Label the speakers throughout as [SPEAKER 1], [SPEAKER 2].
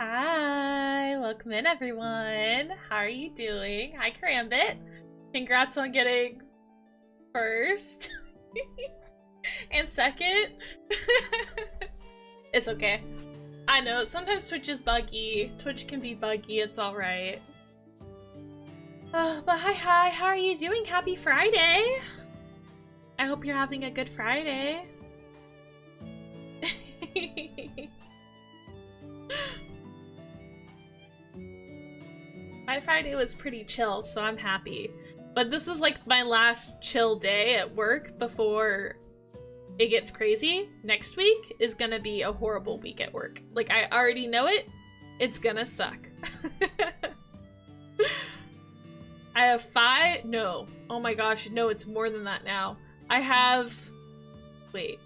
[SPEAKER 1] Hi, welcome in everyone. How are you doing? Hi, Karambit. Congrats on getting first and second. It's okay. I know, sometimes Twitch is buggy. Twitch can be buggy, it's alright. But hi, how are you doing? Happy Friday! I hope you're having a good Friday. My Friday was pretty chill, so I'm happy. But this is like my last chill day at work before it gets crazy. Next week is gonna be a horrible week at work. Like, I already know it. It's gonna suck. I have 5? No. Oh my gosh, no, it's more than that now. I have... Wait.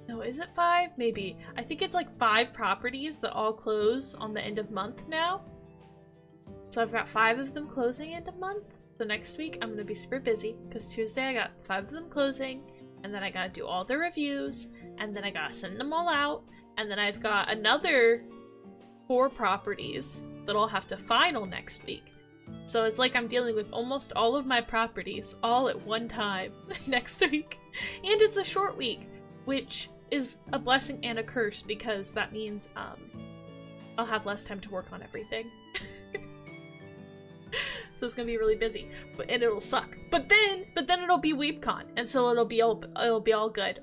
[SPEAKER 1] No, is it 5? Maybe. I think it's like 5 properties that all close on the end of month now. So I've got 5 of them closing end of month. So next week I'm gonna be super busy because Tuesday I got 5 of them closing, and then I gotta do all the reviews, and then I gotta send them all out, and then I've got another 4 properties that I'll have to final next week. So it's like I'm dealing with almost all of my properties all at one time next week. And it's a short week, which is a blessing and a curse because that means I'll have less time to work on everything. So it's gonna be really busy, and it'll suck. But then it'll be WeebCon, and so it'll be all good.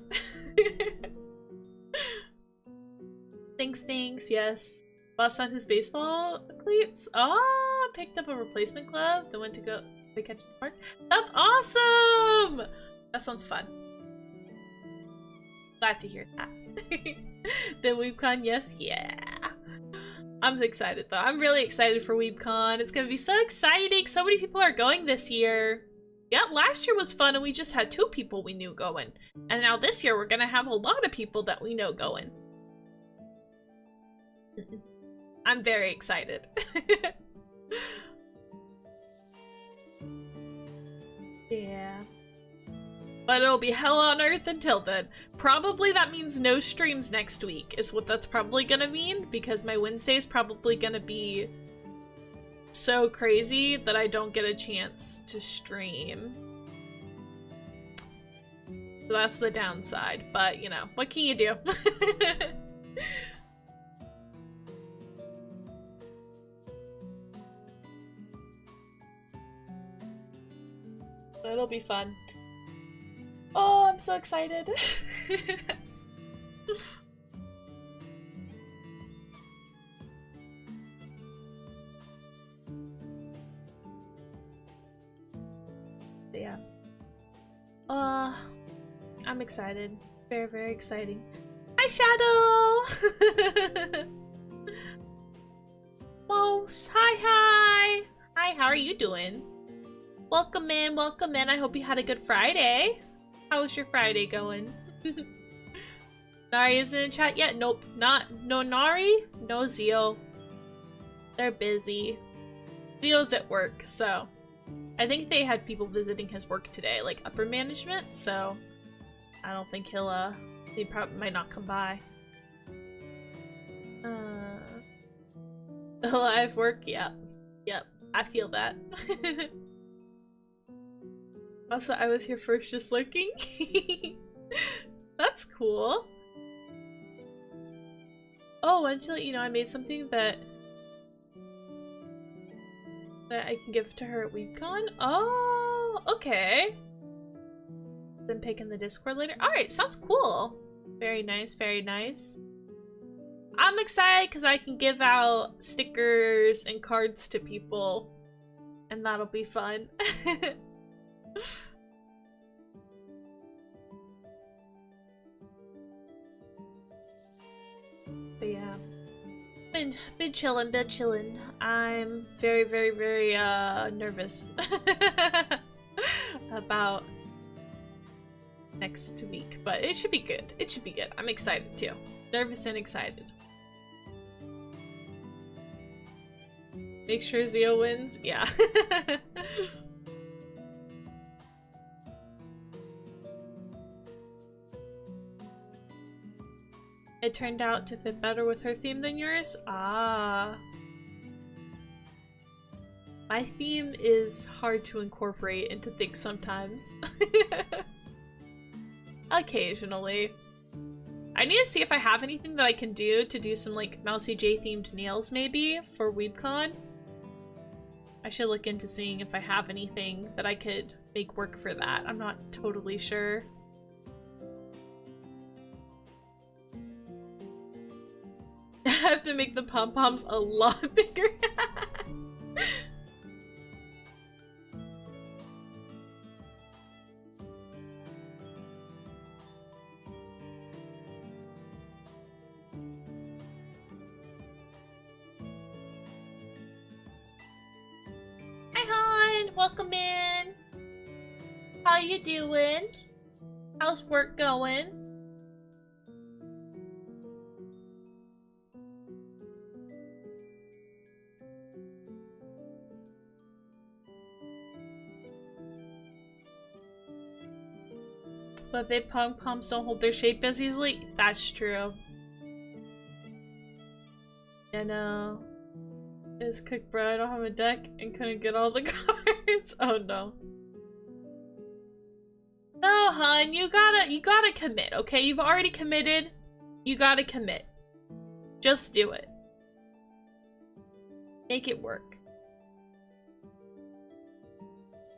[SPEAKER 1] Thanks, yes. Bust on his baseball cleats. Oh, picked up a replacement glove that went to go catch the park. That's awesome! That sounds fun. Glad to hear that. Then WeebCon, yes, yeah. I'm excited though. I'm really excited for WeebCon. It's gonna be so exciting. So many people are going this year. Yeah, last year was fun and we just had 2 people we knew going. And now this year we're gonna have a lot of people that we know going. I'm very excited. Yeah. But it'll be hell on earth until then. Probably that means no streams next week is what that's probably gonna mean, because my Wednesday's probably gonna be so crazy that I don't get a chance to stream. So that's the downside, but you know, what can you do? It'll be fun. Oh, I'm so excited. Yeah. I'm excited. Very, very exciting. Hi, Shadow! Mos, hi! Hi, how are you doing? Welcome in, welcome in. I hope you had a good Friday. How's your Friday going? Nari isn't in chat yet? Nope. No Nari? No Zio. They're busy. Zio's at work, so I think they had people visiting his work today, like upper management, so I don't think he probably might not come by. The live work? Yep. I feel that. Also, I was here first just lurking. That's cool. Oh, I wanted to let you know I made something that I can give to her at WeebCon. Oh, okay. Then pick in the Discord later. Alright, sounds cool. Very nice, very nice. I'm excited because I can give out stickers and cards to people. And that'll be fun. But yeah, been chillin'. I'm very, very, very nervous about next week, but it should be good. It should be good. I'm excited too. Nervous and excited. Make sure Zio wins. Yeah. It turned out to fit better with her theme than yours? Ah. My theme is hard to incorporate into things sometimes. Occasionally. I need to see if I have anything that I can do to do some like Mousy J themed nails maybe for WeebCon. I should look into seeing if I have anything that I could make work for that. I'm not totally sure. I have to make the pom-poms a lot bigger. Welcome in. How you doing? How's work going? But big pom-poms don't hold their shape as easily? That's true. I know. It's cooked, bro. I don't have a deck and couldn't get all the cards. Oh no. No, hun, you gotta commit, okay? You've already committed. You gotta commit. Just do it. Make it work.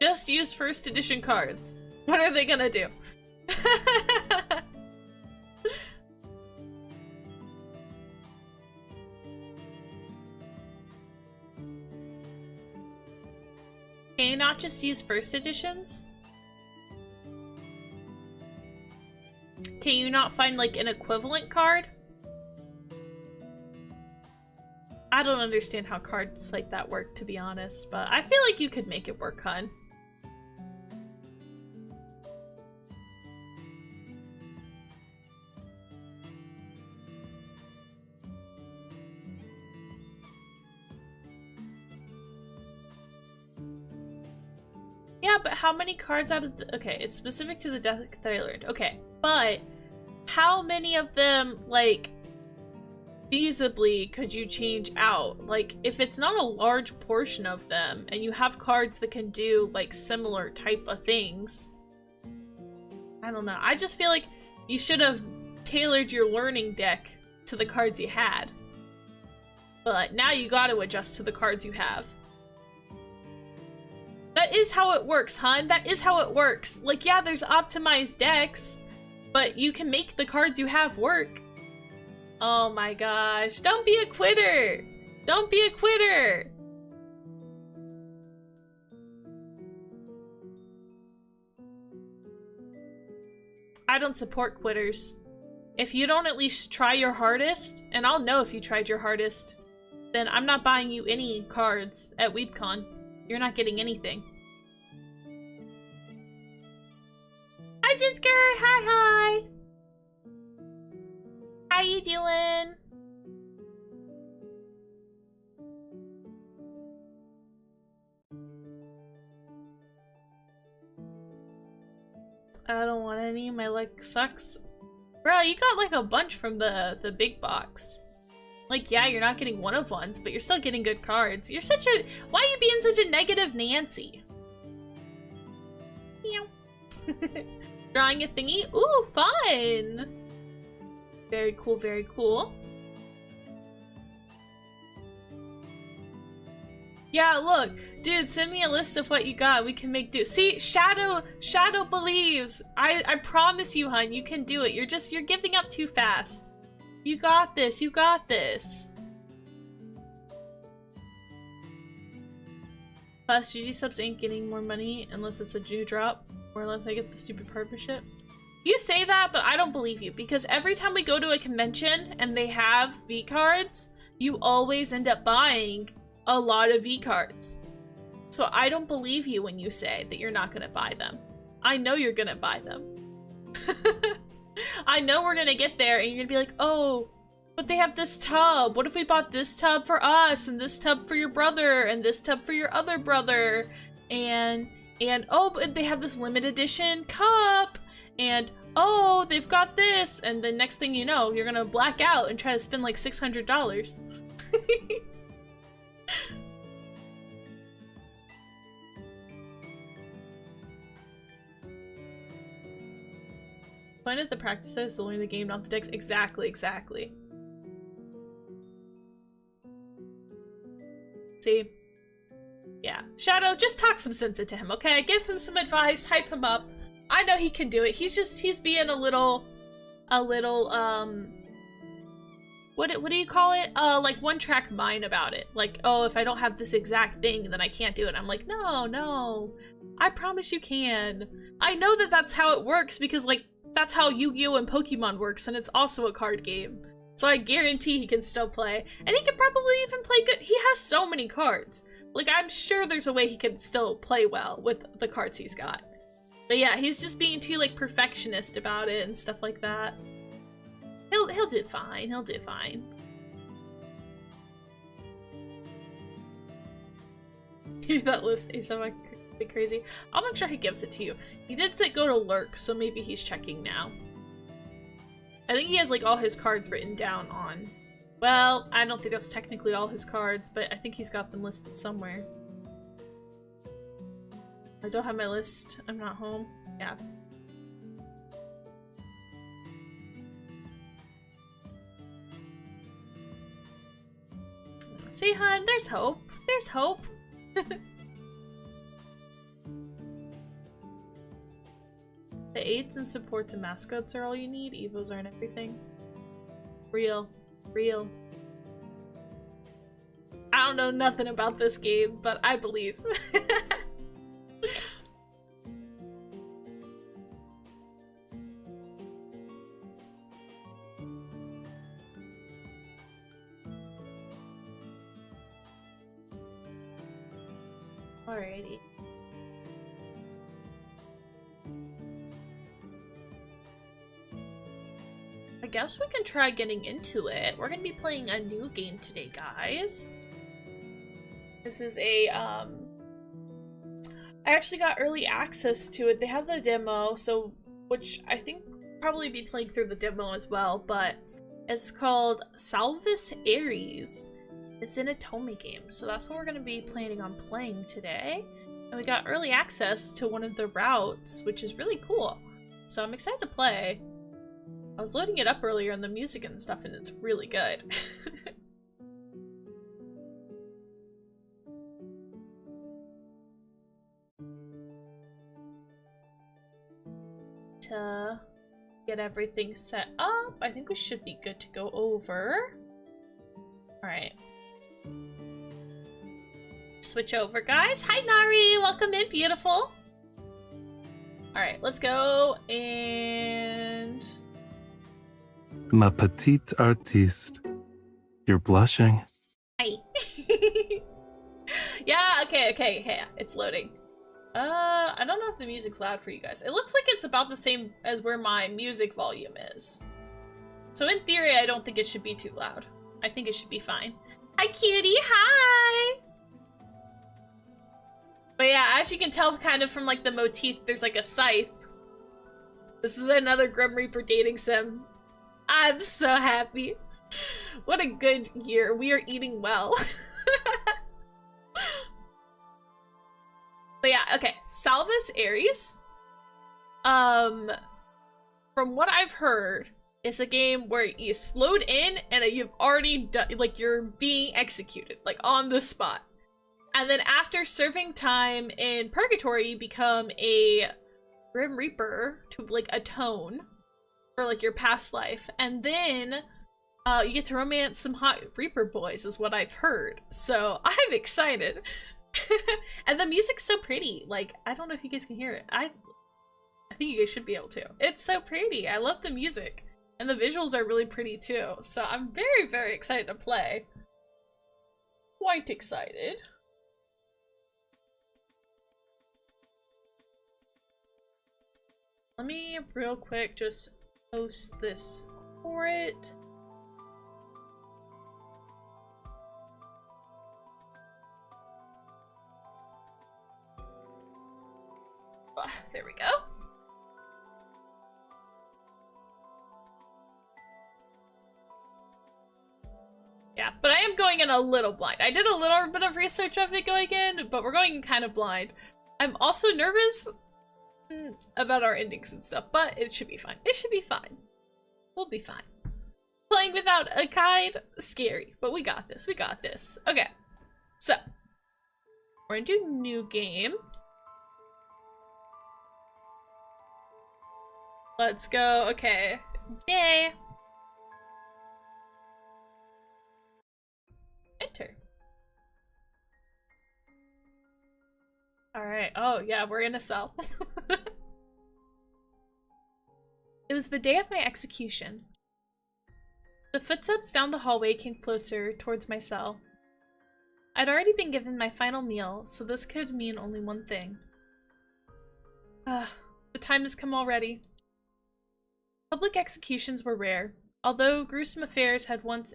[SPEAKER 1] Just use first edition cards. What are they gonna do? Can you not just use first editions? Can you not find like an equivalent card? I don't understand how cards like that work, to be honest, but I feel like you could make it work, hun. Yeah, but how many cards out of the— okay, it's specific to the deck that I learned. Okay, but how many of them, like, feasibly could you change out? Like, if it's not a large portion of them, and you have cards that can do, like, similar type of things, I don't know. I just feel like you should have tailored your learning deck to the cards you had. But now you gotta adjust to the cards you have. That is how it works, hun. That is how it works. Like, yeah, there's optimized decks, but you can make the cards you have work. Oh my gosh. Don't be a quitter! Don't be a quitter! I don't support quitters. If you don't at least try your hardest, and I'll know if you tried your hardest, then I'm not buying you any cards at WeebCon. You're not getting anything. Hi, Sisker! Hi, hi! How you doing? I don't want any. My leg sucks. Bro, you got like a bunch from the big box. Like, yeah, you're not getting one of ones, but you're still getting good cards. You're such a— why are you being such a negative Nancy? Meow. Drawing a thingy? Ooh, fun! Very cool, very cool. Yeah, look. Dude, send me a list of what you got. We can make do. See, Shadow believes. I promise you, hun, you can do it. You're giving up too fast. You got this, you got this. Plus, GG subs ain't getting more money unless it's a Jew drop, or unless I get the stupid partnership. You say that, but I don't believe you, because every time we go to a convention and they have V-cards, you always end up buying a lot of V-cards. So I don't believe you when you say that you're not gonna buy them. I know you're gonna buy them. I know we're gonna get there and you're gonna be like, oh, but they have this tub. What if we bought this tub for us, and this tub for your brother, and this tub for your other brother, and oh, but they have this limited edition cup, and oh, they've got this, and the next thing you know, you're gonna black out and try to spend like $600. Point at the practice is to learn the game, not the decks. Exactly, exactly. See? Yeah. Shadow, just talk some sense into him, okay? Give him some advice, hype him up. I know he can do it. He's being a little, what do you call it? Like one-track mind about it. Like, oh, if I don't have this exact thing, then I can't do it. I'm like, no. I promise you can. I know that that's how it works because, like, that's how Yu-Gi-Oh! And Pokemon works, and it's also a card game. So I guarantee he can still play. And he can probably even play good. He has so many cards. Like, I'm sure there's a way he can still play well with the cards he's got. But yeah, he's just being too, like, perfectionist about it and stuff like that. He'll do fine. He'll do fine. That list is so crazy. I'll make sure he gives it to you. He did say go to lurk, so maybe he's checking now. I think he has like all his cards written down on. Well, I don't think that's technically all his cards, but I think he's got them listed somewhere. I don't have my list. I'm not home. Yeah. See, hon, there's hope. There's hope. The aids and supports and mascots are all you need. Evos aren't everything. Real. I don't know nothing about this game, but I believe. Alrighty. I guess we can try getting into it. We're gonna be playing a new game today, guys. This is a, I actually got early access to it. They have the demo, so, which I think probably be playing through the demo as well, but it's called Salvus Aries. It's an Atome game, so that's what we're gonna be planning on playing today. And we got early access to one of the routes, which is really cool. So I'm excited to play. I was loading it up earlier and the music and stuff, and it's really good. To get everything set up, I think we should be good to go over. Alright. Switch over, guys. Hi, Nari! Welcome in, beautiful! Alright, let's go, and...
[SPEAKER 2] Ma petite artiste. You're blushing.
[SPEAKER 1] Hi. Yeah, okay, yeah, it's loading. I don't know if the music's loud for you guys. It looks like it's about the same as where my music volume is. So in theory, I don't think it should be too loud. I think it should be fine. Hi, cutie, hi! But yeah, as you can tell kind of from like the motif, there's like a scythe. This is another Grim Reaper dating sim. I'm so happy. What a good year. We are eating well. But yeah, okay. Salvus Aries. From what I've heard, it's a game where you slowed in and you've already done, like, you're being executed, like, on the spot. And then after serving time in Purgatory, you become a Grim Reaper to, like, atone for, like, your past life. And then you get to romance some hot Reaper boys, is what I've heard. So I'm excited. And the music's so pretty. Like, I don't know if you guys can hear it. I think you guys should be able to. It's so pretty. I love the music. And the visuals are really pretty too. So I'm very, very excited to play. Quite excited. Let me real quick just post this for it. There we go. I am going in a little blind. I did a little bit of research of it going in, but we're going in kind of blind. I'm also nervous about our endings and stuff, but it should be fine. It should be fine. We'll be fine. Playing without a guide, scary, but we got this. We got this. Okay, so we're gonna do new game. Let's go. Okay, yay. Enter. All right. Oh yeah, we're in a cell. It was the day of my execution. The footsteps down the hallway came closer towards my cell. I'd already been given my final meal, so this could mean only one thing. The time has come already. Public executions were rare. Although gruesome affairs had once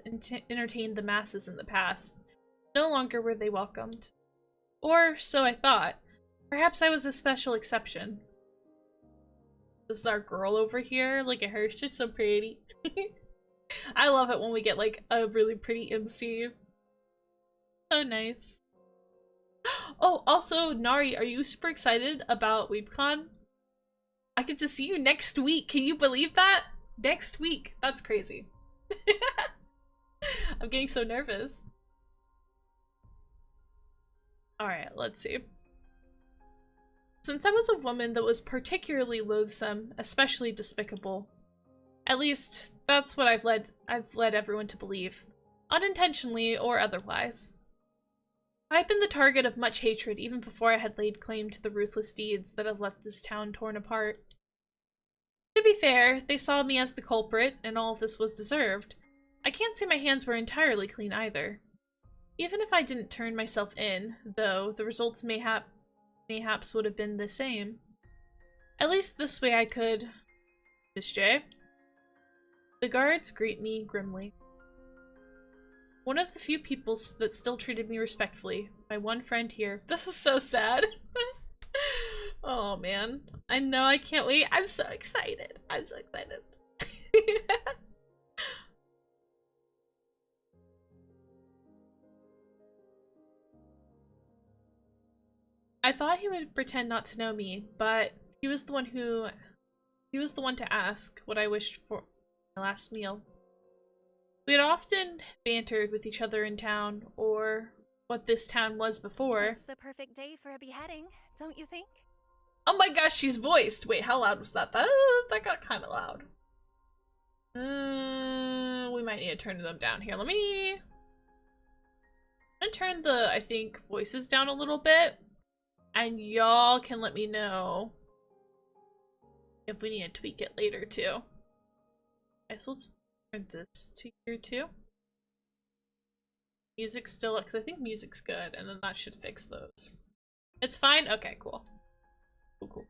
[SPEAKER 1] entertained the masses in the past, no longer were they welcomed. Or so I thought. Perhaps I was a special exception. This is our girl over here. Look at her, she's so pretty. I love it when we get like a really pretty MC. So nice. Oh, also, Nari, are you super excited about WeebCon? I get to see you next week. Can you believe that? Next week. That's crazy. I'm getting so nervous. Alright, let's see. Since I was a woman that was particularly loathsome, especially despicable. At least, that's what I've led everyone to believe. Unintentionally or otherwise. I'd been the target of much hatred even before I had laid claim to the ruthless deeds that have left this town torn apart. To be fair, they saw me as the culprit, and all of this was deserved. I can't say my hands were entirely clean either. Even if I didn't turn myself in, though, the results mayhaps would have been the same. At least this way I could... Miss J? The guards greet me grimly. One of the few people that still treated me respectfully. My one friend here. This is so sad. Oh man. I know, I can't wait. I'm so excited. I'm so excited. I thought he would pretend not to know me, but he was the one to ask what I wished for my last meal. We had often bantered with each other in town, or what this town was before.
[SPEAKER 3] It's the perfect day for a beheading, don't you think?
[SPEAKER 1] Oh my gosh, she's voiced! Wait, how loud was that? That got kind of loud. We might need to turn them down here. I'm gonna turn the, I think, voices down a little bit. And y'all can let me know if we need to tweak it later, too. Okay, so let's turn this to here, too. Music's still, because I think music's good, and then that should fix those. It's fine? Okay, cool. Cool, cool.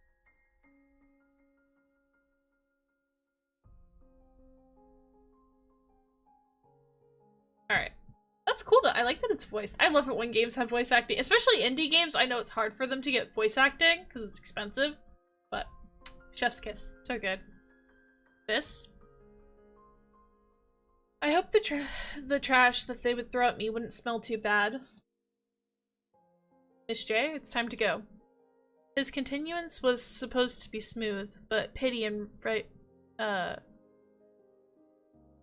[SPEAKER 1] Alright. That's cool though. I like that it's voiced. I love it when games have voice acting, especially indie games. I know it's hard for them to get voice acting because it's expensive, but chef's kiss. So good. This. I hope the trash that they would throw at me wouldn't smell too bad. Miss J, it's time to go. His continuance was supposed to be smooth, but pity and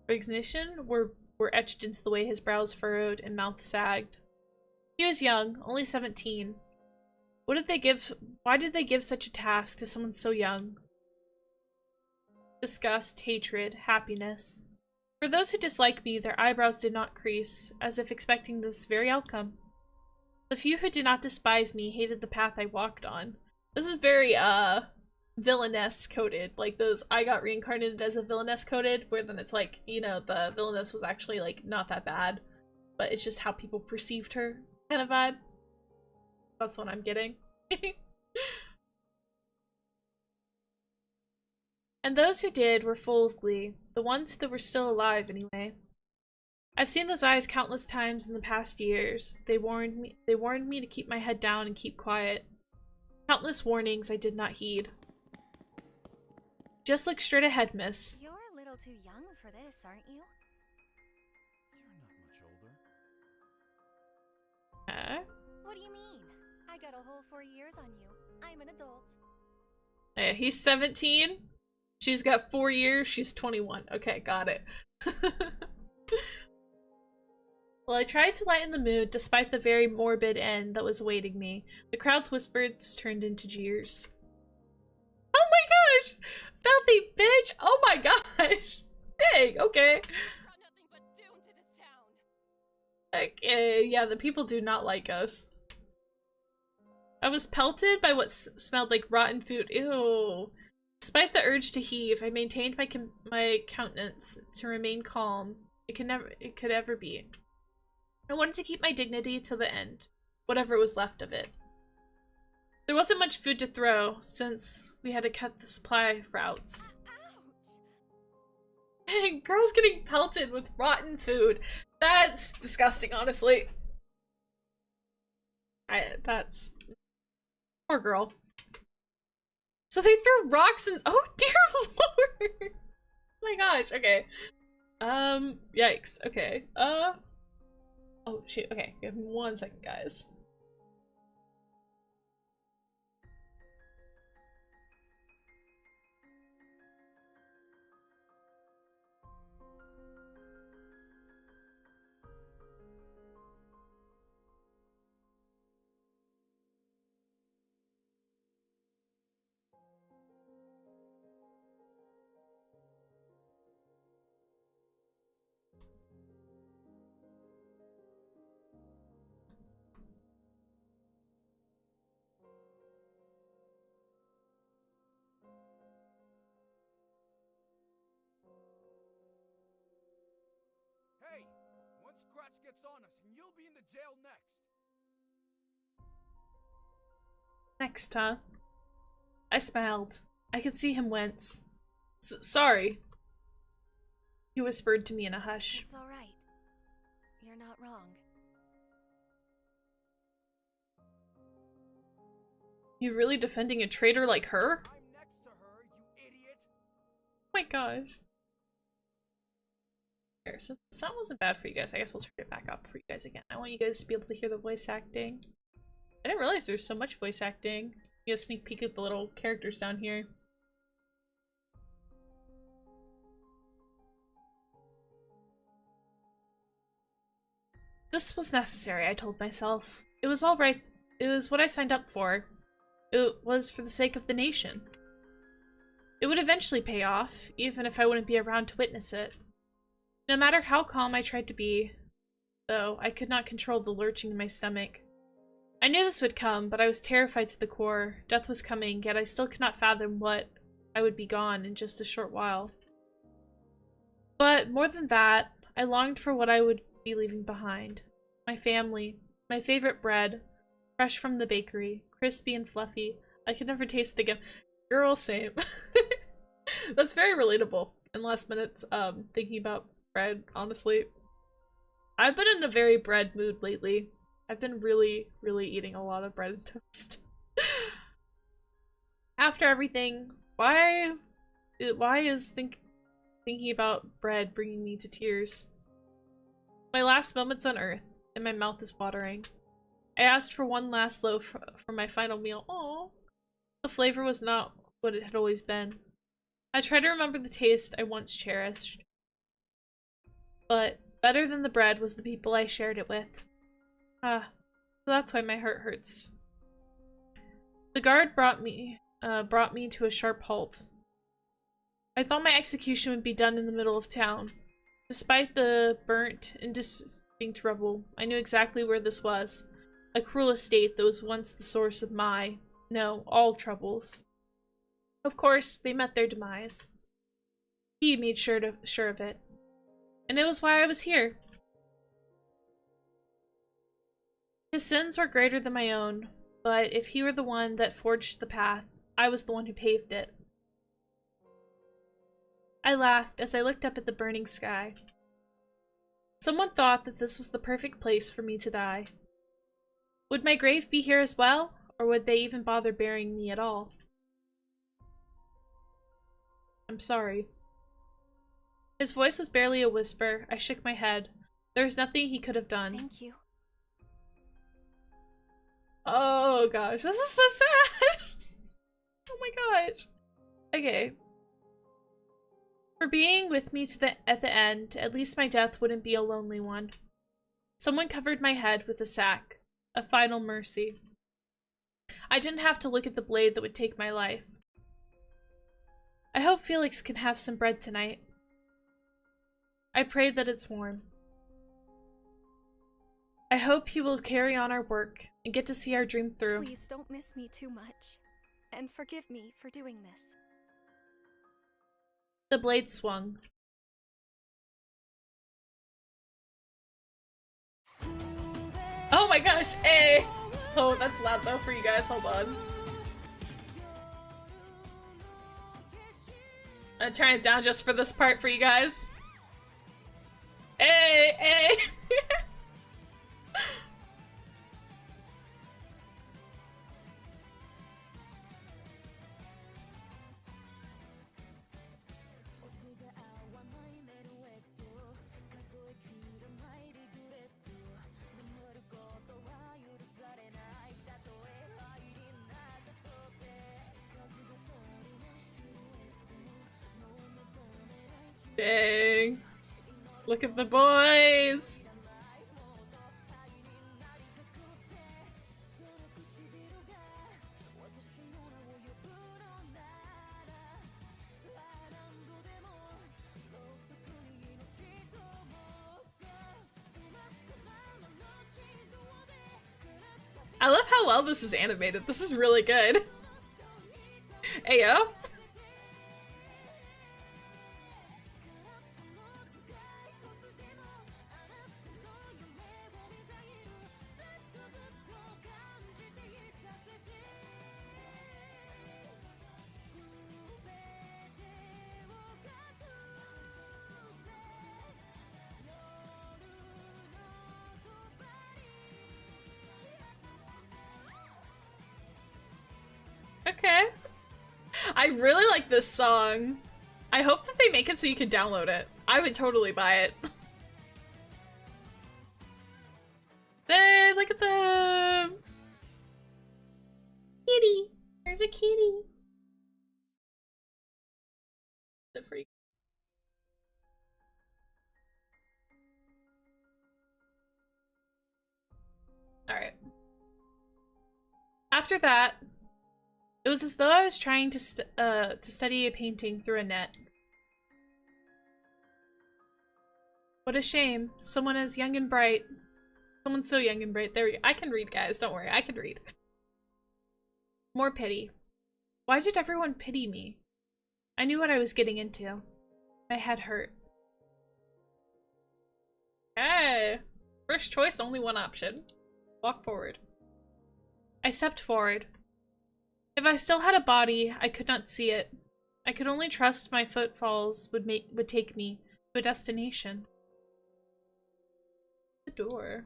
[SPEAKER 1] resignation were etched into the way his brows furrowed and mouth sagged. He was young, only 17. Why did they give such a task to someone so young? Disgust, hatred, happiness. For those who dislike me, their eyebrows did not crease, as if expecting this very outcome. The few who did not despise me hated the path I walked on. This is very, villainess coded, like those I got reincarnated as a villainess coded, where then it's like, you know, the villainess was actually like not that bad, but it's just how people perceived her kind of vibe. That's what I'm getting. And those who did were full of glee, the ones that were still alive anyway. I've seen those eyes countless times in the past years. They warned me to keep my head down and keep quiet. Countless warnings I did not heed. Just look straight ahead, miss.
[SPEAKER 3] You're a little too young for this, aren't you?
[SPEAKER 4] You're not much older.
[SPEAKER 3] I got a whole 4 years on you. I'm an adult.
[SPEAKER 1] Yeah, he's 17. She's got 4 years. She's 21. Okay, got it. Well, I tried to lighten the mood despite the very morbid end that was awaiting me. The crowd's whispers turned into jeers. Oh my gosh! Filthy bitch! Oh my gosh! Dang, okay. Okay, yeah, the people do not like us. I was pelted by what smelled like rotten food. Ew. Despite the urge to heave, I maintained my countenance to remain calm. It could ever be. I wanted to keep my dignity till the end, whatever was left of it. There wasn't much food to throw, since we had to cut the supply routes. Dang, girls getting pelted with rotten food. That's disgusting, honestly. That's... Poor girl. So they threw rocks and- oh dear lord! Oh my gosh, okay. Yikes, okay. Oh shoot, okay, give me 1 second, guys.
[SPEAKER 4] Hey, one scratch gets on us and you'll be in the jail next.
[SPEAKER 1] Next, huh? I smiled. I could see him wince. Sorry. He whispered to me in a hush.
[SPEAKER 3] It's alright. You're not wrong.
[SPEAKER 1] You really defending a traitor like her?
[SPEAKER 4] I'm next to her, you idiot.
[SPEAKER 1] Oh my gosh. Here, since the sound wasn't bad for you guys, I guess I'll turn it back up for you guys again. I want you guys to be able to hear the voice acting. I didn't realize there's so much voice acting. You get a sneak peek at the little characters down here. This was necessary, I told myself. It was all right. It was what I signed up for. It was for the sake of the nation. It would eventually pay off, even if I wouldn't be around to witness it. No matter how calm I tried to be, though, I could not control the lurching in my stomach. I knew this would come, but I was terrified to the core. Death was coming, yet I still could not fathom what I would be gone in just a short while. But more than that, I longed for what I would be leaving behind. My family, my favorite bread, fresh from the bakery, crispy and fluffy. I could never taste it again. Girl, same. That's very relatable in last minutes, thinking about bread, honestly. I've been in a very bread mood lately. I've been really, really eating a lot of bread and toast. After everything, why is thinking about bread bringing me to tears? My last moments on Earth, and my mouth is watering. I asked for one last loaf for my final meal. Aww. The flavor was not what it had always been. I tried to remember the taste I once cherished. But better than the bread was the people I shared it with. So that's why my heart hurts. The guard brought me to a sharp halt. I thought my execution would be done in the middle of town. Despite the burnt, indistinct rubble, I knew exactly where this was. A cruel estate that was once the source of all troubles. Of course, they met their demise. He made sure of it. And it was why I was here. His sins were greater than my own, but if he were the one that forged the path, I was the one who paved it. I laughed as I looked up at the burning sky. Someone thought that this was the perfect place for me to die. Would my grave be here as well, or would they even bother burying me at all? I'm sorry. His voice was barely a whisper. I shook my head. There was nothing he could have done.
[SPEAKER 3] Thank you.
[SPEAKER 1] Oh gosh, this is so sad. Oh my gosh. Okay. For being with me at the end, at least my death wouldn't be a lonely one. Someone covered my head with a sack. A final mercy. I didn't have to look at the blade that would take my life. I hope Felix can have some bread tonight. I pray that it's warm. I hope he will carry on our work and get to see our dream through.
[SPEAKER 3] Please don't miss me too much. And forgive me for doing this.
[SPEAKER 1] The blade swung. Oh my gosh, hey! Oh, that's loud though for you guys, hold on. I'm turning it down just for this part for you guys. Hey, hey! Dang. Look at the boys. I love how well this is animated. This is really good. Ayo. Okay. I really like this song. I hope that they make it so you can download it. I would totally buy it. Hey, look at them! Kitty! There's a kitty! The freak. Alright. After that, it was as though I was trying to study a painting through a net. What a shame. Someone as young and bright. Someone so young and bright. There we go. I can read, guys. Don't worry. I can read. More pity. Why did everyone pity me? I knew what I was getting into. My head hurt. Hey! First choice, only one option. Walk forward. I stepped forward. If I still had a body, I could not see it. I could only trust my footfalls would take me to a destination. The door.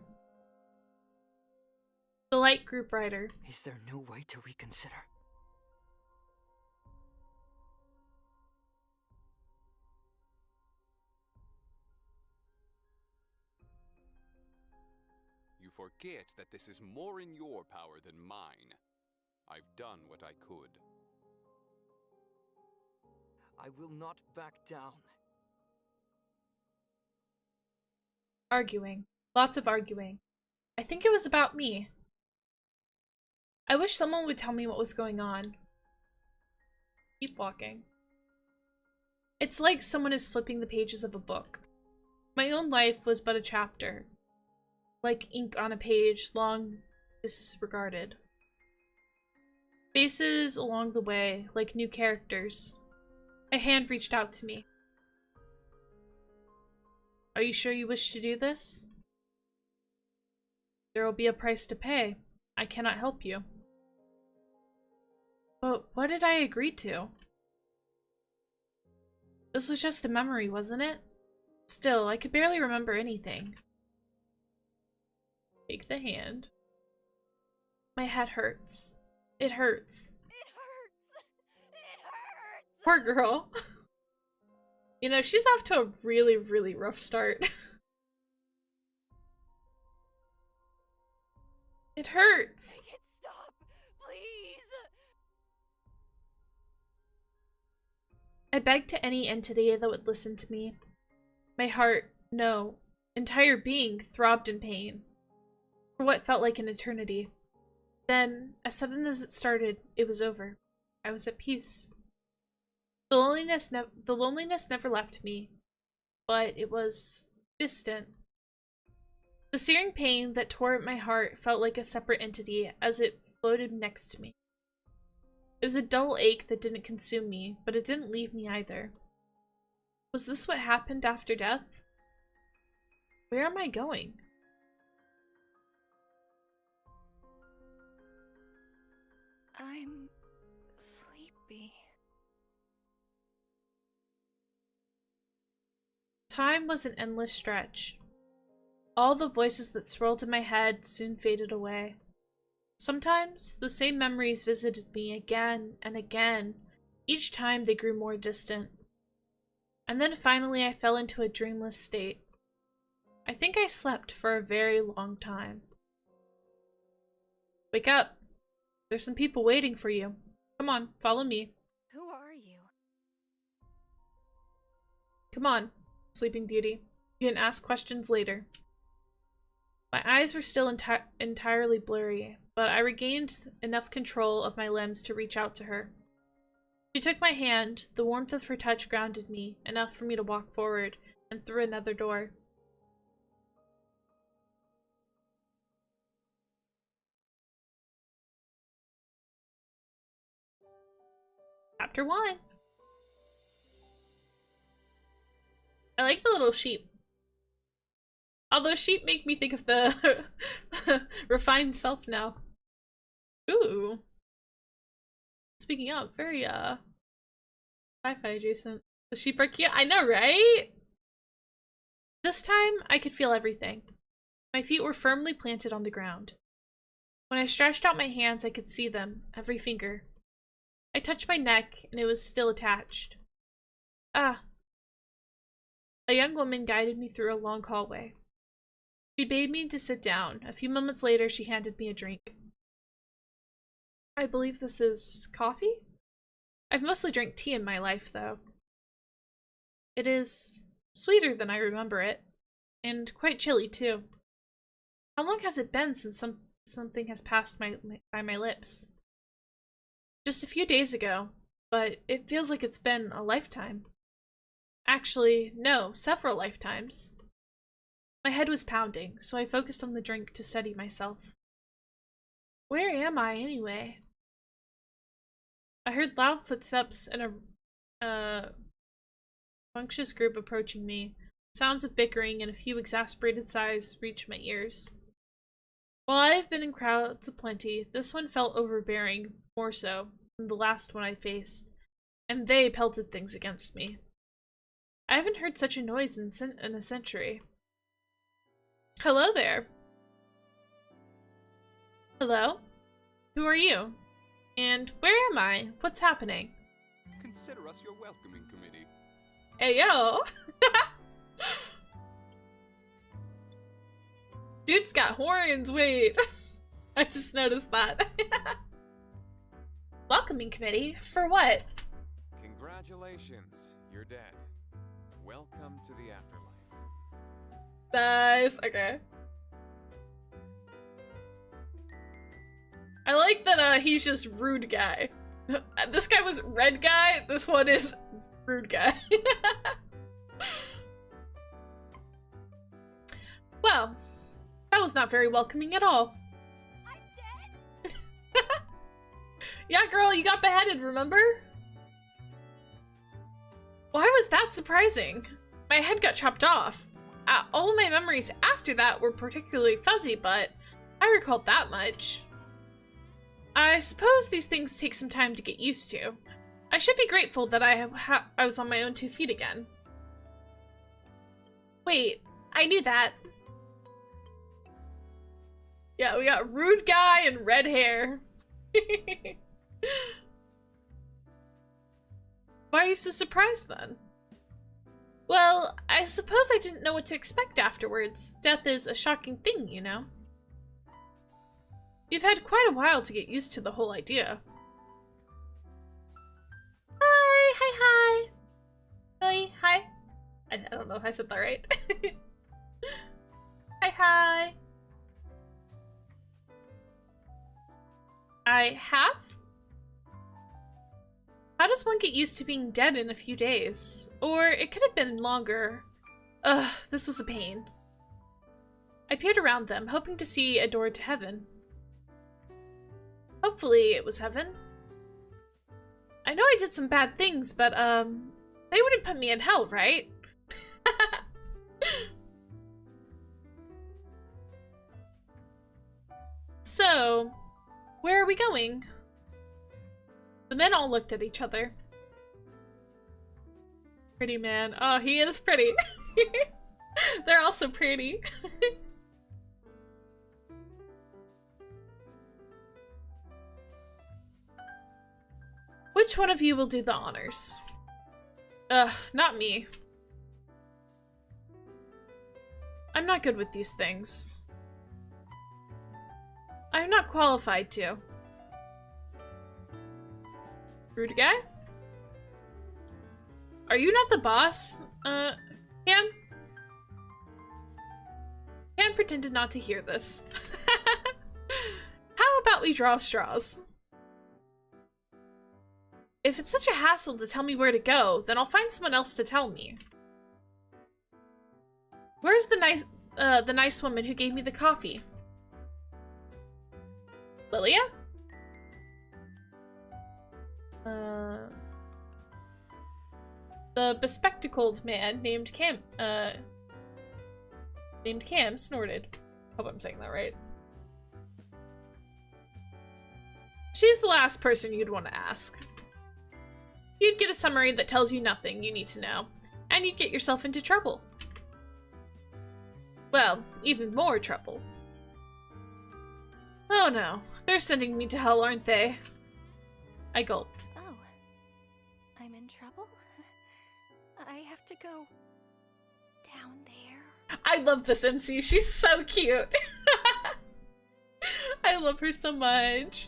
[SPEAKER 1] The light grew brighter.
[SPEAKER 5] Is there no way to reconsider?
[SPEAKER 4] You forget that this is more in your power than mine. I've done what I could.
[SPEAKER 5] I will not back down.
[SPEAKER 1] Arguing. Lots of arguing. I think it was about me. I wish someone would tell me what was going on. Keep walking. It's like someone is flipping the pages of a book. My own life was but a chapter. Like ink on a page, long disregarded. Faces along the way, like new characters. A hand reached out to me. Are you sure you wish to do this? There will be a price to pay. I cannot help you. But what did I agree to? This was just a memory, wasn't it? Still, I could barely remember anything. Take the hand. My head hurts. It hurts.
[SPEAKER 3] It hurts! It hurts!
[SPEAKER 1] Poor girl. You know, she's off to a really, really rough start. It hurts.
[SPEAKER 3] It's
[SPEAKER 1] I begged to any entity that would listen to me. My heart, no, entire being throbbed in pain for what felt like an eternity. Then, as sudden as it started, it was over. I was at peace. The loneliness never left me, but it was distant. The searing pain that tore at my heart felt like a separate entity as it floated next to me. It was a dull ache that didn't consume me, but it didn't leave me either. Was this what happened after death? Where am I going?
[SPEAKER 3] I'm sleepy.
[SPEAKER 1] Time was an endless stretch. All the voices that swirled in my head soon faded away. Sometimes, the same memories visited me again and again. Each time they grew more distant. And then finally I fell into a dreamless state. I think I slept for a very long time. Wake up! There's some people waiting for you. Come on, follow me.
[SPEAKER 3] Who are you?
[SPEAKER 1] Come on, Sleeping Beauty. You can ask questions later. My eyes were still entirely blurry, but I regained enough control of my limbs to reach out to her. She took my hand. The warmth of her touch grounded me, enough for me to walk forward and through another door. Chapter 1. I like the little sheep. Although sheep make me think of the refined self now. Ooh. Speaking of, very sci-fi adjacent. The sheep are cute. I know, right? This time I could feel everything. My feet were firmly planted on the ground. When I stretched out my hands, I could see them, every finger. I touched my neck, and it was still attached. Ah. A young woman guided me through a long hallway. She bade me to sit down. A few moments later, she handed me a drink. I believe this is coffee? I've mostly drank tea in my life, though. It is sweeter than I remember it, and quite chilly, too. How long has it been since something has passed by my lips? Just a few days ago, but it feels like it's been a lifetime. Actually, no, several lifetimes. My head was pounding, so I focused on the drink to steady myself. Where am I, anyway? I heard loud footsteps and a bunctious group approaching me. Sounds of bickering and a few exasperated sighs reached my ears. While I have been in crowds aplenty, this one felt overbearing, more so than the last one I faced, and they pelted things against me. I haven't heard such a noise in a century. Hello there. Hello? Who are you? And where am I? What's happening?
[SPEAKER 4] Consider us your welcoming committee.
[SPEAKER 1] Hey, yo! Dude's got horns, wait. I just noticed that. Welcoming committee? For what?
[SPEAKER 4] Congratulations, you're dead. Welcome to the afterlife.
[SPEAKER 1] Nice, okay. I like that he's just rude guy. This guy was red guy, this one is rude guy. Well, that was not very welcoming at all.
[SPEAKER 3] I'm dead?
[SPEAKER 1] Yeah, girl, you got beheaded, remember? Why was that surprising? My head got chopped off. All of my memories after that were particularly fuzzy, but I recalled that much. I suppose these things take some time to get used to. I should be grateful that I was on my own 2 feet again. Wait, I knew that. Yeah, we got rude guy and red hair. Why are you so surprised then? Well, I suppose I didn't know what to expect afterwards. Death is a shocking thing, you know. You've had quite a while to get used to the whole idea. Hi, hi, hi. I don't know if I said that right. Hi, hi. I have? How does one get used to being dead in a few days? Or it could have been longer. Ugh, this was a pain. I peered around them, hoping to see a door to heaven. Hopefully it was heaven. I know I did some bad things, but, they wouldn't put me in hell, right? So, where are we going? The men all looked at each other. Pretty man. Oh, he is pretty. They're also pretty. Which one of you will do the honors? Not me. I'm not good with these things. I'm not qualified to. Rude guy? Are you not the boss? Cam? Cam pretended not to hear this. How about we draw straws? If it's such a hassle to tell me where to go, then I'll find someone else to tell me. Where's the nice woman who gave me the coffee? Lilia? The bespectacled man named Cam snorted. Hope I'm saying that right. She's the last person you'd want to ask. You'd get a summary that tells you nothing you need to know, and you'd get yourself into trouble. Well, even more trouble. Oh no, they're sending me to hell, aren't they? I gulped.
[SPEAKER 3] Oh. I'm in trouble? I have to go down there.
[SPEAKER 1] I love this MC, she's so cute! I love her so much.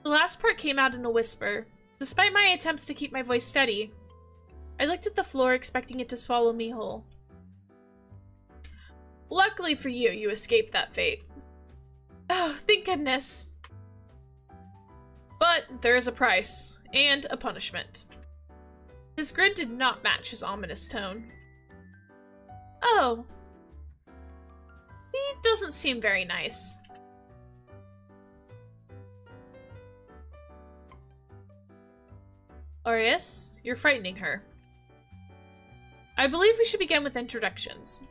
[SPEAKER 1] The last part came out in a whisper. Despite my attempts to keep my voice steady, I looked at the floor expecting it to swallow me whole. Luckily for you, you escaped that fate. Oh, thank goodness. But there is a price, and a punishment. His grin did not match his ominous tone. Oh. He doesn't seem very nice. Aries, you're frightening her. I believe we should begin with introductions.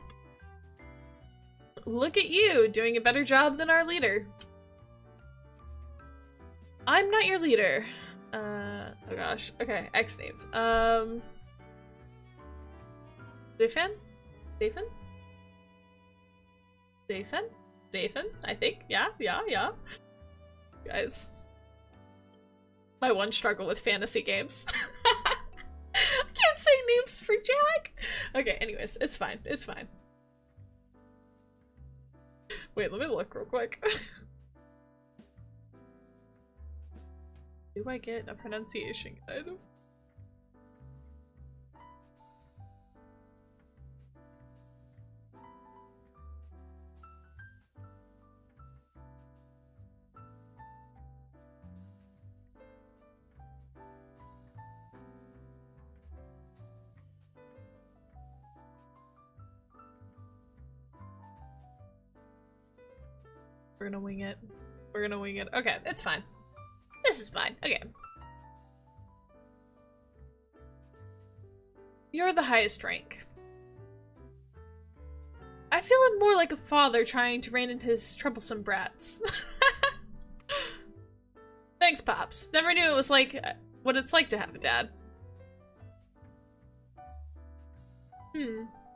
[SPEAKER 1] Look at you, doing a better job than our leader. I'm not your leader. Oh gosh. Okay, X names. Zafin? Zafin? Zafin? Zafin, I think. Yeah. Guys. My one struggle with fantasy games. I can't say names for Jack! Okay, anyways, it's fine. It's fine. Wait, let me look real quick. Do I get a pronunciation guide? We're gonna wing it. We're gonna wing it. Okay, it's fine. This is fine. Okay. You're the highest rank. I feel more like a father trying to rein in his troublesome brats. Thanks, Pops. Never knew it was like what it's like to have a dad.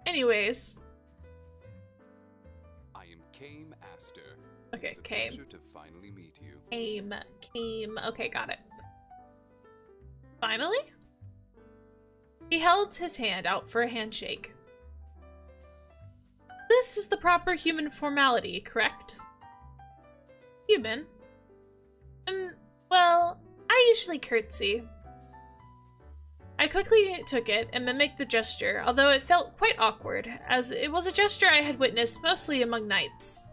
[SPEAKER 1] Anyways.
[SPEAKER 4] I am Kame Aster.
[SPEAKER 1] Okay,
[SPEAKER 4] It's a
[SPEAKER 1] Kame.
[SPEAKER 4] pleasure to finally meet you.
[SPEAKER 1] Kame. Okay, got it. Finally? He held his hand out for a handshake. This is the proper human formality, correct? Human? Well, I usually curtsy. I quickly took it and mimicked the gesture, although it felt quite awkward, as it was a gesture I had witnessed mostly among knights.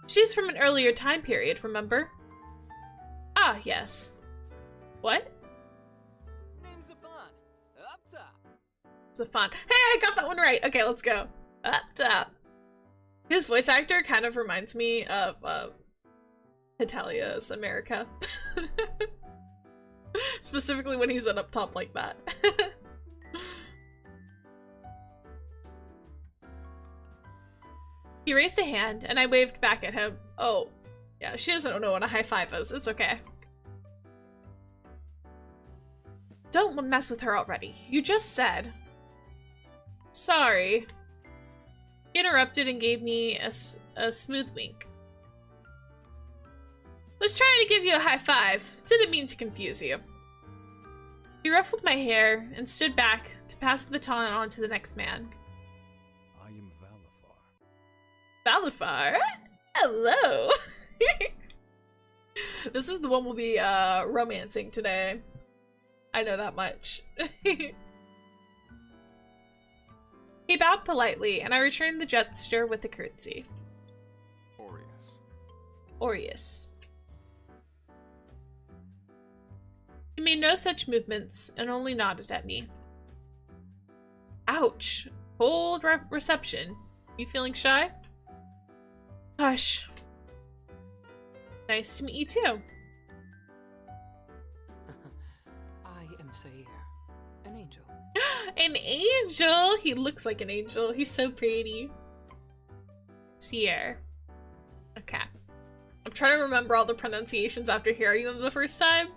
[SPEAKER 1] She's from an earlier time period, remember? Ah, yes. What?
[SPEAKER 5] Name's Zafan. Up top.
[SPEAKER 1] Zafan. Hey, I got that one right! Okay, let's go. Up top. His voice actor kind of reminds me of, Italia's America. Specifically when he's up top like that. He raised a hand, and I waved back at him. Oh, yeah, she doesn't know what a high five is. It's okay. Don't mess with her already. You just said. Sorry. He interrupted and gave me a smooth wink. Was trying to give you a high five. Didn't mean to confuse you. He ruffled my hair and stood back to pass the baton on to the next man.
[SPEAKER 4] I am Valefar.
[SPEAKER 1] Valefar? Hello! This is the one we'll be romancing today. I know that much. He bowed politely, and I returned the gesture with a curtsy.
[SPEAKER 4] Aries.
[SPEAKER 1] Aries. He made no such movements, and only nodded at me. Ouch. Cold reception. You feeling shy? Hush. Nice to meet you too.
[SPEAKER 5] I am Sair, an angel.
[SPEAKER 1] An angel! He looks like an angel. He's so pretty. Sierra. Okay. I'm trying to remember all the pronunciations after hearing them the first time,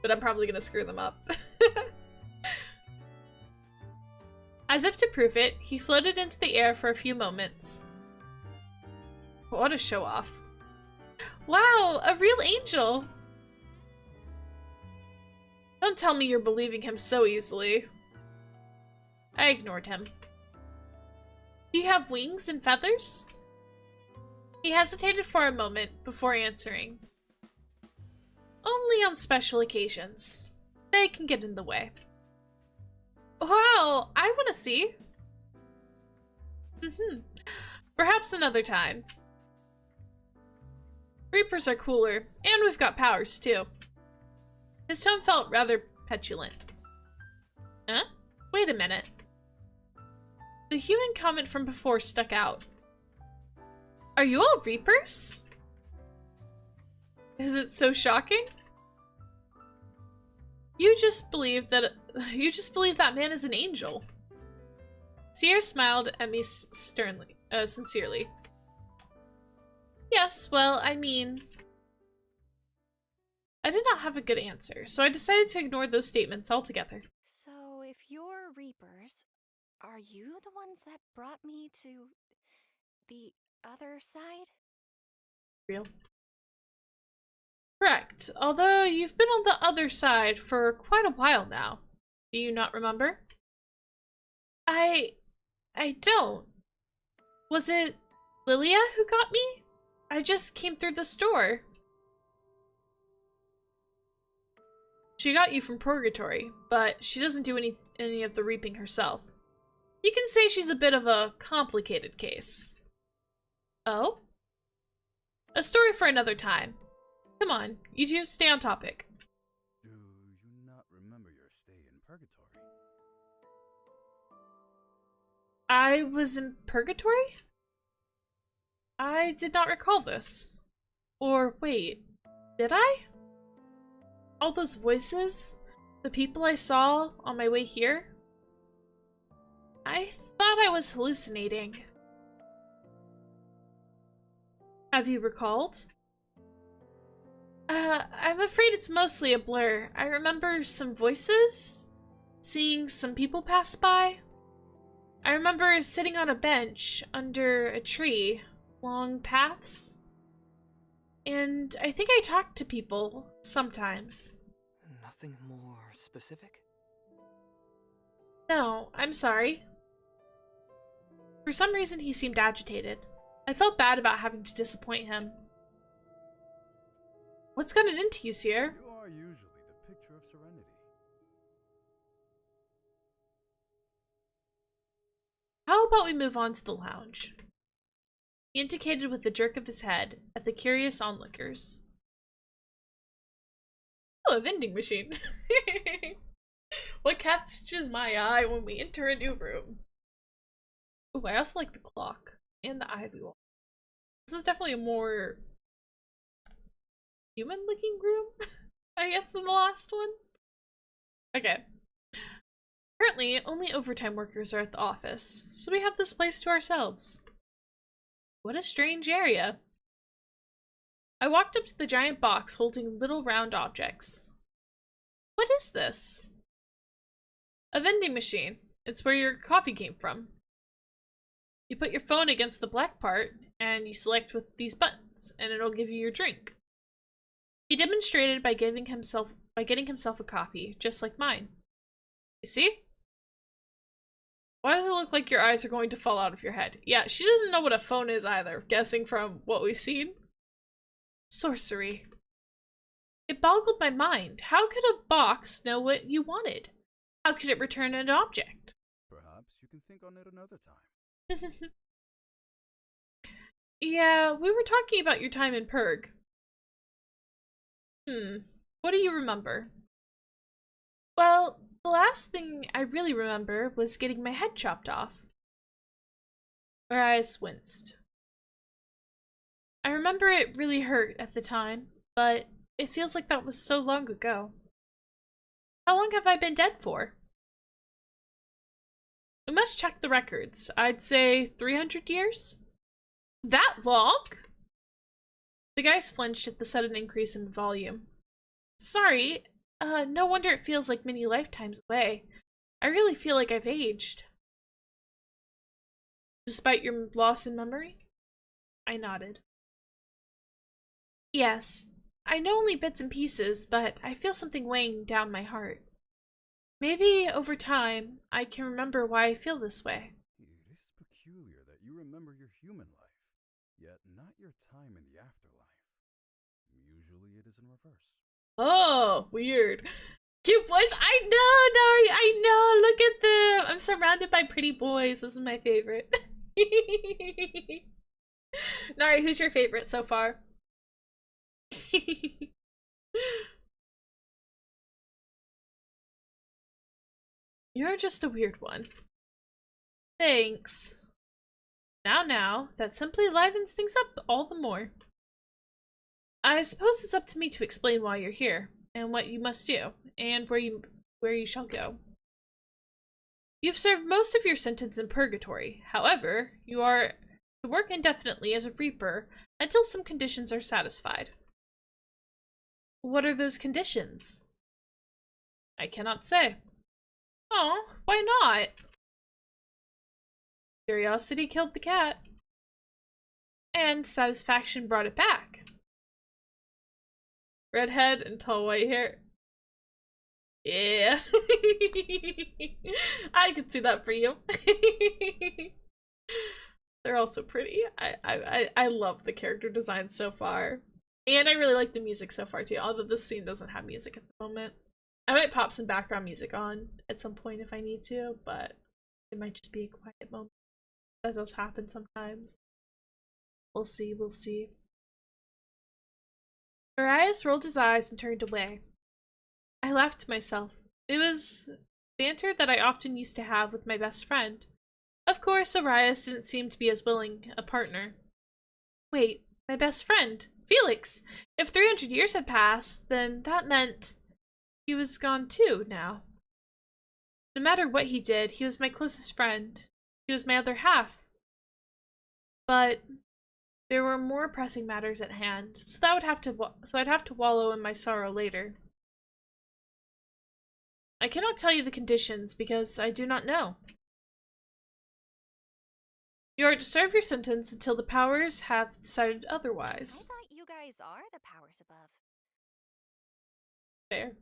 [SPEAKER 1] but I'm probably gonna screw them up. As if to prove it, he floated into the air for a few moments. What a show-off. Wow, a real angel! Don't tell me you're believing him so easily. I ignored him. Do you have wings and feathers? He hesitated for a moment before answering. Only on special occasions. They can get in the way. Wow, I want to see. Perhaps another time. Reapers are cooler, and we've got powers too. His tone felt rather petulant. Huh? Wait a minute. The human comment from before stuck out. Are you all Reapers? Is it so shocking? You just believe that man is an angel. Sierra smiled at me sternly, sincerely. Yes, well, I mean, I did not have a good answer, so I decided to ignore those statements altogether.
[SPEAKER 3] So, if you're Reapers, are you the ones that brought me to the other side?
[SPEAKER 1] Real. Correct, although you've been on the other side for quite a while now. Do you not remember? I don't. Was it Lilia who got me? I just came through the store. She got you from Purgatory, but she doesn't do any of the reaping herself. You can say she's a bit of a complicated case. Oh? A story for another time. Come on, you two stay on topic.
[SPEAKER 6] Do you not remember your stay in Purgatory?
[SPEAKER 1] I was in Purgatory? I did not recall this. Or wait, did I? All those voices? The people I saw on my way here? I thought I was hallucinating. Have you recalled? I'm afraid it's mostly a blur. I remember some voices, seeing some people pass by. I remember sitting on a bench under a tree, long paths. And I think I talked to people sometimes.
[SPEAKER 5] Nothing more specific?
[SPEAKER 1] No, I'm sorry. For some reason he seemed agitated. I felt bad about having to disappoint him. What's gotten into you, Sierra?
[SPEAKER 6] You are usually the
[SPEAKER 1] about we move on to the lounge? He indicated with a jerk of his head at the curious onlookers. Oh, a vending machine. What catches my eye when we enter a new room? Ooh, I also like the clock and the ivy wall. This is definitely a more human-looking room, I guess, than the last one. Okay. Currently, only overtime workers are at the office, so we have this place to ourselves. What a strange area. I walked up to the giant box holding little round objects. What is this? A vending machine. It's where your coffee came from. You put your phone against the black part, and you select with these buttons, and it'll give you your drink. He demonstrated by getting himself a coffee, just like mine. You see? Why does it look like your eyes are going to fall out of your head? Yeah, she doesn't know what a phone is either, guessing from what we've seen. Sorcery. It boggled my mind. How could a box know what you wanted? How could it return an object?
[SPEAKER 6] Perhaps you can think on it another time.
[SPEAKER 1] Yeah, we were talking about your time in Purg. What do you remember? Well, the last thing I really remember was getting my head chopped off. Aries winced. I remember it really hurt at the time, but it feels like that was so long ago. How long have I been dead for? We must check the records. I'd say 300 years? That long? The guys flinched at the sudden increase in volume. Sorry, no wonder it feels like many lifetimes away. I really feel like I've aged. Despite your loss in memory? I nodded. Yes, I know only bits and pieces, but I feel something weighing down my heart. Maybe, over time, I can remember why I feel this way.
[SPEAKER 6] It is peculiar that you remember your human life, yet not your time in the afterlife. Usually it is in reverse.
[SPEAKER 1] Oh, weird. Cute boys. I know, Nari. I know. Look at them. I'm surrounded by pretty boys. This is my favorite. Nari, who's your favorite so far? You're just a weird one. Thanks. Now, that simply livens things up all the more. I suppose it's up to me to explain why you're here, and what you must do, and where you shall go. You've served most of your sentence in purgatory. However, you are to work indefinitely as a reaper until some conditions are satisfied. What are those conditions? I cannot say. Oh, why not? Curiosity killed the cat. And satisfaction brought it back. Redhead and tall white hair. Yeah. I can see that for you. They're all so pretty. I love the character design so far. And I really like the music so far too, although this scene doesn't have music at the moment. I might pop some background music on at some point if I need to, but it might just be a quiet moment. That does happen sometimes. We'll see, we'll see. Arias rolled his eyes and turned away. I laughed to myself. It was banter that I often used to have with my best friend. Of course, Arias didn't seem to be as willing a partner. Wait, my best friend, Felix! If 300 years had passed, then that meant he was gone too now. No matter what he did, he was my closest friend. He was my other half. But there were more pressing matters at hand, so I'd have to wallow in my sorrow later. I cannot tell you the conditions because I do not know. You are to serve your sentence until the powers have decided otherwise.
[SPEAKER 3] I thought you guys are the powers above.
[SPEAKER 1] Fair.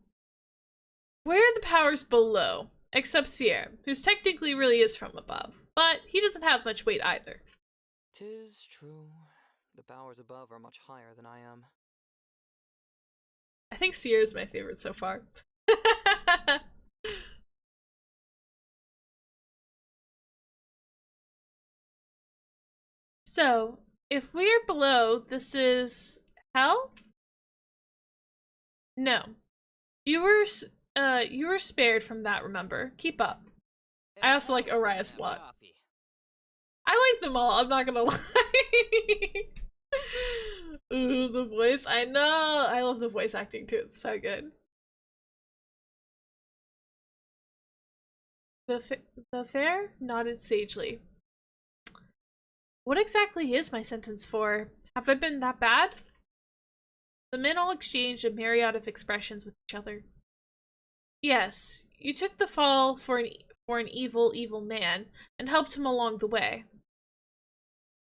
[SPEAKER 1] Where are the powers below? Except Sierra, who's technically really is from above, but he doesn't have much weight either.
[SPEAKER 5] 'Tis true. The powers above are much higher than I am.
[SPEAKER 1] I think Sierra's my favorite so far. So, if we're below, this is hell? No. You were spared from that, remember? Keep up. I also like Arias a lot. I like them all, I'm not gonna lie. Ooh, the voice. I know! I love the voice acting too, it's so good. The fair nodded sagely. What exactly is my sentence for? Have I been that bad? The men all exchanged a myriad of expressions with each other. Yes, you took the fall for an evil, evil man, and helped him along the way.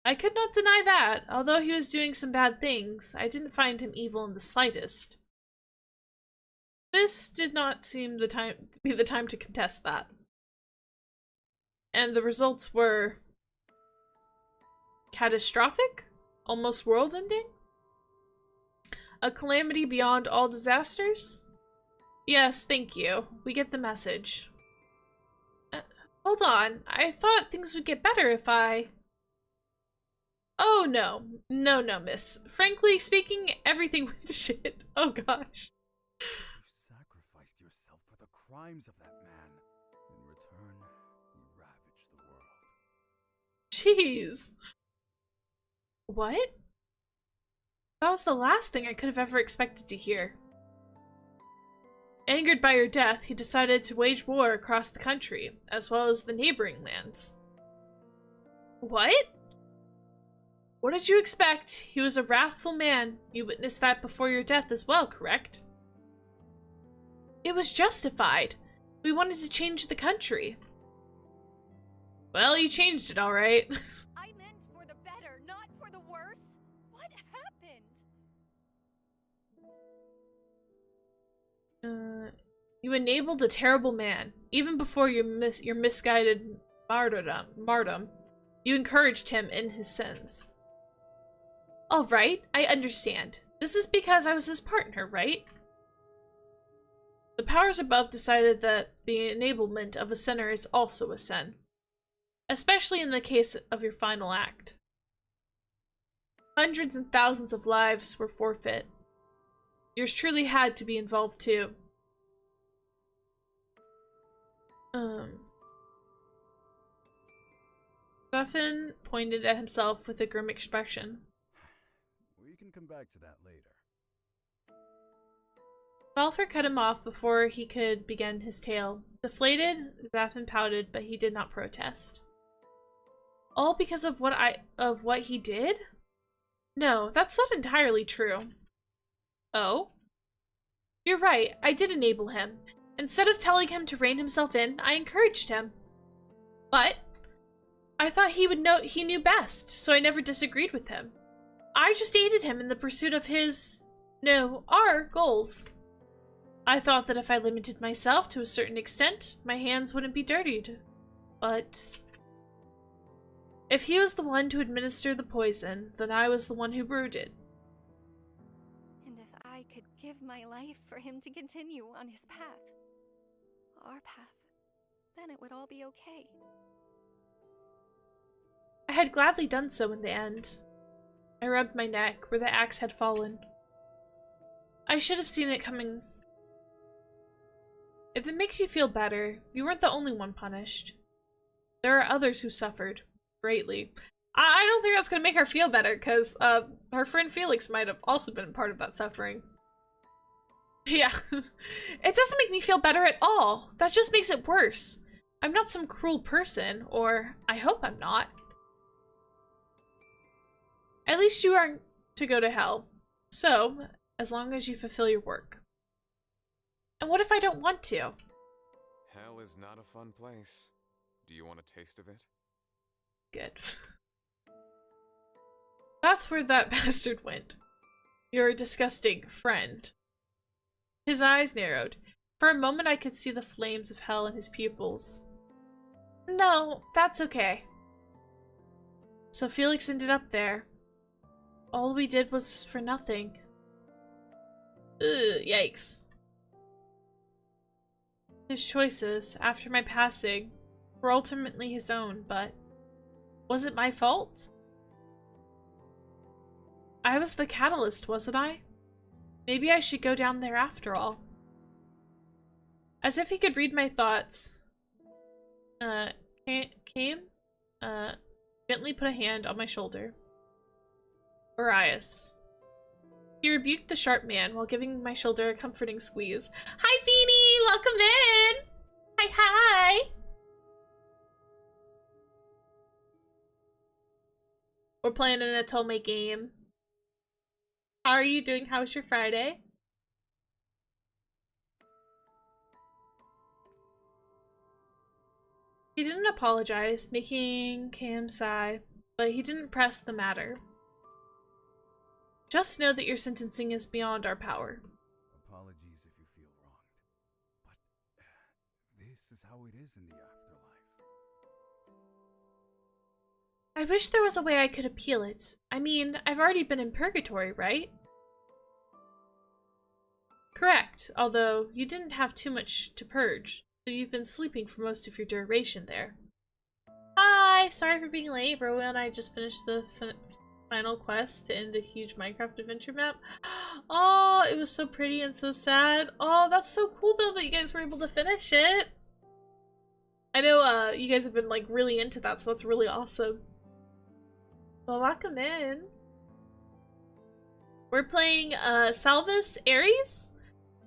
[SPEAKER 1] I could not deny that. Although he was doing some bad things, I didn't find him evil in the slightest. This did not seem the time to contest that. And the results were catastrophic? Almost world-ending? A calamity beyond all disasters? Yes, thank you. We get the message. Hold on. I thought things would get better if I... Oh, no. No, miss. Frankly speaking, everything went to shit. Oh, gosh.
[SPEAKER 6] You sacrificed yourself for the crimes of that man. In return, he ravaged the world.
[SPEAKER 1] Jeez. What? That was the last thing I could have ever expected to hear. Angered by your death, he decided to wage war across the country, as well as the neighboring lands. What? What did you expect? He was a wrathful man. You witnessed that before your death as well, correct? It was justified. We wanted to change the country. Well, you changed it, all right.
[SPEAKER 3] I meant for the better, not for the worse. What happened?
[SPEAKER 1] You enabled a terrible man. Even before your misguided martyrdom, you encouraged him in his sins. All right, I understand. This is because I was his partner, right? The powers above decided that the enablement of a sinner is also a sin. Especially in the case of your final act. Hundreds and thousands of lives were forfeit. Yours truly had to be involved too. Stefan pointed at himself with a grim expression.
[SPEAKER 6] We can come back to that later.
[SPEAKER 1] Valefar cut him off before he could begin his tale. Deflated, Zaffin pouted, but he did not protest. All because of what he did? No, that's not entirely true. Oh? You're right, I did enable him. Instead of telling him to rein himself in, I encouraged him. But I thought he knew best, so I never disagreed with him. I just aided him in the pursuit of our goals. I thought that if I limited myself to a certain extent, my hands wouldn't be dirtied. But if he was the one to administer the poison, then I was the one who brewed it.
[SPEAKER 3] And if I could give my life for him to continue on his path, our path, then it would all be okay.
[SPEAKER 1] I had gladly done so in the end. I rubbed my neck where the axe had fallen. I should have seen it coming. If it makes you feel better, you weren't the only one punished. There are others who suffered greatly. I don't think that's gonna make her feel better, because her friend Felix might have also been part of that suffering. Yeah. It doesn't make me feel better at all. That just makes it worse. I'm not some cruel person, or I hope I'm not. At least you aren't to go to hell. So, as long as you fulfill your work. And what if I don't want to?
[SPEAKER 4] Hell is not a fun place. Do you want a taste of it?
[SPEAKER 1] Good. That's where that bastard went. Your disgusting friend. His eyes narrowed. For a moment I could see the flames of hell in his pupils. No, that's okay. So Felix ended up there. All we did was for nothing. Ugh, yikes. His choices, after my passing, were ultimately his own, but was it my fault? I was the catalyst, wasn't I? Maybe I should go down there after all. As if he could read my thoughts, came, gently put a hand on my shoulder. Aries. He rebuked the sharp man while giving my shoulder a comforting squeeze. Hi, Beanie! Welcome in! Hi, hi! We're playing an Atome game. How are you doing? How was your Friday? He didn't apologize, making Cam sigh, but he didn't press the matter. Just know that your sentencing is beyond our power.
[SPEAKER 6] Apologies if you feel wronged. But this is how it is in the afterlife.
[SPEAKER 1] I wish there was a way I could appeal it. I mean, I've already been in purgatory, right? Correct, although you didn't have too much to purge, so you've been sleeping for most of your duration there. Hi! Sorry for being late. Rowan and I just finished the final quest to end a huge Minecraft adventure map. Oh, it was so pretty and so sad. Oh, that's so cool though that you guys were able to finish it. I know you guys have been like really into that, so that's really awesome. Well, welcome in. We're playing Salvus Aries.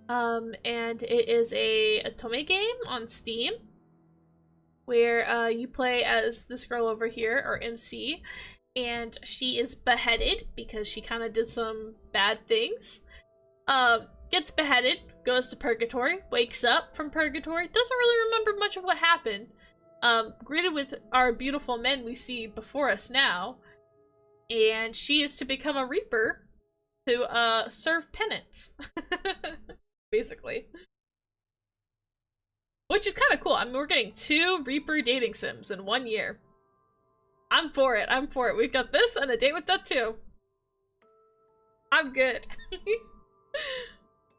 [SPEAKER 1] And it is a Atome game on Steam where you play as this girl over here, or MC, and she is beheaded because she kind of did some bad things. Gets beheaded, goes to purgatory, wakes up from purgatory, doesn't really remember much of what happened. Greeted with our beautiful men we see before us now, and she is to become a reaper to serve penance. Basically. Which is kind of cool. I mean, we're getting 2 Reaper dating sims in 1 year. I'm for it. I'm for it. We've got this and a date with that too. I'm good.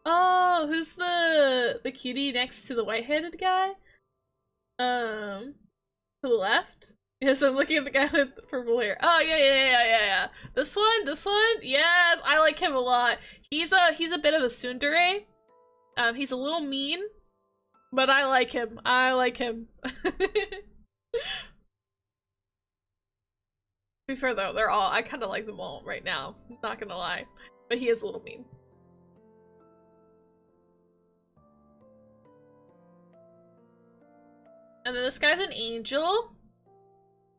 [SPEAKER 1] Oh, who's the cutie next to the white-headed guy? To the left? Yes, I'm looking at the guy with purple hair. Oh, yeah. This one? Yes, I like him a lot. He's a bit of a tsundere. He's a little mean, but I like him. To be fair though, I kind of like them all right now, not gonna lie. But he is a little mean. And then this guy's an angel.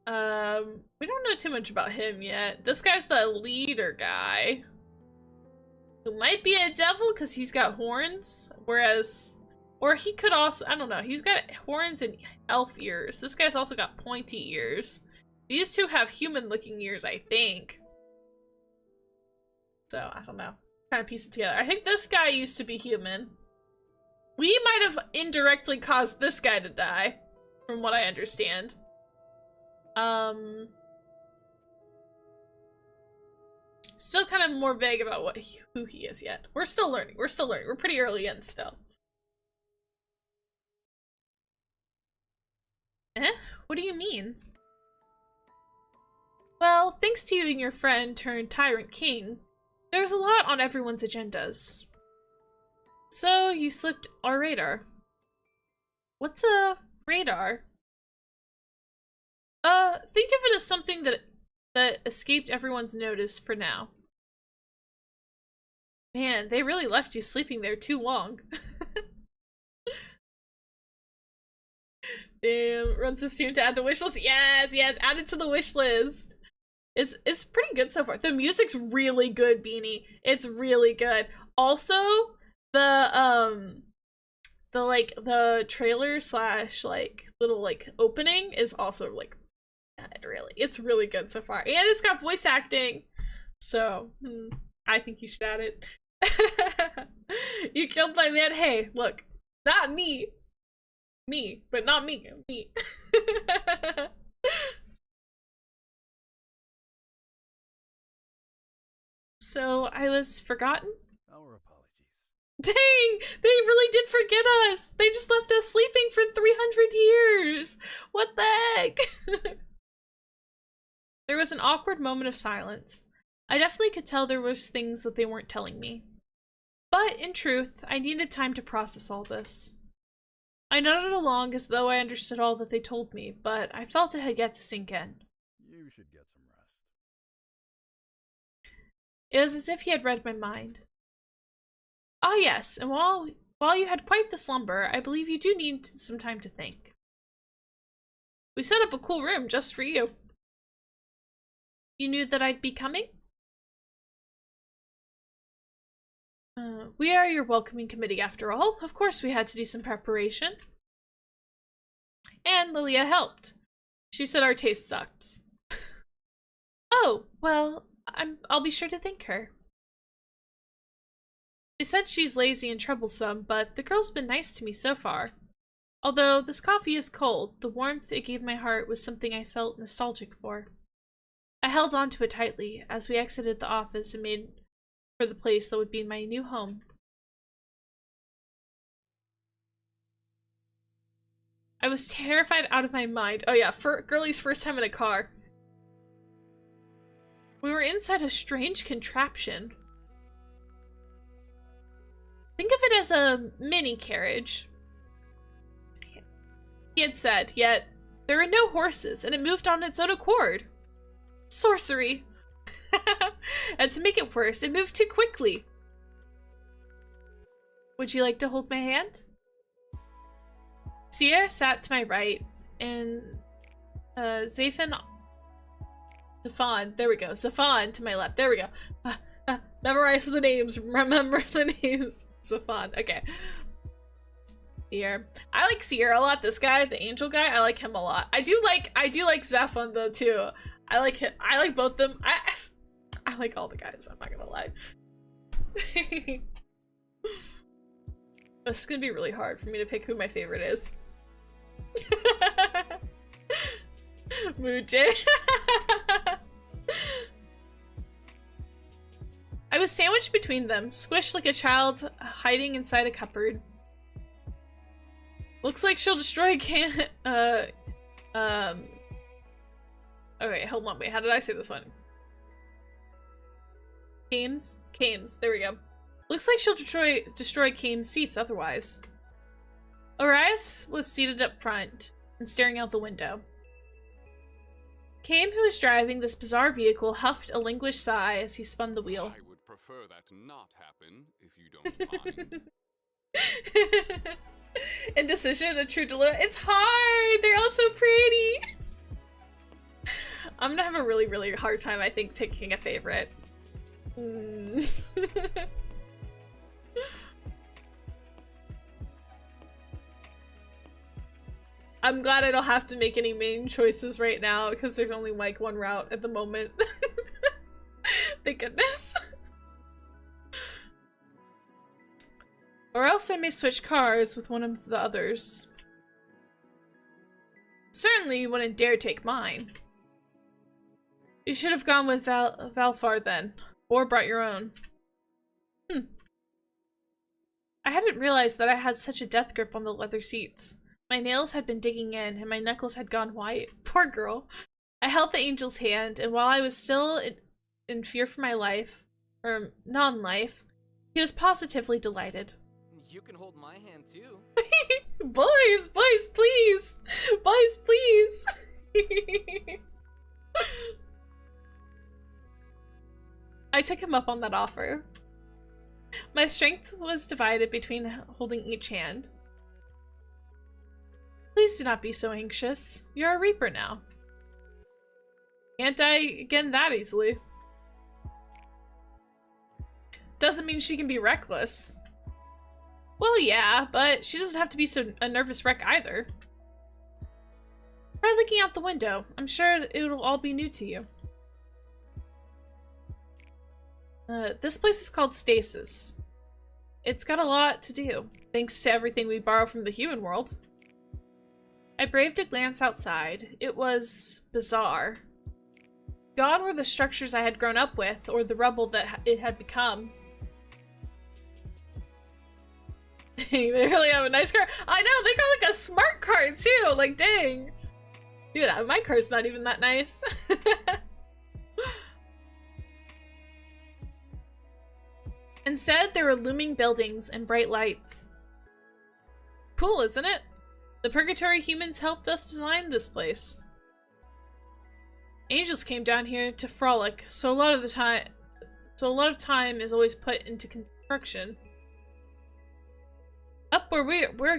[SPEAKER 1] We don't know too much about him yet. This guy's the leader guy, who might be a devil because he's got horns, or he could also, I don't know, he's got horns and elf ears. This guy's also got pointy ears. These two have human-looking ears, I think. So, I don't know. Kind of piece it together. I think this guy used to be human. We might have indirectly caused this guy to die, from what I understand. Still kind of more vague about who he is yet. We're still learning. We're pretty early in still. Eh? What do you mean? Well, thanks to you and your friend turned tyrant king, there's a lot on everyone's agendas. So you slipped our radar. What's a radar? Think of it as something that escaped everyone's notice for now. Man, they really left you sleeping there too long. Damn, run system to add to wish list. Yes, add it to the wish list. It's pretty good so far. The music's really good, Beanie. It's really good. Also, the trailer slash little opening is also good, really. It's really good so far. And it's got voice acting. So, I think you should add it. You killed my man. Hey, look. Not me. Me, but not me. Me. So, I was forgotten?
[SPEAKER 6] Our apologies.
[SPEAKER 1] Dang! They really did forget us! They just left us sleeping for 300 years! What the heck? There was an awkward moment of silence. I definitely could tell there was things that they weren't telling me. But in truth, I needed time to process all this. I nodded along as though I understood all that they told me, but I felt it had yet to sink in.
[SPEAKER 6] You should get some rest.
[SPEAKER 1] It was as if he had read my mind. Ah yes, and while you had quite the slumber, I believe you do need some time to think. We set up a cool room just for you. You knew that I'd be coming? We are your welcoming committee after all. Of course we had to do some preparation. And Lilia helped. She said our taste sucks. Oh, well, I'll be sure to thank her. They said she's lazy and troublesome, but the girl's been nice to me so far. Although this coffee is cold, the warmth it gave my heart was something I felt nostalgic for. I held on to it tightly as we exited the office and made for the place that would be my new home. I was terrified out of my mind. Oh yeah, for girlie's first time in a car. We were inside a strange contraption. Think of it as a mini carriage, he had said, yet there were no horses and it moved on its own accord. Sorcery! And to make it worse, it moved too quickly. Would you like to hold my hand? Sierra sat to my right, and Zafan there we go. Zafan to my left. There we go. Memorize the names. Remember the names. Zafan. Okay. Sierra. I like Sierra a lot. This guy, the angel guy, I like him a lot. I do like Zafan though too. I like him. I like both them. I like all the guys. I'm not gonna lie. This is gonna be really hard for me to pick who my favorite is. Mujay. I was sandwiched between them, squished like a child hiding inside a cupboard. Looks like she'll destroy okay, hold on, wait, how did I say this one? Kames? Kames, there we go. Looks like she'll destroy Kames' seats otherwise. Aries was seated up front and staring out the window. Kame, who was driving this bizarre vehicle, huffed a languished sigh as he spun the wheel.
[SPEAKER 4] I would prefer that not happen, if you don't mind.
[SPEAKER 1] Indecision, a true dilemma. It's hard! They're all so pretty! I'm gonna have a really, really hard time, I think, picking a favorite. I'm glad I don't have to make any main choices right now because there's only like one route at the moment. Thank goodness. Or else I may switch cars with one of the others. Certainly you wouldn't dare take mine. You should have gone with Valefar then, or brought your own. I hadn't realized that I had such a death grip on the leather seats. My nails had been digging in, and my knuckles had gone white. Poor girl. I held the angel's hand, and while I was still in fear for my life, or non-life, he was positively delighted.
[SPEAKER 5] You can hold my hand too.
[SPEAKER 1] Boys, please! Boys, please! I took him up on that offer. My strength was divided between holding each hand. Please do not be so anxious. You're a Reaper now. Can't die again that easily. Doesn't mean she can be reckless. Well, yeah, but she doesn't have to be a nervous wreck either. Try looking out the window. I'm sure it'll all be new to you. This place is called Stasis. It's got a lot to do, thanks to everything we borrow from the human world. I braved a glance outside. It was bizarre. Gone were the structures I had grown up with, or the rubble that it had become. Dang, they really have a nice car. I know, they got like a smart car too, like dang. Dude, my car's not even that nice. Instead, there were looming buildings and bright lights. Cool, isn't it? The Purgatory humans helped us design this place. Angels came down here to frolic, so a lot of time is always put into construction. Up where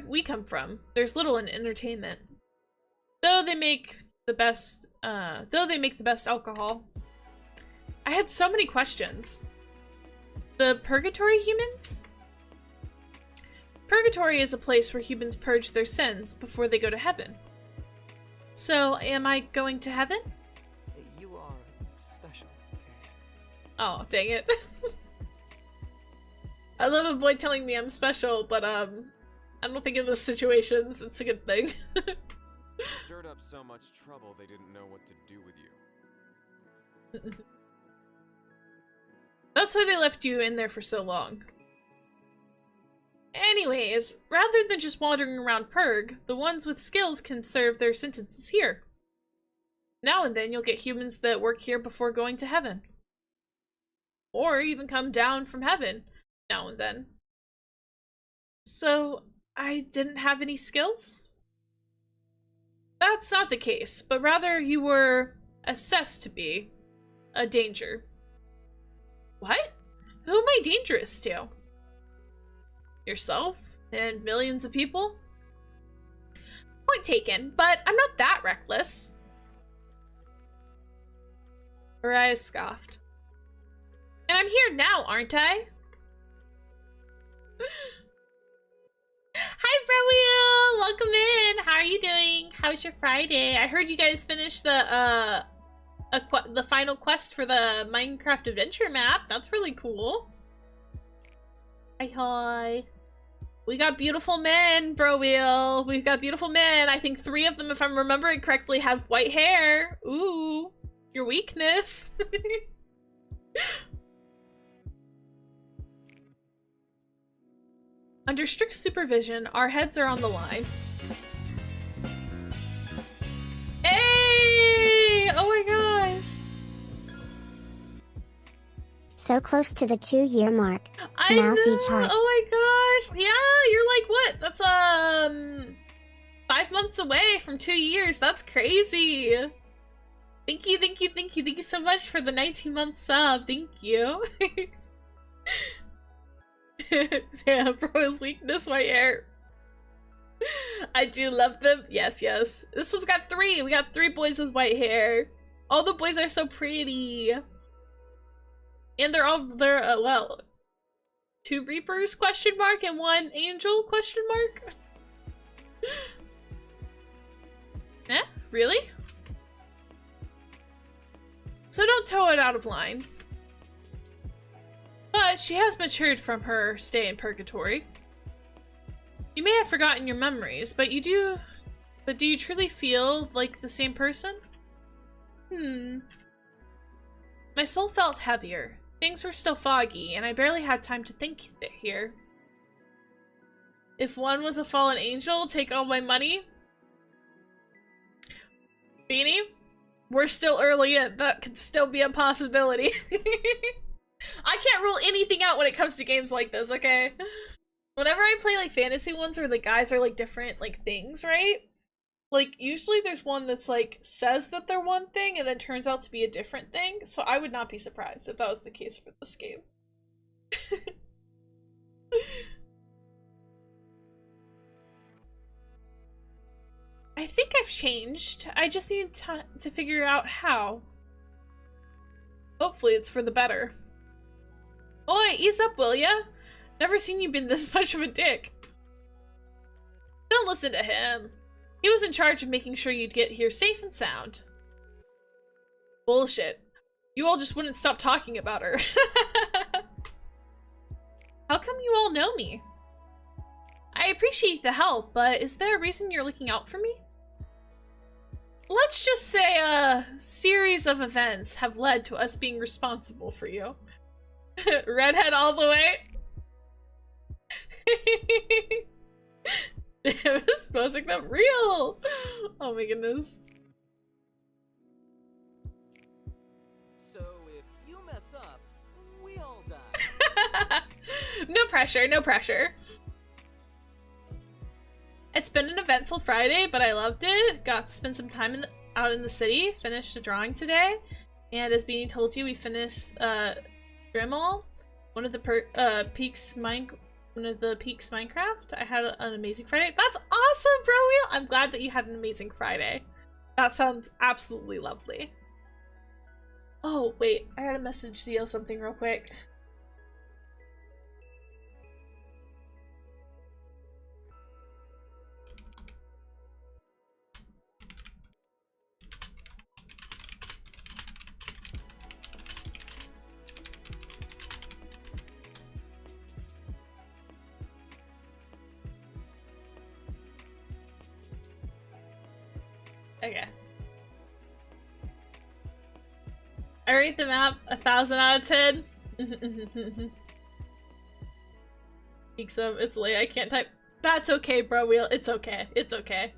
[SPEAKER 1] we come from, there's little in entertainment. Though they make the best alcohol. I had so many questions. The Purgatory humans? Purgatory is a place where humans purge their sins before they go to heaven. So, am I going to heaven?
[SPEAKER 5] You are special, Case.
[SPEAKER 1] Oh, dang it. I love a boy telling me I'm special, but I don't think in those situations it's a good thing.
[SPEAKER 4] You stirred up so much trouble they didn't know what to do with you.
[SPEAKER 1] That's why they left you in there for so long. Anyways, rather than just wandering around Purg, the ones with skills can serve their sentences here. Now and then you'll get humans that work here before going to heaven. Or even come down from heaven now and then. So, I didn't have any skills? That's not the case, but rather you were assessed to be a danger. What? Who am I dangerous to? Yourself? And millions of people? Point taken, but I'm not that reckless. Arias scoffed. And I'm here now, aren't I? Hi, Browiel! Welcome in! How are you doing? How's your Friday? I heard you guys finished the final quest for the Minecraft adventure map. That's really cool. Hi. We got beautiful men, Browiel. We've got beautiful men. I think 3 of them, if I'm remembering correctly, have white hair. Ooh, your weakness. Under strict supervision, our heads are on the line. Hey! Oh my gosh!
[SPEAKER 7] So close to the 2-year mark.
[SPEAKER 1] I
[SPEAKER 7] Mousy
[SPEAKER 1] know!
[SPEAKER 7] chart.
[SPEAKER 1] Oh my gosh! Yeah, you're like, what? That's, 5 months away from 2 years. That's crazy! Thank you, thank you, thank you. Thank you so much for the 19-month sub. Thank you. Yeah, Bro's weakness, white hair. I do love them. Yes, yes. This one's got 3. We got 3 boys with white hair. All the boys are so pretty. And they're well, 2 Reapers question mark and 1 Angel question mark. Eh? Really? So don't toe it out of line. But she has matured from her stay in Purgatory. You may have forgotten your memories, but do you truly feel like the same person? My soul felt heavier. Things were still foggy, and I barely had time to think here. If one was a fallen angel, take all my money? Beanie? We're still early in. That could still be a possibility. I can't rule anything out when it comes to games like this, okay? Whenever I play like fantasy ones where the guys are like different like things, right? Like usually there's one that's like says that they're one thing and then turns out to be a different thing. So I would not be surprised if that was the case for this game. I think I've changed. I just need to figure out how. Hopefully it's for the better. Oi, ease up, will ya? Never seen you been this much of a dick. Don't listen to him. He was in charge of making sure you'd get here safe and sound. Bullshit. You all just wouldn't stop talking about her. How come you all know me? I appreciate the help, but is there a reason you're looking out for me? Let's just say a series of events have led to us being responsible for you. Redhead all the way. Damn, it's posing them real. Oh my goodness.
[SPEAKER 5] So if you mess up, we all die.
[SPEAKER 1] No pressure, no pressure. It's been an eventful Friday, but I loved it. Got to spend some time out in the city. Finished a drawing today. And as Beanie told you, we finished Dremel, one of the peaks Minecraft. I had an amazing Friday. That's awesome, bro. I'm glad that you had an amazing Friday. That sounds absolutely lovely. Oh, wait. I gotta message Theo something real quick. Okay. I rate the map 1,000 out of 10. It's late. I can't type. That's okay, bro. Wheel. It's okay. It's okay.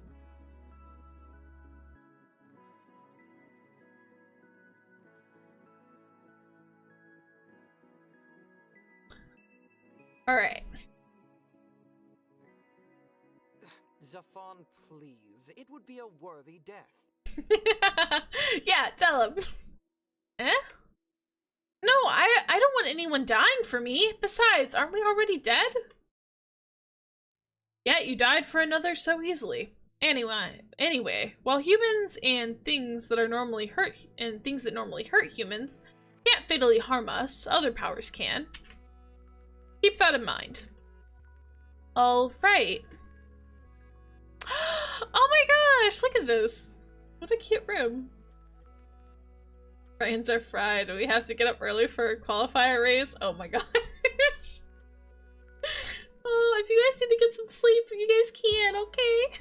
[SPEAKER 1] All right.
[SPEAKER 5] Zafan, please. It would be a worthy death.
[SPEAKER 1] Yeah, tell him. Eh? No, I don't want anyone dying for me. Besides, aren't we already dead? Yeah, you died for another so easily. Anyway, while humans and things that normally hurt humans can't fatally harm us, other powers can. Keep that in mind. All right. Oh my gosh, look at this. What a cute room. Brains are fried. We have to get up early for a qualifier race. Oh my gosh. Oh, if you guys need to get some sleep, you guys can, okay?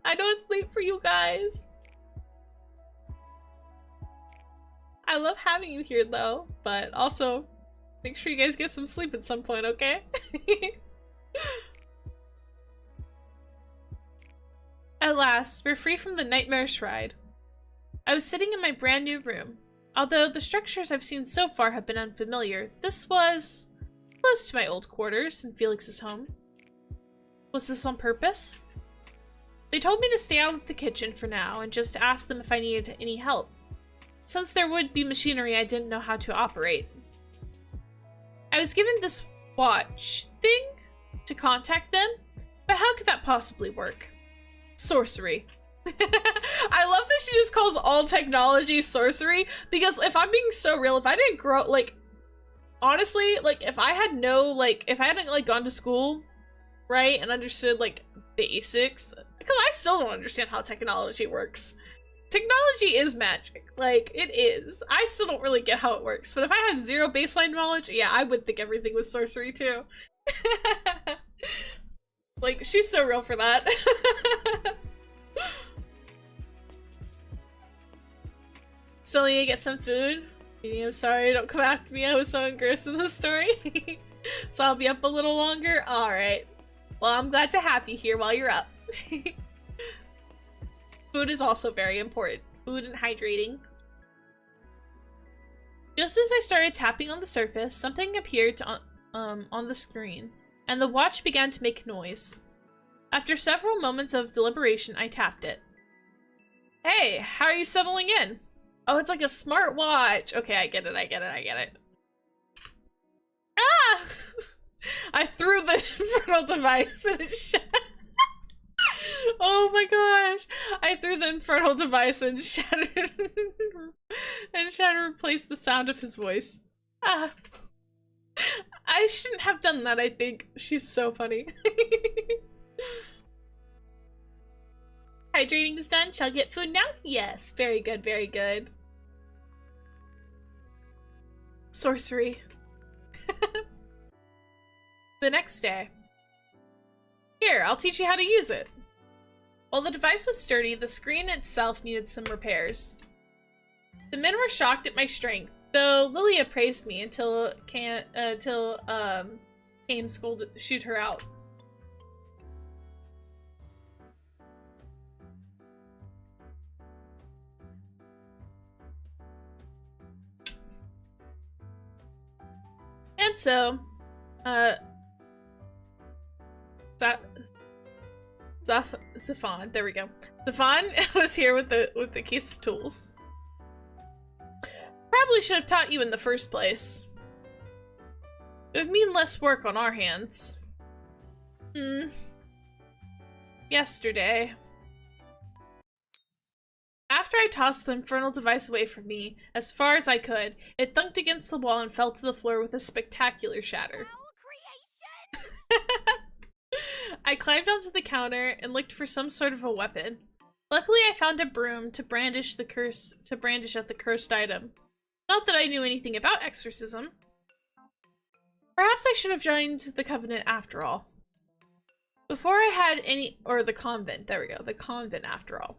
[SPEAKER 1] I know it's late for you guys. I love having you here though, but also make sure you guys get some sleep at some point, okay? At last, we're free from the nightmarish ride. I was sitting in my brand new room. Although the structures I've seen so far have been unfamiliar, this was close to my old quarters and Felix's home. Was this on purpose? They told me to stay out of the kitchen for now and just ask them if I needed any help, since there would be machinery I didn't know how to operate. I was given this watch thing to contact them, but how could that possibly work? Sorcery. I love that she just calls all technology sorcery, because if I'm being so real, if I didn't grow, like, honestly, like, if I had no, like, if I hadn't, like, gone to school, right, and understood, like, basics, because I still don't understand how technology works. Technology is magic. Like, it is. I still don't really get how it works, but if I had zero baseline knowledge, yeah, I would think everything was sorcery, too. Like, she's so real for that. Still need to get some food. I'm sorry, don't come after me. I was so engrossed in the story. So I'll be up a little longer? Alright. Well, I'm glad to have you here while you're up. Food is also very important. Food and hydrating. Just as I started tapping on the surface, something appeared on the screen, and the watch began to make noise. After several moments of deliberation, I tapped it. Hey, how are you settling in? Oh, it's like a smart watch. Okay, I get it. Ah! I threw the infernal device and it shattered. Oh my gosh. I threw the infernal device and shattered replaced the sound of his voice. Ah. I shouldn't have done that, I think. She's so funny. Hydrating is done. Shall I get food now? Yes. Very good, very good. Sorcery. The next day. Here, I'll teach you how to use it. While the device was sturdy, the screen itself needed some repairs. The men were shocked at my strength, though Lilia praised me until Came shoot her out. And so, Zafan, there we go. Zafan was here with the case of tools. Probably should have taught you in the first place. It would mean less work on our hands. Yesterday. After I tossed the infernal device away from me, as far as I could, it thunked against the wall and fell to the floor with a spectacular shatter. I climbed onto the counter and looked for some sort of a weapon. Luckily, I found a broom to brandish at the cursed item. Not that I knew anything about exorcism. Perhaps I should have joined the Covenant after all. Before I had any— or the convent, there we go, the convent after all.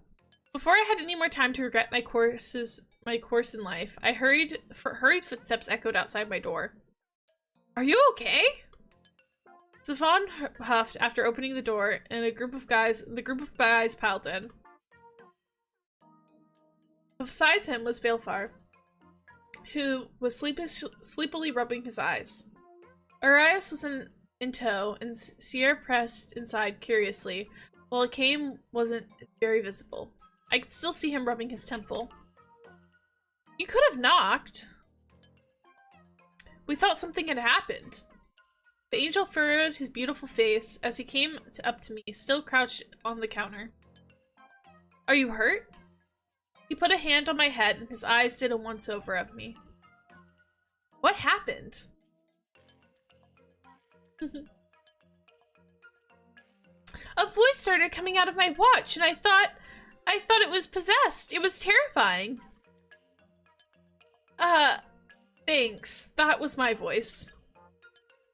[SPEAKER 1] Before I had any more time to regret my course in life, hurried footsteps echoed outside my door. Are you okay? Zafan huffed after opening the door, and the group of guys piled in. Besides him was Valefar, who was sleepily rubbing his eyes. Aries was in tow, and Sierra pressed inside curiously, while Kame wasn't very visible. I could still see him rubbing his temple. You could have knocked. We thought something had happened. The angel furrowed his beautiful face as he came up to me, still crouched on the counter. Are you hurt? He put a hand on my head and his eyes did a once-over of me. What happened? A voice started coming out of my watch and I thought it was possessed. It was terrifying. Thanks. That was my voice.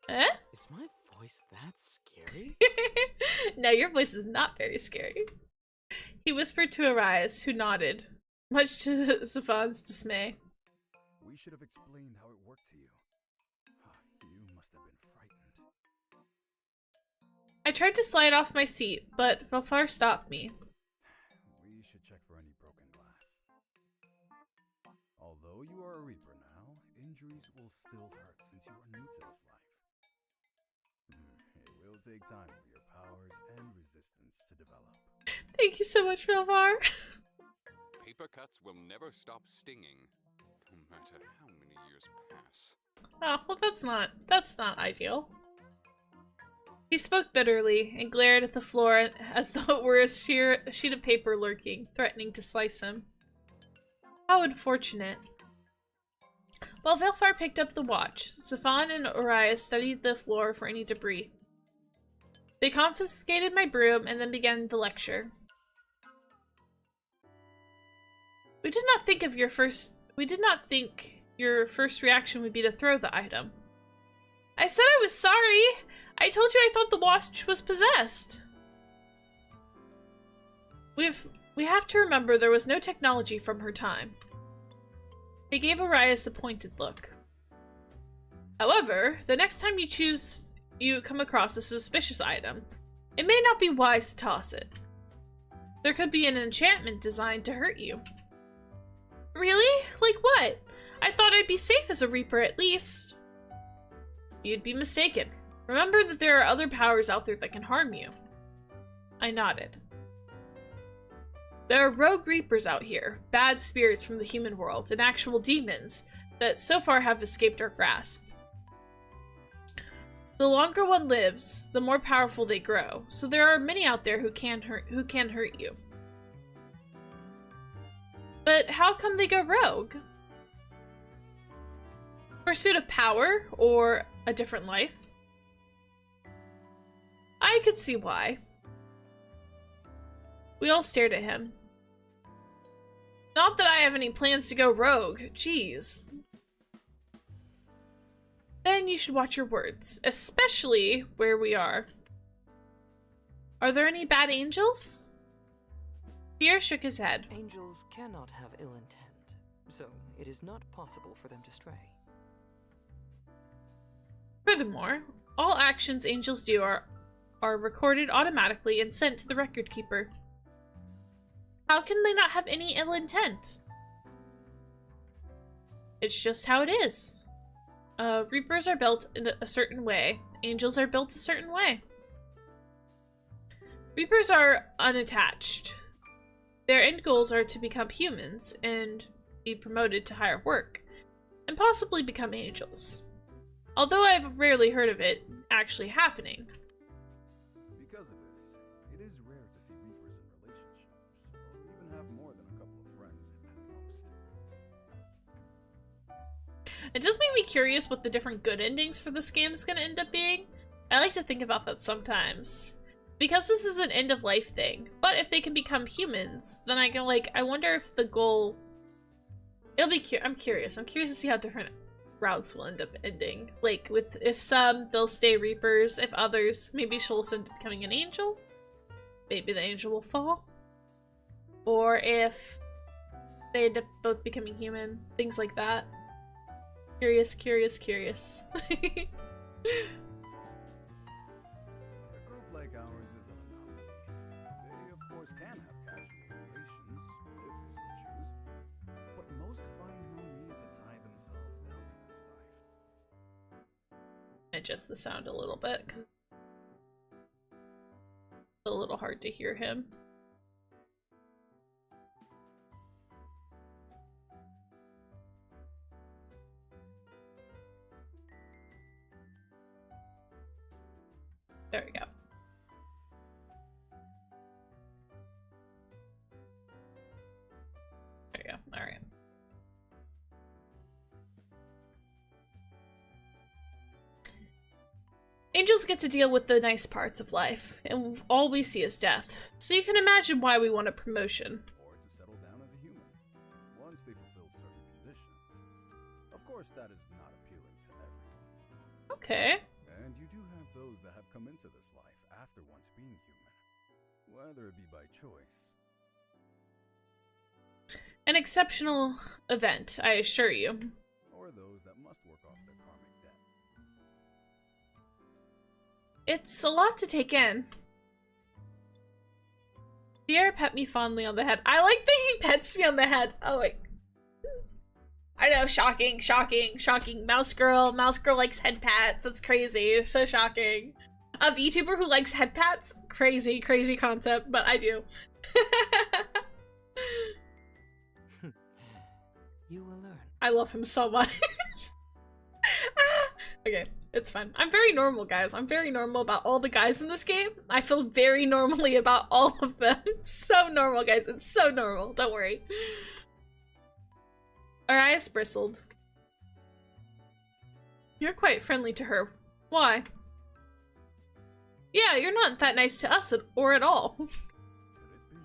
[SPEAKER 1] Eh?
[SPEAKER 5] Is my voice that scary?
[SPEAKER 1] No, your voice is not very scary. He whispered to Aries, who nodded, much to Zafan's dismay.
[SPEAKER 6] We should have explained how it worked to you. You must have been frightened.
[SPEAKER 1] I tried to slide off my seat, but Valefar stopped me.
[SPEAKER 6] We should check for any broken glass. Although you are a Reaper now, injuries will still hurt since you are new to this life. It will take time for your powers and resistance to develop.
[SPEAKER 1] Thank you so much, Valefar.
[SPEAKER 4] Paper cuts will never stop stinging, no matter how many years pass.
[SPEAKER 1] Oh, well that's not ideal. He spoke bitterly and glared at the floor as though it were a sheet of paper lurking, threatening to slice him. How unfortunate. While Valefar picked up the watch, Zafan and Aries studied the floor for any debris. They confiscated my broom and then began the lecture. We did not think your first reaction would be to throw the item. I said I was sorry. I told you I thought the watch was possessed. We have to remember there was no technology from her time. They gave Aries a pointed look. However, the next time you come across a suspicious item, it may not be wise to toss it. There could be an enchantment designed to hurt you. Really? Like what? I thought I'd be safe as a Reaper at least. You'd be mistaken. Remember that there are other powers out there that can harm you. I nodded. There are rogue Reapers out here, bad spirits from the human world, and actual demons that so far have escaped our grasp. The longer one lives, the more powerful they grow, so there are many out there who can hurt you. But how come they go rogue? Pursuit of power or a different life? I could see why. We all stared at him. Not that I have any plans to go rogue, jeez. Then you should watch your words, especially where we are. Are there any bad angels? Pierre shook his head.
[SPEAKER 5] Angels cannot have ill intent, so it is not possible for them to stray.
[SPEAKER 1] Furthermore, all actions angels do are recorded automatically and sent to the record keeper. How can they not have any ill intent? It's just how it is. Reapers are built in a certain way. Angels are built a certain way. Reapers are unattached. Their end goals are to become humans and be promoted to higher work, and possibly become angels. Although I've rarely heard of it actually happening.
[SPEAKER 6] Because of this, it is rare to see reapers in relationships, or even have more than a couple of friends at most.
[SPEAKER 1] It just made me curious what the different good endings for this game is going to end up being. I like to think about that sometimes. Because this is an end of life thing. But if they can become humans, then I can I wonder if the goal... I'm curious. I'm curious to see how different routes will end up ending. Like, if some, they'll stay Reapers. If others, maybe she'll end up becoming an angel. Maybe the angel will fall. Or if they end up both becoming human. Things like that. Curious, curious, curious.
[SPEAKER 6] A group like ours is an anomaly. They, of course, can have casual relations, if they so choose, but most find no need to tie themselves down to this life.
[SPEAKER 1] Adjust the sound a little bit, because it's a little hard to hear him. There we go. There we go. All right. Angels get to deal with the nice parts of life, and all we see is death. So you can imagine why we want a promotion.
[SPEAKER 6] Or to settle down as a human, once they fulfill certain conditions. Of course, that is not appealing to everyone.
[SPEAKER 1] Okay.
[SPEAKER 6] And you do have those that have come into this life after once being human, whether it be by choice.
[SPEAKER 1] An exceptional event, I assure you.
[SPEAKER 6] Or those that must work off their karmic debt.
[SPEAKER 1] It's a lot to take in. Sierra pet me fondly on the head. I like that he pets me on the head. Oh wait. I know, shocking, shocking, shocking. Mouse girl likes head pats. That's crazy. So shocking. A VTuber who likes head pats? Crazy, crazy concept, but I do.
[SPEAKER 5] You will learn.
[SPEAKER 1] I love him so much. Okay, it's fine. I'm very normal, guys. I'm very normal about all the guys in this game. I feel very normally about all of them. So normal, guys. It's so normal. Don't worry. Aries bristled. You're quite friendly to her. Why? Yeah, you're not that nice to us or at all.
[SPEAKER 6] Could it be?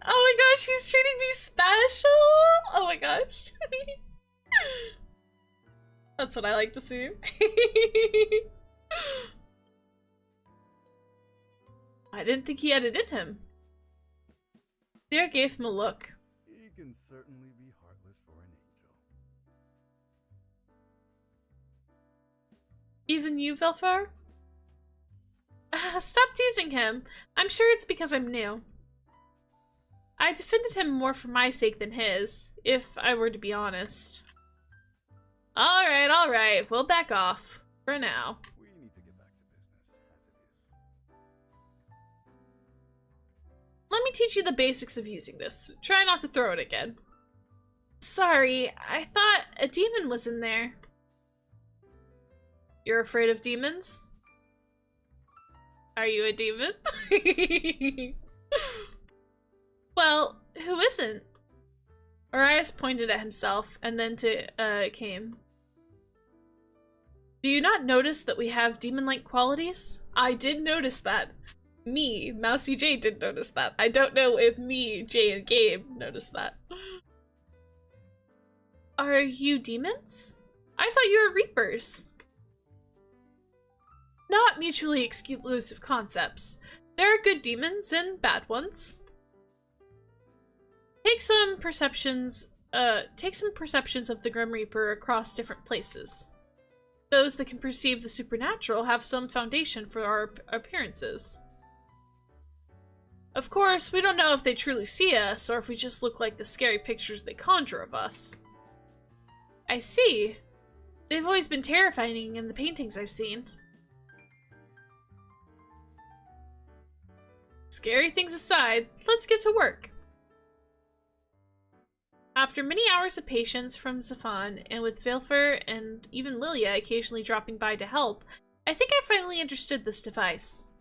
[SPEAKER 1] Oh my gosh, he's treating me special! Oh my gosh. That's what I like to see. I didn't think he had it in him. Sarah gave him a look.
[SPEAKER 6] He can certainly be heartless for an angel.
[SPEAKER 1] Even you, Valefar? Stop teasing him. I'm sure it's because I'm new. I defended him more for my sake than his, if I were to be honest. Alright, we'll back off. For now.
[SPEAKER 6] We need to get back to business, as it is.
[SPEAKER 1] Let me teach you the basics of using this. Try not to throw it again. Sorry, I thought a demon was in there. You're afraid of demons? Are you a demon? Well, who isn't? Aries pointed at himself and then to Kame. Do you not notice that we have demon-like qualities? I did notice that. Me, Mousy J, did notice that. I don't know if me, Jay, and Gabe noticed that. Are you demons? I thought you were reapers. Not mutually exclusive concepts. There are good demons and bad ones. Take some perceptions of the Grim Reaper across different places. Those that can perceive the supernatural have some foundation for our appearances. Of course, we don't know if they truly see us, or if we just look like the scary pictures they conjure of us. I see. They've always been terrifying in the paintings I've seen. Scary things aside, let's get to work. After many hours of patience from Zafan, and with Valefar and even Lilia occasionally dropping by to help, I think I finally understood this device.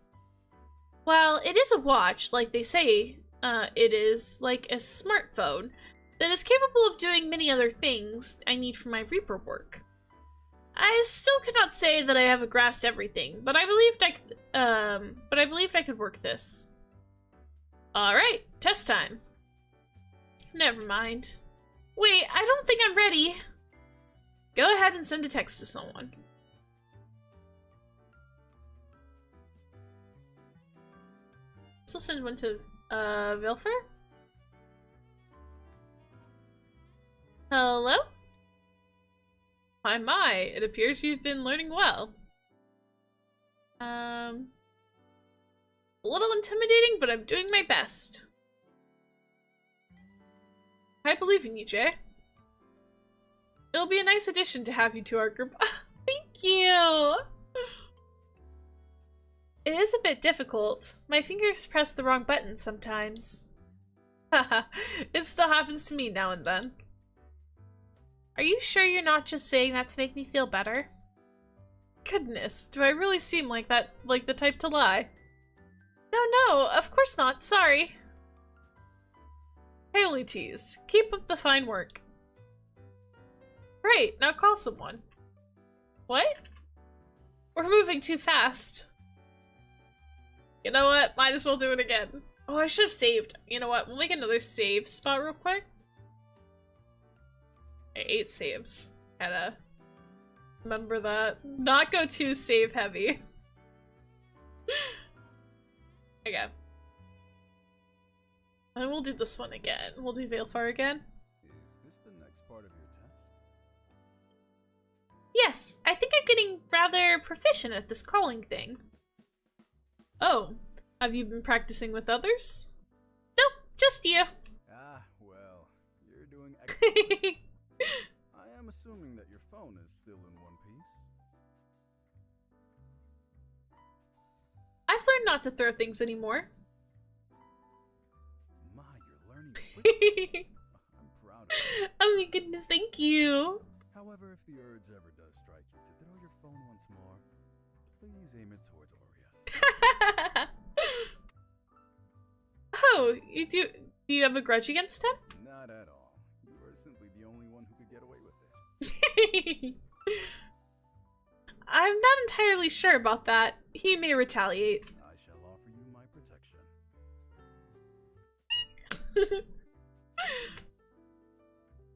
[SPEAKER 1] While it is a watch, like they say it is, like a smartphone, that is capable of doing many other things I need for my Reaper work. I still cannot say that I have grasped everything, but I believed I could work this. Alright, test time. Never mind. Wait, I don't think I'm ready. Go ahead and send a text to someone. So send one to, Valefar? Hello? My, it appears you've been learning well. A little intimidating, but I'm doing my best. I believe in you, Jay. It'll be a nice addition to have you to our group. Thank you! It is a bit difficult. My fingers press the wrong button sometimes. Haha, it still happens to me now and then. Are you sure you're not just saying that to make me feel better? Goodness, do I really seem like that, like the type to lie? No, of course not, sorry. I only tease. Keep up the fine work. Great, now call someone. What? We're moving too fast. You know what? Might as well do it again. Oh, I should have saved. You know what? We'll make another save spot real quick. Okay, 8 saves. Gotta remember that. Not go too save heavy. Okay. And we'll do this one again. We'll do Valefar again.
[SPEAKER 6] Is this the next part of your test?
[SPEAKER 1] Yes, I think I'm getting rather proficient at this calling thing. Oh, have you been practicing with others? Nope, just you.
[SPEAKER 6] Ah, well, you're doing excellent. I am assuming that your phone is still in one piece.
[SPEAKER 1] I've learned not to throw things anymore.
[SPEAKER 6] Ma, you're learning quickly. I'm proud of you.
[SPEAKER 1] Oh my goodness, thank you.
[SPEAKER 6] However, if the urge ever does strike you to throw your phone once more, please aim it towards Aries.
[SPEAKER 1] Oh, you do you have a grudge against him?
[SPEAKER 6] Not at all. You are simply the only one who could get away with it.
[SPEAKER 1] I'm not entirely sure about that. He may retaliate.
[SPEAKER 6] I shall offer you my protection.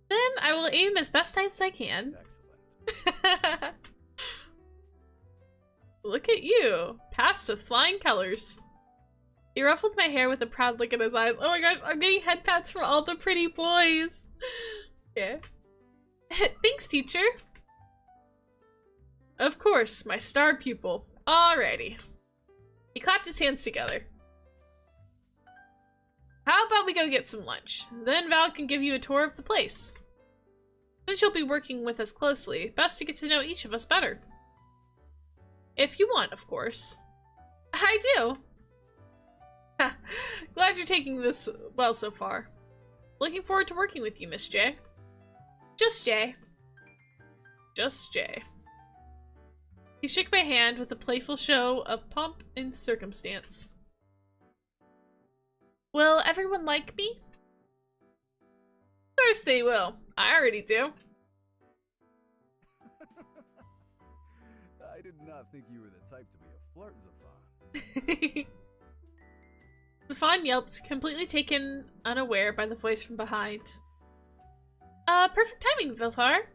[SPEAKER 1] Then I will aim as best as I can.
[SPEAKER 6] Excellent.
[SPEAKER 1] Look at you. Passed with flying colors. He ruffled my hair with a proud look in his eyes. Oh my gosh, I'm getting head pats from all the pretty boys. Yeah. Thanks, teacher. Of course, my star pupil. Alrighty. He clapped his hands together. How about we go get some lunch? Then Val can give you a tour of the place. Since you'll be working with us closely, best to get to know each of us better. If you want, of course. I do. Glad you're taking this well so far. Looking forward to working with you, Miss J. Just J. Just J. He shook my hand with a playful show of pomp and circumstance. Will everyone like me? Of course they will. I already do.
[SPEAKER 6] I did not think you were the type to be a flirt, Zafan.
[SPEAKER 1] Zafan yelped, completely taken unaware by the voice from behind. Perfect timing, Valefar.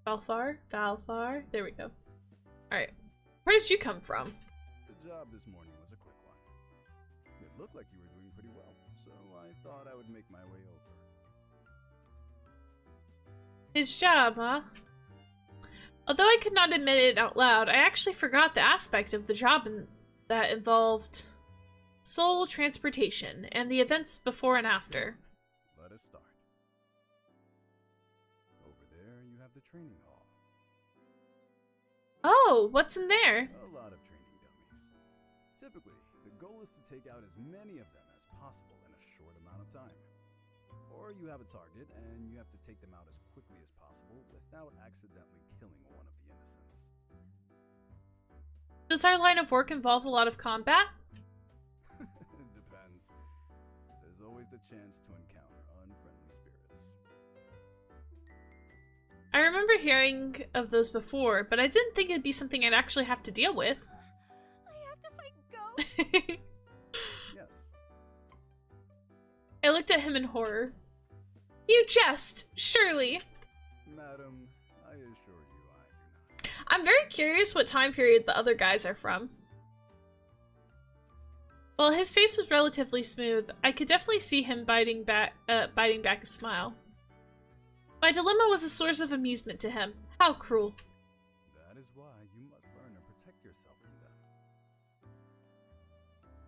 [SPEAKER 1] Valefar? There we go. Alright. Where did you come from?
[SPEAKER 6] The job this morning was a quick one. It looked like you were doing pretty well, so I thought I would make my way over.
[SPEAKER 1] His job, huh? Although I could not admit it out loud, I actually forgot the aspect of the job that involved soul transportation and the events before and after.
[SPEAKER 6] Let us start. training hall.
[SPEAKER 1] Oh, what's in there?
[SPEAKER 6] A lot of training dummies. Typically, the goal is to take out as many of them as possible in a short amount of time. Or you have a target and you have to take them out as quickly as possible without accidentally killing one of the innocents.
[SPEAKER 1] Does our line of work involve a lot of combat?
[SPEAKER 6] It depends. There's always the chance to encounter unfriendly spirits.
[SPEAKER 1] I remember hearing of those before, but I didn't think it'd be something I'd actually have to deal with.
[SPEAKER 3] I have to fight ghosts.
[SPEAKER 6] Yes.
[SPEAKER 1] I looked at him in horror. You jest, surely.
[SPEAKER 6] Madam, I assure you I do not.
[SPEAKER 1] I'm very curious what time period the other guys are from. While his face was relatively smooth, I could definitely see him biting back a smile. My dilemma was a source of amusement to him. How cruel.
[SPEAKER 6] That is why you must learn to protect yourself from them.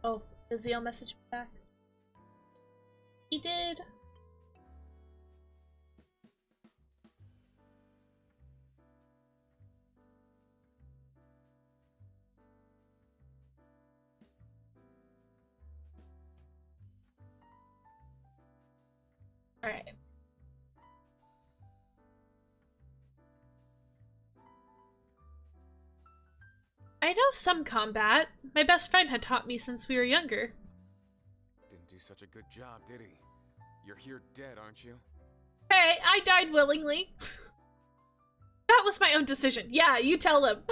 [SPEAKER 1] Oh, did Zeal message me back? He did. Alright. I know some combat. My best friend had taught me since we were younger.
[SPEAKER 4] Didn't do such a good job, did he? You're here dead, aren't you?
[SPEAKER 1] Hey, I died willingly. That was my own decision. Yeah, you tell him.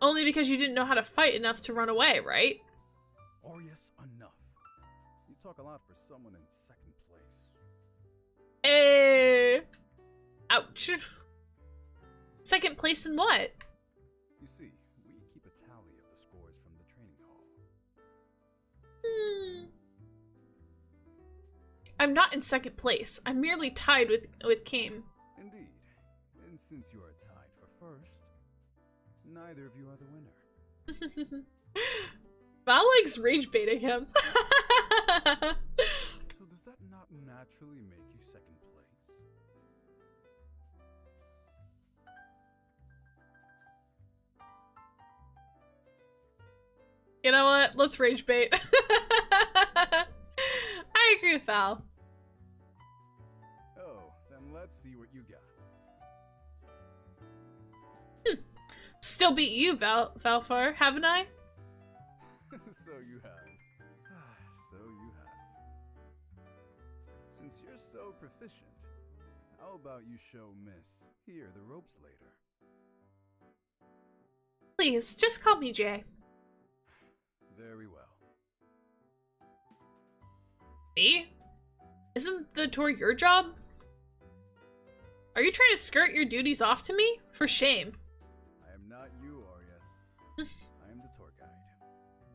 [SPEAKER 1] Only because you didn't know how to fight enough to run away, right?
[SPEAKER 6] Aries, enough. You talk a lot for someone in second place.
[SPEAKER 1] Ouch. Second place in what?
[SPEAKER 6] You see, we keep a tally of the scores from the training hall.
[SPEAKER 1] I'm not in second place. I'm merely tied with Kame.
[SPEAKER 6] Indeed. And since you are tied for first, neither of you are the winner.
[SPEAKER 1] Val likes rage baiting him.
[SPEAKER 6] So does that not naturally make you second place?
[SPEAKER 1] You know what? Let's rage bait. I agree with Val.
[SPEAKER 6] Oh, then let's see what you got.
[SPEAKER 1] Still beat you, Valefar, haven't I?
[SPEAKER 6] So you have. So you have. Since you're so proficient, how about you show Miss here the ropes later?
[SPEAKER 1] Please, just call me Jay.
[SPEAKER 6] Very well.
[SPEAKER 1] Me? Isn't the tour your job? Are you trying to skirt your duties off to me? For shame.
[SPEAKER 6] I am not you, Aries. I am the tour guide.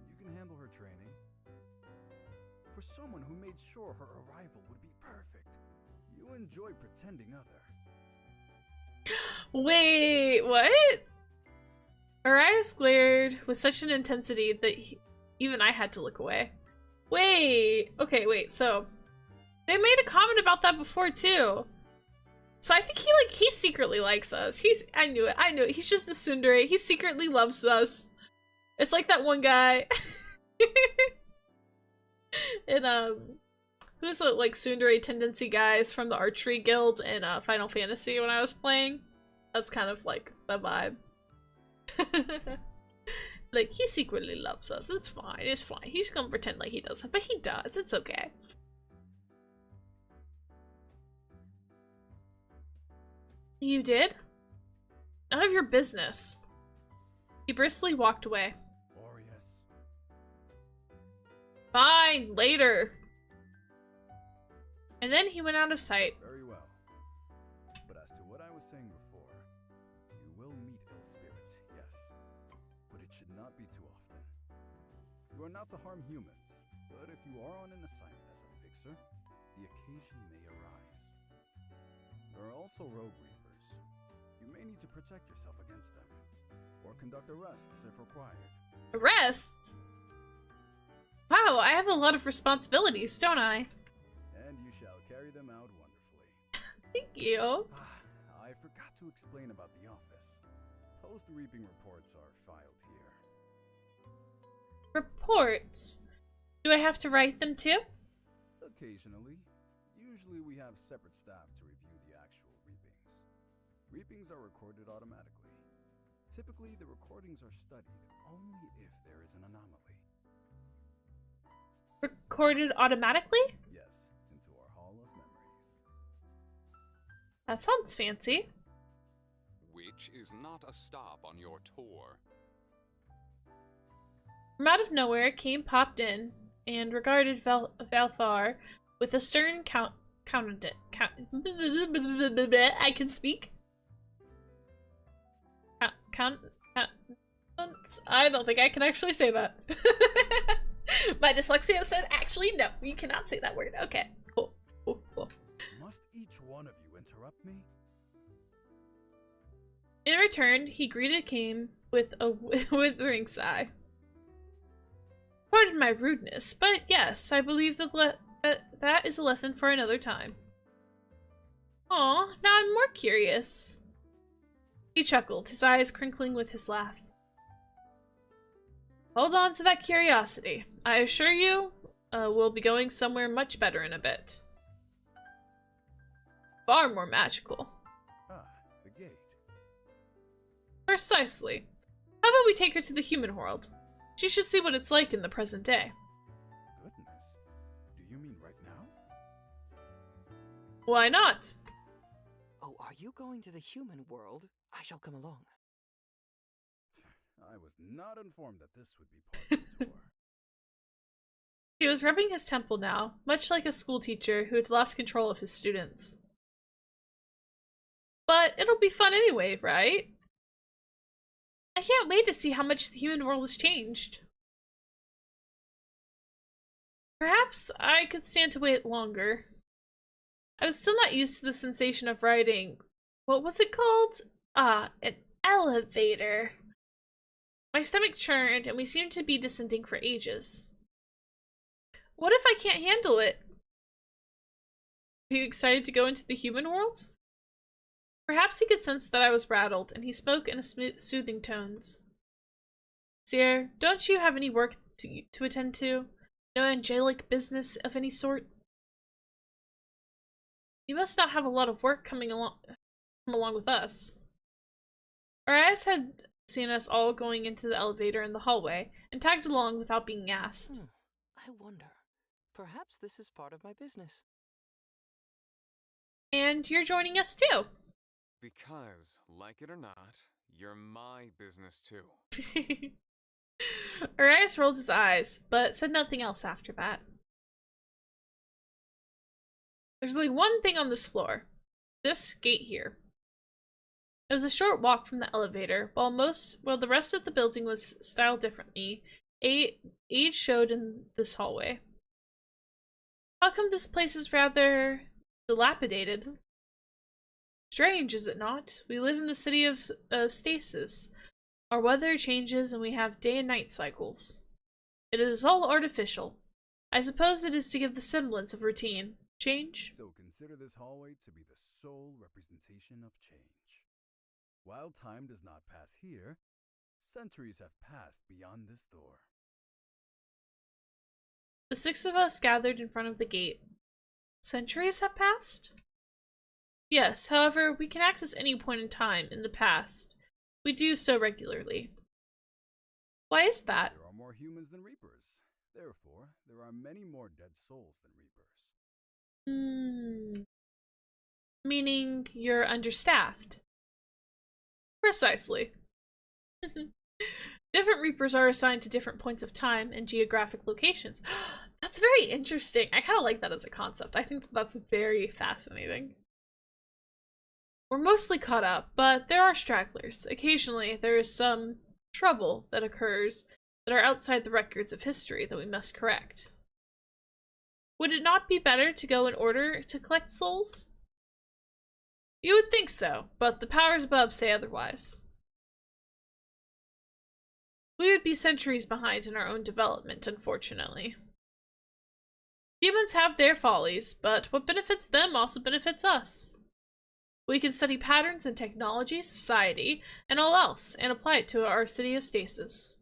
[SPEAKER 6] You can handle her training. For someone who made sure her arrival would be perfect, you enjoy pretending other.
[SPEAKER 1] Wait, what? Arias glared with such an intensity that even I had to look away. Wait, okay, wait, so they made a comment about that before too. So I think he secretly likes us. I knew it, he's just a tsundere. He secretly loves us. It's like that one guy. And who's the like tsundere tendency guys from the archery guild in Final Fantasy when I was playing? That's kind of like the vibe. Like, he secretly loves us. It's fine. It's fine. He's gonna pretend like he doesn't, but he does. It's okay. You did? None of your business. He briskly walked away.
[SPEAKER 6] Aries.
[SPEAKER 1] Fine, later. And then he went out of sight.
[SPEAKER 6] Very well. But as to what I was saying before, you will meet ill spirits, yes. But it should not be too often. You are not to harm humans, but if you are on an assignment as a fixer, the occasion may arise. There are also rogue reapers. You may need to protect yourself against them, or conduct arrests if required.
[SPEAKER 1] Arrest? Wow, I have a lot of responsibilities, don't I?
[SPEAKER 6] And you shall carry them out wonderfully.
[SPEAKER 1] Thank you.
[SPEAKER 6] I to explain about the office. Post-reaping reports are filed here.
[SPEAKER 1] Reports? Do I have to write them too?
[SPEAKER 6] Occasionally. Usually we have separate staff to review the actual reapings. Reapings are recorded automatically. Typically, the recordings are studied only if there is an anomaly.
[SPEAKER 1] Recorded automatically?
[SPEAKER 6] Yes, into our Hall of Memories.
[SPEAKER 1] That sounds fancy.
[SPEAKER 4] Which is not a stop on your tour.
[SPEAKER 1] From out of nowhere, Kane popped in and regarded Valefar with a stern countenance. I can speak. I don't think I can actually say that. My dyslexia said, actually, no, you cannot say that word. Okay, cool.
[SPEAKER 6] Must each one of you interrupt me?
[SPEAKER 1] In return, he greeted Kane with a withering sigh. Pardon my rudeness, but yes, I believe that is a lesson for another time. Aw, now I'm more curious. He chuckled, his eyes crinkling with his laugh. Hold on to that curiosity. I assure you, we'll be going somewhere much better in a bit. Far more magical.
[SPEAKER 6] Ah, the gate.
[SPEAKER 1] Precisely. How about we take her to the human world? She should see what it's like in the present day.
[SPEAKER 6] Goodness. Do you mean right now?
[SPEAKER 1] Why not?
[SPEAKER 5] Oh, are you going to the human world? I shall come along.
[SPEAKER 6] I was not informed that this would be part of the tour.
[SPEAKER 1] He was rubbing his temple now, much like a schoolteacher who had lost control of his students. But it'll be fun anyway, right? I can't wait to see how much the human world has changed. Perhaps I could stand to wait longer. I was still not used to the sensation of riding. What was it called? An elevator. My stomach churned, and we seemed to be descending for ages. What if I can't handle it? Are you excited to go into the human world? Perhaps he could sense that I was rattled, and he spoke in soothing tones. Sire, don't you have any work to attend to? No angelic business of any sort? You must not have a lot of work come along with us. Aries had seen us all going into the elevator in the hallway, and tagged along without being asked.
[SPEAKER 5] I wonder. Perhaps this is part of my business.
[SPEAKER 1] And you're joining us too.
[SPEAKER 4] Because, like it or not, you're my business too.
[SPEAKER 1] Aries rolled his eyes, but said nothing else after that. There's only one thing on this floor. This gate here. It was a short walk from the elevator, while the rest of the building was styled differently. Age showed in this hallway. How come this place is rather dilapidated? Strange, is it not? We live in the city of stasis. Our weather changes and we have day and night cycles. It is all artificial. I suppose it is to give the semblance of routine. Change?
[SPEAKER 6] So consider this hallway to be the sole representation of change. While time does not pass here, centuries have passed beyond this door.
[SPEAKER 1] The six of us gathered in front of the gate. Centuries have passed? Yes, however, we can access any point in time in the past. We do so regularly. Why is that?
[SPEAKER 6] There are more humans than reapers. Therefore, there are many more dead souls than reapers.
[SPEAKER 1] Meaning you're understaffed. Precisely. Different reapers are assigned to different points of time and geographic locations. That's very interesting. I kind of like that as a concept. I think that's very fascinating. We're mostly caught up, but there are stragglers. Occasionally, there is some trouble that occurs that are outside the records of history that we must correct. Would it not be better to go in order to collect souls? You would think so, but the powers above say otherwise. We would be centuries behind in our own development, unfortunately. Humans have their follies, but what benefits them also benefits us. We can study patterns in technology, society, and all else, and apply it to our city of stasis.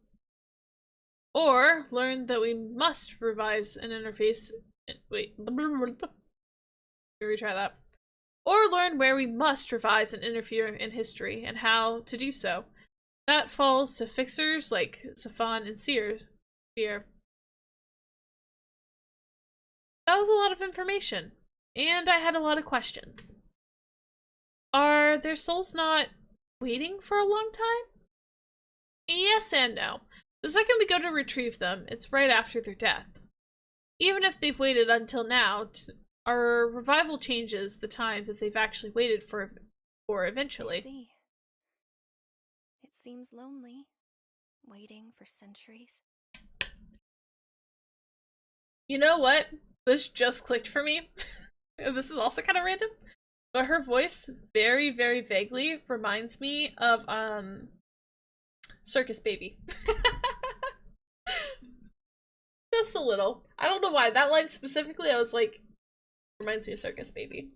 [SPEAKER 1] Or learn that we must revise an interface. Wait. Retry that. Or learn where we must revise and interfere in history, and how to do so. That falls to fixers like Safan and Seer. That was a lot of information, and I had a lot of questions. Are their souls not waiting for a long time? Yes and no. The second we go to retrieve them, it's right after their death. Even if they've waited until now, our revival changes the time that they've actually waited for eventually.
[SPEAKER 3] I see. It seems lonely, waiting for centuries.
[SPEAKER 1] You know what? This just clicked for me. This is also kind of random, but her voice very, very vaguely reminds me of Circus Baby. Just a little. I don't know why. That line specifically, I was like, reminds me of Circus Baby.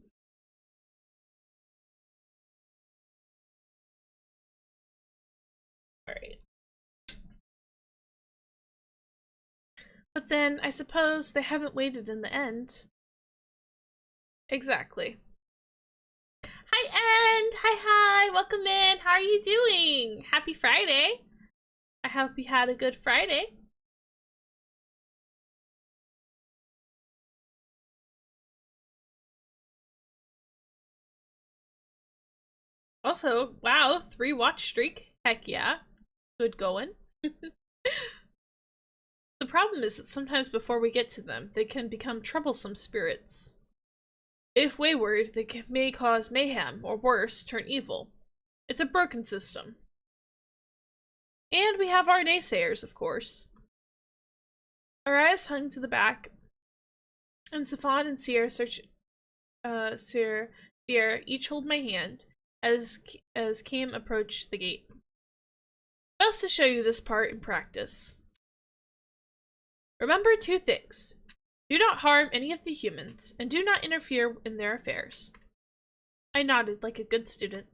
[SPEAKER 1] Alright. But then, I suppose they haven't waited in the end. Exactly. Hi, End! Hi! Welcome in! How are you doing? Happy Friday! I hope you had a good Friday. Also, wow, 3 watch streak. Heck yeah. Good going. The problem is that sometimes before we get to them, they can become troublesome spirits. If wayward, they may cause mayhem, or worse, turn evil. It's a broken system. And we have our naysayers, of course. Our eyes hung to the back, and Safan and Seer each hold my hand as Cam approached the gate. Best to show you this part in practice. Remember 2 things. Do not harm any of the humans, and do not interfere in their affairs. I nodded like a good student.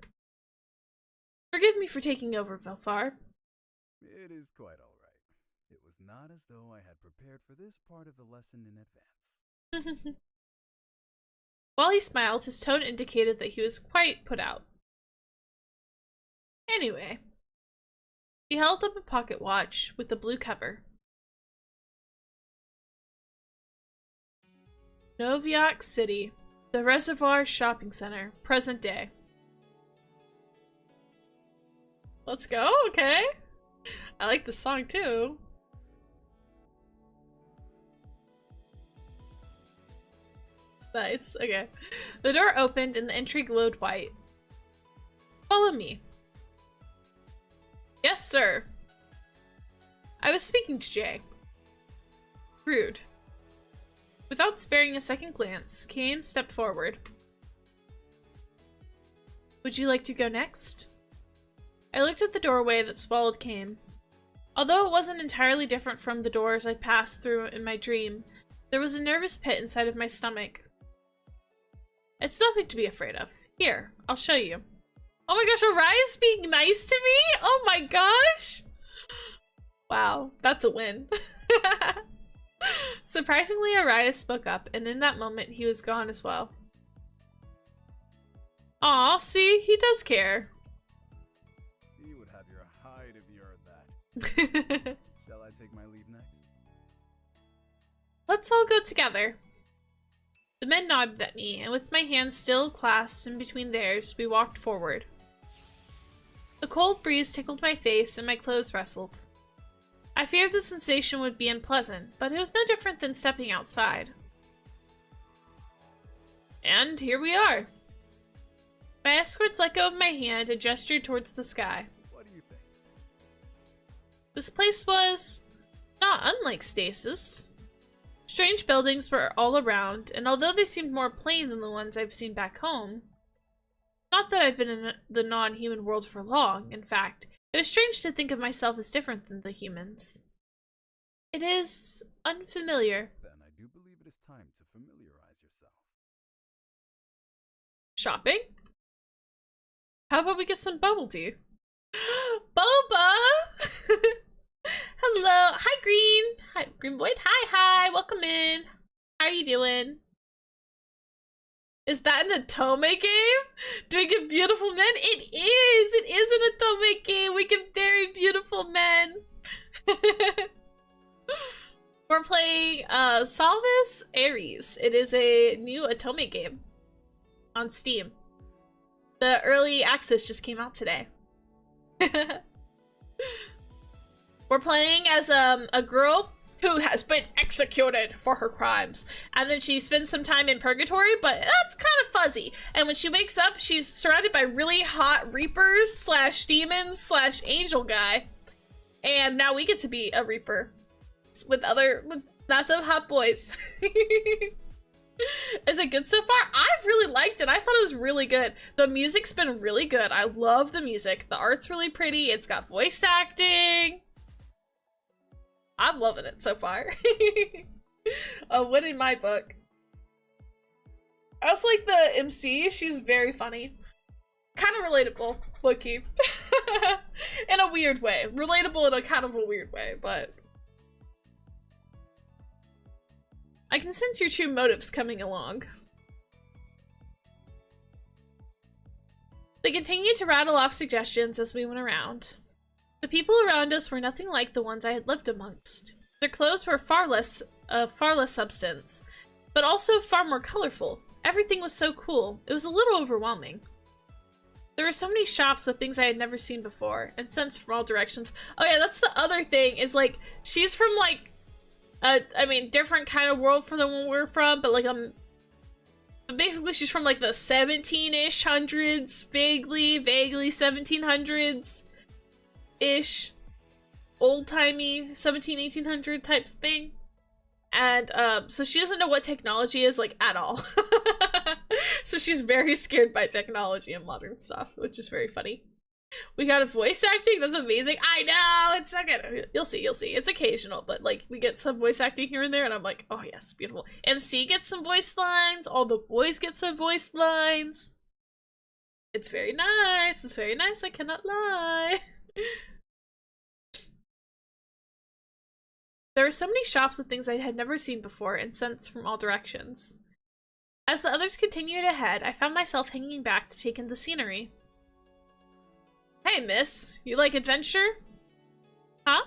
[SPEAKER 1] Forgive me for taking over, Valefar.
[SPEAKER 6] It is quite all right. It was not as though I had prepared for this part of the lesson in advance.
[SPEAKER 1] While he smiled, his tone indicated that he was quite put out. Anyway, he held up a pocket watch with a blue cover. Noviak City, the Reservoir Shopping Center, present day. Let's go, okay. I like the song too. Nice, okay. The door opened and the entry glowed white. Follow me. Yes, sir. I was speaking to Jay. Rude. Without sparing a second glance, Cam stepped forward. Would you like to go next? I looked at the doorway that swallowed Cam. Although it wasn't entirely different from the doors I'd passed through in my dream, there was a nervous pit inside of my stomach. It's nothing to be afraid of. Here, I'll show you. Oh my gosh, Arias being nice to me? Oh my gosh! Wow, that's a win. Surprisingly, Arias spoke up, and in that moment, he was gone as well. Aw, see? He does care.
[SPEAKER 6] He would have your hide if you heard that. Shall I take my leave next?
[SPEAKER 1] Let's all go together. The men nodded at me, and with my hands still clasped in between theirs, we walked forward. The cold breeze tickled my face, and my clothes rustled. I feared the sensation would be unpleasant, but it was no different than stepping outside. And here we are. My escorts let go of my hand and gestured towards the sky.
[SPEAKER 6] What do you think?
[SPEAKER 1] This place was not unlike stasis. Strange buildings were all around, and although they seemed more plain than the ones I've seen back home, not that I've been in the non-human world for long, in fact, it was strange to think of myself as different than the humans. It is unfamiliar.
[SPEAKER 6] Then I do believe it is time to familiarize yourself.
[SPEAKER 1] Shopping? How about we get some bubble tea? Boba! Hello. Hi, Green. Hi, Green Void. Hi. Welcome in. How are you doing? Is that an Otome game? Do we get beautiful men? It is! It is an Otome game! We get very beautiful men! We're playing Salvus Aries. It is a new Otome game on Steam. The early access just came out today. We're playing as a girl who has been executed for her crimes. And then she spends some time in purgatory, but that's kind of fuzzy. And when she wakes up, she's surrounded by really hot reapers slash demons slash angel guy. And now we get to be a reaper with lots of hot boys. Is it good so far? I've really liked it. I thought it was really good. The music's been really good. I love the music. The art's really pretty. It's got voice acting. I'm loving it so far. A win in my book. I also like the MC. She's very funny. Kind of relatable, low-key. In a weird way. Relatable in a kind of a weird way, but... I can sense your true motives coming along. They continued to rattle off suggestions as we went around. The people around us were nothing like the ones I had lived amongst. Their clothes were far less substance, but also far more colorful. Everything was so cool. It was a little overwhelming. There were so many shops with things I had never seen before, and sensed from all directions. Oh yeah, that's the other thing, is like, she's from like, I mean, different kind of world from the one we're from, but like, basically she's from like the 17-ish hundreds, vaguely 1700s. Ish, old-timey 1800 type thing. And so she doesn't know what technology is, like, at all. So she's very scared by technology and modern stuff, which is very funny. We got a voice acting. That's amazing. I know, it's so good. You'll see. It's occasional, but like we get some voice acting here and there, and I'm like, oh yes, beautiful. MC gets some voice lines. All the boys get some voice lines. It's very nice. It's very nice. I cannot lie. There were so many shops with things I had never seen before and sensed from all directions. As the others continued ahead, I found myself hanging back to take in the scenery. Hey, miss, you like adventure? Huh?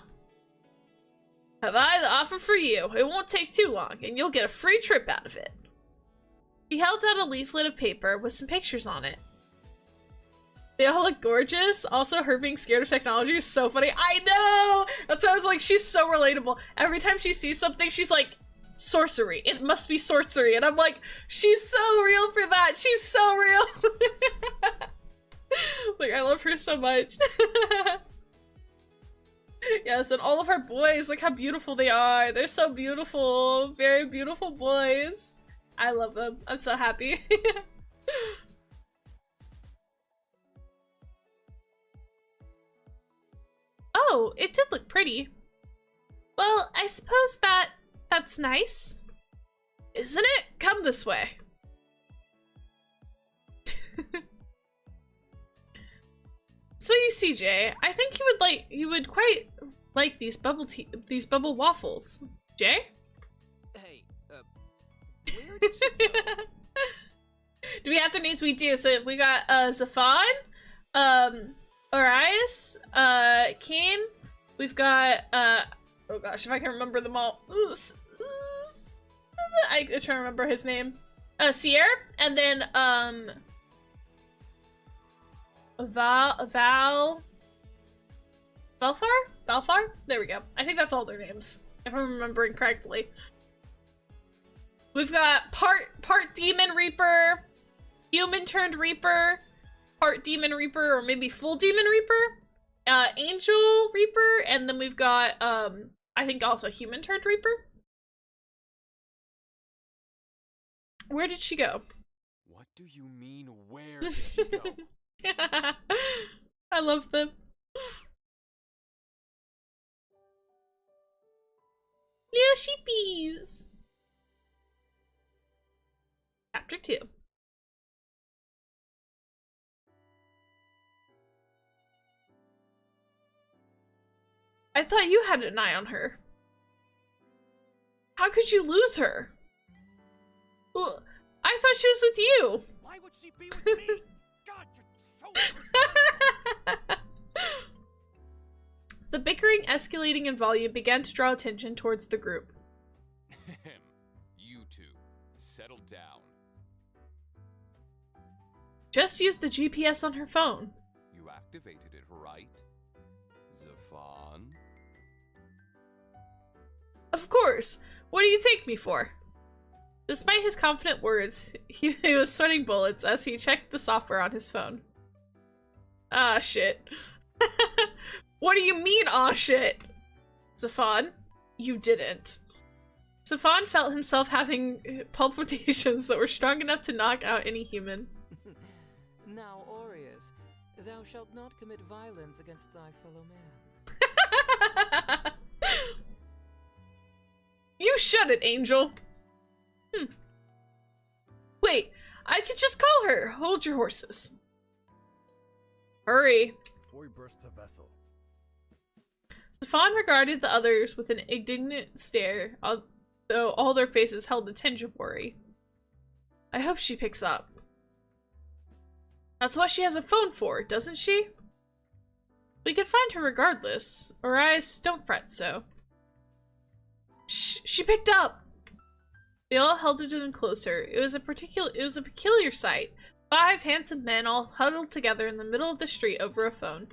[SPEAKER 1] Have I the offer for you? It won't take too long, and you'll get a free trip out of it. He held out a leaflet of paper with some pictures on it. They all look gorgeous. Also, her being scared of technology is so funny. I know! That's why I was like, she's so relatable. Every time she sees something, she's like, sorcery. It must be sorcery. And I'm like, she's so real for that. She's so real. Like, I love her so much. Yes, and all of our boys, look how beautiful they are. They're so beautiful. Very beautiful boys. I love them. I'm so happy. Oh, it did look pretty. Well, I suppose that's nice. Isn't it? Come this way. So you see, Jay, I think you would quite like these bubble waffles. Jay?
[SPEAKER 5] Hey, where did you go?
[SPEAKER 1] Do we have their names? We do. So we got Zafan, Aries, Kim. We've got oh gosh, if I can remember them all. I'm trying to remember his name. Sierra, and then Valefar? There we go. I think that's all their names, if I'm remembering correctly. We've got part demon reaper, human turned reaper, part demon reaper, or maybe full demon reaper, angel reaper, and then we've got I think also human turned reaper. Where did she go?
[SPEAKER 4] What do you mean, where did she go?
[SPEAKER 1] I love them. Little sheepies. Chapter 2. I thought you had an eye on her. How could you lose her? Well, I thought she was with you.
[SPEAKER 6] Why would she be with me? God, you're so
[SPEAKER 1] The bickering escalating in volume began to draw attention towards the group.
[SPEAKER 4] You two, settle down.
[SPEAKER 1] Just use the GPS on her phone.
[SPEAKER 4] You activated it, right? Zafan?
[SPEAKER 1] Of course. What do you take me for? Despite his confident words, he was sweating bullets as he checked the software on his phone. Ah, shit. What do you mean, aw shit? Zafan, you didn't. Zafan felt himself having palpitations that were strong enough to knock out any human.
[SPEAKER 5] Now, Aries, thou shalt not commit violence against thy fellow man.
[SPEAKER 1] You shut it, Angel! Wait, I could just call her. Hold your horses. Hurry.
[SPEAKER 6] Before we burst the vessel.
[SPEAKER 1] Zafan regarded the others with an indignant stare, although all their faces held a tinge of worry. I hope she picks up. That's what she has a phone for, doesn't she? We can find her regardless. Aries, don't fret so. Shh, she picked up! They all held it in closer. It was a peculiar sight. 5 handsome men all huddled together in the middle of the street over a phone.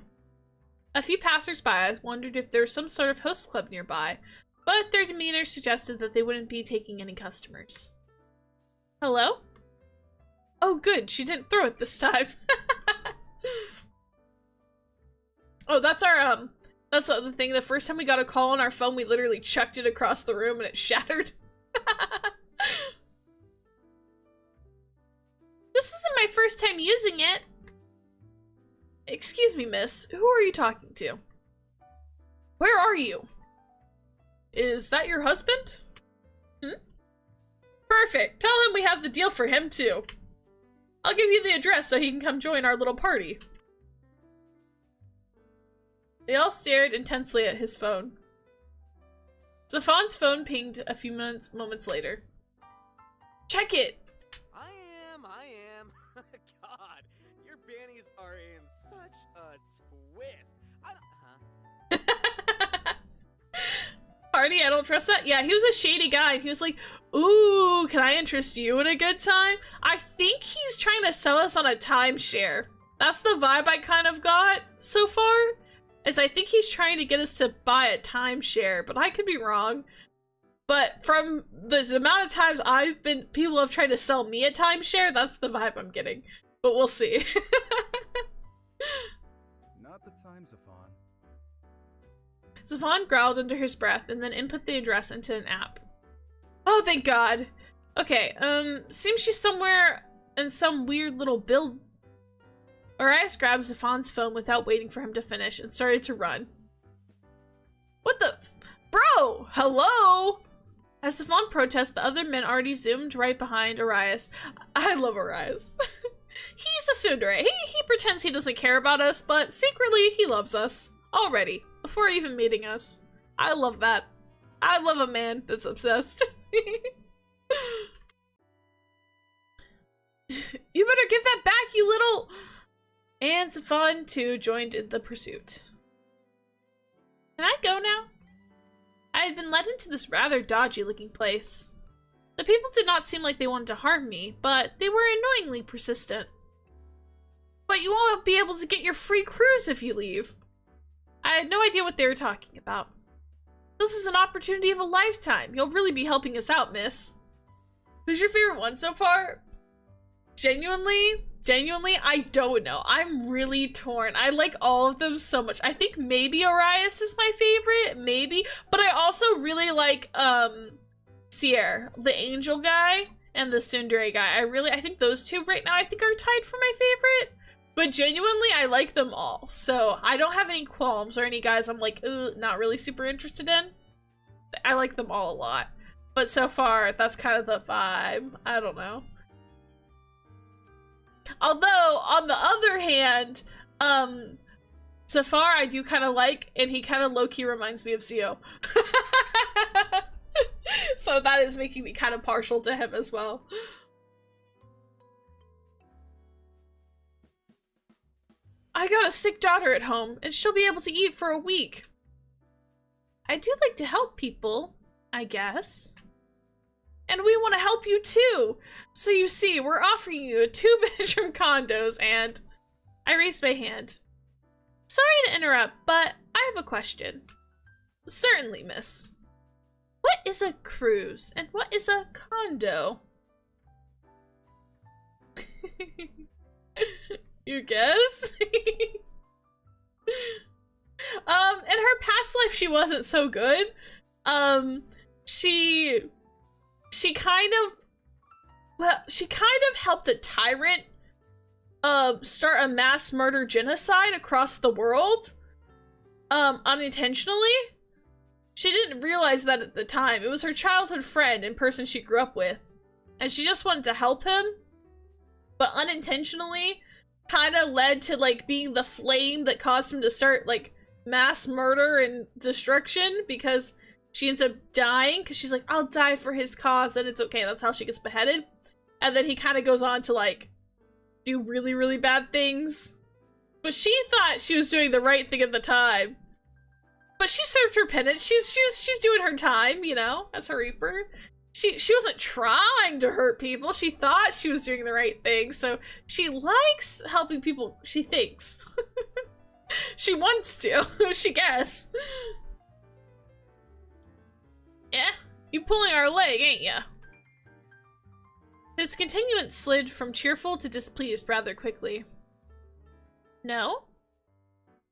[SPEAKER 1] A few passers-by wondered if there was some sort of host club nearby, but their demeanor suggested that they wouldn't be taking any customers. Hello? Oh good, she didn't throw it this time. Oh, that's our, that's the other thing. The first time we got a call on our phone, we literally chucked it across the room and it shattered. This isn't my first time using it. Excuse me, miss. Who are you talking to? Where are you? Is that your husband? Perfect. Tell him we have the deal for him, too. I'll give you the address so he can come join our little party. They all stared intensely at his phone. Zafan's phone pinged a few moments later. Check it!
[SPEAKER 6] I am. God, your bannies are in such a twist.
[SPEAKER 1] Hardy, I don't trust that. Yeah, he was a shady guy. He was like, ooh, can I interest you in a good time? I think he's trying to sell us on a timeshare. That's the vibe I kind of got so far. Is I think he's trying to get us to buy a timeshare, but I could be wrong. But from the amount of times people have tried to sell me a timeshare, that's the vibe I'm getting. But we'll see.
[SPEAKER 6] Not the time, Zafan.
[SPEAKER 1] Zafan growled under his breath and then input the address into an app. Oh, thank God. Okay, seems she's somewhere in some weird little build. Aries grabbed Zafan's phone without waiting for him to finish and started to run. What the? Bro! Hello? As Zafan protests, the other men already zoomed right behind Aries. I love Aries. He's a tsundere. He pretends he doesn't care about us, but secretly he loves us. Already. Before even meeting us. I love that. I love a man that's obsessed. You better give that back, you little... And Zafan, too, joined in the pursuit. Can I go now? I had been led into this rather dodgy-looking place. The people did not seem like they wanted to harm me, but they were annoyingly persistent. But you won't be able to get your free cruise if you leave. I had no idea what they were talking about. This is an opportunity of a lifetime. You'll really be helping us out, miss. Who's your favorite one so far? Genuinely, I don't know. I'm really torn. I like all of them so much. I think maybe Aries is my favorite, maybe. But I also really like, Sierra, the angel guy, and the tsundere guy. I think those two right now, I think are tied for my favorite. But genuinely, I like them all. So I don't have any qualms or any guys I'm like, not really super interested in. I like them all a lot. But so far, that's kind of the vibe. I don't know. Although, on the other hand, Zafar I do kind of like, and he kind of low-key reminds me of Zio. So that is making me kind of partial to him as well. I got a sick daughter at home, and she'll be able to eat for a week. I do like to help people, I guess. And we want to help you too. So you see, we're offering you a 2-bedroom condos and... I raised my hand. Sorry to interrupt, but I have a question. Certainly, miss. What is a cruise and what is a condo? You guess? In her past life she wasn't so good. She kind of helped a tyrant start a mass murder genocide across the world unintentionally. She didn't realize that at the time. It was her childhood friend and person she grew up with, and she just wanted to help him, but unintentionally kind of led to like being the flame that caused him to start like mass murder and destruction, because she ends up dying because she's like, I'll die for his cause, and it's okay. That's how she gets beheaded. And then he kind of goes on to like do really, really bad things. But she thought she was doing the right thing at the time. But she served her penance. She's doing her time, you know, as her Reaper. She wasn't trying to hurt people. She thought she was doing the right thing. So she likes helping people, she thinks. She wants to, she guess. Yeah, you pulling our leg, ain't ya? His continuance slid from cheerful to displeased rather quickly. No?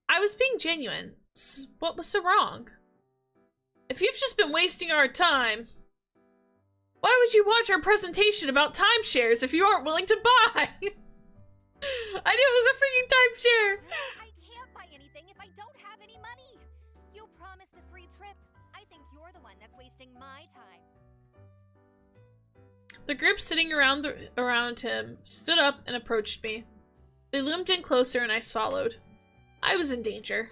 [SPEAKER 1] I was being genuine. What was so wrong? If you've just been wasting our time, why would you watch our presentation about timeshares if you aren't willing to buy? I knew it was a freaking timeshare!
[SPEAKER 3] I can't buy anything if I don't have any money! You promised a free trip. I think you're the one that's wasting my time.
[SPEAKER 1] The group sitting around him stood up and approached me. They loomed in closer and I swallowed. I was in danger.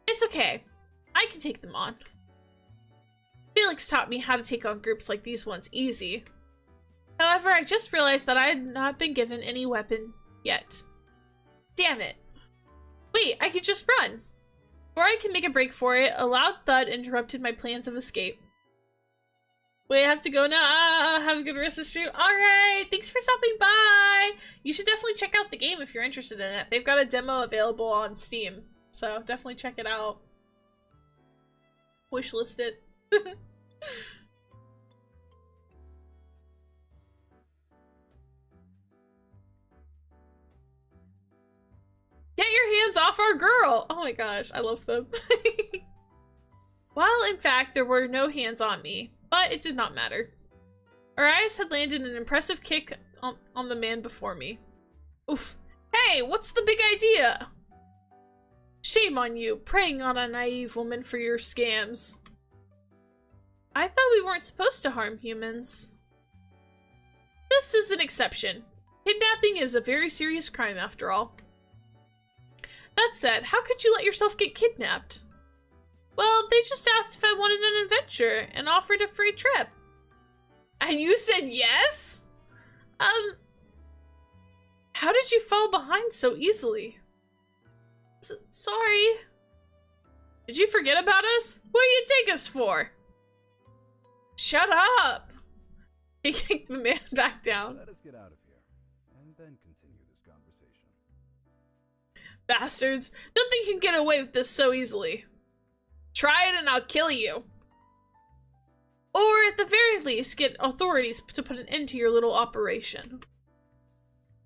[SPEAKER 1] It's okay. I can take them on. Felix taught me how to take on groups like these ones easy. However, I just realized that I had not been given any weapon yet. Damn it. Wait, I could just run. Before I could make a break for it, a loud thud interrupted my plans of escape. Wait, I have to go now. Have a good rest of the stream. Alright, thanks for stopping by. You should definitely check out the game if you're interested in it. They've got a demo available on Steam, so definitely check it out. Wishlist it. Get your hands off our girl! Oh my gosh, I love them. While in fact there were no hands on me, but it did not matter. Aries had landed an impressive kick on the man before me. Oof. Hey, what's the big idea? Shame on you, preying on a naive woman for your scams. I thought we weren't supposed to harm humans. This is an exception. Kidnapping is a very serious crime after all. That said, how could you let yourself get kidnapped? Well, they just asked if I wanted an adventure and offered a free trip. And you said yes? How did you fall behind so easily? Sorry. Did you forget about us? What do you take us for? Shut up! He kicked the man back down.
[SPEAKER 6] Let us get out of here, and then continue this conversation.
[SPEAKER 1] Bastards. Don't think you can get away with this so easily. Try it and I'll kill you. Or at the very least, get authorities to put an end to your little operation.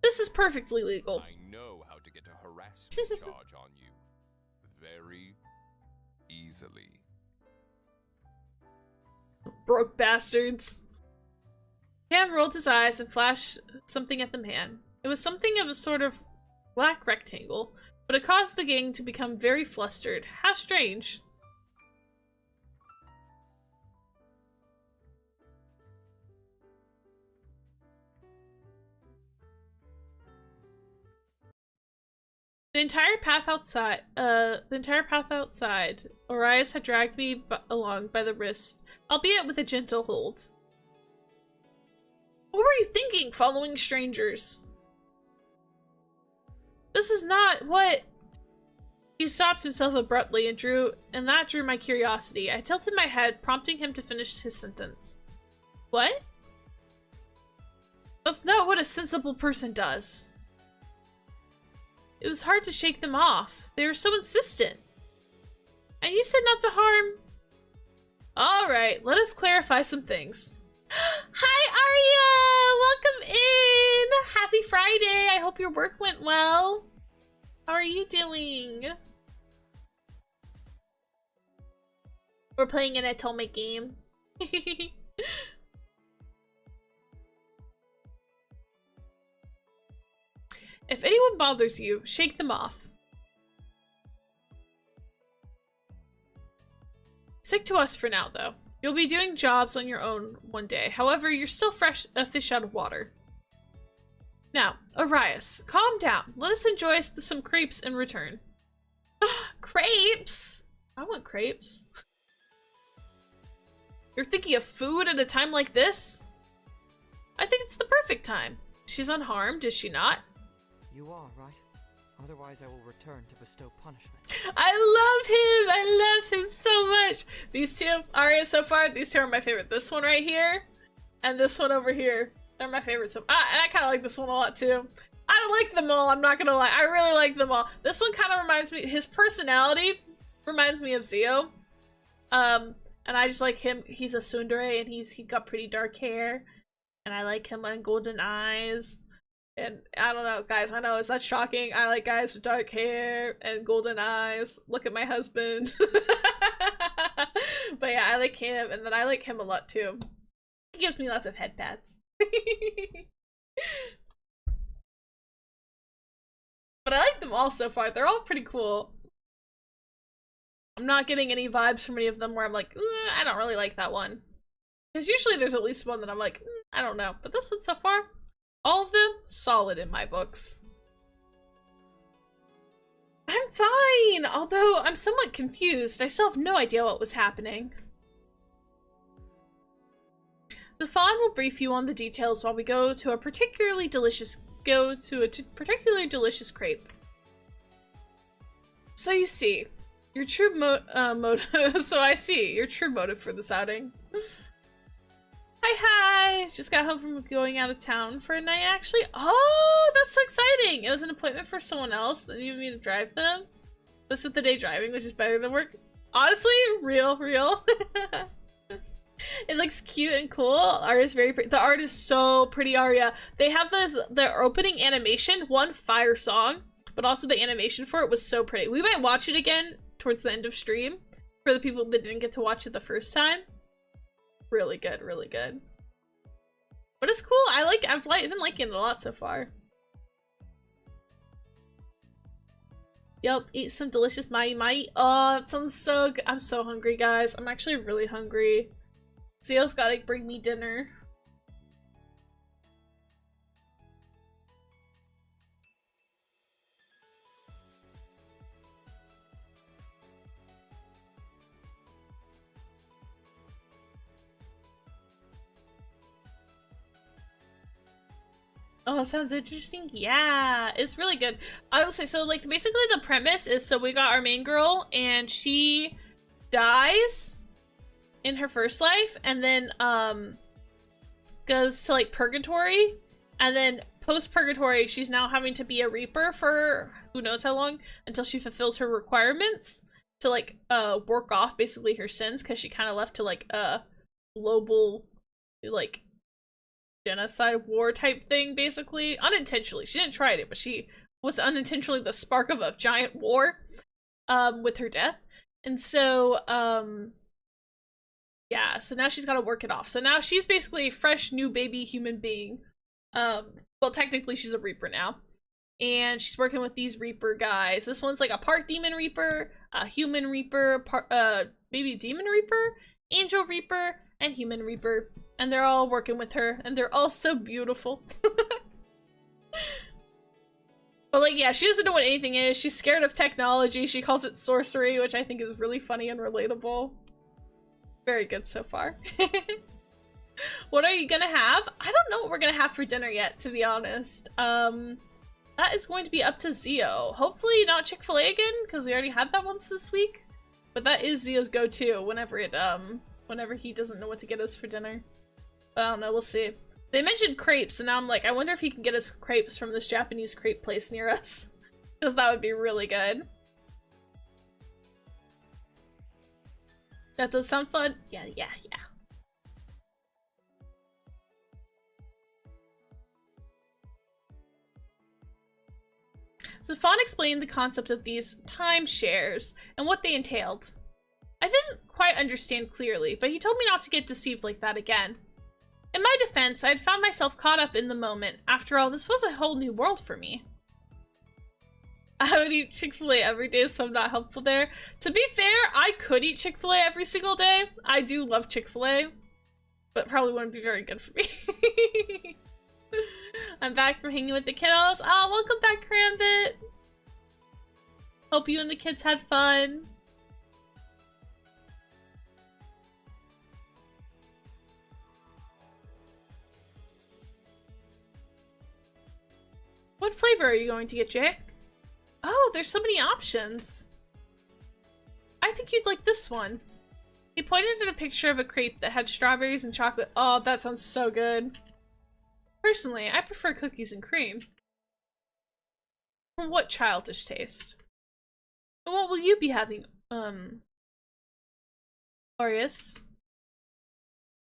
[SPEAKER 1] This is perfectly legal.
[SPEAKER 4] I know how to get a harassment charge on you. Very easily.
[SPEAKER 1] Broke bastards. Cam rolled his eyes and flashed something at the man. It was something of a sort of black rectangle, but it caused the gang to become very flustered. How strange. The entire path outside, Aries had dragged me along by the wrist, albeit with a gentle hold. What were you thinking, following strangers? This is not what... He stopped himself abruptly and that drew my curiosity. I tilted my head, prompting him to finish his sentence. What? That's not what a sensible person does. It was hard to shake them off. They were so insistent. And you said not to harm... Alright, let us clarify some things. Hi, Arya! Welcome in! Happy Friday! I hope your work went well. How are you doing? We're playing an Atomic game. If anyone bothers you, shake them off. Stick to us for now, though. You'll be doing jobs on your own one day. However, you're still a fish out of water. Now, Aries, calm down. Let us enjoy some crepes in return. Crepes? I want crepes. You're thinking of food at a time like this? I think it's the perfect time. She's unharmed, is she not?
[SPEAKER 5] You are, right? Otherwise I will return to bestow punishment.
[SPEAKER 1] I love him so much. These two, Arya so far, these two are my favorite. This one right here, and this one over here. They're my favorites. And I kind of like this one a lot too. I don't like them all, I'm not gonna lie. I really like them all. This one kind of reminds me, his personality reminds me of Zio. And I just like him. He's a tsundere and he got pretty dark hair. And I like him on golden eyes. And I don't know, guys, I know, is that shocking? I like guys with dark hair and golden eyes. Look at my husband. But yeah, I like him, and then I like him a lot too. He gives me lots of head pats. But I like them all so far. They're all pretty cool. I'm not getting any vibes from any of them where I'm like, I don't really like that one. Because usually there's at least one that I'm like, I don't know. But this one so far, all of them, solid in my books. I'm fine, although I'm somewhat confused. I still have no idea what was happening. Zafan will brief you on the details while we go to a particularly delicious crepe. So you see, your true so I see your true motive for this outing. Hi! Just got home from going out of town for a night, actually. Oh, that's so exciting! It was an appointment for someone else that needed me to drive them. This with the day driving, which is better than work. Honestly, real. It looks cute and cool. Art is very pretty. The art is so pretty, Arya. They have their opening animation, one fire song, but also the animation for it was so pretty. We might watch it again towards the end of stream for the people that didn't get to watch it the first time. Really good, really good. But it's cool. I've been liking it a lot so far. Yep, eat some delicious mai. Oh, that sounds so good. I'm so hungry, guys. I'm actually really hungry. Zio's gotta bring me dinner. Oh, sounds interesting. Yeah, it's really good. I will say, so like basically the premise is, so we got our main girl and she dies in her first life and then goes to like purgatory, and then post purgatory she's now having to be a reaper for who knows how long until she fulfills her requirements to like work off basically her sins, because she kind of left to like a global like genocide war type thing, basically unintentionally. She didn't try it, but she was unintentionally the spark of a giant war with her death. And so yeah, so now she's got to work it off. So now she's basically a fresh new baby human being. Well, technically she's a reaper now, and she's working with these reaper guys. This one's like a part demon reaper, a human reaper, maybe demon reaper, angel reaper, and human reaper, and they're all working with her, and they're all so beautiful. But like, yeah, she doesn't know what anything is. She's scared of technology. She calls it sorcery, which I think is really funny and relatable. Very good so far. What are you gonna have? I don't know what we're gonna have for dinner yet, to be honest. That is going to be up to Zio. Hopefully not Chick-fil-A again, because we already had that once this week. But that is Zio's go-to whenever he doesn't know what to get us for dinner. But I don't know, we'll see. They mentioned crepes, and now I'm like, I wonder if he can get us crepes from this Japanese crepe place near us. Because that would be really good. That does sound fun. Yeah. So Fawn explained the concept of these timeshares and what they entailed. I didn't quite understand clearly, but he told me not to get deceived like that again. In my defense, I had found myself caught up in the moment. After all, this was a whole new world for me. I would eat Chick-fil-A every day, so I'm not helpful there. To be fair, I could eat Chick-fil-A every single day. I do love Chick-fil-A, but probably wouldn't be very good for me. I'm back from hanging with the kiddos. Oh, welcome back, Crambit. Hope you and the kids had fun. What flavor are you going to get, Jay? Oh, there's so many options. I think you'd like this one. He pointed at a picture of a crepe that had strawberries and chocolate. Oh, that sounds so good. Personally, I prefer cookies and cream. What childish taste. And what will you be having, Aries?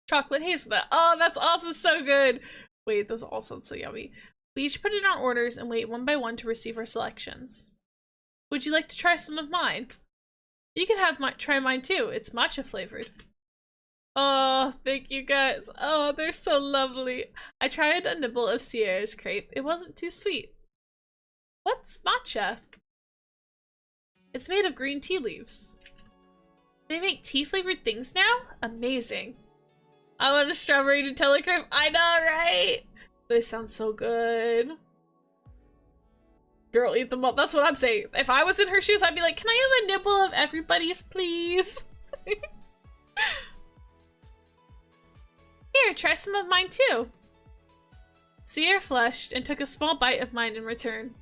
[SPEAKER 1] Chocolate hazelnut. Oh, that's also so good. Wait, those all sound so yummy. We each put in our orders and wait one by one to receive our selections. Would you like to try some of mine? You can have try mine too. It's matcha flavored. Oh, thank you guys. Oh, they're so lovely. I tried a nibble of Sierra's crepe. It wasn't too sweet. What's matcha? It's made of green tea leaves. They make tea flavored things now? Amazing. I want a strawberry Nutella crepe. I know, right? They sound so good. Girl, eat them up. That's what I'm saying. If I was in her shoes, I'd be like, can I have a nibble of everybody's, please? Here, try some of mine too. Sierra flushed and took a small bite of mine in return.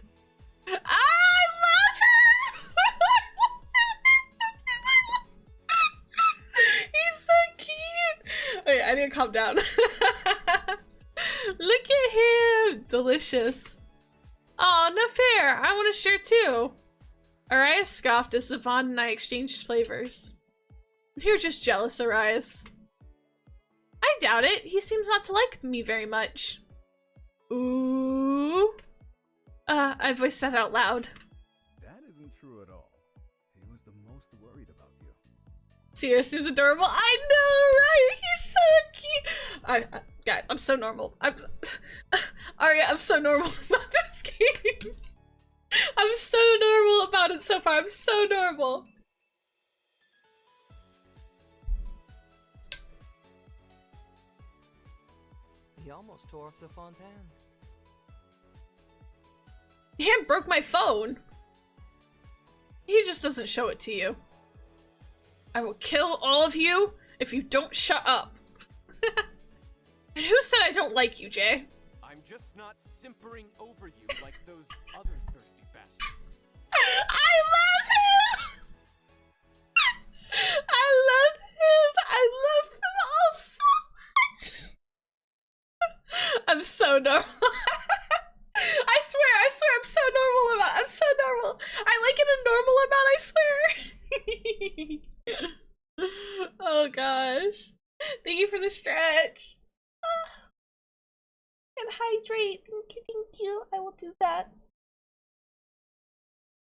[SPEAKER 1] Ah, I love him! He's so cute! Okay, I need to calm down. Look at him! Delicious. Oh, no fair. I want to share too. Arias scoffed as Savon and I exchanged flavors. You're just jealous, Arias. I doubt it. He seems not to like me very much. Ooh. I voiced that out loud.
[SPEAKER 6] That isn't true at all. He was the most worried about you.
[SPEAKER 1] Sierra seems adorable. I know, right? He's so cute. Guys, I'm so normal. Aria, I'm so normal about this game. I'm so normal about it so far. I'm so normal.
[SPEAKER 5] He almost tore off the fontaine.
[SPEAKER 1] He broke my phone. He just doesn't show it to you. I will kill all of you if you don't shut up. And who said I don't like you, Jay?
[SPEAKER 8] I'm just not simpering over you like those other thirsty bastards.
[SPEAKER 1] I love him! I love him! I love him all so much! I'm so normal. I swear, I'm so normal about I'm so normal. I like it a normal amount, I swear. Oh gosh. Thank you for the stretch. And hydrate. Thank you. I will do that.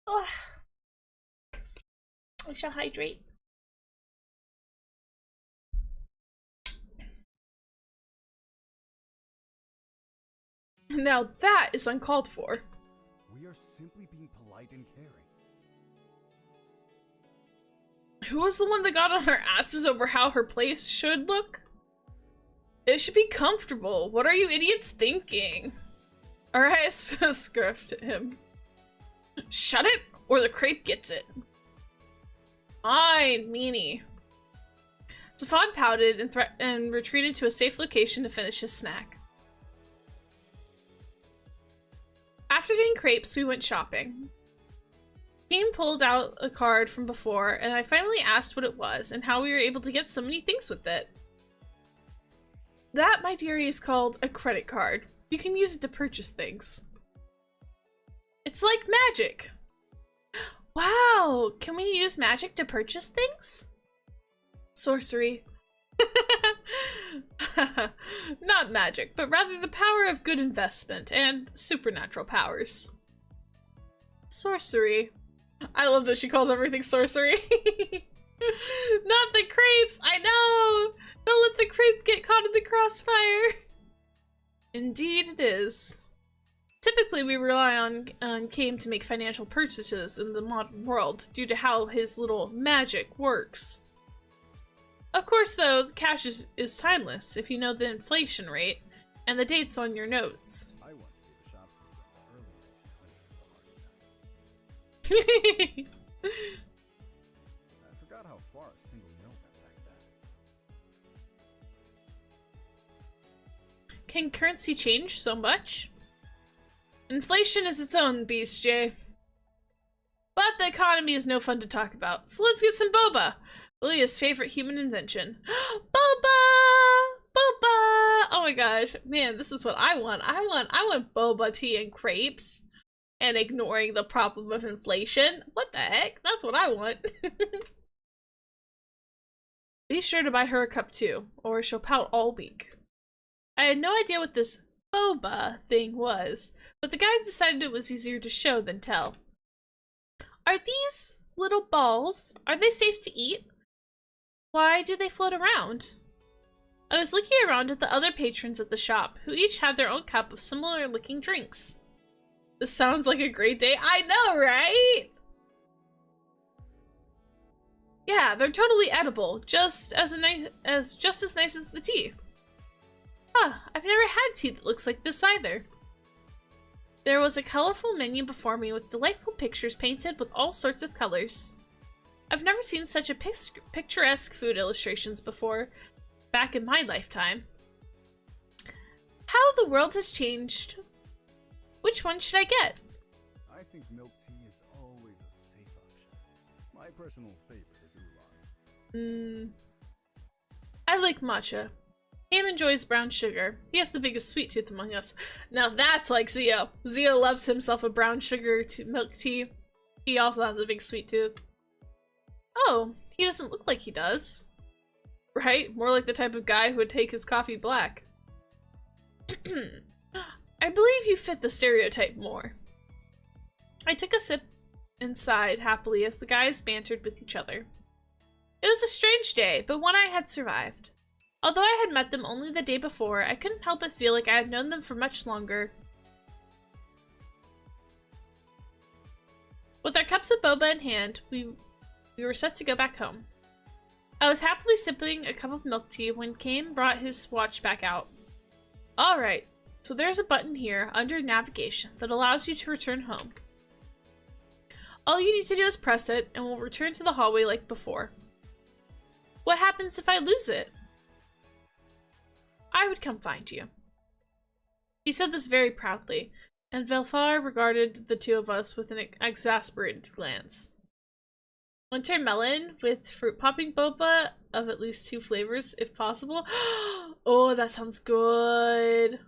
[SPEAKER 1] Oh. I shall hydrate. Now that is uncalled for.
[SPEAKER 6] We are simply being polite and caring.
[SPEAKER 1] Who was the one that got on our asses over how her place should look? It should be comfortable. What are you idiots thinking? Alright, scruffed at him. Shut it, or the crepe gets it. Fine, meanie. Stefan pouted and retreated to a safe location to finish his snack. After getting crepes, we went shopping. Kane pulled out a card from before, and I finally asked what it was and how we were able to get so many things with it. That, my dearie, is called a credit card. You can use it to purchase things. It's like magic. Wow, can we use magic to purchase things? Sorcery. Not magic, but rather the power of good investment and supernatural powers. Sorcery. I love that she calls everything sorcery. Not the crepes, I know! Don't let the crepe get caught in the crossfire. Indeed it is. Typically we rely on Kame to make financial purchases in the modern world due to how his little magic works. Of course though, cash is timeless if you know the inflation rate and the dates on your notes.
[SPEAKER 6] I once gave a shopkeeper in the early 1900s. I forgot how far a single mill went back then.
[SPEAKER 1] Can currency change so much? Inflation is its own beast, Jay. But the economy is no fun to talk about, so let's get some boba. Lia's favorite human invention. Boba! Boba! Oh my gosh, man, this is what I want. I want boba tea and crepes. And ignoring the problem of inflation. What the heck? That's what I want. Be sure to buy her a cup too, or she'll pout all week. I had no idea what this boba thing was, but the guys decided it was easier to show than tell. Are these little balls, are they safe to eat? Why do they float around? I was looking around at the other patrons at the shop, who each had their own cup of similar looking drinks. This sounds like a great day. I know, right? Yeah, they're totally edible, just as nice as the tea. Huh, I've never had tea that looks like this either. There was a colorful menu before me with delightful pictures painted with all sorts of colors. I've never seen such a picturesque food illustrations before, back in my lifetime. How the world has changed. Which one should I get?
[SPEAKER 6] I think milk tea is always a safe option. My personal favorite is oolong.
[SPEAKER 1] I like matcha. Ham enjoys brown sugar. He has the biggest sweet tooth among us. Now that's like Zio. Zio loves himself a brown sugar milk tea. He also has a big sweet tooth. Oh, he doesn't look like he does. Right? More like the type of guy who would take his coffee black. I believe you fit the stereotype more. I took a sip and sighed happily as the guys bantered with each other. It was a strange day, but one I had survived. Although I had met them only the day before, I couldn't help but feel like I had known them for much longer. With our cups of boba in hand, we were set to go back home. I was happily sipping a cup of milk tea when Kane brought his watch back out. Alright, so there's a button here under navigation that allows you to return home. All you need to do is press it and we'll return to the hallway like before. What happens if I lose it? I would come find you. He said this very proudly, and Valefar regarded the two of us with an exasperated glance. Winter melon with fruit popping boba of at least 2 flavors, if possible. Oh, that sounds good.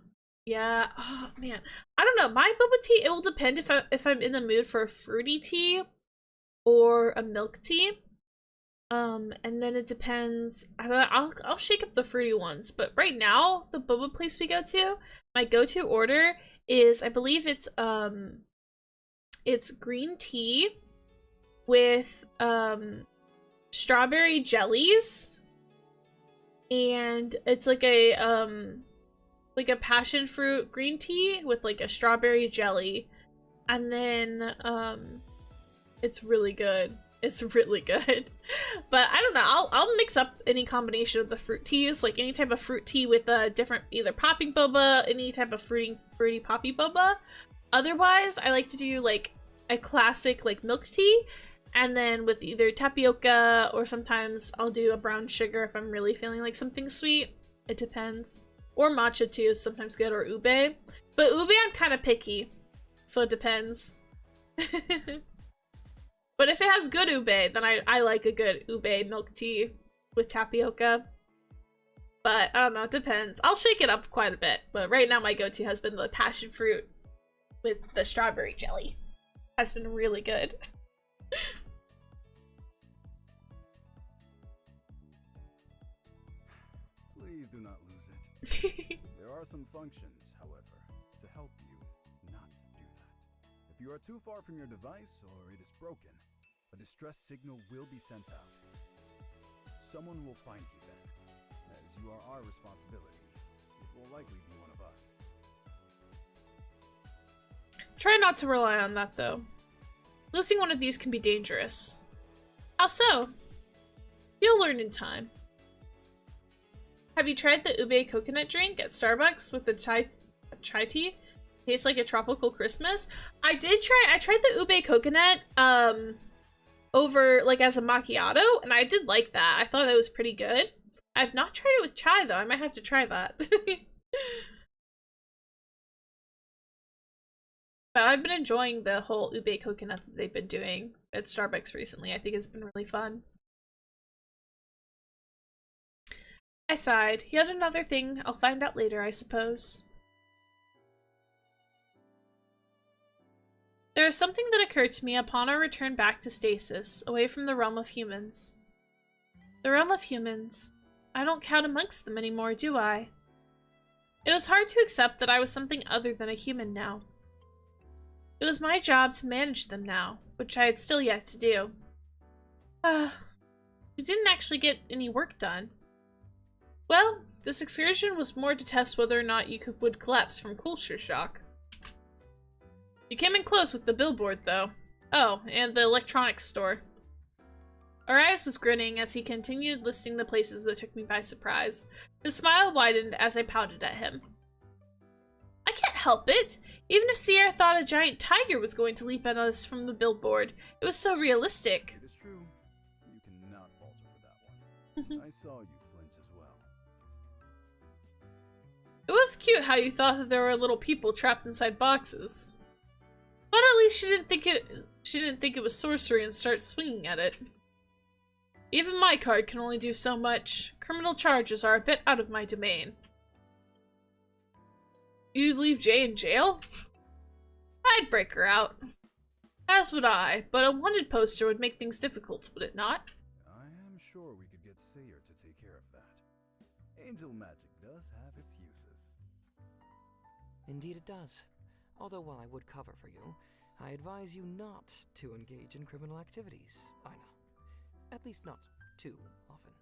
[SPEAKER 1] Yeah. Oh man, I don't know. My boba tea, it will depend if I'm in the mood for a fruity tea or a milk tea. And then it depends. I'll shake up the fruity ones, but right now the boba place we go to, my go-to order is, I believe it's green tea with strawberry jellies, and it's like a passion fruit green tea with like a strawberry jelly, and then it's really good. It's really good. But I don't know, I'll mix up any combination of the fruit teas, like any type of fruit tea with a different, either popping boba, any type of fruity poppy boba. Otherwise, I like to do like a classic like milk tea, and then with either tapioca or sometimes I'll do a brown sugar if I'm really feeling like something sweet. It depends. Or matcha too is sometimes good, or ube. But ube I'm kind of picky, so it depends. But if it has good ube, then I like a good ube milk tea with tapioca. But I don't know, it depends. I'll shake it up quite a bit, but right now my go-to has been the passion fruit with the strawberry jelly. Has been really good.
[SPEAKER 6] Please do not lose it. There are some functions, however, to help you not do that. If you are too far from your device or it is broken, a distress signal will be sent out. Someone will find you then. As you are our responsibility, it will likely be one of us.
[SPEAKER 1] Try not to rely on that though. Losing one of these can be dangerous. How so? You'll learn in time. Have you tried the ube coconut drink at Starbucks with the chai tea? Tastes like a tropical Christmas? I tried the ube coconut over like as a macchiato, and I did like that. I thought that was pretty good. I've not tried it with chai though. I might have to try that. But I've been enjoying the whole ube coconut that they've been doing at Starbucks recently. I think it's been really fun. I sighed. Yet another thing I'll find out later, I suppose. There is something that occurred to me upon our return back to stasis, away from the realm of humans. The realm of humans. I don't count amongst them anymore, do I? It was hard to accept that I was something other than a human now. It was my job to manage them now, which I had still yet to do. We didn't actually get any work done. Well, this excursion was more to test whether or not you would collapse from culture shock. You came in close with the billboard, though. Oh, and the electronics store. Aries was grinning as he continued listing the places that took me by surprise. His smile widened as I pouted at him. I can't help it! Even if Sierra thought a giant tiger was going to leap at us from the billboard, it was so realistic.
[SPEAKER 6] It is true. You cannot falter for that one. I saw you flinch as well.
[SPEAKER 1] It was cute how you thought that there were little people trapped inside boxes. But at least she didn't think it was sorcery and start swinging at it. Even my card can only do so much. Criminal charges are a bit out of my domain. You'd leave Jay in jail? I'd break her out. As would I, but a wanted poster would make things difficult, would it not?
[SPEAKER 6] I am sure we could get Sayer to take care of that. Angel magic does have its uses.
[SPEAKER 5] Indeed it does. Although while I would cover for you, I advise you not to engage in criminal activities, either. At least not too often.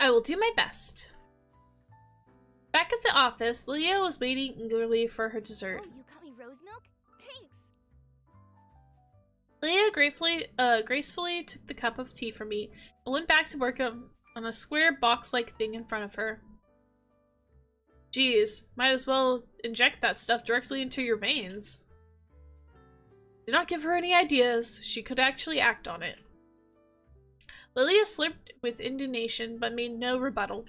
[SPEAKER 1] I will do my best. Back at the office, Leah was waiting eagerly for her dessert.
[SPEAKER 3] Oh, you got me rose milk? Thanks!
[SPEAKER 1] Leah gracefully took the cup of tea from me and went back to work on a square box-like thing in front of her. Geez, might as well inject that stuff directly into your veins. Do not give her any ideas. She could actually act on it. Lilia slurped with indignation, but made no rebuttal.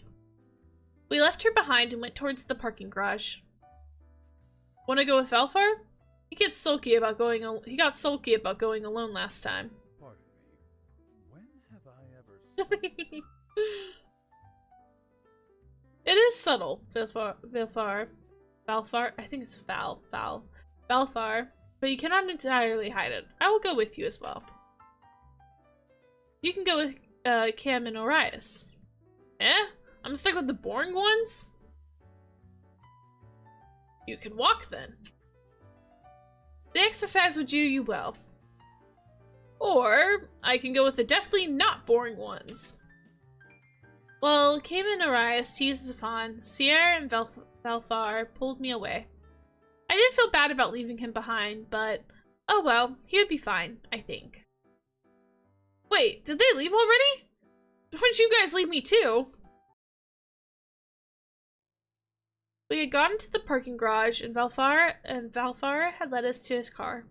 [SPEAKER 1] We left her behind and went towards the parking garage. Wanna go with Valefar? He got sulky about going alone last time.
[SPEAKER 6] Pardon me. When have I ever seen...
[SPEAKER 1] It is subtle, Valefar. I think it's Valefar. But you cannot entirely hide it. I will go with you as well. You can go with Cam and Aries. Eh? I'm stuck with the boring ones? You can walk then. The exercise would do you well. Or I can go with the definitely not boring ones. Well, Cam and Aries teased Zafan, Sierra and Valefar pulled me away. I didn't feel bad about leaving him behind, but oh well, he would be fine, I think. Wait, did they leave already? Don't you guys leave me too? We had gone into the parking garage, and Valefar had led us to his car.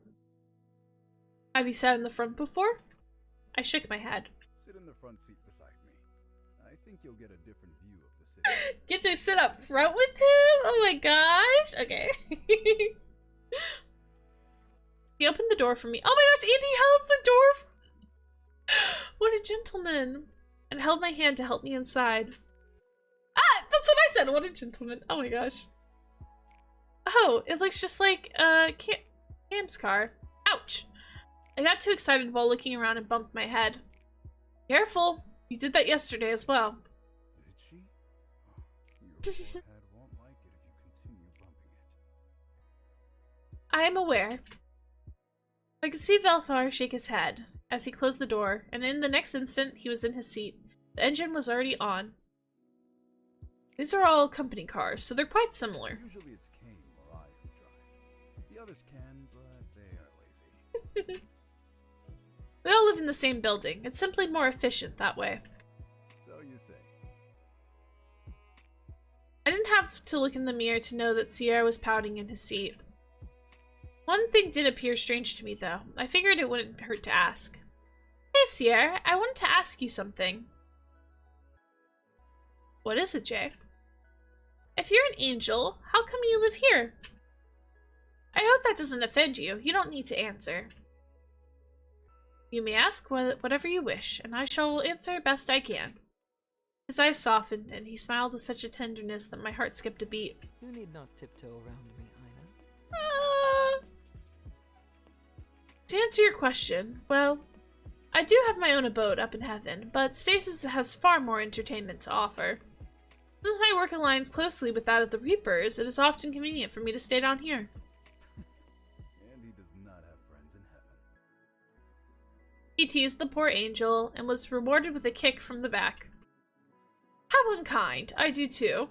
[SPEAKER 1] Have you sat in the front before? I shook my head.
[SPEAKER 6] Sit in the front seat beside me. I think you'll get a different view of the city.
[SPEAKER 1] Get to sit up front with him? Oh my gosh. Okay. He opened the door for me. Oh my gosh, Andy held the door. What a gentleman. And held my hand to help me inside. Ah, that's what I said. What a gentleman. Oh my gosh. Oh, it looks just like Cam's car. Ouch. I got too excited while looking around and bumped my head. Careful. You did that yesterday as well.
[SPEAKER 6] Did she? Your forehead won't like it if you continue bumping it.
[SPEAKER 1] I am aware. I could see Valefar shake his head as he closed the door, and in the next instant, he was in his seat. The engine was already on. These are all company cars, so they're quite similar.
[SPEAKER 6] Usually it's Kane or I who drive. The others can, but they are lazy.
[SPEAKER 1] We all live in the same building. It's simply more efficient that way.
[SPEAKER 6] So you say.
[SPEAKER 1] I didn't have to look in the mirror to know that Sierra was pouting in his seat. One thing did appear strange to me, though. I figured it wouldn't hurt to ask. Hey, Sierra, I wanted to ask you something. What is it, Jay? If you're an angel, how come you live here? I hope that doesn't offend you. You don't need to answer. You may ask whatever you wish, and I shall answer best I can. His eyes softened, and he smiled with such a tenderness that my heart skipped a beat.
[SPEAKER 5] You need not tiptoe around me, Ina.
[SPEAKER 1] To answer your question, well, I do have my own abode up in heaven, but Stasis has far more entertainment to offer. Since my work aligns closely with that of the Reapers, it is often convenient for me to stay down here.
[SPEAKER 6] And he does not have friends in heaven.
[SPEAKER 1] He teased the poor angel and was rewarded with a kick from the back. How unkind. I do too.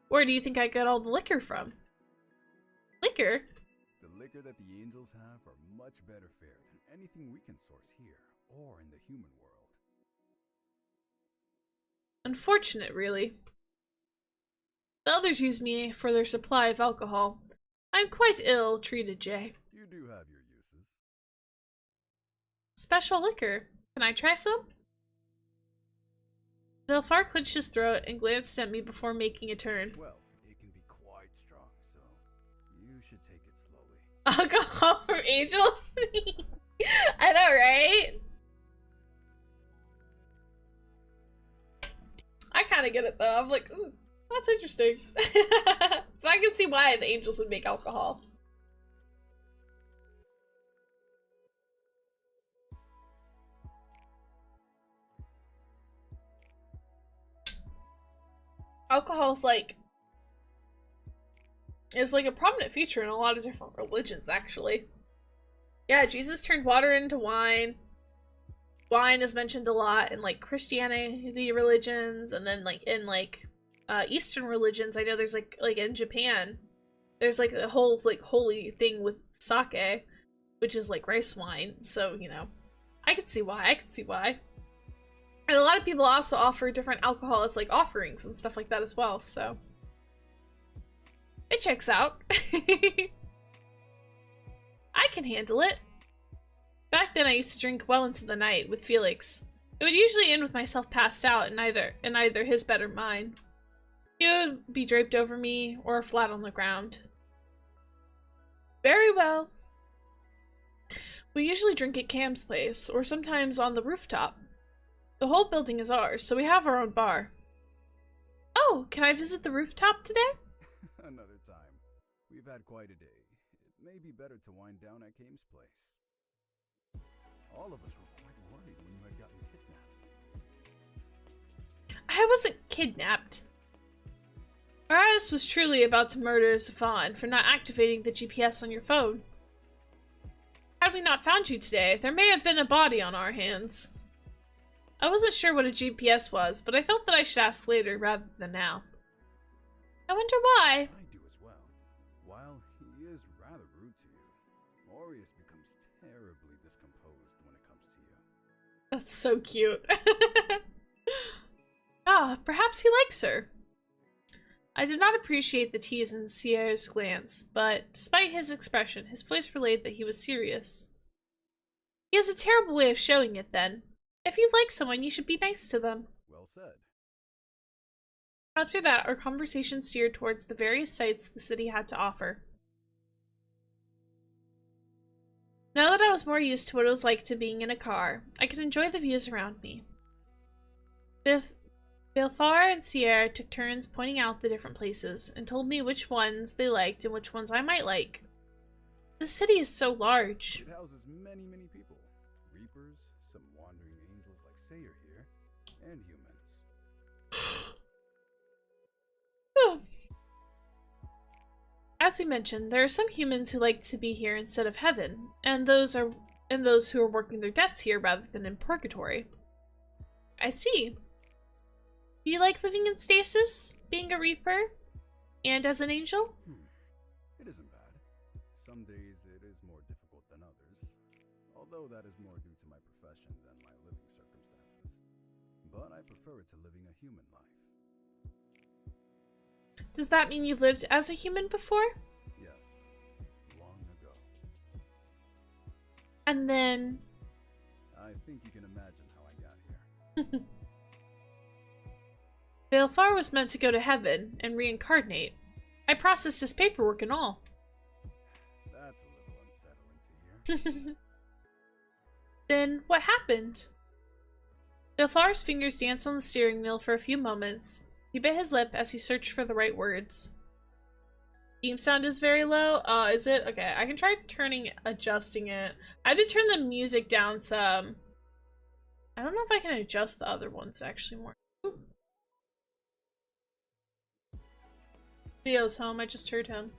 [SPEAKER 1] Where do you think I got all the liquor from? Liquor?
[SPEAKER 6] The liquor that the angels have are much better fare than anything we can source here or in the human world.
[SPEAKER 1] Unfortunate, really. The others use me for their supply of alcohol. I'm quite ill-treated, Jay.
[SPEAKER 6] You do have your uses.
[SPEAKER 1] Special liquor. Can I try some? Valefar clenched his throat and glanced at me before making a turn.
[SPEAKER 6] Well, it can be quite strong, so you should take it slowly.
[SPEAKER 1] Alcohol from angels? I know, right? I kind of get it though. I'm like, that's interesting. So I can see why the angels would make alcohol. Alcohol is like a prominent feature in a lot of different religions, actually. Yeah, Jesus turned water into wine. Wine is mentioned a lot in like Christianity religions, and then like in like Eastern religions. I know there's like in Japan, there's like a whole like holy thing with sake, which is like rice wine. So you know, I could see why. I could see why. And a lot of people also offer different alcohol as like offerings and stuff like that as well. So it checks out. I can handle it. Back then I used to drink well into the night with Felix. It would usually end with myself passed out in either his bed or mine. He would be draped over me or flat on the ground. Very well. We usually drink at Cam's place or sometimes on the rooftop. The whole building is ours, so we have our own bar. Oh, can I visit the rooftop today?
[SPEAKER 6] Another time. We've had quite a day. It may be better to wind down at Kame's place. All of us were quite worried when you had gotten kidnapped.
[SPEAKER 1] I wasn't kidnapped. Aries was truly about to murder Safan for not activating the GPS on your phone. Had we not found you today, there may have been a body on our hands. I wasn't sure what a GPS was, but I felt that I should ask later rather than now. I wonder why.
[SPEAKER 6] I do as well. While he is rather rude to you, Aries becomes terribly discomposed when it comes to you.
[SPEAKER 1] That's so cute. Ah, perhaps he likes her. I did not appreciate the tease in Sierra's glance, but despite his expression, his voice relayed that he was serious. He has a terrible way of showing it, then. If you like someone, you should be nice to them.
[SPEAKER 6] Well said.
[SPEAKER 1] After that, our conversation steered towards the various sights the city had to offer. Now that I was more used to what it was like to being in a car, I could enjoy the views around me. Valefar and Sierra took turns pointing out the different places and told me which ones they liked and which ones I might like. The city is so large.
[SPEAKER 6] It houses many, many people. Reapers, some wandering angels like Sayer here, and humans.
[SPEAKER 1] As we mentioned, there are some humans who like to be here instead of heaven, and those who are working their debts here rather than in purgatory. I see. Do you like living in stasis, being a reaper, and as an angel?
[SPEAKER 6] It isn't bad. Some days it is more difficult than others, although that is more due to my profession than my living circumstances. But I prefer it to living a human life.
[SPEAKER 1] Does that mean you've lived as a human before?
[SPEAKER 6] Yes, long ago.
[SPEAKER 1] And then...
[SPEAKER 6] I think you can imagine how I got here.
[SPEAKER 1] Valefar was meant to go to heaven and reincarnate. I processed his paperwork and all.
[SPEAKER 6] That's a little unsettling to hear.
[SPEAKER 1] Then what happened? Valfar's fingers danced on the steering wheel for a few moments. He bit his lip as he searched for the right words. Theme sound is very low. Is it? Okay, I can try adjusting it. I had to turn the music down some. I don't know if I can adjust the other ones actually more. Ooh. Theo's home, I just heard him.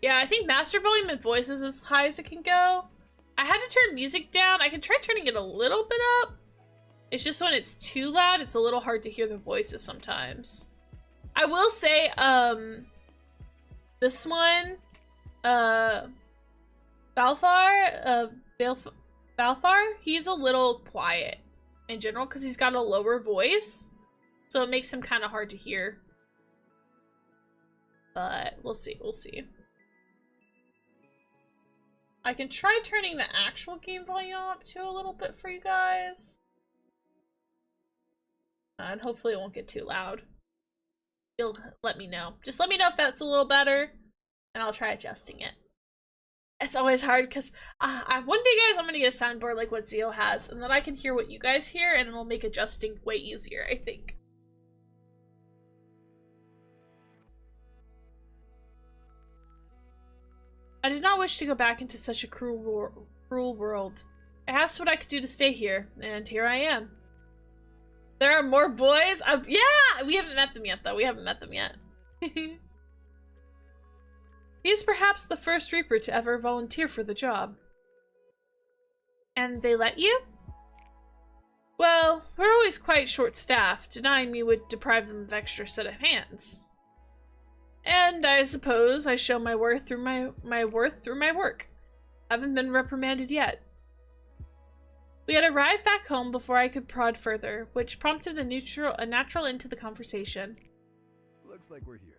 [SPEAKER 1] Yeah, I think master volume and voice is as high as it can go. I had to turn music down. I can try turning it a little bit up. It's just when it's too loud, it's a little hard to hear the voices sometimes. I will say, this one, Valefar, he's a little quiet in general because he's got a lower voice. So it makes him kind of hard to hear. But we'll see, we'll see. I can try turning the actual game volume up to a little bit for you guys. And hopefully it won't get too loud. You'll let me know. Just let me know if that's a little better, and I'll try adjusting it. It's always hard because one day, guys, I'm gonna get a soundboard like what Zio has, and then I can hear what you guys hear, and it'll make adjusting way easier, I think. I did not wish to go back into such a cruel world. I asked what I could do to stay here, and here I am. There are more boys? Yeah! We haven't met them yet, though. We haven't met them yet. He is perhaps the first Reaper to ever volunteer for the job. And they let you? Well, we're always quite short-staffed. Denying me would deprive them of extra set of hands. And I suppose I show my worth through my work. Haven't been reprimanded yet. We had arrived back home before I could prod further, which prompted a natural end to the conversation.
[SPEAKER 6] Looks like we're here.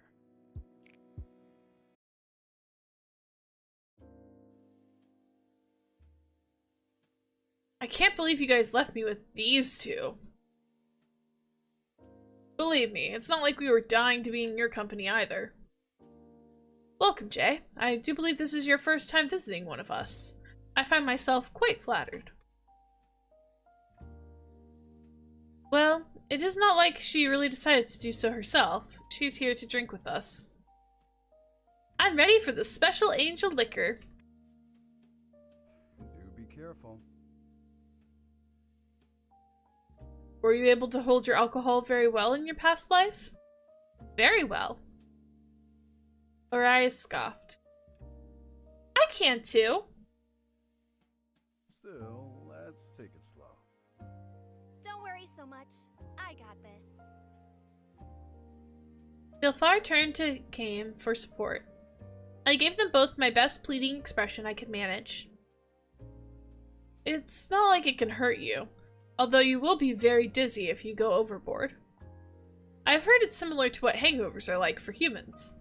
[SPEAKER 1] I can't believe you guys left me with these two. Believe me, it's not like we were dying to be in your company either. Welcome, Jay. I do believe this is your first time visiting one of us. I find myself quite flattered. Well, it is not like she really decided to do so herself. She's here to drink with us. I'm ready for the special angel liquor.
[SPEAKER 6] Do be careful.
[SPEAKER 1] Were you able to hold your alcohol very well in your past life? Very well. Aries scoffed. I can too.
[SPEAKER 6] Still, let's take it slow.
[SPEAKER 3] Don't worry so much. I got this.
[SPEAKER 1] Valefar turned to Kame for support. I gave them both my best pleading expression I could manage. It's not like it can hurt you, although you will be very dizzy if you go overboard. I've heard it's similar to what hangovers are like for humans.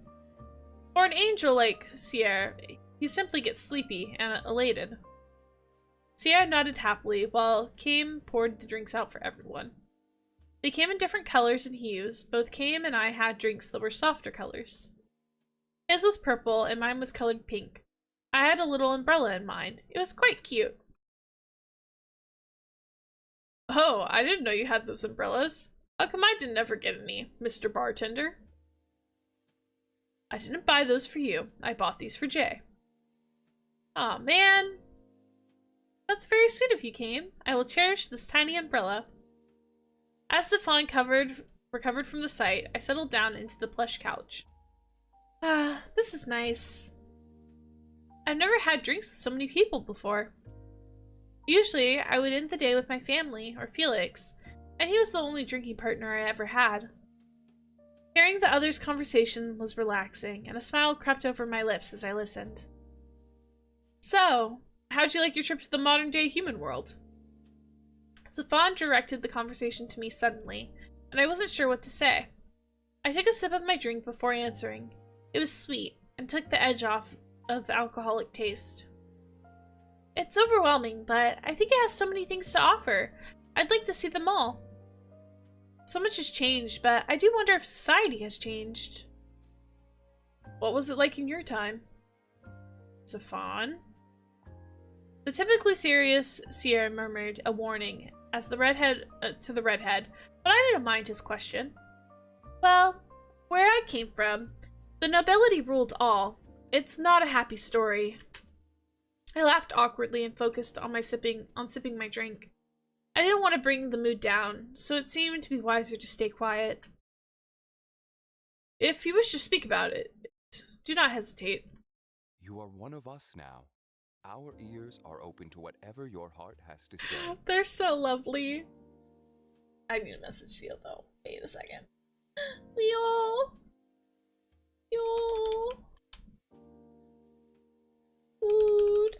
[SPEAKER 1] For an angel like Sierra, you simply get sleepy and elated. Sierra nodded happily while Kame poured the drinks out for everyone. They came in different colors and hues. Both Kame and I had drinks that were softer colors. His was purple and mine was colored pink. I had a little umbrella in mine. It was quite cute. Oh, I didn't know you had those umbrellas. How come I didn't ever get any, Mr. Bartender? I didn't buy those for you. I bought these for Jay. Aw, man. That's very sweet of you, Kame. I will cherish this tiny umbrella. As Stefan recovered from the sight, I settled down into the plush couch. Ah, this is nice. I've never had drinks with so many people before. Usually, I would end the day with my family, or Felix, and he was the only drinking partner I ever had. Hearing the others' conversation was relaxing, and a smile crept over my lips as I listened. So, how'd you like your trip to the modern-day human world? Stefan directed the conversation to me suddenly, and I wasn't sure what to say. I took a sip of my drink before answering. It was sweet, and took the edge off of the alcoholic taste. It's overwhelming, but I think it has so many things to offer. I'd like to see them all. So much has changed, but I do wonder if society has changed. What was it like in your time? Stefan? The typically serious Sierra murmured a warning as the redhead to the redhead, but I didn't mind his question. Well, where I came from, the nobility ruled all. It's not a happy story. I laughed awkwardly and focused on sipping my drink. I didn't want to bring the mood down, so it seemed to be wiser to stay quiet. If you wish to speak about it, do not hesitate.
[SPEAKER 4] You are one of us now. Our ears are open to whatever your heart has to say.
[SPEAKER 1] They're so lovely. I need to message Seal though. Wait a second. Seal! Seal! Food!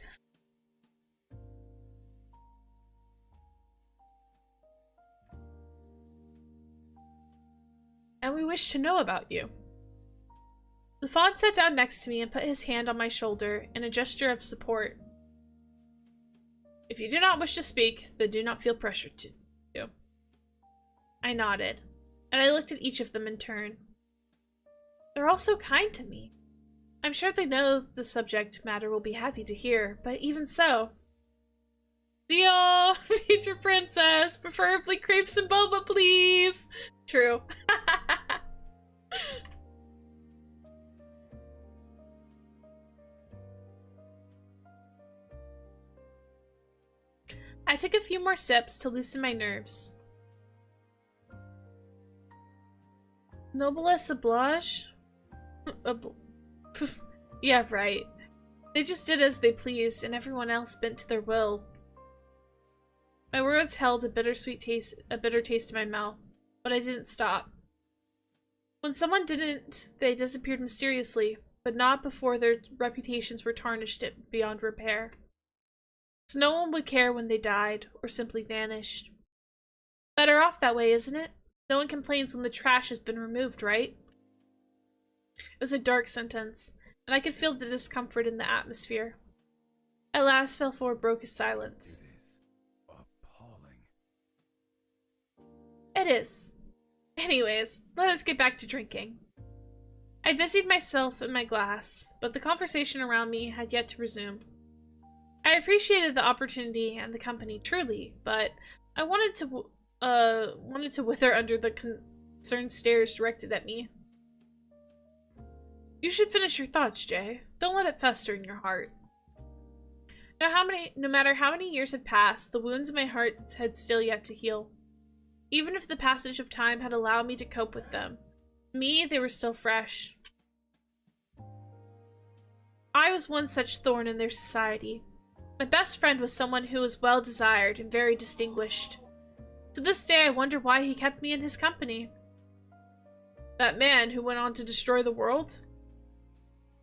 [SPEAKER 1] And we wish to know about you. The fawn sat down next to me and put his hand on my shoulder in a gesture of support. If you do not wish to speak, then do not feel pressured to. I nodded, and I looked at each of them in turn. They're all so kind to me. I'm sure they know the subject matter will be happy to hear, but even so. Seal! Future princess! Preferably crepes and boba, please! True. I took a few more sips to loosen my nerves. Noblesse oblige? Yeah, right. They just did as they pleased, and everyone else bent to their will. My words held a bitter taste in my mouth, but I didn't stop. When someone didn't, they disappeared mysteriously, but not before their reputations were tarnished beyond repair. So no one would care when they died, or simply vanished. Better off that way, isn't it? No one complains when the trash has been removed, right? It was a dark sentence, and I could feel the discomfort in the atmosphere. At last, Valefar broke his silence.
[SPEAKER 6] It is appalling.
[SPEAKER 1] It is. Anyways, let us get back to drinking. I busied myself in my glass, but the conversation around me had yet to resume. I appreciated the opportunity and the company truly, but I wanted to wither under the concerned stares directed at me. You should finish your thoughts, Jay. Don't let it fester in your heart. No matter how many years had passed, the wounds in my heart had still yet to heal. Even if the passage of time had allowed me to cope with them, to me, they were still fresh. I was one such thorn in their society. My best friend was someone who was well-desired and very distinguished. To this day, I wonder why he kept me in his company. That man who went on to destroy the world?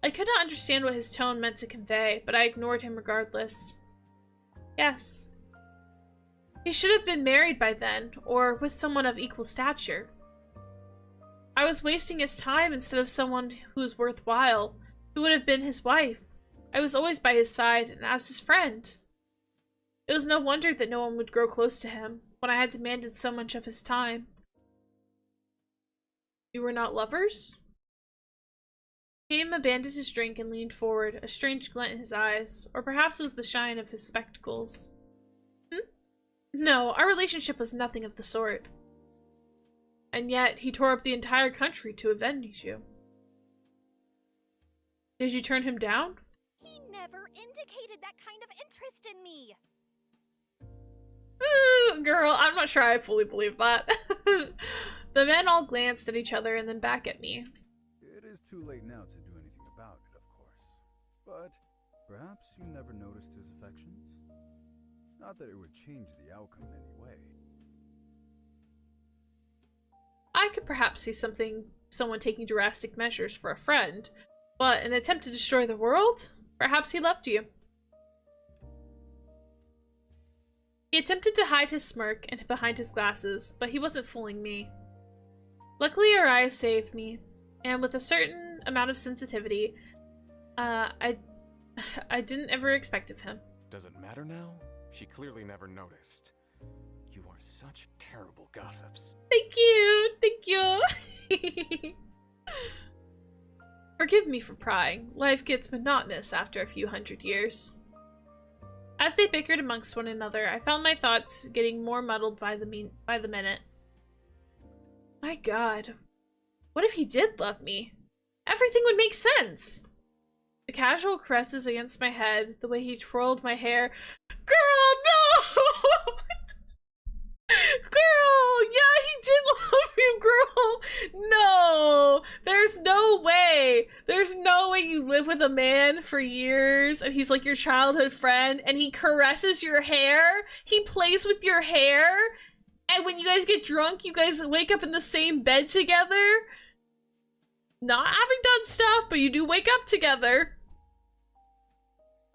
[SPEAKER 1] I could not understand what his tone meant to convey, but I ignored him regardless. Yes. He should have been married by then, or with someone of equal stature. I was wasting his time instead of someone who was worthwhile, who would have been his wife. I was always by his side and as his friend. It was no wonder that no one would grow close to him when I had demanded so much of his time. You were not lovers? Haim abandoned his drink and leaned forward, a strange glint in his eyes, or perhaps it was the shine of his spectacles. No, our relationship was nothing of the sort. And yet, he tore up the entire country to avenge you. Did you turn him down?
[SPEAKER 3] He never indicated that kind of interest in me.
[SPEAKER 1] Girl, I'm not sure I fully believe that. The men all glanced at each other and then back at me.
[SPEAKER 6] It is too late now to do anything about it, of course. But perhaps you never noticed his affections? Not that it would change the outcome in any way.
[SPEAKER 1] I could perhaps see someone taking drastic measures for a friend, but an attempt to destroy the world? Perhaps he loved you. He attempted to hide his smirk and behind his glasses, but he wasn't fooling me. Luckily, Aries saved me, and with a certain amount of sensitivity, I didn't ever expect of him.
[SPEAKER 8] Does it matter now? She clearly never noticed. You are such terrible gossips.
[SPEAKER 1] Thank you! Thank you! Forgive me for prying. Life gets monotonous after a few hundred years. As they bickered amongst one another, I found my thoughts getting more muddled by the minute. My god. What if he did love me? Everything would make sense! The casual caresses against my head, the way he twirled my hair. Girl, no! Girl! Yeah, he did love you, girl! No! There's no way! There's no way you live with a man for years and he's like your childhood friend and he caresses your hair? He plays with your hair? And when you guys get drunk, you guys wake up in the same bed together? Not having done stuff, but you do wake up together.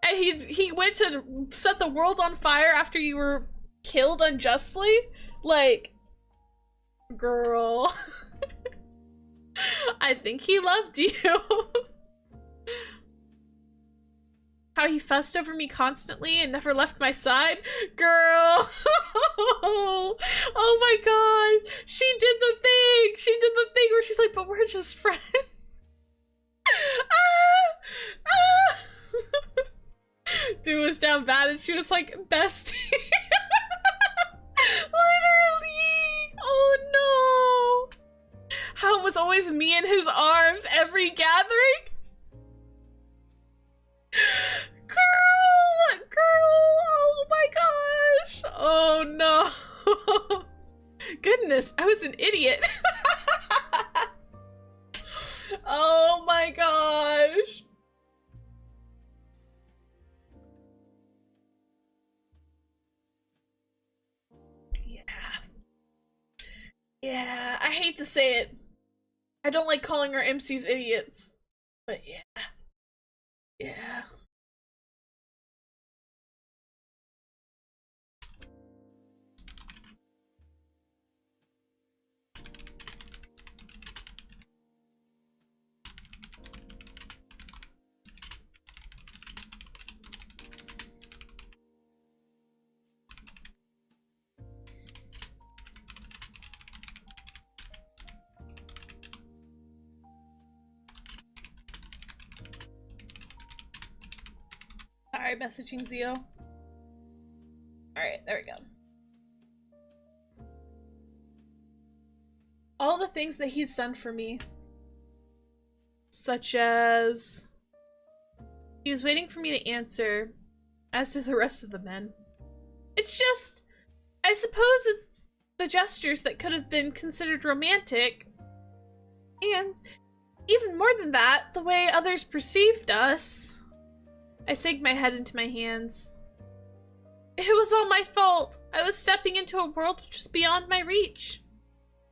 [SPEAKER 1] And he went to set the world on fire after you were killed unjustly? Like, girl. I think he loved you. How he fussed over me constantly and never left my side? Girl. Oh my god. She did the thing. She did the thing where she's like, but we're just friends. Dude was down bad and she was like, bestie. Literally. Oh no. How it was always me in his arms every gathering. Girl, oh my gosh. Oh no. Goodness, I was an idiot. Oh my gosh. Yeah, I hate to say it. I don't like calling our MCs idiots. But yeah. Yeah. Alright, messaging Zio. Alright, there we go. All the things that he's done for me. Such as... he was waiting for me to answer, as to the rest of the men. It's just... I suppose it's the gestures that could have been considered romantic. And, even more than that, the way others perceived us. I sank my head into my hands. It was all my fault. I was stepping into a world which was beyond my reach.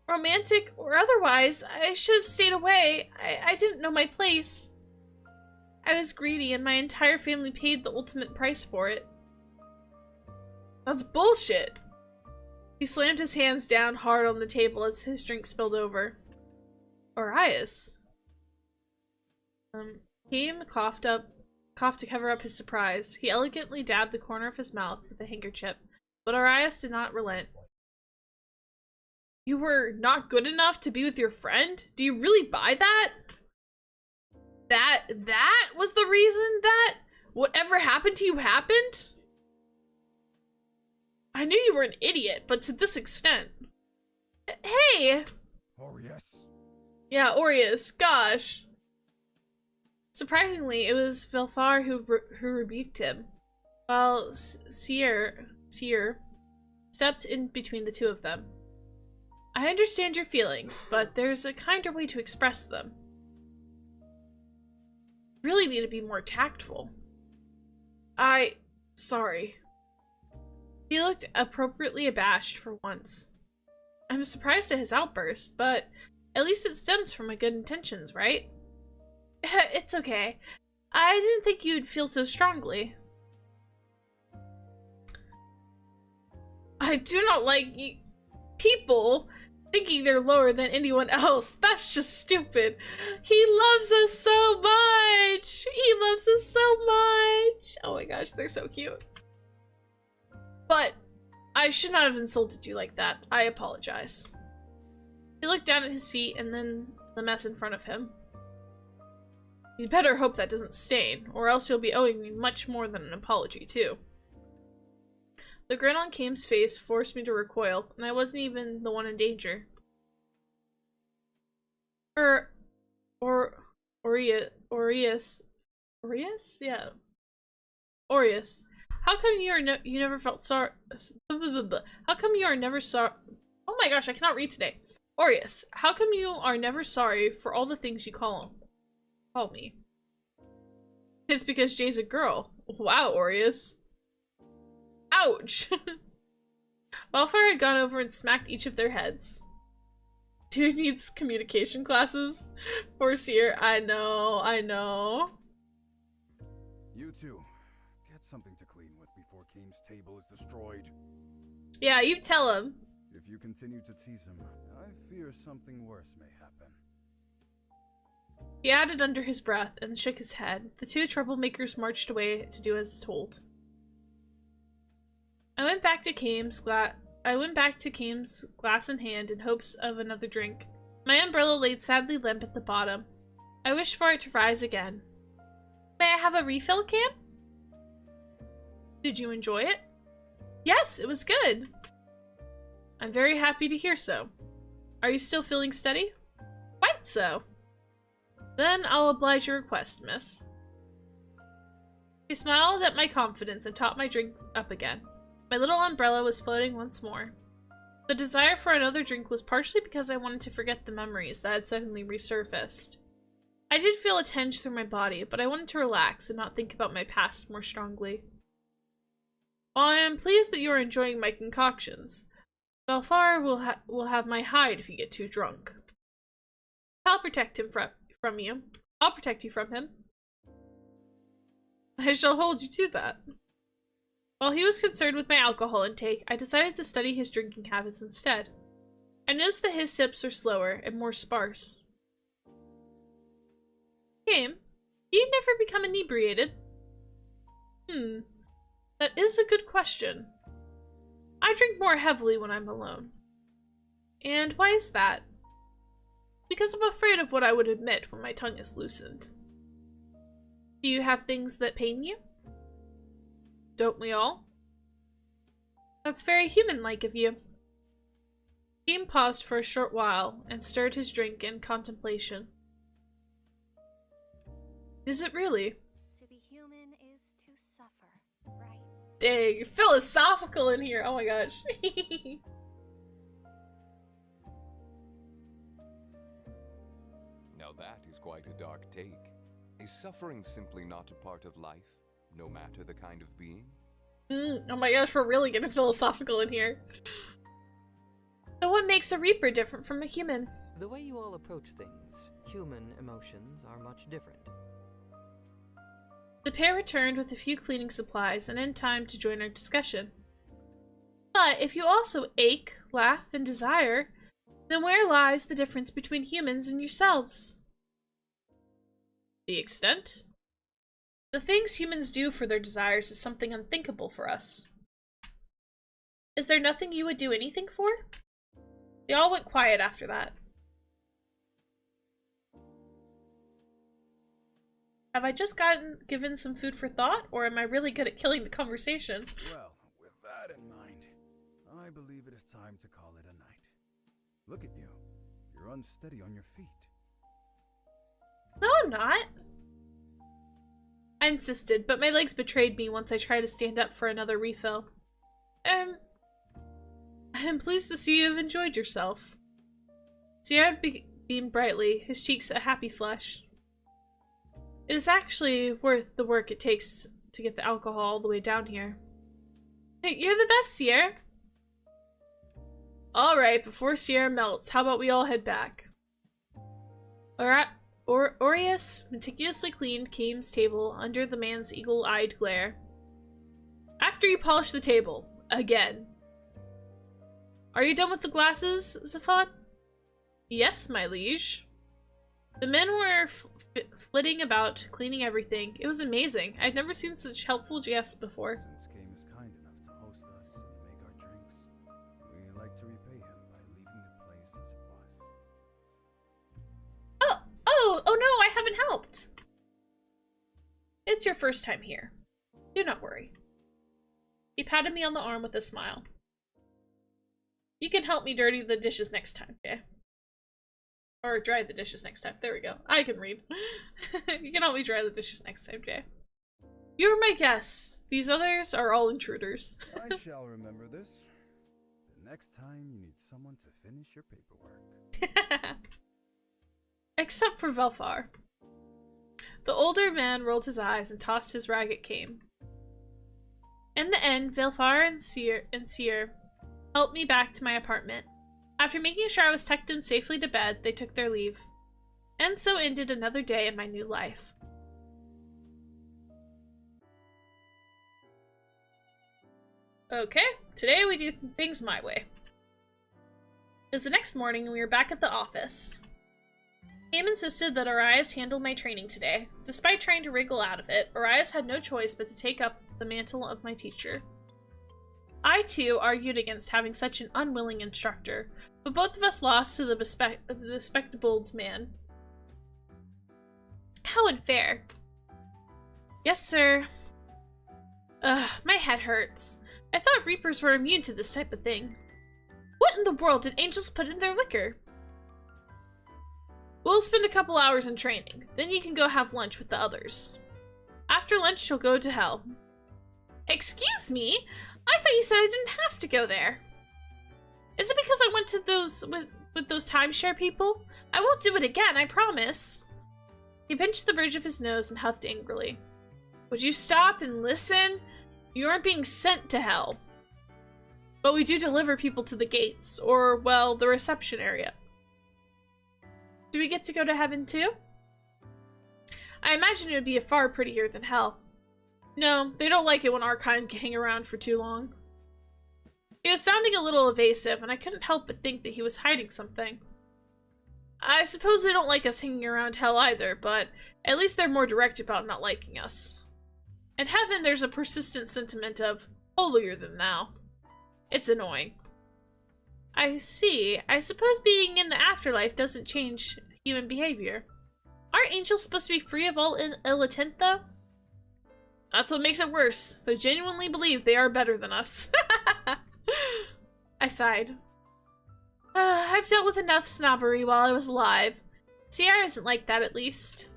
[SPEAKER 1] Romantic or otherwise, I should have stayed away. I didn't know my place. I was greedy and my entire family paid the ultimate price for it. That's bullshit. He slammed his hands down hard on the table as his drink spilled over. Aries. Haim coughed to cover up his surprise. He elegantly dabbed the corner of his mouth with a handkerchief, but Aries did not relent. You were not good enough to be with your friend? Do you really buy that? That was the reason that whatever happened to you happened? I knew you were an idiot, but to this extent. Hey!
[SPEAKER 6] Aries.
[SPEAKER 1] Yeah, Aries. Gosh. Surprisingly, it was Valefar who rebuked him, while Seer stepped in between the two of them. I understand your feelings, but there's a kinder way to express them. You really need to be more tactful. Sorry. He looked appropriately abashed for once. I'm surprised at his outburst, but at least it stems from my good intentions, right? It's okay. I didn't think you'd feel so strongly. I do not like people thinking they're lower than anyone else. That's just stupid. He loves us so much. He loves us so much. Oh my gosh, they're so cute. But I should not have insulted you like that. I apologize. He looked down at his feet and then the mess in front of him. You'd better hope that doesn't stain, or else you'll be owing me much more than an apology, too. The grin on Kaim's face forced me to recoil, and I wasn't even the one in danger. Aureus? Yeah. Aureus. How come you never felt sorry? How come you are never sorry? Oh my gosh, I cannot read today. Aureus, how come you are never sorry for all the things you call me? It's because Jay's a girl. Wow, Aureus. Ouch! Valefar had gone over and smacked each of their heads. Dude needs communication classes. Poor Seer. I know.
[SPEAKER 6] You two, get something to clean with before Kaim's table is destroyed.
[SPEAKER 1] Yeah, you tell him.
[SPEAKER 6] If you continue to tease him, I fear something worse may happen.
[SPEAKER 1] He added under his breath and shook his head. The two troublemakers marched away to do as told. I went back to Kaim's glass in hand in hopes of another drink. My umbrella laid sadly limp at the bottom. I wished for it to rise again. May I have a refill, Cam? Did you enjoy it? Yes, it was good. I'm very happy to hear so. Are you still feeling steady? Quite so. Then I'll oblige your request, miss. He smiled at my confidence and topped my drink up again. My little umbrella was floating once more. The desire for another drink was partially because I wanted to forget the memories that had suddenly resurfaced. I did feel a tinge through my body, but I wanted to relax and not think about my past more strongly. While I am pleased that you are enjoying my concoctions, Valefar will have my hide if you get too drunk. I'll protect him from you. I'll protect you from him. I shall hold you to that. While he was concerned with my alcohol intake, I decided to study his drinking habits instead. I noticed that his sips were slower and more sparse. Kaim, do you never become inebriated? That is a good question. I drink more heavily when I'm alone. And why is that? Because I'm afraid of what I would admit when my tongue is loosened. Do you have things that pain you? Don't we all? That's very human-like of you. Kaim paused for a short while and stirred his drink in contemplation. Is it really?
[SPEAKER 3] To be human is to suffer, right?
[SPEAKER 1] Dang, philosophical in here. Oh my gosh.
[SPEAKER 4] Now that is quite a dark take. Is suffering simply not a part of life, no matter the kind of being?
[SPEAKER 1] Oh my gosh, we're really getting philosophical in here. So what makes a Reaper different from a human?
[SPEAKER 5] The way you all approach things, human emotions are much different.
[SPEAKER 1] The pair returned with a few cleaning supplies and in time to join our discussion. But if you also ache, laugh, and desire, then where lies the difference between humans and yourselves? The extent? The things humans do for their desires is something unthinkable for us. Is there nothing you would do anything for? They all went quiet after that. Have I just given some food for thought, or am I really good at killing the conversation?
[SPEAKER 6] Well, with that in mind, I believe it is time to call it a night. Look at you. You're unsteady on your feet.
[SPEAKER 1] No, I'm not. I insisted, but my legs betrayed me once I tried to stand up for another refill. I'm pleased to see you've enjoyed yourself. Sierra beamed brightly, his cheeks a happy flush. It is actually worth the work it takes to get the alcohol all the way down here. Hey, you're the best, Sierra. Alright, before Sierra melts, how about we all head back? Aries meticulously cleaned Kame's table under the man's eagle-eyed glare. After you polish the table. Again. Are you done with the glasses, Zaphod? Yes, my liege. The men were flitting about, cleaning everything. It was amazing. I'd never seen such helpful guests before.
[SPEAKER 6] Since Kame is kind enough to host us and make our drinks, we like to repay him by leaving the place as it was.
[SPEAKER 1] Oh no, I haven't helped. It's your first time here. Do not worry. He patted me on the arm with a smile. You can help me dirty the dishes next time, Jay. Or dry the dishes next time. There we go. I can read. You can help me dry the dishes next time, Jay. You're my guests. These others are all intruders.
[SPEAKER 6] I shall remember this. The next time you need someone to finish your paperwork.
[SPEAKER 1] Except for Valefar. The older man rolled his eyes and tossed his rag at Kame. In the end, Valefar and Seer helped me back to my apartment. After making sure I was tucked in safely to bed, they took their leave. And so ended another day in my new life. Okay, today we do things my way. It was the next morning and we were back at the office. Kame insisted that Aries handle my training today. Despite trying to wriggle out of it, Aries had no choice but to take up the mantle of my teacher. I, too, argued against having such an unwilling instructor, but both of us lost to the bespectacled man. How unfair. Yes, sir. My head hurts. I thought Reapers were immune to this type of thing. What in the world did angels put in their liquor? We'll spend a couple hours in training, then you can go have lunch with the others. After lunch, you'll go to hell. Excuse me? I thought you said I didn't have to go there. Is it because I went to those with those timeshare people? I won't do it again, I promise. He pinched the bridge of his nose and huffed angrily. Would you stop and listen? You aren't being sent to hell. But we do deliver people to the gates, or, well, the reception area. Do we get to go to heaven too? I imagine it would be far prettier than hell. No, they don't like it when our kind hang around for too long. He was sounding a little evasive, and I couldn't help but think that he was hiding something. I suppose they don't like us hanging around hell either, but at least they're more direct about not liking us. In heaven, there's a persistent sentiment of holier than thou. It's annoying. I see. I suppose being in the afterlife doesn't change human behavior. Aren't angels supposed to be free of all ill intent, though? That's what makes it worse. They genuinely believe they are better than us. I sighed. I've dealt with enough snobbery while I was alive. Sierra isn't like that, at least.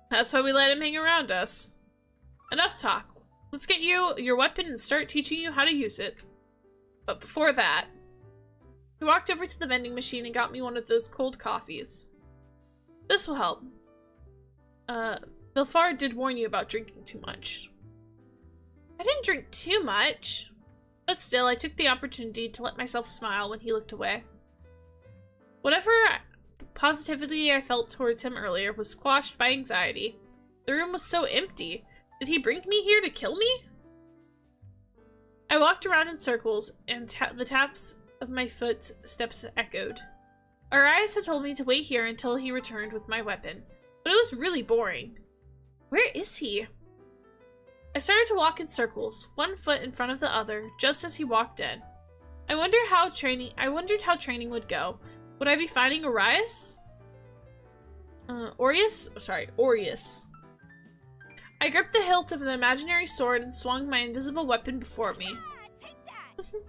[SPEAKER 1] That's why we let him hang around us. Enough talk. Let's get you your weapon and start teaching you how to use it. But before that, he walked over to the vending machine and got me one of those cold coffees. This will help. Valefar did warn you about drinking too much. I didn't drink too much. But still, I took the opportunity to let myself smile when he looked away. Whatever positivity I felt towards him earlier was squashed by anxiety. The room was so empty. Did he bring me here to kill me? I walked around in circles, and the taps of my footsteps echoed. Aries had told me to wait here until he returned with my weapon, but it was really boring. Where is he? I started to walk in circles, one foot in front of the other, just as he walked in. I wondered how training would go. Would I be finding Aries? Aureus? Sorry, Aureus. I gripped the hilt of the imaginary sword and swung my invisible weapon before me.
[SPEAKER 3] Take that! And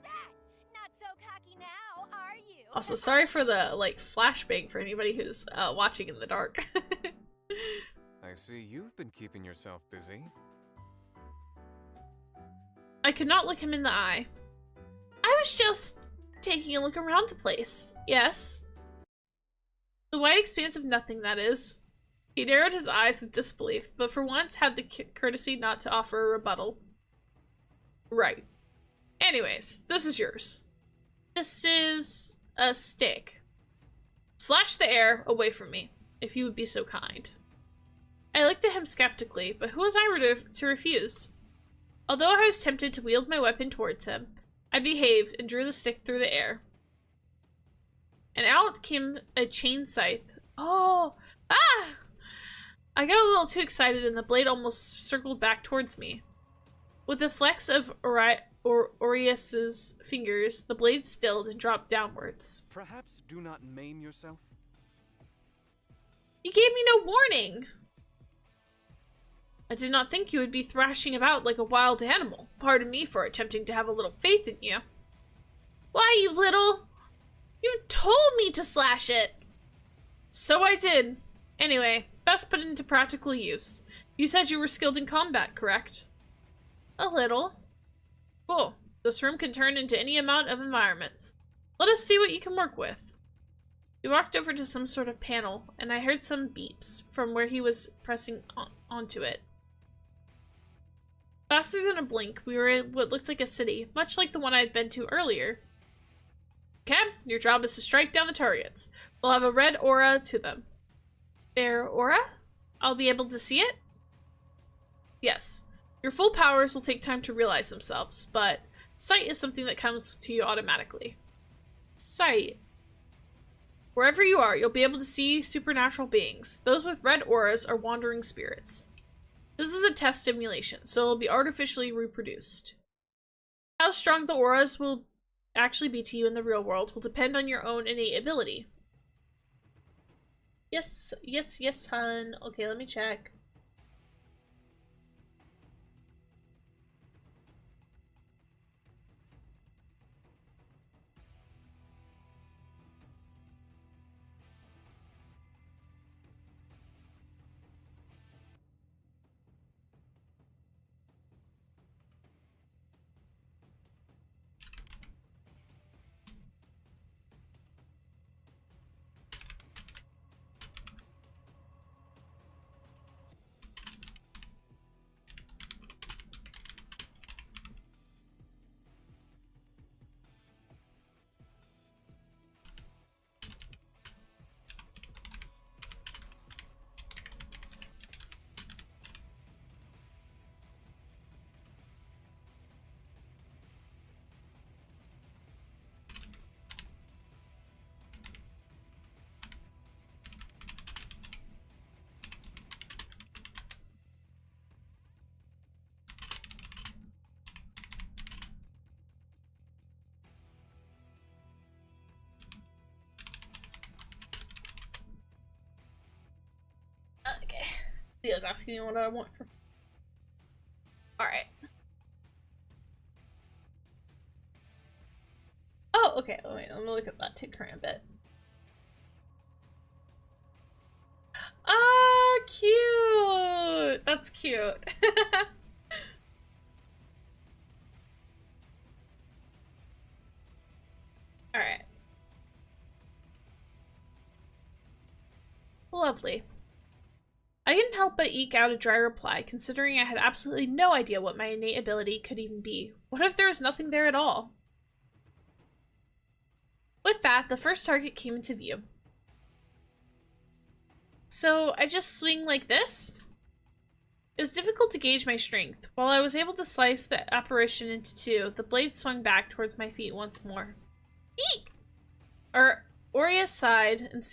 [SPEAKER 3] that! Not so cocky now, are you?
[SPEAKER 1] Also, sorry for the, like, flashbang for anybody who's watching in the dark.
[SPEAKER 8] I see you've been keeping yourself busy.
[SPEAKER 1] I could not look him in the eye. I was just taking a look around the place. Yes. The wide expanse of nothing, that is. He narrowed his eyes with disbelief, but for once had the courtesy not to offer a rebuttal. Right. Anyways, this is yours. This is a stick. Slash the air away from me, if you would be so kind. I looked at him skeptically, but who was I to refuse? Although I was tempted to wield my weapon towards him, I behaved and drew the stick through the air. And out came a chain scythe. Oh! Ah! I got a little too excited and the blade almost circled back towards me. With the flex of Aureus's fingers, the blade stilled and dropped downwards.
[SPEAKER 8] Perhaps do not maim yourself?
[SPEAKER 1] You gave me no warning! I did not think you would be thrashing about like a wild animal. Pardon me for attempting to have a little faith in you. Why, you little... You told me to slash it! So I did. Anyway, best put it into practical use. You said you were skilled in combat, correct? A little. Cool. This room can turn into any amount of environments. Let us see what you can work with. We walked over to some sort of panel, and I heard some beeps from where he was pressing onto it. Faster than a blink, we were in what looked like a city, much like the one I had been to earlier. Okay, your job is to strike down the targets. They'll have a red aura to them. Their aura? I'll be able to see it? Yes. Your full powers will take time to realize themselves, but sight is something that comes to you automatically. Sight. Wherever you are, you'll be able to see supernatural beings. Those with red auras are wandering spirits. This is a test simulation, so it will be artificially reproduced. How strong the auras will actually be to you in the real world will depend on your own innate ability. Yes, yes, yes, hun. Okay, let me check. Leo's asking me what I want for. Alright. Oh, okay. Wait, let me look at that Tick-Cram bit. Ah, cute! That's cute. Alright. Lovely. I couldn't help but eke out a dry reply, considering I had absolutely no idea what my innate ability could even be. What if there was nothing there at all? With that, the first target came into view. So, I just swing like this? It was difficult to gauge my strength. While I was able to slice the apparition into two, the blade swung back towards my feet once more. Eek! Aureus sighed and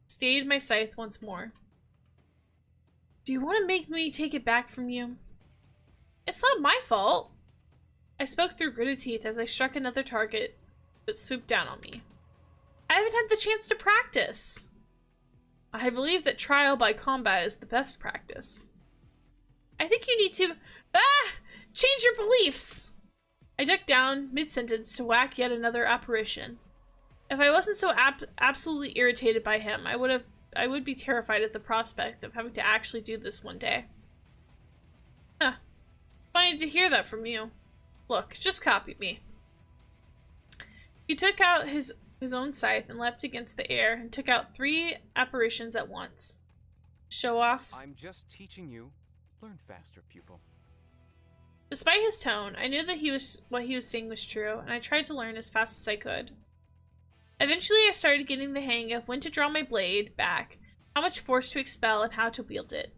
[SPEAKER 1] stayed my scythe once more. Do you want to make me take it back from you? It's not my fault. I spoke through gritted teeth as I struck another target that swooped down on me. I haven't had the chance to practice. I believe that trial by combat is the best practice. I think you need to change your beliefs. I ducked down mid-sentence to whack yet another apparition. If I wasn't so absolutely irritated by him, I would be terrified at the prospect of having to actually do this one day. Huh. Funny to hear that from you. Look, just copy me. He took out his own scythe and leapt against the air and took out 3 apparitions at once. Show off.
[SPEAKER 8] I'm just teaching you. Learn faster, pupil.
[SPEAKER 1] Despite his tone, I knew that what he was saying was true, and I tried to learn as fast as I could. Eventually, I started getting the hang of when to draw my blade back, how much force to expel, and how to wield it.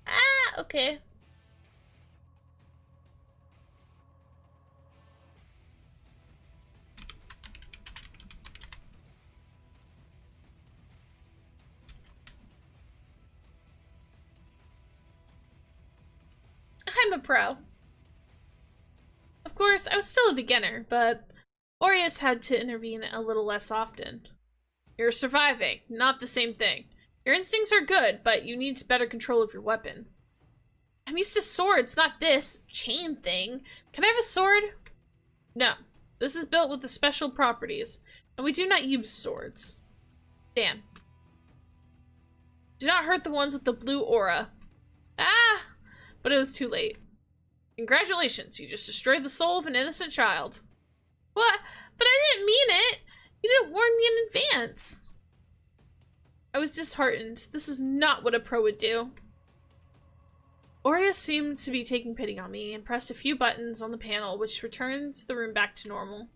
[SPEAKER 1] Ah, okay. I'm a pro. Of course, I was still a beginner, but Aureus had to intervene a little less often. You're surviving, not the same thing. Your instincts are good, but you need better control of your weapon. I'm used to swords, not this chain thing. Can I have a sword? No. This is built with the special properties, and we do not use swords. Dan. Do not hurt the ones with the blue aura. Ah! But it was too late. Congratulations, you just destroyed the soul of an innocent child. What? But I didn't mean it! You didn't warn me in advance. I was disheartened. This is not what a pro would do. Aureus seemed to be taking pity on me and pressed a few buttons on the panel, which returned the room back to normal.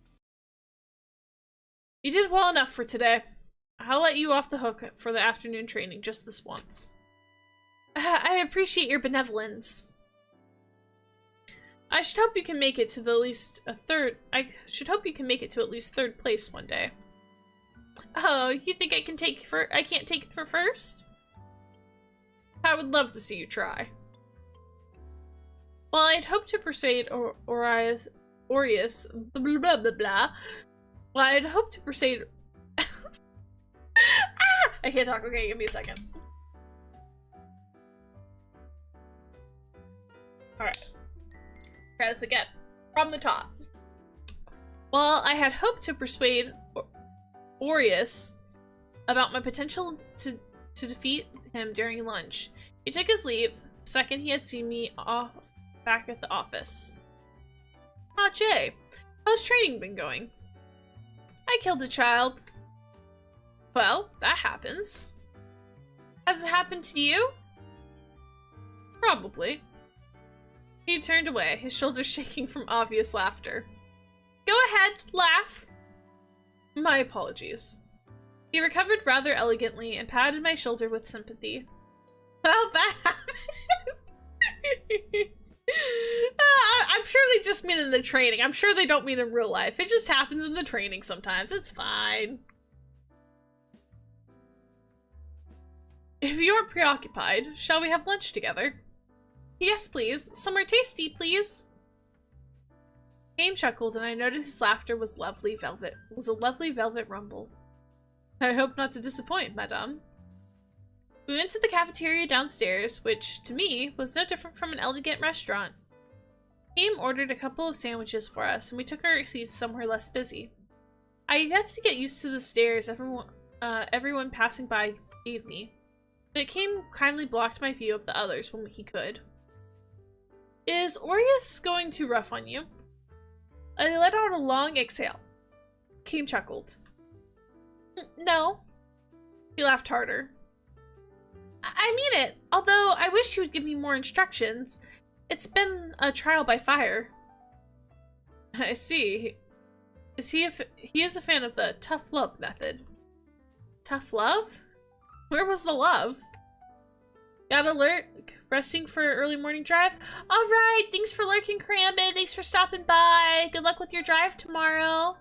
[SPEAKER 1] You did well enough for today. I'll let you off the hook for the afternoon training just this once. I appreciate your benevolence. I should hope you can make it to at least third place one day. Oh, you think I can't take for first? I would love to see you try. Well, I'd hoped to persuade Aureus, blah blah blah blah. Well, I'd hoped to persuade. Ah! I can't talk. Okay, give me a second. Alright. Try this again. From the top. Well, I had hoped to persuade Aureus about my potential to defeat him during lunch. He took his leave the second he had seen me back at the office. Ah, Jay. How's training been going? I killed a child. Well, that happens. Has it happened to you? Probably. He turned away, his shoulders shaking from obvious laughter. Go ahead, laugh. My apologies. He recovered rather elegantly and patted my shoulder with sympathy. Well, that happens. I'm sure they just mean in the training. I'm sure they don't mean in real life. It just happens in the training sometimes. It's fine. If you aren't preoccupied, shall we have lunch together? Yes, please. Somewhere tasty, please. Game chuckled, and I noted his laughter was a lovely velvet rumble. I hope not to disappoint, madame. We went to the cafeteria downstairs, which, to me, was no different from an elegant restaurant. Game ordered a couple of sandwiches for us, and we took our seats somewhere less busy. I had to get used to the stares everyone passing by gave me, but Game kindly blocked my view of the others when he could. Is Aureus going too rough on you? I let out a long exhale. Game chuckled. No. He laughed harder. I mean it, although I wish he would give me more instructions. It's been a trial by fire. I see. He is a fan of the tough love method. Tough love? Where was the love? Got alert? Resting for early morning drive? Alright, thanks for lurking, Karambit. Thanks for stopping by. Good luck with your drive tomorrow.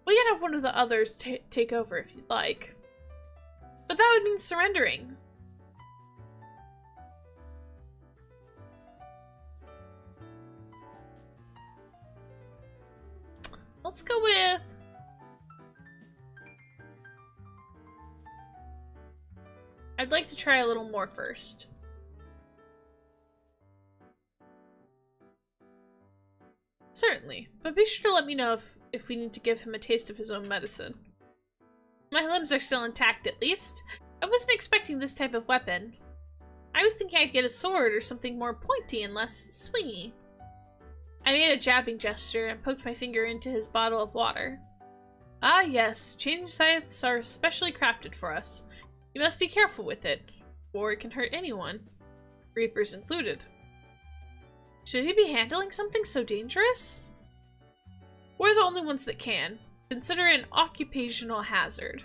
[SPEAKER 1] We can have one of the others take over if you'd like. But that would mean surrendering. Let's go with... I'd like to try a little more first. Certainly, but be sure to let me know if we need to give him a taste of his own medicine. My limbs are still intact, at least. I wasn't expecting this type of weapon. I was thinking I'd get a sword or something more pointy and less swingy. I made a jabbing gesture and poked my finger into his bottle of water. Ah yes, chain scythes are specially crafted for us. You must be careful with it, or it can hurt anyone, reapers included. Should he be handling something so dangerous? We're the only ones that can. Consider it an occupational hazard.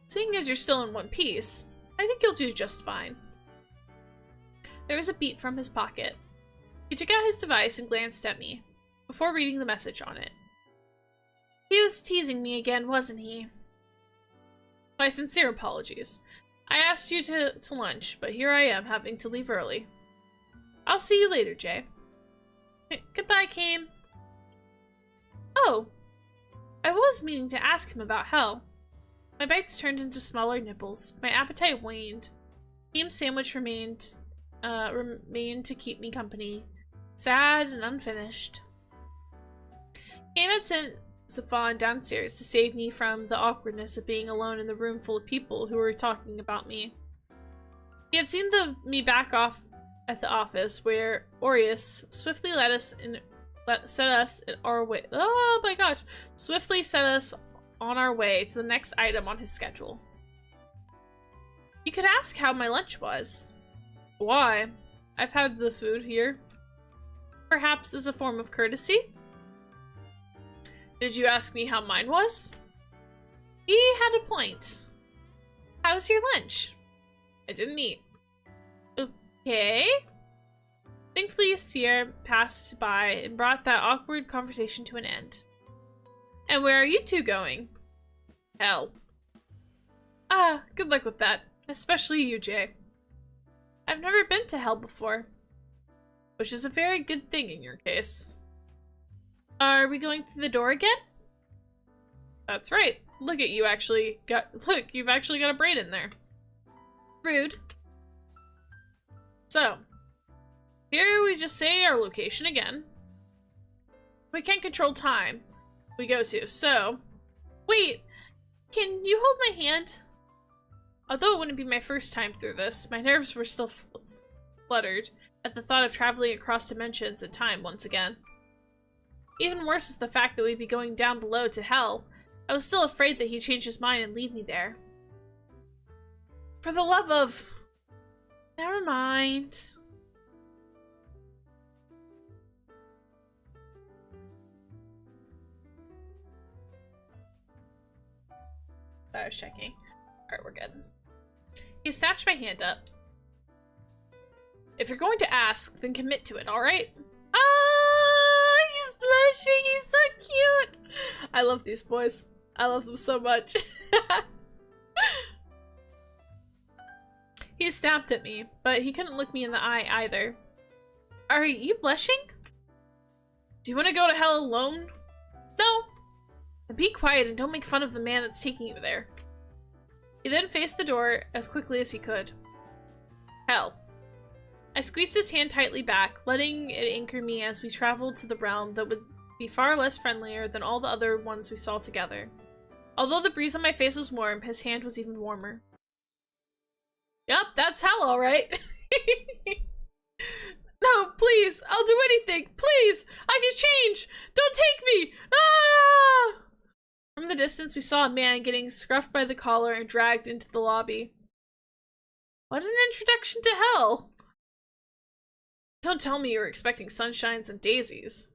[SPEAKER 1] Seeing as you're still in one piece, I think you'll do just fine. There was a beep from his pocket. He took out his device and glanced at me, before reading the message on it. He was teasing me again, wasn't he? My sincere apologies. I asked you to lunch, but here I am having to leave early. I'll see you later, Jay. Goodbye, Kame. Oh, I was meaning to ask him about Hell. My bites turned into smaller nibbles. My appetite waned. Kame's sandwich remained to keep me company, sad and unfinished. Kame had sent Saffron downstairs to save me from the awkwardness of being alone in the room full of people who were talking about me. He had seen me back off at the office, where Aries swiftly set us on our way. Oh my gosh! Swiftly set us on our way to the next item on his schedule. You could ask how my lunch was. Why? I've had the food here. Perhaps as a form of courtesy? Did you ask me how mine was? He had a point. How's your lunch? I didn't eat. Okay. Thankfully, Sierra passed by and brought that awkward conversation to an end. And where are you two going? Hell. Ah, good luck with that. Especially you, Jay. I've never been to Hell before. Which is a very good thing in your case. Are we going through the door again? That's right. Look at you actually got- look, you've actually got a braid in there. Rude. So, here we just say our location again. We can't control time we go to, so... Wait! Can you hold my hand? Although it wouldn't be my first time through this, my nerves were still fluttered at the thought of traveling across dimensions and time once again. Even worse was the fact that we'd be going down below to Hell. I was still afraid that he'd change his mind and leave me there. For the love of... Never mind. I was checking. Alright, we're good. He snatched my hand up. If you're going to ask, then commit to it, alright? Ah, he's blushing, he's so cute! I love these boys. I love them so much. He snapped at me, but he couldn't look me in the eye either. Are you blushing? Do you want to go to Hell alone? No. Then be quiet and don't make fun of the man that's taking you there. He then faced the door as quickly as he could. Hell. I squeezed his hand tightly back, letting it anchor me as we traveled to the realm that would be far less friendlier than all the other ones we saw together. Although the breeze on my face was warm, his hand was even warmer. Yup, that's Hell, alright. No, please, I'll do anything. Please, I can change. Don't take me. Ah! From the distance, we saw a man getting scruffed by the collar and dragged into the lobby. What an introduction to Hell. Don't tell me you were expecting sunshines and daisies.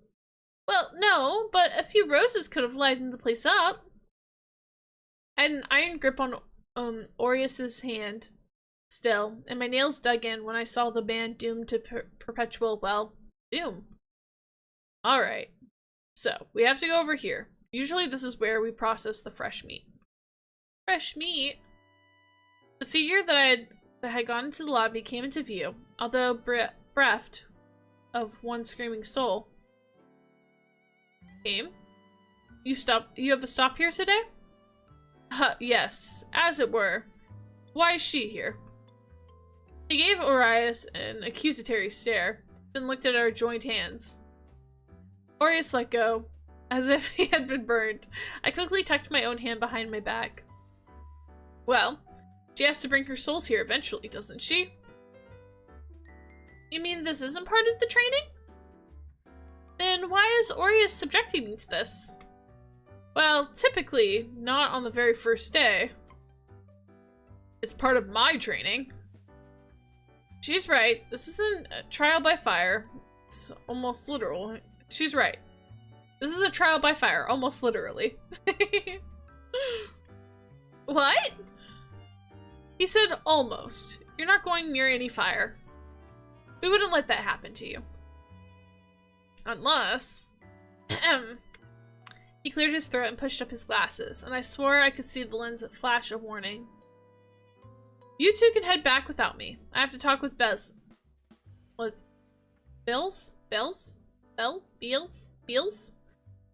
[SPEAKER 1] Well, no, but a few roses could have livened the place up. I had an iron grip on Aries' hand still, and my nails dug in when I saw the man doomed to perpetual, well, doom. Alright, so we have to go over here. Usually this is where we process the fresh meat. Fresh meat? The figure that had gone into the lobby came into view, although bereft of one screaming soul. Came? You have a stop here today? Yes, as it were. Why is she here? He gave Aries an accusatory stare, then looked at our joined hands. Aries let go, as if he had been burned. I quickly tucked my own hand behind my back. Well, she has to bring her souls here eventually, doesn't she? You mean this isn't part of the training? Then why is Aries subjecting me to this? Well, typically, not on the very first day. It's part of my training. She's right. This isn't a trial by fire. It's almost literal. She's right. This is a trial by fire, almost literally. What? He said almost. You're not going near any fire. We wouldn't let that happen to you. Unless... He cleared his throat and pushed up his glasses, and I swore I could see the lens flash a warning. You two can head back without me. I have to talk with Beals?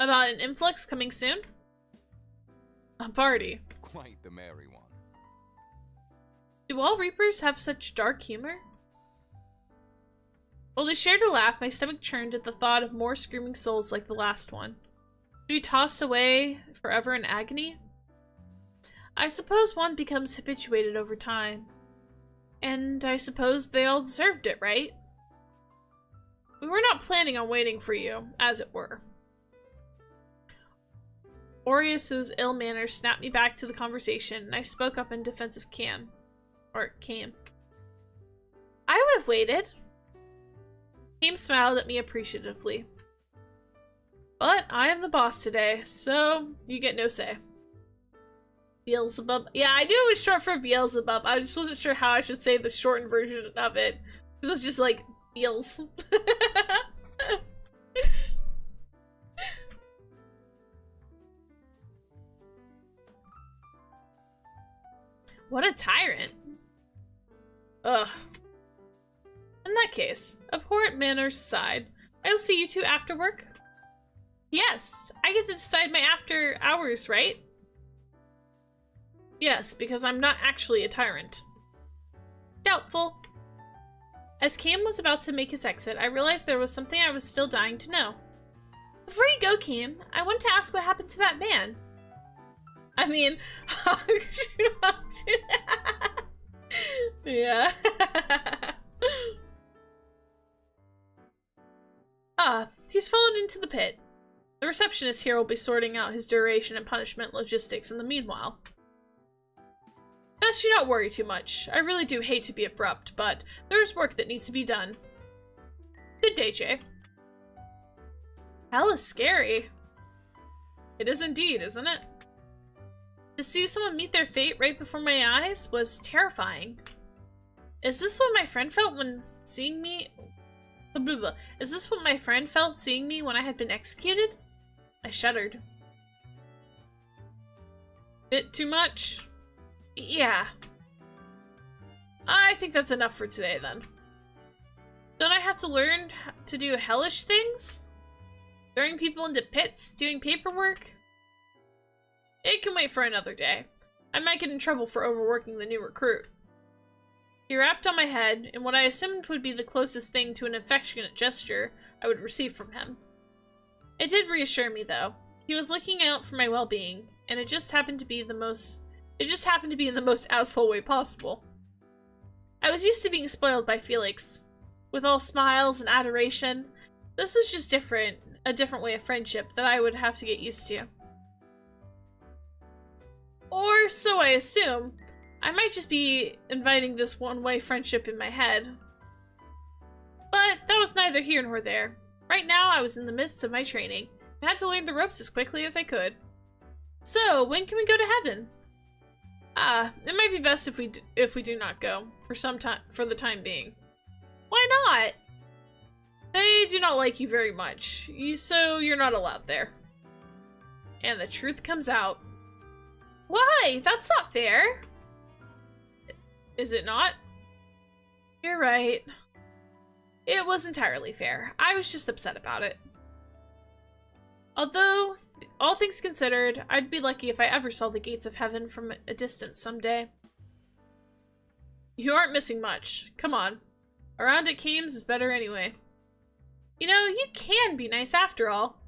[SPEAKER 1] About an influx coming soon? A party.
[SPEAKER 4] Quite the merry one.
[SPEAKER 1] Do all Reapers have such dark humor? While they shared a laugh, my stomach churned at the thought of more screaming souls like the last one. To be tossed away forever in agony? I suppose one becomes habituated over time. And I suppose they all deserved it, right? We were not planning on waiting for you, as it were. Aries' ill manner snapped me back to the conversation, and I spoke up in defense of Cam. I would have waited. Cam smiled at me appreciatively. But I am the boss today, so you get no say. Beelzebub. Yeah, I knew it was short for Beelzebub. I just wasn't sure how I should say the shortened version of it. It was just like, Beels. What a tyrant. Ugh. In that case, abhorrent manners aside, I'll see you two after work. Yes, I get to decide my after hours, right? Yes, because I'm not actually a tyrant. Doubtful. As Cam was about to make his exit, I realized there was something I was still dying to know. Before you go, Cam, I want to ask what happened to that man. I mean, yeah. He's fallen into the pit. The receptionist here will be sorting out his duration and punishment logistics in the meanwhile. Best you not worry too much. I really do hate to be abrupt, but there's work that needs to be done. Good day, Jay. Hell is scary. It is indeed, isn't it? To see someone meet their fate right before my eyes was terrifying. Is this what my friend felt when seeing me? Is this what my friend felt seeing me when I had been executed? I shuddered. Bit too much? Yeah. I think that's enough for today, then. Don't I have to learn to do hellish things? Throwing people into pits? Doing paperwork? It can wait for another day. I might get in trouble for overworking the new recruit. He rapped on my head in what I assumed would be the closest thing to an affectionate gesture I would receive from him. It did reassure me, though. He was looking out for my well-being, and it just happened to be in the most asshole way possible. I was used to being spoiled by Felix, with all smiles and adoration. This was just different, a different way of friendship that I would have to get used to. Or so I assume. I might just be inviting this one-way friendship in my head. But that was neither here nor there. Right now, I was in the midst of my training, and had to learn the ropes as quickly as I could. So, when can we go to heaven? It might be best if we do not go for the time being. Why not? They do not like you very much, so you're not allowed there. And the truth comes out. Why? That's not fair. Is it not? You're right. It was entirely fair. I was just upset about it. Although, all things considered, I'd be lucky if I ever saw the gates of heaven from a distance someday. You aren't missing much. Come on. Around at Kames is better anyway. You know, you can be nice after all.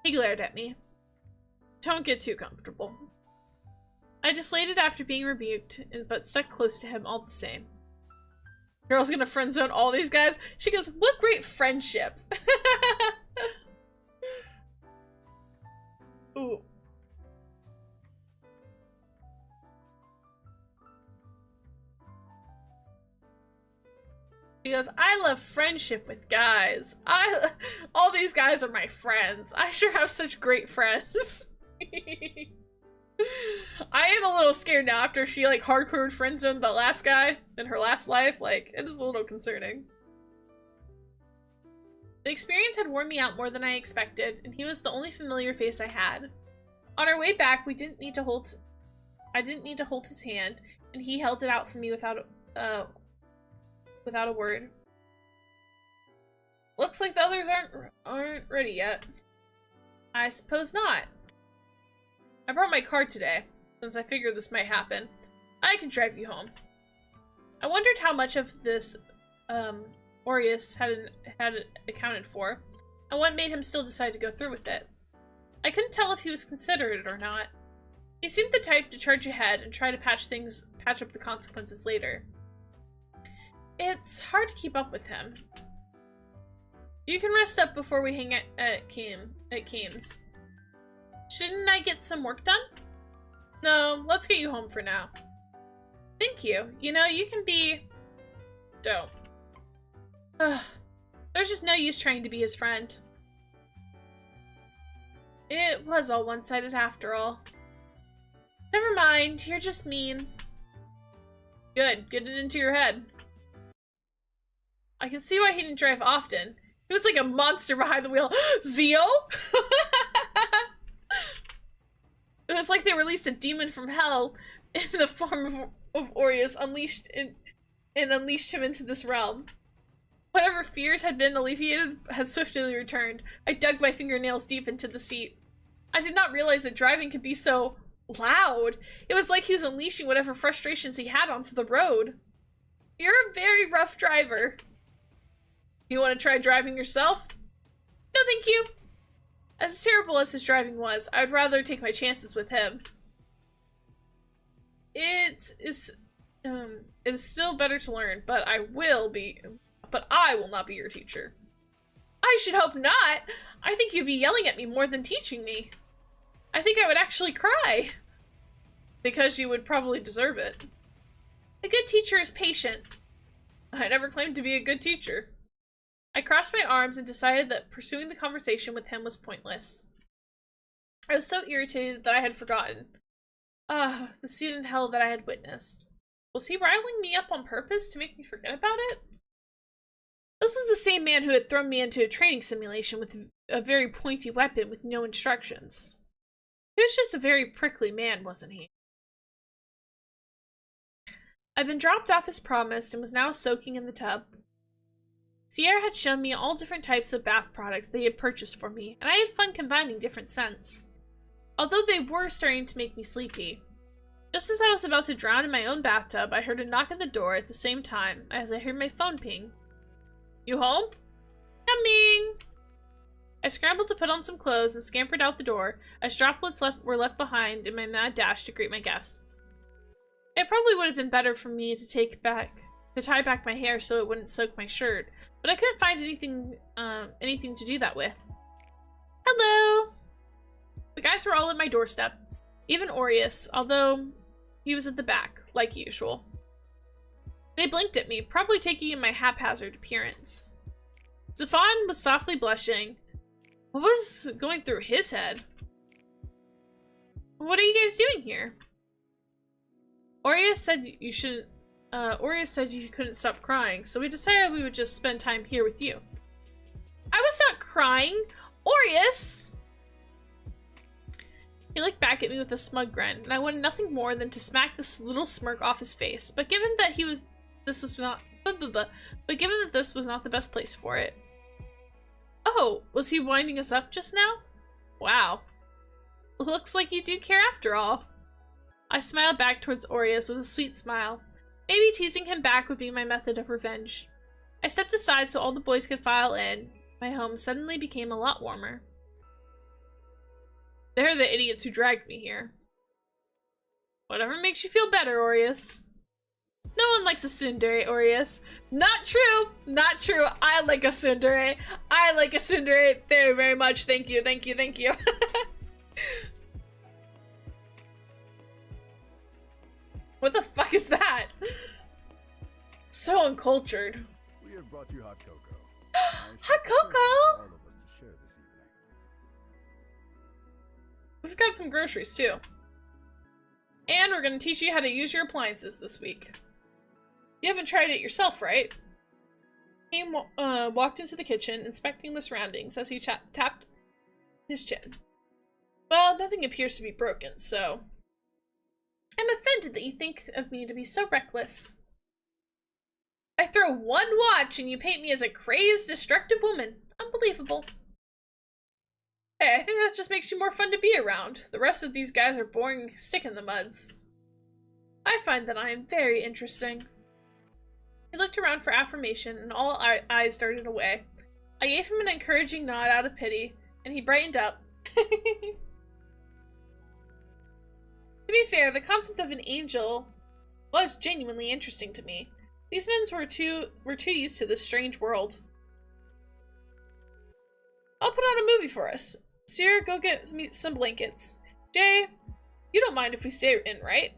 [SPEAKER 1] He glared at me. Don't get too comfortable. I deflated after being rebuked, but stuck close to him all the same. Girl's gonna friendzone all these guys? She goes, what great friendship! Ooh. She goes, I love friendship with guys. All these guys are my friends. I sure have such great friends. I am a little scared now after she like hardcore friendzoned the last guy in her last life. Like, it is a little concerning. The experience had worn me out more than I expected, and he was the only familiar face I had. On our way back, I didn't need to hold his hand, and he held it out for me without a word. Looks like the others aren't ready yet. I suppose not. I brought my car today, since I figured this might happen. I can drive you home. I wondered how much of this Aries had accounted for, and what made him still decide to go through with it. I couldn't tell if he was considerate or not. He seemed the type to charge ahead and try to patch up the consequences later. It's hard to keep up with him. You can rest up before we hang at Kames. Shouldn't I get some work done? No, let's get you home for now. Thank you. You know, you can be... Don't. There's just no use trying to be his friend. It was all one-sided after all. Never mind, you're just mean. Good, get it into your head. I can see why he didn't drive often. He was like a monster behind the wheel. Zio? It was like they released a demon from hell in the form of Aries, unleashed him into this realm. Whatever fears had been alleviated had swiftly returned. I dug my fingernails deep into the seat. I did not realize that driving could be so loud. It was like he was unleashing whatever frustrations he had onto the road. You're a very rough driver. You want to try driving yourself? No, thank you. As terrible as his driving was, I would rather take my chances with him. It is still better to learn, but I will not be your teacher. I should hope not. I think you'd be yelling at me more than teaching me. I think I would actually cry. Because you would probably deserve it. A good teacher is patient. I never claimed to be a good teacher. I crossed my arms and decided that pursuing the conversation with him was pointless. I was so irritated that I had forgotten. The scene in hell that I had witnessed. Was he riling me up on purpose to make me forget about it? This was the same man who had thrown me into a training simulation with a very pointy weapon with no instructions. He was just a very prickly man, wasn't he? I'd been dropped off as promised and was now soaking in the tub. Sierra had shown me all different types of bath products they had purchased for me, and I had fun combining different scents. Although they were starting to make me sleepy. Just as I was about to drown in my own bathtub, I heard a knock at the door at the same time as I heard my phone ping. You home? Coming! I scrambled to put on some clothes and scampered out the door as droplets were left behind in my mad dash to greet my guests. It probably would have been better for me to tie back my hair so it wouldn't soak my shirt, but I couldn't find anything to do that with. Hello! The guys were all at my doorstep, even Aries, although he was at the back, like usual. They blinked at me, probably taking in my haphazard appearance. Zafan was softly blushing. What was going through his head? What are you guys doing here? Aries said you shouldn't. Aries said you couldn't stop crying, so we decided we would just spend time here with you. I was not crying, Aries. He looked back at me with a smug grin, and I wanted nothing more than to smack this little smirk off his face. But given that this was not the best place for it. Oh, was he winding us up just now? Wow. Looks like you do care after all. I smiled back towards Aries with a sweet smile. Maybe teasing him back would be my method of revenge. I stepped aside so all the boys could file in. My home suddenly became a lot warmer. They're the idiots who dragged me here. Whatever makes you feel better, Aries. No one likes a tsundere, Aries. Not true! Not true! I like a tsundere! I like a tsundere very, very much. Thank you, thank you, thank you. What the fuck is that? So uncultured.
[SPEAKER 6] We have brought you hot cocoa.
[SPEAKER 1] Hot cocoa?
[SPEAKER 6] All of us to share this evening.
[SPEAKER 1] We've got some groceries too. And we're gonna teach you how to use your appliances this week. You haven't tried it yourself, right? He walked into the kitchen, inspecting the surroundings as he tapped his chin. Well, nothing appears to be broken, so... I'm offended that you think of me to be so reckless. I throw one watch and you paint me as a crazed, destructive woman. Unbelievable. Hey, I think that just makes you more fun to be around. The rest of these guys are boring stick-in-the-muds. I find that I am very interesting. He looked around for affirmation and all eyes darted away. I gave him an encouraging nod out of pity, and he brightened up. To be fair, the concept of an angel was genuinely interesting to me. These men were too used to this strange world. I'll put on a movie for us. Sierra, go get me some blankets. Jay, you don't mind if we stay in, right?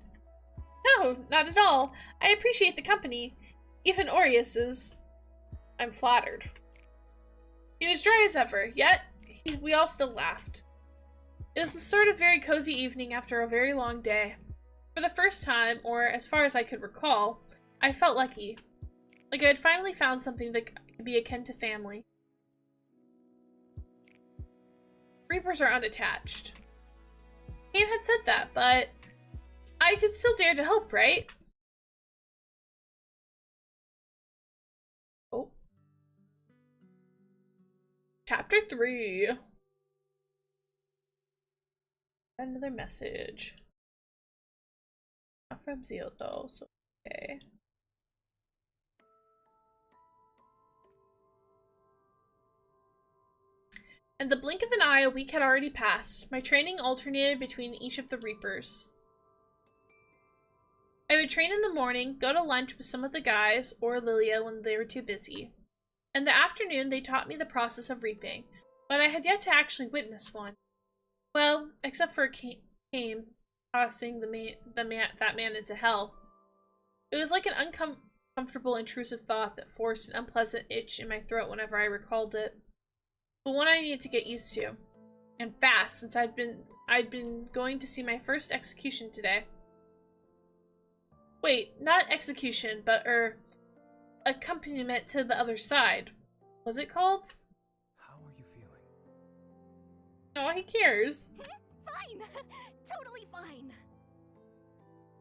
[SPEAKER 1] No, not at all. I appreciate the company. Even Aries. I'm flattered. He was dry as ever, yet we all still laughed. It was the sort of very cozy evening after a very long day. For the first time, or as far as I could recall, I felt lucky. Like I had finally found something that could be akin to family. Reapers are unattached. Cam had said that, but I could still dare to hope, right? Oh. Chapter 3. Another message. Not from Zeal though, so okay. In the blink of an eye, a week had already passed. My training alternated between each of the Reapers. I would train in the morning, go to lunch with some of the guys, or Lilia when they were too busy. In the afternoon, they taught me the process of reaping, but I had yet to actually witness one. Well, except for Kame tossing that man into hell. It was like an uncomfortable, intrusive thought that forced an unpleasant itch in my throat whenever I recalled it. But one I needed to get used to. And fast, since I'd been going to see my first execution today. Wait, not execution, but accompaniment to the other side. Was it called?
[SPEAKER 6] How are you feeling?
[SPEAKER 1] Oh, he cares.
[SPEAKER 3] Fine! Totally fine!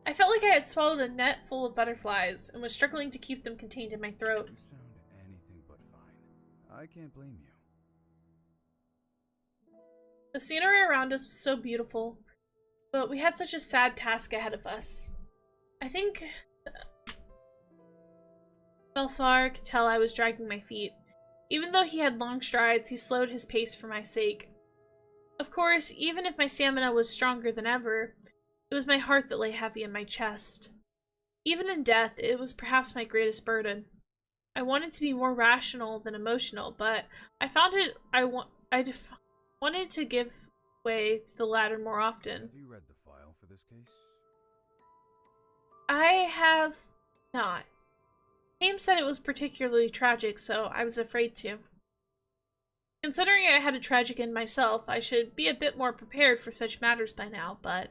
[SPEAKER 1] I felt like I had swallowed a net full of butterflies and was struggling to keep them contained in my throat.
[SPEAKER 6] You sound anything but fine. I can't blame you.
[SPEAKER 1] The scenery around us was so beautiful, but we had such a sad task ahead of us. I think Valefar could tell I was dragging my feet. Even though he had long strides, he slowed his pace for my sake. Of course, even if my stamina was stronger than ever, it was my heart that lay heavy in my chest. Even in death, it was perhaps my greatest burden. I wanted to be more rational than emotional, but I found wanted to give way to the latter more often.
[SPEAKER 6] Have you read the file for this case?
[SPEAKER 1] I have not. James said it was particularly tragic, so I was afraid to. Considering I had a tragic end myself, I should be a bit more prepared for such matters by now, but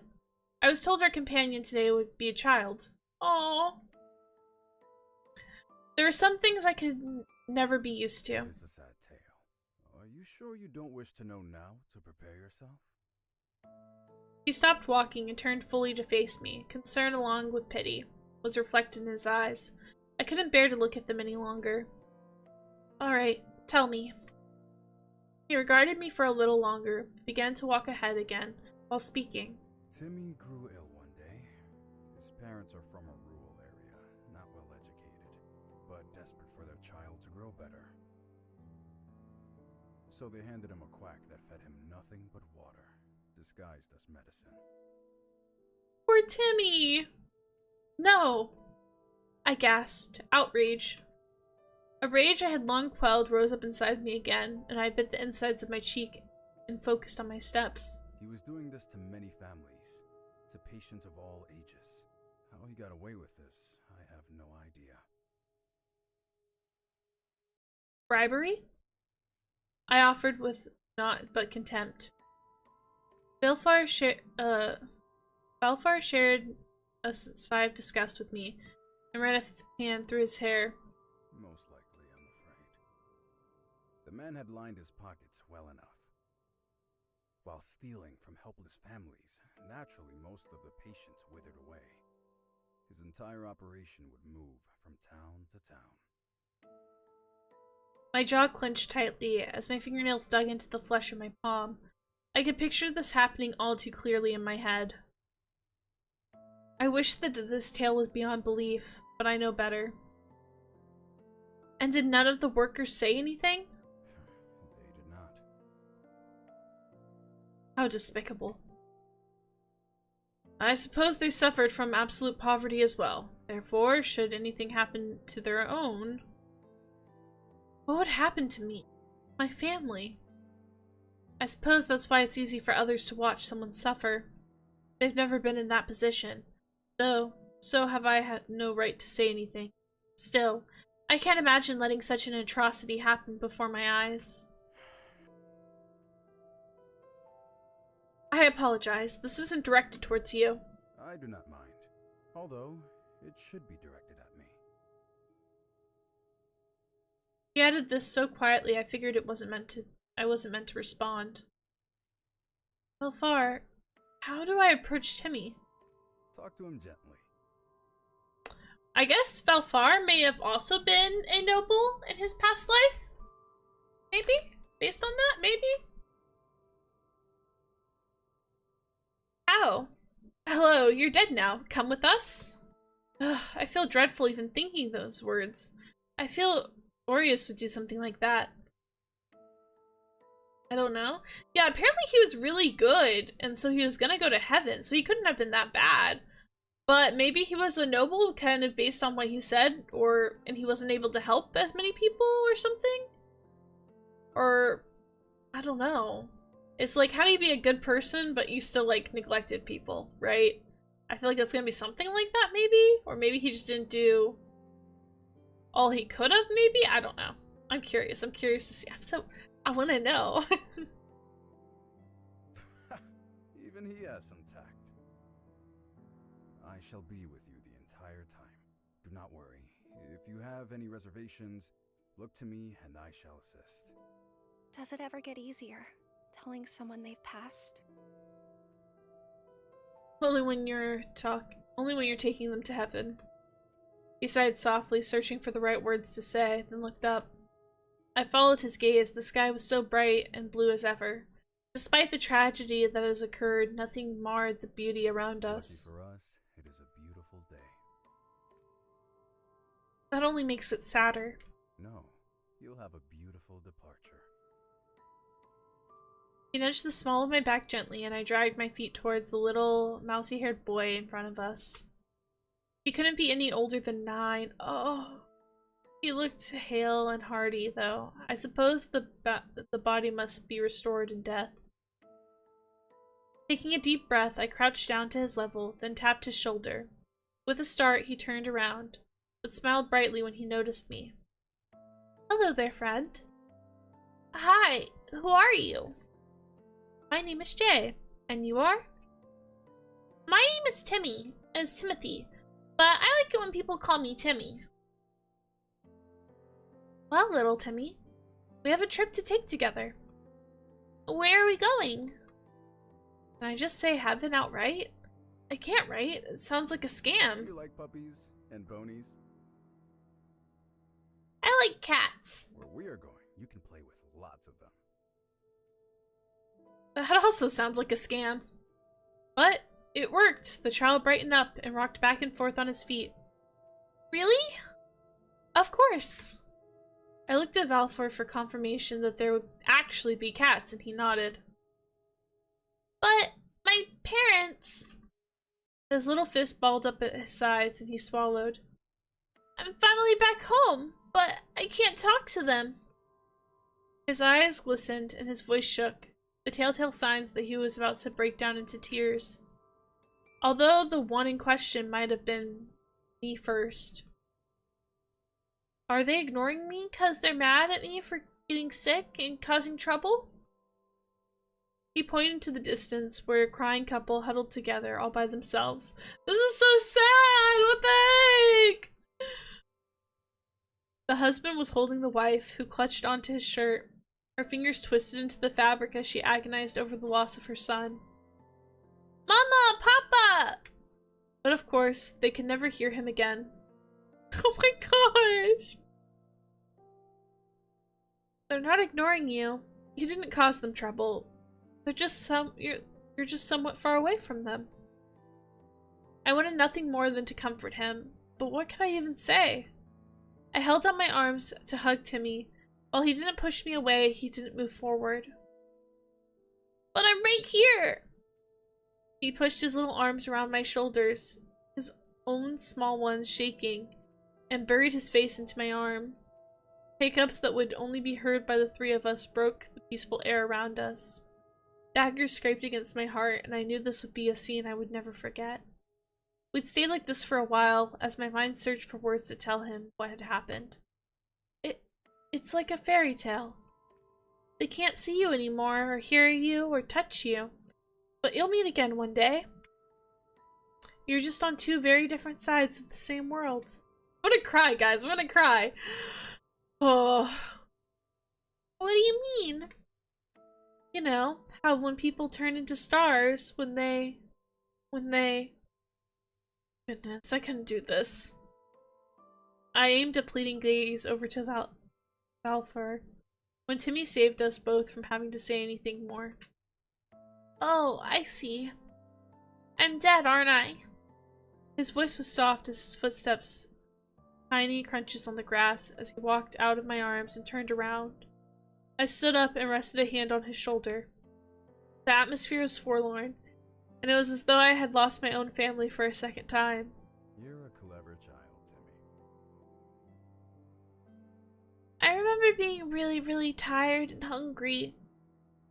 [SPEAKER 1] I was told our companion today would be a child. Aww. There are some things I could never be used to.
[SPEAKER 6] This is a sad tale. Are you sure you don't wish to know now to prepare yourself?
[SPEAKER 1] He stopped walking and turned fully to face me. Concern along with pity was reflected in his eyes. I couldn't bear to look at them any longer. Alright, tell me. He regarded me for a little longer, began to walk ahead again, while speaking.
[SPEAKER 6] Timmy grew ill one day. His parents are from a rural area, not well educated, but desperate for their child to grow better. So they handed him a quack that fed him nothing but water, disguised as medicine.
[SPEAKER 1] Poor Timmy! No! I gasped, outrage. A rage I had long quelled rose up inside me again, and I bit the insides of my cheek and focused on my steps.
[SPEAKER 6] He was doing this to many families, to patients of all ages. How he got away with this, I have no idea.
[SPEAKER 1] Bribery? I offered with naught but contempt. Valefar shared a sigh of disgust with me and ran a hand through his hair.
[SPEAKER 6] Most likely, I'm afraid. The man had lined his pockets well enough. While stealing from helpless families, naturally most of the patients withered away. His entire operation would move from town to town.
[SPEAKER 1] My jaw clenched tightly as my fingernails dug into the flesh of my palm. I could picture this happening all too clearly in my head. I wish that this tale was beyond belief, but I know better. And did none of the workers say anything?
[SPEAKER 6] They did not.
[SPEAKER 1] How despicable. I suppose they suffered from absolute poverty as well. Therefore, should anything happen to their own, what would happen to me? My family? I suppose that's why it's easy for others to watch someone suffer. They've never been in that position. Though, so have I had no right to say anything. Still, I can't imagine letting such an atrocity happen before my eyes. I apologize. This isn't directed towards you.
[SPEAKER 6] I do not mind, although it should be directed at me.
[SPEAKER 1] He added this so quietly I figured I wasn't meant to respond. Valefar, how do I approach Timmy?
[SPEAKER 6] Talk to him gently.
[SPEAKER 1] I guess Valefar may have also been a noble in his past life? Maybe? Based on that, maybe? Ow. Hello, you're dead now. Come with us? Ugh, I feel dreadful even thinking those words. I feel Aries would do something like that. I don't know. Yeah, apparently he was really good, and so he was gonna go to heaven, so he couldn't have been that bad. But maybe he was a noble kind of based on what he said, and he wasn't able to help as many people or something? Or, I don't know. It's like, how do you be a good person, but you still, like, neglected people, right? I feel like that's gonna be something like that, maybe? Or maybe he just didn't do all he could have, maybe? I don't know. I'm curious. I'm curious to see. I want to know.
[SPEAKER 6] Even he has some tact. I shall be with you the entire time. Do not worry. If you have any reservations, look to me and I shall assist.
[SPEAKER 3] Does it ever get easier, telling someone they've passed?
[SPEAKER 1] Only when you're taking them to heaven. He sighed softly, searching for the right words to say, then looked up. I followed his gaze. The sky was so bright and blue as ever. Despite the tragedy that has occurred, nothing marred the beauty around us.
[SPEAKER 6] Lucky for us, it is a beautiful day.
[SPEAKER 1] That only makes it sadder.
[SPEAKER 6] No, you'll have a beautiful departure.
[SPEAKER 1] He nudged the small of my back gently, and I dragged my feet towards the little, mousy-haired boy in front of us. He couldn't be any older than 9. Oh, he looked hale and hearty, though. I suppose the body must be restored in death. Taking a deep breath, I crouched down to his level, then tapped his shoulder. With a start, he turned around, but smiled brightly when he noticed me. Hello there, friend. Hi, who are you? My name is Jay. And you are? My name is Timothy. But I like it when people call me Timmy. Well, little Timmy, we have a trip to take together. Where are we going? Can I just say heaven outright? I can't, right? It sounds like a scam.
[SPEAKER 6] You like puppies and ponies?
[SPEAKER 1] I like cats.
[SPEAKER 6] Where we are going, you can play with lots of them.
[SPEAKER 1] That also sounds like a scam. But it worked. The child brightened up and rocked back and forth on his feet. Really? Of course. I looked at Valefar for confirmation that there would actually be cats, and he nodded. But my parents... His little fist balled up at his sides, and he swallowed. I'm finally back home, but I can't talk to them. His eyes glistened, and his voice shook, the telltale signs that he was about to break down into tears. Although the one in question might have been me first. Are they ignoring me because they're mad at me for getting sick and causing trouble? He pointed to the distance where a crying couple huddled together all by themselves. This is so sad! What the heck? The husband was holding the wife, who clutched onto his shirt, her fingers twisted into the fabric as she agonized over the loss of her son. Mama! Papa! But of course, they could never hear him again. Oh my gosh! They're not ignoring you. You didn't cause them trouble. They're just you're just somewhat far away from them. I wanted nothing more than to comfort him, but what could I even say? I held out my arms to hug Timmy. While he didn't push me away, he didn't move forward. But I'm right here! He pushed his little arms around my shoulders, his own small ones shaking, and buried his face into my arm. Hiccups that would only be heard by the three of us broke the peaceful air around us. Daggers scraped against my heart, and I knew this would be a scene I would never forget. We'd stayed like this for a while, as my mind searched for words to tell him what had happened. It's like a fairy tale. They can't see you anymore, or hear you, or touch you. But you'll meet again one day. You're just on two very different sides of the same world. I'm gonna cry, guys. I'm gonna cry. Oh. What do you mean? You know, how when people turn into stars, when they... Goodness, I couldn't do this. I aimed a pleading gaze over to Valefar, when Timmy saved us both from having to say anything more. Oh, I see. I'm dead, aren't I? His voice was soft as his footsteps, tiny crunches on the grass as he walked out of my arms and turned around. I stood up and rested a hand on his shoulder. The atmosphere was forlorn, and it was as though I had lost my own family for a second time.
[SPEAKER 6] You're a clever child, Timmy.
[SPEAKER 1] I remember being really, really tired and hungry.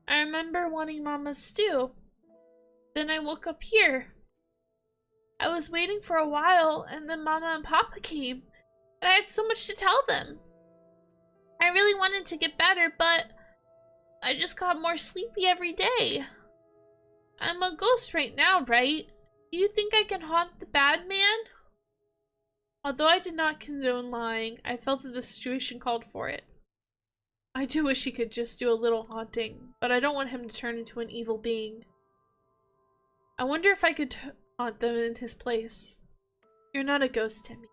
[SPEAKER 1] I remember wanting Mama's stew. Then I woke up here. I was waiting for a while, and then Mama and Papa came, and I had so much to tell them. I really wanted to get better, but I just got more sleepy every day. I'm a ghost right now, right? Do you think I can haunt the bad man? Although I did not condone lying, I felt that the situation called for it. I do wish he could just do a little haunting, but I don't want him to turn into an evil being. I wonder if I could haunt them in his place. You're not a ghost, Timmy.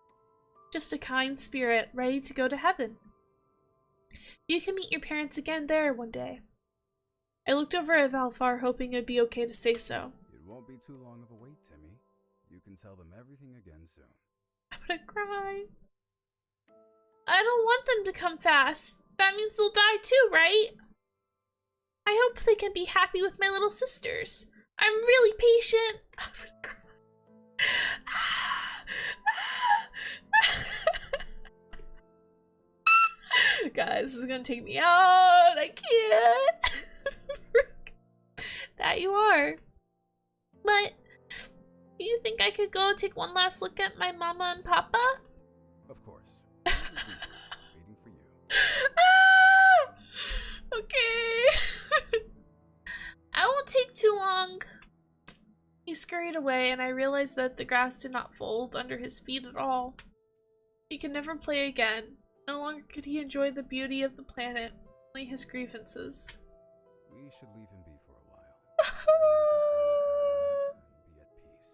[SPEAKER 1] Just a kind spirit ready to go to heaven. You can meet your parents again there one day. I looked over at Valefar, hoping it'd be okay to say so.
[SPEAKER 6] It won't be too long of a wait, Timmy. You can tell them everything again soon.
[SPEAKER 1] I'm gonna cry. I don't want them to come fast. That means they'll die too, right? I hope they can be happy with my little sisters. I'm really patient. I'm gonna cry. Guys, this is gonna take me out. I can't. That you are. But do you think I could go take one last look at my mama and papa?
[SPEAKER 6] Of course. Waiting for you.
[SPEAKER 1] Okay. won't take too long. He scurried away, and I realized that the grass did not fold under his feet at all. He could never play again. No longer could he enjoy the beauty of the planet, only his grievances.
[SPEAKER 6] We should leave him be for a while. Make his final farewells and be at peace.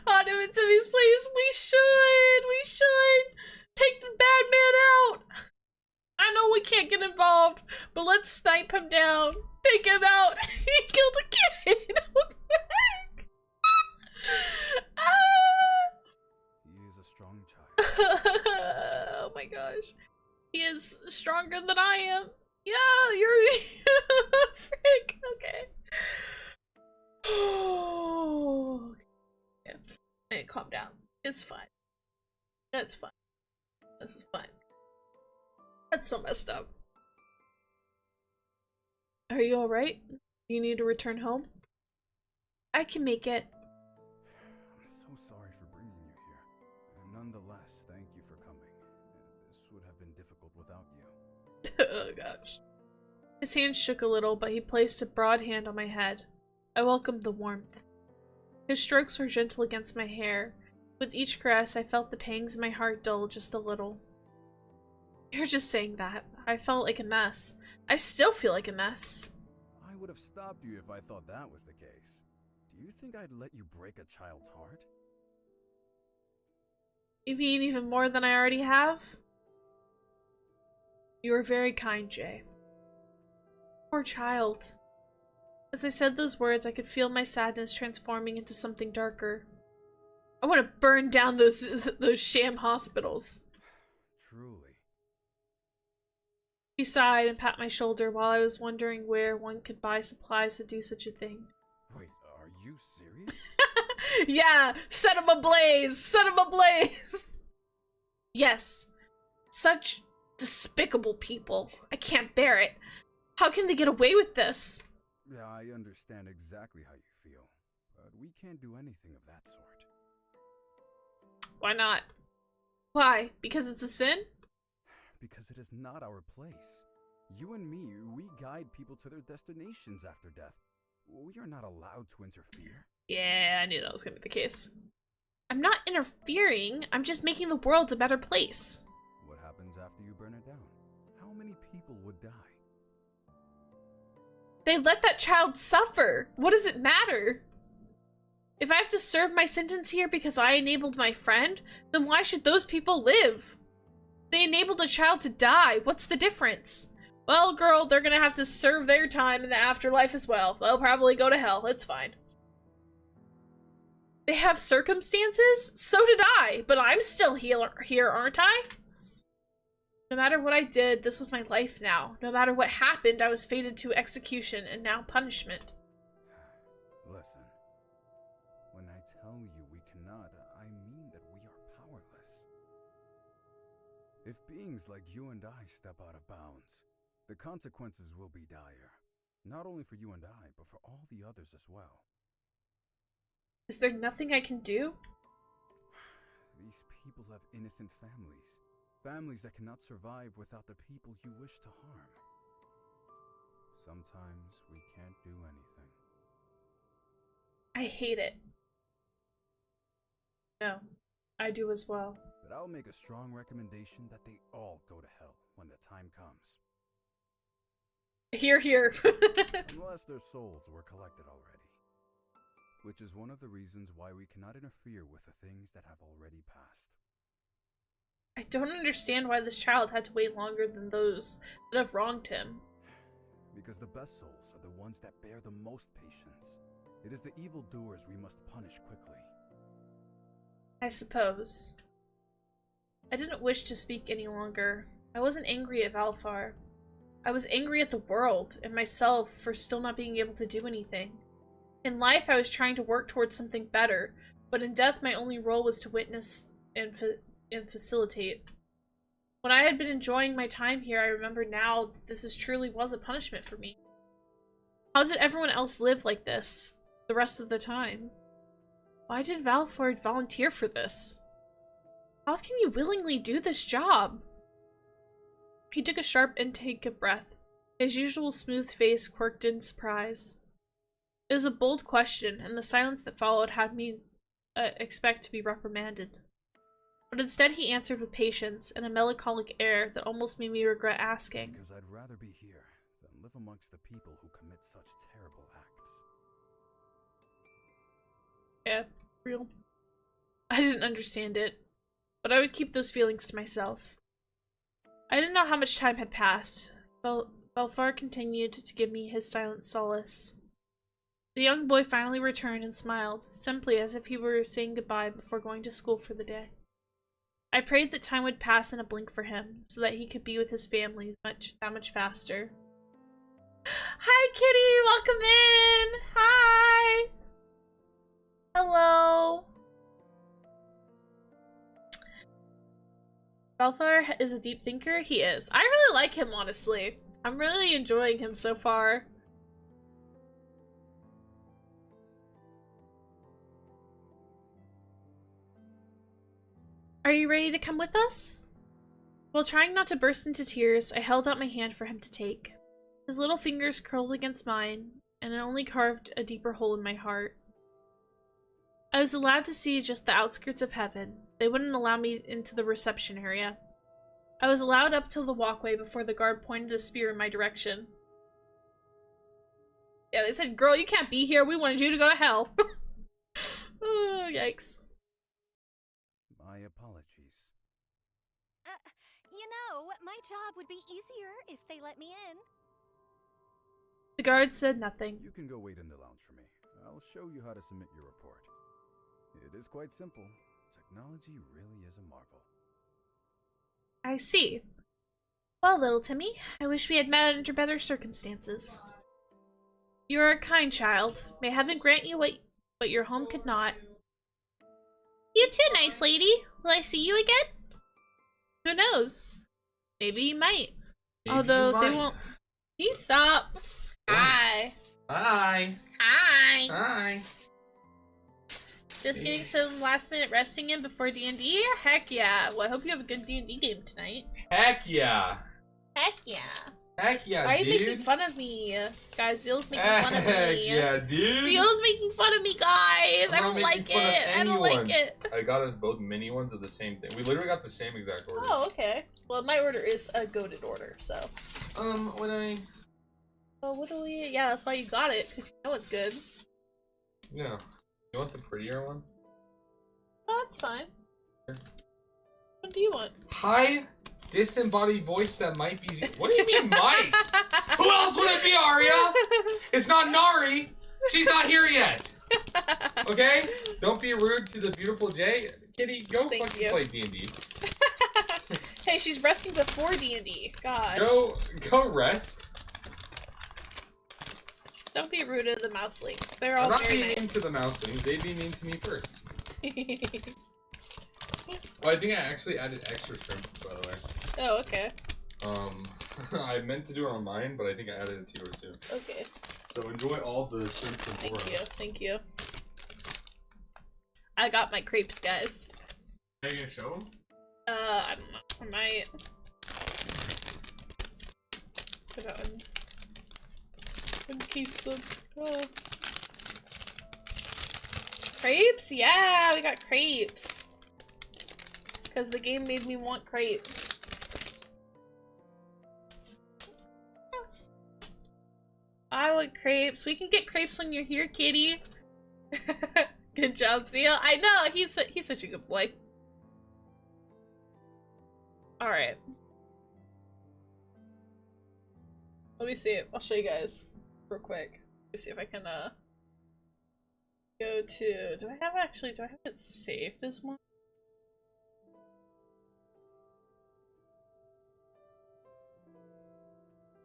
[SPEAKER 1] On him in Timmy's place. We should take the bad man out. I know we can't get involved, but let's snipe him down. Take him out. He killed a kid. What the heck?
[SPEAKER 6] He is a strong child.
[SPEAKER 1] Oh my gosh. He is stronger than I am. Yeah, you're frick. Okay. Oh. Yeah. Hey, calm down. It's fine. That's fine. This is fine. That's so messed up. Are you alright? Do you need to return home? I can make it.
[SPEAKER 6] I'm so sorry for bringing you here. And nonetheless, thank you for coming. This would have been difficult without you.
[SPEAKER 1] Oh gosh. His hand shook a little, but he placed a broad hand on my head. I welcomed the warmth. His strokes were gentle against my hair. With each caress, I felt the pangs in my heart dull just a little. You're just saying that. I felt like a mess. I still feel like a mess.
[SPEAKER 6] I would have stopped you if I thought that was the case. Do you think I'd let you break a child's heart?
[SPEAKER 1] You mean even more than I already have? You were very kind, Jay. Poor child. As I said those words, I could feel my sadness transforming into something darker. I want to burn down those sham hospitals.
[SPEAKER 6] Truly.
[SPEAKER 1] He sighed and pat my shoulder while I was wondering where one could buy supplies to do such a thing.
[SPEAKER 6] Wait, are you serious?
[SPEAKER 1] Yeah! Set him ablaze! Set him ablaze! Yes. Such despicable people. I can't bear it. How can they get away with this?
[SPEAKER 6] Yeah, I understand exactly how you feel, but we can't do anything of that sort.
[SPEAKER 1] Why not? Why? Because it's a sin?
[SPEAKER 6] Because it is not our place. You and me, we guide people to their destinations after death. We are not allowed to interfere.
[SPEAKER 1] Yeah, I knew that was gonna be the case. I'm not interfering, I'm just making the world a better place.
[SPEAKER 6] What happens after you burn it down? How many people would die?
[SPEAKER 1] They let that child suffer. What does it matter? If I have to serve my sentence here because I enabled my friend, then why should those people live? They enabled a child to die. What's the difference? Well, girl, they're gonna have to serve their time in the afterlife as well. They'll probably go to hell. It's fine. They have circumstances? So did I, but I'm still here, aren't I? No matter what I did, this was my life now. No matter what happened, I was fated to execution and now punishment.
[SPEAKER 6] Listen, when I tell you we cannot, I mean that we are powerless. If beings like you and I step out of bounds, the consequences will be dire. Not only for you and I, but for all the others as well.
[SPEAKER 1] Is there nothing I can do?
[SPEAKER 6] These people have innocent families. Families that cannot survive without the people you wish to harm. Sometimes we can't do anything.
[SPEAKER 1] I hate it. No, I do as well.
[SPEAKER 6] But I'll make a strong recommendation that they all go to hell when the time comes.
[SPEAKER 1] Hear, hear.
[SPEAKER 6] Unless their souls were collected already. Which is one of the reasons why we cannot interfere with the things that have already passed.
[SPEAKER 1] I don't understand why this child had to wait longer than those that have wronged him.
[SPEAKER 6] Because the best souls are the ones that bear the most patience. It is the evildoers we must punish quickly.
[SPEAKER 1] I suppose. I didn't wish to speak any longer. I wasn't angry at Valefar. I was angry at the world and myself for still not being able to do anything. In life, I was trying to work towards something better, but in death, my only role was to witness and facilitate. When I had been enjoying my time here, I remember now that this truly was a punishment for me. How did everyone else live like this the rest of the time? Why did Valefar volunteer for this? How can you willingly do this job? He took a sharp intake of breath. His usual smooth face quirked in surprise. It was a bold question, and the silence that followed had me expect to be reprimanded. But instead he answered with patience and a melancholic air that almost made me regret asking.
[SPEAKER 6] Because I'd rather be here than live amongst the people who commit such terrible acts.
[SPEAKER 1] Yeah, real. I didn't understand it, but I would keep those feelings to myself. I didn't know how much time had passed. Valefar continued to give me his silent solace. The young boy finally returned and smiled, simply as if he were saying goodbye before going to school for the day. I prayed that time would pass in a blink for him, so that he could be with his family that much faster. Hi, Kitty! Welcome in! Hi! Hello! Valefar is a deep thinker? He is. I really like him, honestly. I'm really enjoying him so far. Are you ready to come with us? While trying not to burst into tears, I held out my hand for him to take. His little fingers curled against mine, and it only carved a deeper hole in my heart. I was allowed to see just the outskirts of heaven. They wouldn't allow me into the reception area. I was allowed up to the walkway before the guard pointed a spear in my direction. Yeah, they said, girl, you can't be here. We wanted you to go to hell. Oh, yikes.
[SPEAKER 6] My apologies.
[SPEAKER 3] You know, my job would be easier if they let me in.
[SPEAKER 1] The guard said nothing.
[SPEAKER 6] You can go wait in the lounge for me. I'll show you how to submit your report. It is quite simple. Technology really is a marvel.
[SPEAKER 1] I see. Well, little Timmy, I wish we had met under better circumstances. You are a kind child. May heaven grant you what your home could not. You too, nice lady. Will I see you again? Who knows? Maybe you might.
[SPEAKER 9] Maybe
[SPEAKER 1] Although
[SPEAKER 9] you might.
[SPEAKER 1] they won't. Can you stop? Hi.
[SPEAKER 9] Hi.
[SPEAKER 1] Hi.
[SPEAKER 9] Hi.
[SPEAKER 1] Just getting some last minute resting in before D&D? Heck yeah. Well, I hope you have a good D&D game tonight.
[SPEAKER 9] Heck yeah.
[SPEAKER 1] Heck yeah.
[SPEAKER 9] Heck yeah,
[SPEAKER 1] Why are you
[SPEAKER 9] dude.
[SPEAKER 1] making fun of me? Guys, Zeal's making fun of
[SPEAKER 9] Heck
[SPEAKER 1] me.
[SPEAKER 9] yeah, dude.
[SPEAKER 1] Zeal's making fun of me, guys. I
[SPEAKER 9] I'm not
[SPEAKER 1] don't
[SPEAKER 9] making
[SPEAKER 1] like
[SPEAKER 9] fun of
[SPEAKER 1] it. I don't like
[SPEAKER 9] anyone.
[SPEAKER 1] it.
[SPEAKER 9] I got us both mini ones of the same thing. We literally got the same exact order.
[SPEAKER 1] Oh, okay. Well, my order is a goated order, so.
[SPEAKER 9] What I mean?
[SPEAKER 1] Well, what do we? Yeah, that's why you got it, because you know it's good.
[SPEAKER 9] Yeah. You want the prettier one?
[SPEAKER 1] Oh, that's fine. What do you want?
[SPEAKER 9] High disembodied voice that might be. What do you mean might? Who else would it be, Arya? It's not Nari. She's not here yet. Okay? Don't be rude to the beautiful Jay. Kitty, go
[SPEAKER 1] Thank
[SPEAKER 9] fucking
[SPEAKER 1] you.
[SPEAKER 9] play D&D.
[SPEAKER 1] Hey, she's resting before D&D. God.
[SPEAKER 9] Go rest.
[SPEAKER 1] Don't be rude to the mouselings. They're all
[SPEAKER 9] I'm not
[SPEAKER 1] very
[SPEAKER 9] being
[SPEAKER 1] nice.
[SPEAKER 9] mean to the mouselings. They be mean to me first. Oh, I think I actually added extra shrimp, by the way.
[SPEAKER 1] Oh, okay.
[SPEAKER 9] I meant to do it on mine, but I think I added it to yours too.
[SPEAKER 1] Okay.
[SPEAKER 9] So enjoy all the shrimp tempura.
[SPEAKER 1] Thank you. Thank you. I got my crepes, guys.
[SPEAKER 9] Are you gonna show them?
[SPEAKER 1] I don't know. I might. Put it on. Uncase them. Oh. Crepes? Yeah, we got crepes. Because the game made me want crepes. I want crepes. We can get crepes when you're here, kitty. Good job, Zeal. I know, he's such a good boy. Alright. Let me see. I'll show you guys real quick. Let me see if I can go to, do I have it saved as one?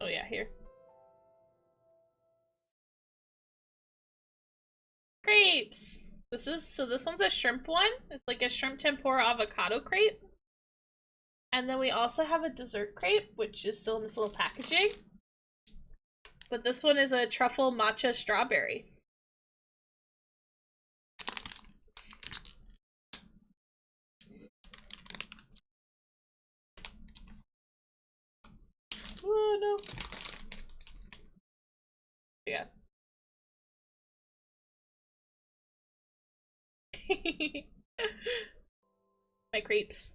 [SPEAKER 1] Oh yeah, here. Crepes! This one's a shrimp one. It's like a shrimp tempura avocado crepe. And then we also have a dessert crepe, which is still in this little packaging. But this one is a truffle matcha strawberry. Oh no. My crepes.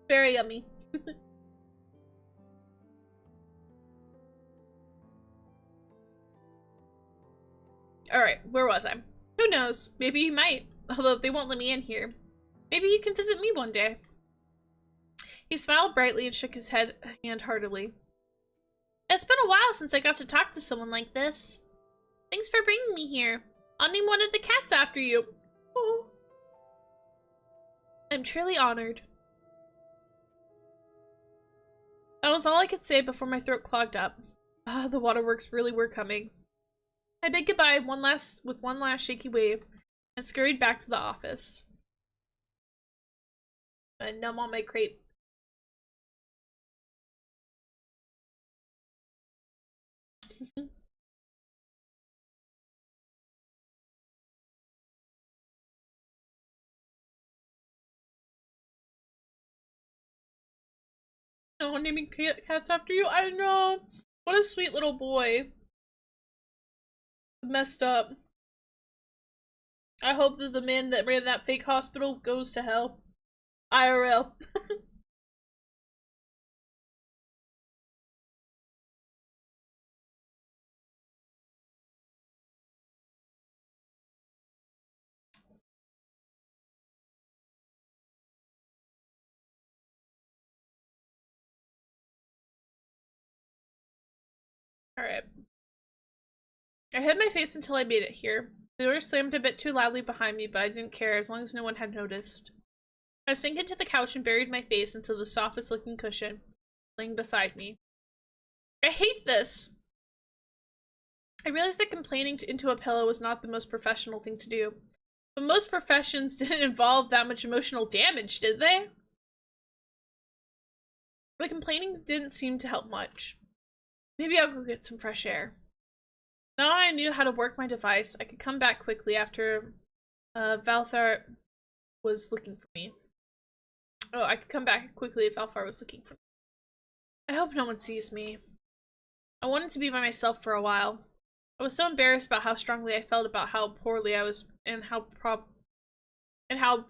[SPEAKER 1] Very yummy. Alright, where was I? Who knows? Maybe you might, although they won't let me in here. Maybe you can visit me one day. He smiled brightly and shook his hand heartily. It's been a while since I got to talk to someone like this. Thanks for bringing me here. I'll name one of the cats after you. Oh. I'm truly honored. That was all I could say before my throat clogged up. Ah, the waterworks really were coming. I bid goodbye with one last shaky wave and scurried back to the office. I numb on my crepe. Oh, naming cats after you? I know. What a sweet little boy. Messed up. I hope that the man that ran that fake hospital goes to hell. IRL. Alright. I hid my face until I made it here. The door slammed a bit too loudly behind me, but I didn't care as long as no one had noticed. I sank into the couch and buried my face into the softest looking cushion laying beside me. I hate this! I realized that complaining into a pillow was not the most professional thing to do. But most professions didn't involve that much emotional damage, did they? The complaining didn't seem to help much. Maybe I'll go get some fresh air. Now I knew how to work my device, I could come back quickly after Valefar was looking for me. Oh, I could come back quickly if Valefar was looking for me. I hope no one sees me. I wanted to be by myself for a while. I was so embarrassed about how strongly I felt about how poorly I was and how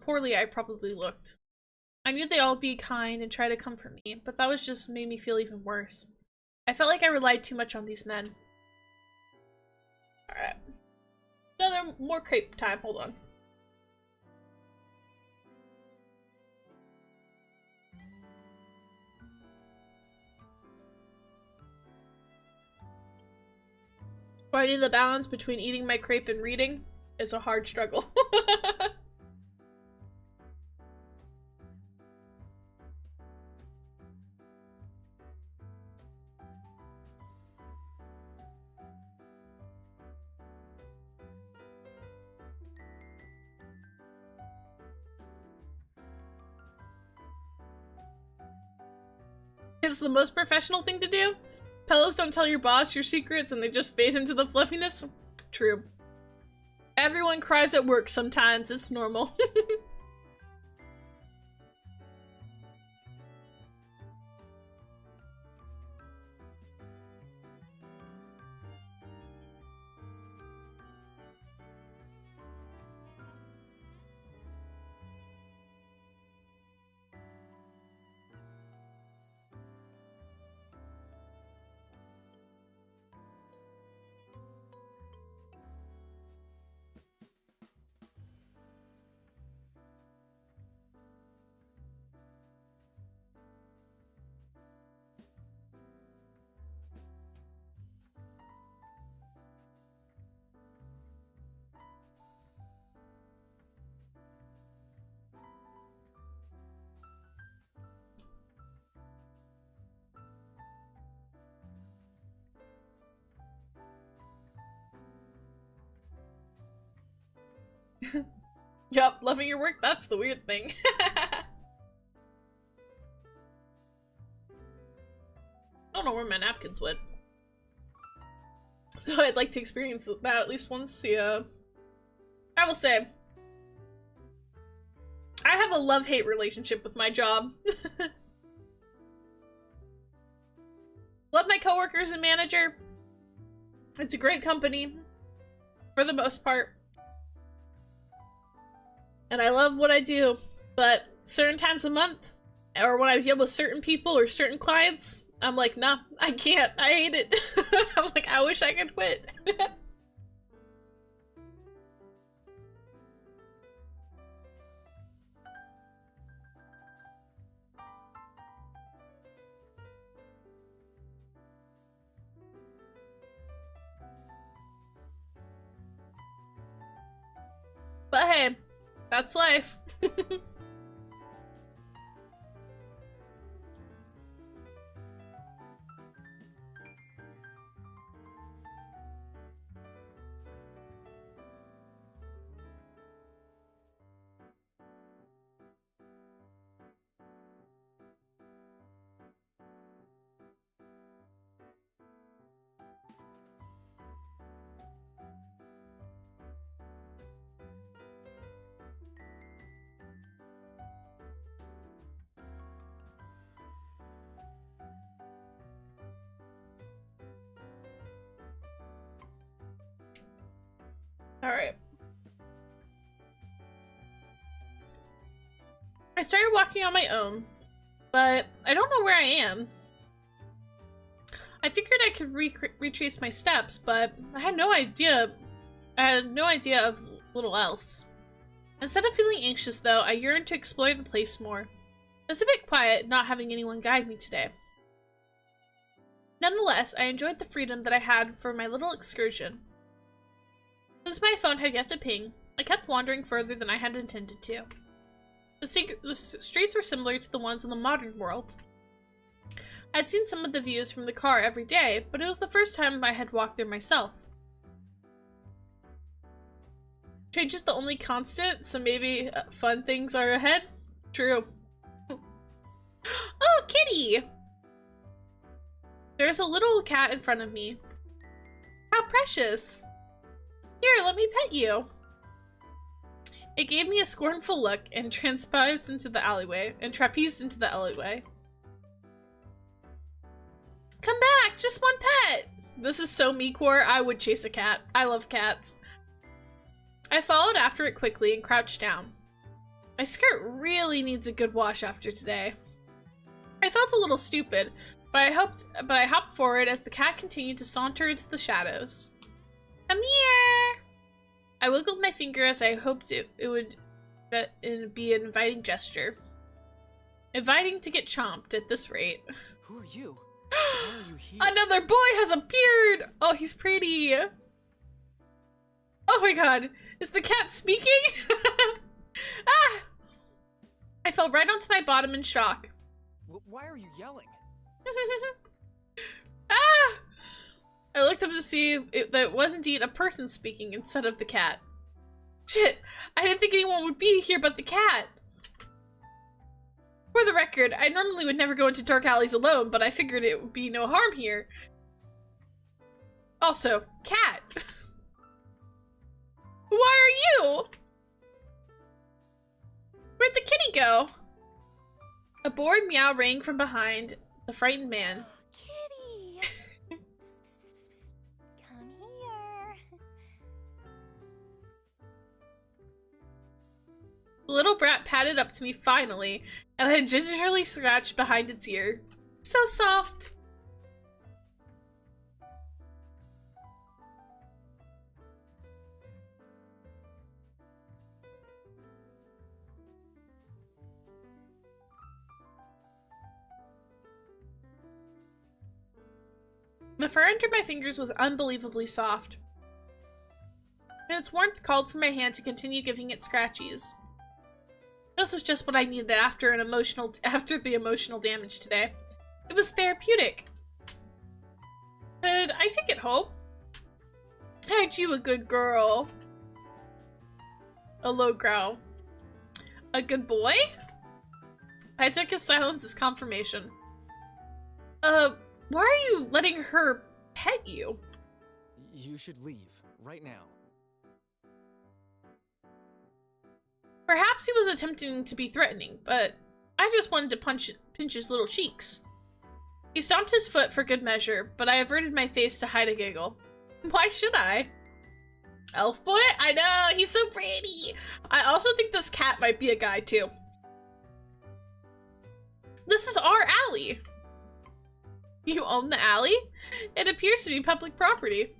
[SPEAKER 1] poorly I probably looked. I knew they'd all be kind and try to comfort me, but that was just made me feel even worse. I felt like I relied too much on these men. Alright. More crepe time, hold on. Finding the balance between eating my crepe and reading is a hard struggle. It's the most professional thing to do. Pillows don't tell your boss your secrets and they just fade into the fluffiness. True. Everyone cries at work sometimes, it's normal. Yup, loving your work, that's the weird thing. where my napkins went. So I'd like to experience that at least once, yeah. I will say, I have a love-hate relationship with my job. Love my coworkers and manager. It's a great company, for the most part. And I love what I do, but certain times a month, or when I deal with certain people or certain clients, I'm like, nah, I can't. I hate it. I'm like, I wish I could quit. But hey, that's life. Alright. I started walking on my own, but I don't know where I am. I figured I could retrace my steps, but I had no idea. Of little else. Instead of feeling anxious, though, I yearned to explore the place more. It was a bit quiet, not having anyone guide me today. Nonetheless, I enjoyed the freedom that I had for my little excursion. Since my phone had yet to ping, I kept wandering further than I had intended to. The streets were similar to the ones in the modern world. I had seen some of the views from the car every day, but it was the first time I had walked there myself. Change is the only constant, so maybe fun things are ahead? True. Oh, kitty! There's a little cat in front of me. How precious! Here, let me pet you. It gave me a scornful look and trapezed into the alleyway. Come back, just one pet. This is so me-core. I would chase a cat. I love cats. I followed after it quickly and crouched down. My skirt really needs a good wash after today. I felt a little stupid, but I hopped forward as the cat continued to saunter into the shadows. Come here! I wiggled my finger as I hoped it would be an inviting gesture. Inviting to get chomped at this rate.
[SPEAKER 5] Who are you? Why are you here?
[SPEAKER 1] Another boy has a beard! Oh, he's pretty. Oh my god. Is the cat speaking? Ah! I fell right onto my bottom in shock.
[SPEAKER 5] Why are you yelling?
[SPEAKER 1] Ah! I looked up to see that it was indeed a person speaking instead of the cat. Shit, I didn't think anyone would be here but the cat. For the record, I normally would never go into dark alleys alone, but I figured it would be no harm here. Also, cat. Why are you? Where'd the kitty go? A bored meow rang from behind the frightened man.
[SPEAKER 3] Kitty! Come here.
[SPEAKER 1] The little brat padded up to me finally, and I gingerly scratched behind its ear. So soft. The fur under my fingers was unbelievably soft, and its warmth called for my hand to continue giving it scratchies. This was just what I needed after the emotional damage today. It was therapeutic. Could I take it home? Aren't you a good girl? A low growl. A good boy? I took his silence as confirmation. Why are you letting her pet you?
[SPEAKER 10] You should leave right now.
[SPEAKER 1] Perhaps he was attempting to be threatening, but I just wanted to pinch his little cheeks. He stomped his foot for good measure, but I averted my face to hide a giggle. Why should I? Elf boy? I know, he's so pretty! I also think this cat might be a guy, too. This is our alley! You own the alley? It appears to be public property.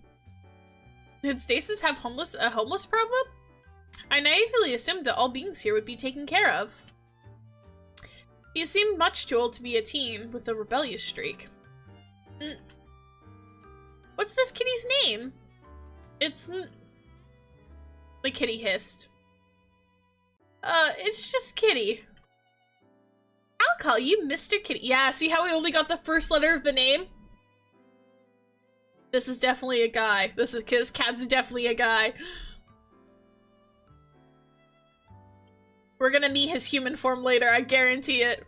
[SPEAKER 1] Did Stasis have a homeless problem? I naively assumed that all beings here would be taken care of. He seemed much too old to be a teen with a rebellious streak. What's this kitty's name? It's... The kitty hissed. It's just Kitty. I'll call you Mr. Kitty. Yeah, see how we only got the first letter of the name? This is definitely a guy. This cat's definitely a guy. We're gonna meet his human form later, I guarantee it.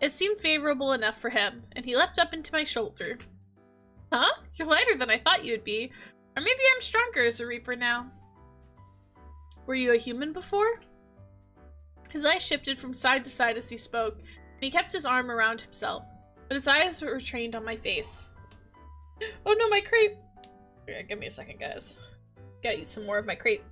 [SPEAKER 1] It seemed favorable enough for him, and he leapt up into my shoulder. Huh? You're lighter than I thought you'd be. Or maybe I'm stronger as a Reaper now. Were you a human before? His eyes shifted from side to side as he spoke, and he kept his arm around himself, but his eyes were trained on my face. Oh no, my crepe! Yeah, give me a second, guys. Gotta eat some more of my crepe.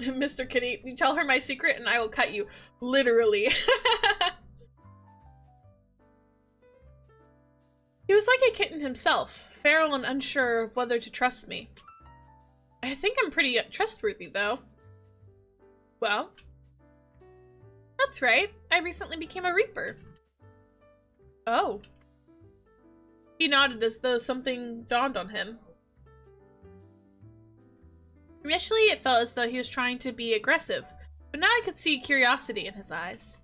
[SPEAKER 1] Mr. Kitty, you tell her my secret and I will cut you. Literally. He was like a kitten himself, feral and unsure of whether to trust me. I think I'm pretty trustworthy, though. Well, that's right. I recently became a Reaper. Oh. He nodded as though something dawned on him. Initially, it felt as though he was trying to be aggressive, but now I could see curiosity in his eyes.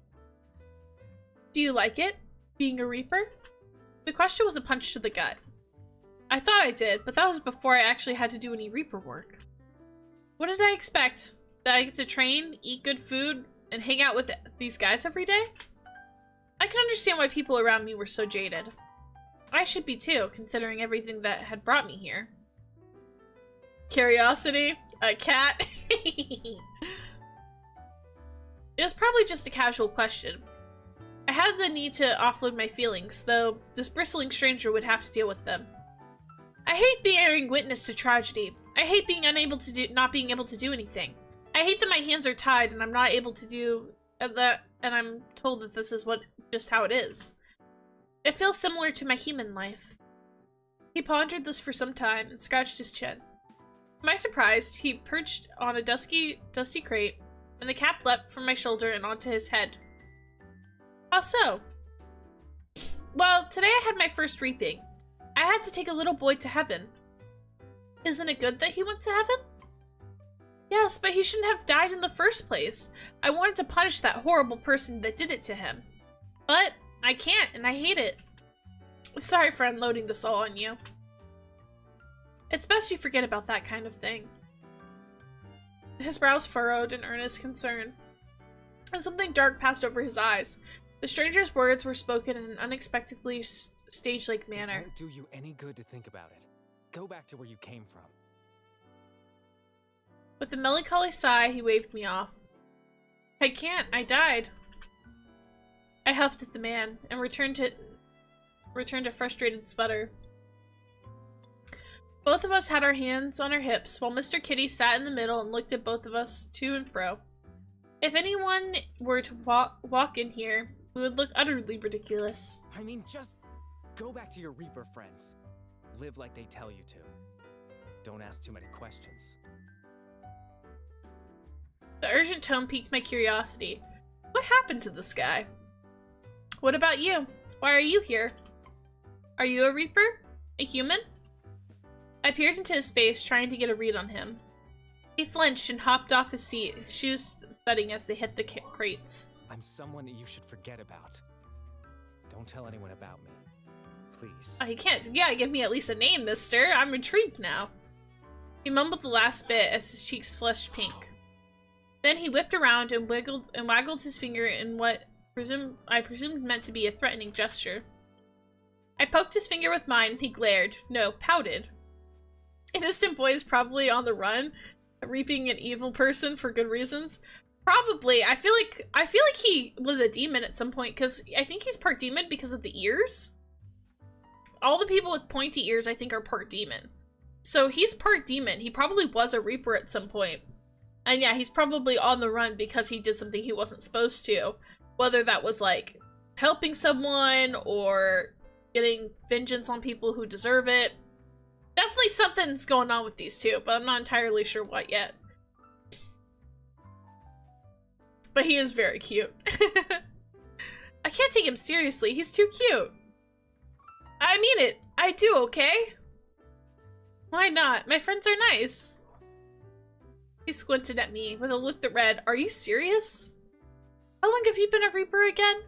[SPEAKER 1] Do you like it, being a Reaper? The question was a punch to the gut. I thought I did, but that was before I actually had to do any Reaper work. What did I expect? That I get to train, eat good food, and hang out with these guys every day? I could understand why people around me were so jaded. I should be too, considering everything that had brought me here. Curiosity? A cat? It was probably just a casual question. I had the need to offload my feelings, though this bristling stranger would have to deal with them. I hate bearing witness to tragedy. I hate being not being able to do anything. I hate that my hands are tied and I'm not able to do that, and I'm told that this is just how it is. It feels similar to my human life. He pondered this for some time and scratched his chin. To my surprise, he perched on a dusty crate, and the cap leapt from my shoulder and onto his head. How so? Well, today I had my first reaping. I had to take a little boy to heaven. Isn't it good that he went to heaven? Yes, but he shouldn't have died in the first place. I wanted to punish that horrible person that did it to him. But I can't, and I hate it. Sorry for unloading this all on you. It's best you forget about that kind of thing. His brows furrowed in earnest concern, and something dark passed over his eyes. The stranger's words were spoken in an unexpectedly stage-like manner.
[SPEAKER 10] It won't do you any good to think about it. Go back to where you came from.
[SPEAKER 1] With a melancholy sigh, he waved me off. I can't. I died. I huffed at the man and returned a frustrated sputter. Both of us had our hands on our hips, while Mr. Kitty sat in the middle and looked at both of us to and fro. If anyone were to walk in here, we would look utterly ridiculous.
[SPEAKER 10] I mean, just go back to your Reaper friends. Live like they tell you to. Don't ask too many questions.
[SPEAKER 1] The urgent tone piqued my curiosity. What happened to this guy? What about you? Why are you here? Are you a Reaper? A human? I peered into his face, trying to get a read on him. He flinched and hopped off his seat, his shoes thudding as they hit the crates.
[SPEAKER 10] I'm someone that you should forget about. Don't tell anyone about me. Please.
[SPEAKER 1] Oh, he can't. Yeah, give me at least a name, mister. I'm intrigued now. He mumbled the last bit as his cheeks flushed pink. Then he whipped around and waggled his finger in what I presumed meant to be a threatening gesture. I poked his finger with mine and he glared. No, pouted. Innocent boy is probably on the run, reaping an evil person for good reasons. Probably. I feel like he was a demon at some point, because I think he's part demon because of the ears. All the people with pointy ears, I think, are part demon. So he's part demon. He probably was a Reaper at some point. And yeah, he's probably on the run because he did something he wasn't supposed to. Whether that was, like, helping someone or getting vengeance on people who deserve it. Definitely something's going on with these two, but I'm not entirely sure what yet. But he is very cute. I can't take him seriously. He's too cute. I mean it. I do, okay? Why not? My friends are nice. He squinted at me with a look that read, "Are you serious? How long have you been a Reaper again?"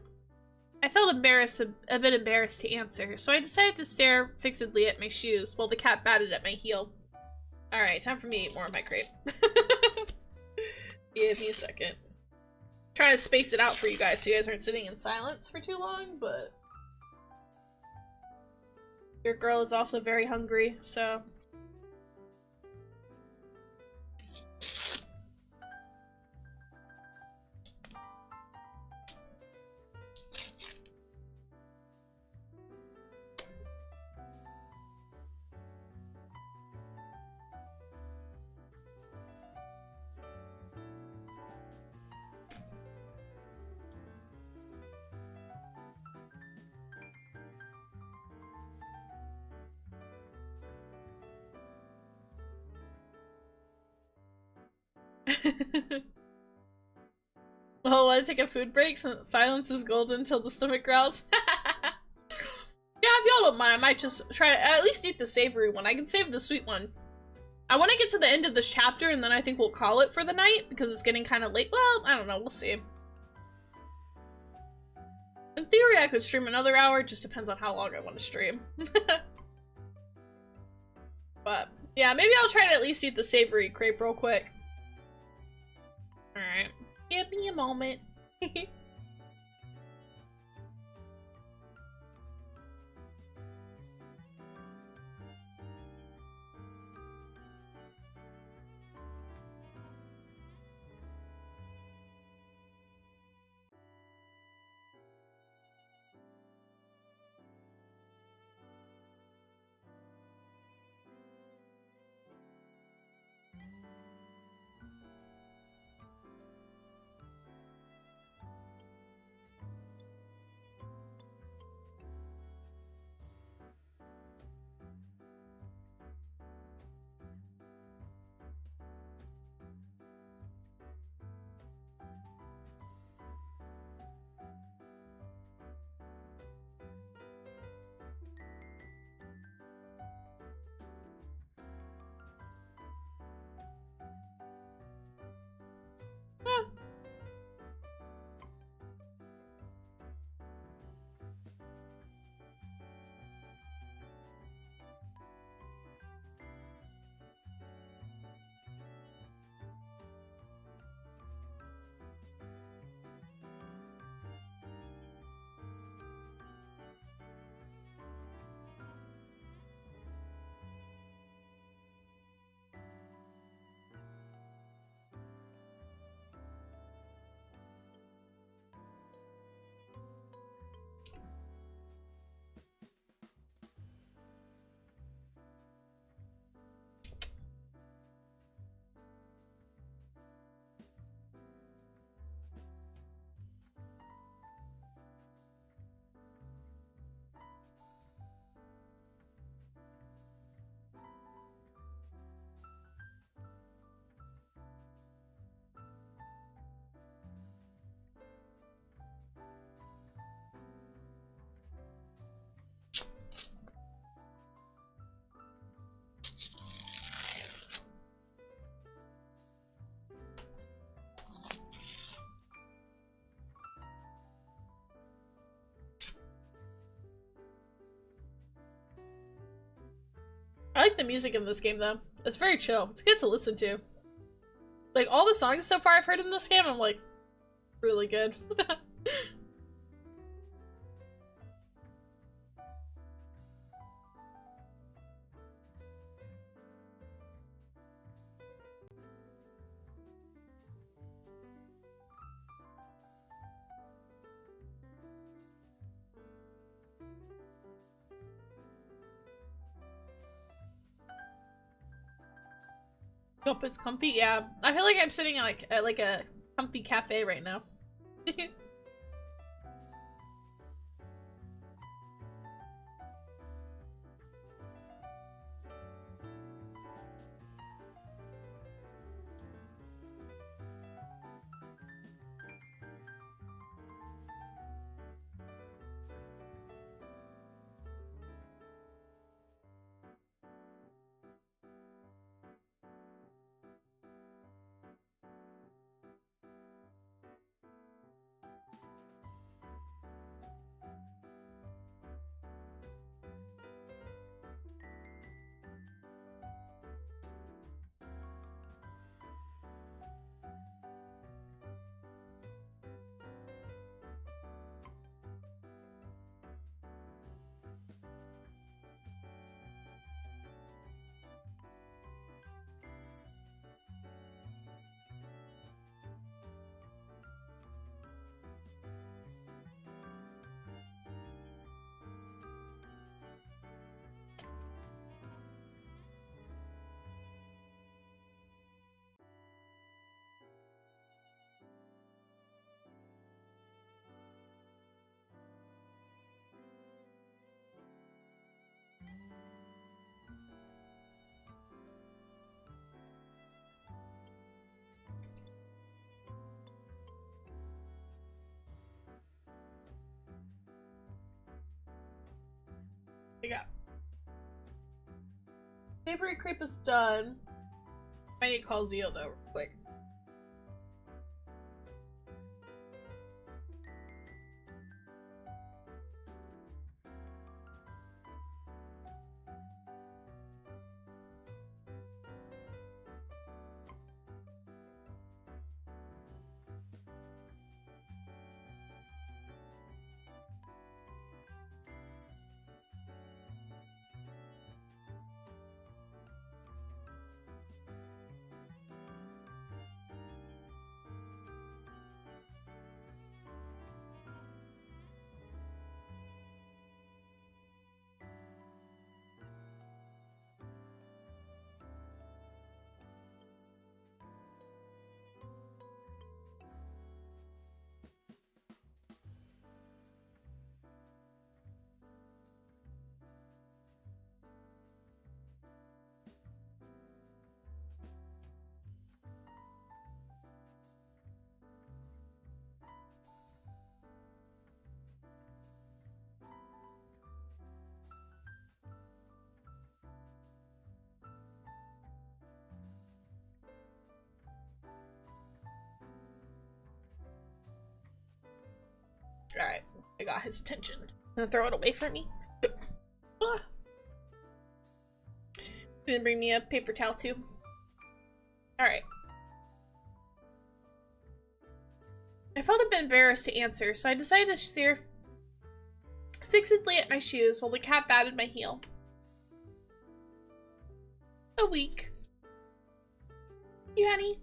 [SPEAKER 1] I felt embarrassed, a bit embarrassed to answer, so I decided to stare fixedly at my shoes while the cat batted at my heel. Alright, time for me to eat more of my crepe. Give me a second. Trying to space it out for you guys so you guys aren't sitting in silence for too long, but your girl is also very hungry, so oh, want to take a food break? Silence is golden until the stomach growls. Yeah, if y'all don't mind, I might just try to at least eat the savory one. I can save the sweet one. I want to get to the end of this chapter and then I think we'll call it for the night because it's getting kind of late. Well, I don't know. We'll see. In theory, I could stream another hour. It just depends on how long I want to stream. But yeah, maybe I'll try to at least eat the savory crepe real quick. Alright. Give me a moment. I like the music in this game though. It's very chill. It's good to listen to. Like all the songs so far I've heard in this game, I'm like, really good. Hope it's comfy. Yeah, I feel like I'm sitting at like a comfy cafe right now. I got Savory Creep is done. I need to call Zio though, real quick. Alright, I got his attention. Gonna throw it away from me. Ah. Gonna bring me a paper towel too. Alright. I felt a bit embarrassed to answer, so I decided to stare fixedly at my shoes while the cat batted my heel. A week. You, honey?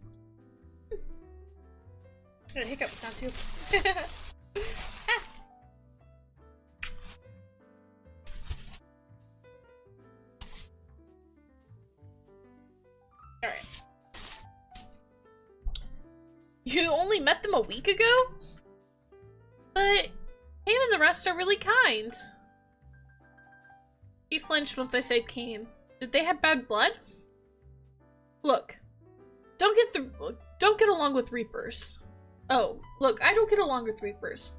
[SPEAKER 1] I got hiccups now too. Ah. Alright. You only met them a week ago? But him and the rest are really kind. He flinched once I said Kane. Did they have bad blood? Look, don't get along with Reapers. Oh, look, I don't get along with Reapers.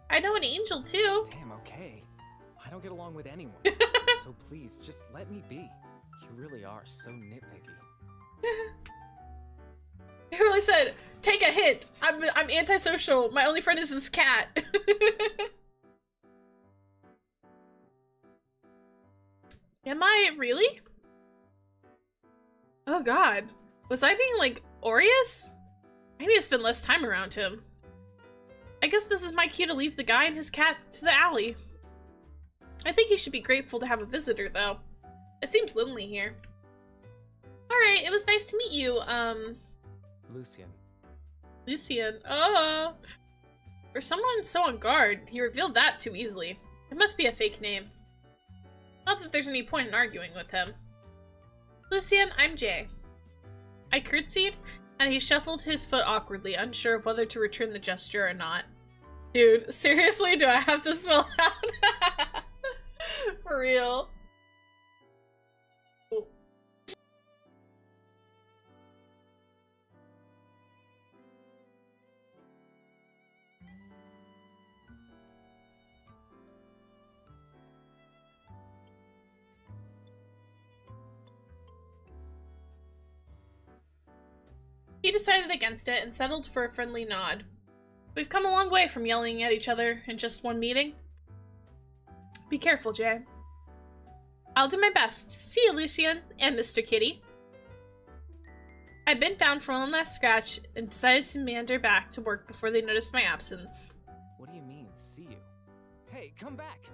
[SPEAKER 1] I know an angel too.
[SPEAKER 10] Damn, okay. I don't get along with anyone. So please, just let me be. You really are so nitpicky.
[SPEAKER 1] He really said, take a hit. I'm antisocial. My only friend is this cat. Am I really? Oh god. Was I being like Aureus? I need to spend less time around him. I guess this is my cue to leave the guy and his cat to the alley. I think he should be grateful to have a visitor, though. It seems lonely here. Alright, it was nice to meet you,
[SPEAKER 10] Lucian.
[SPEAKER 1] Lucian. Oh! For someone so on guard, he revealed that too easily. It must be a fake name. Not that there's any point in arguing with him. Lucian, I'm Jay. I curtsied, and he shuffled his foot awkwardly, unsure of whether to return the gesture or not. Dude, seriously, do I have to spell out? For real. Oh. He decided against it and settled for a friendly nod. We've come a long way from yelling at each other in just one meeting. Be careful, Jay. I'll do my best. See you, Lucian and Mr. Kitty. I bent down for one last scratch and decided to meander back to work before they noticed my absence.
[SPEAKER 10] What do you mean, see you? Hey, come back!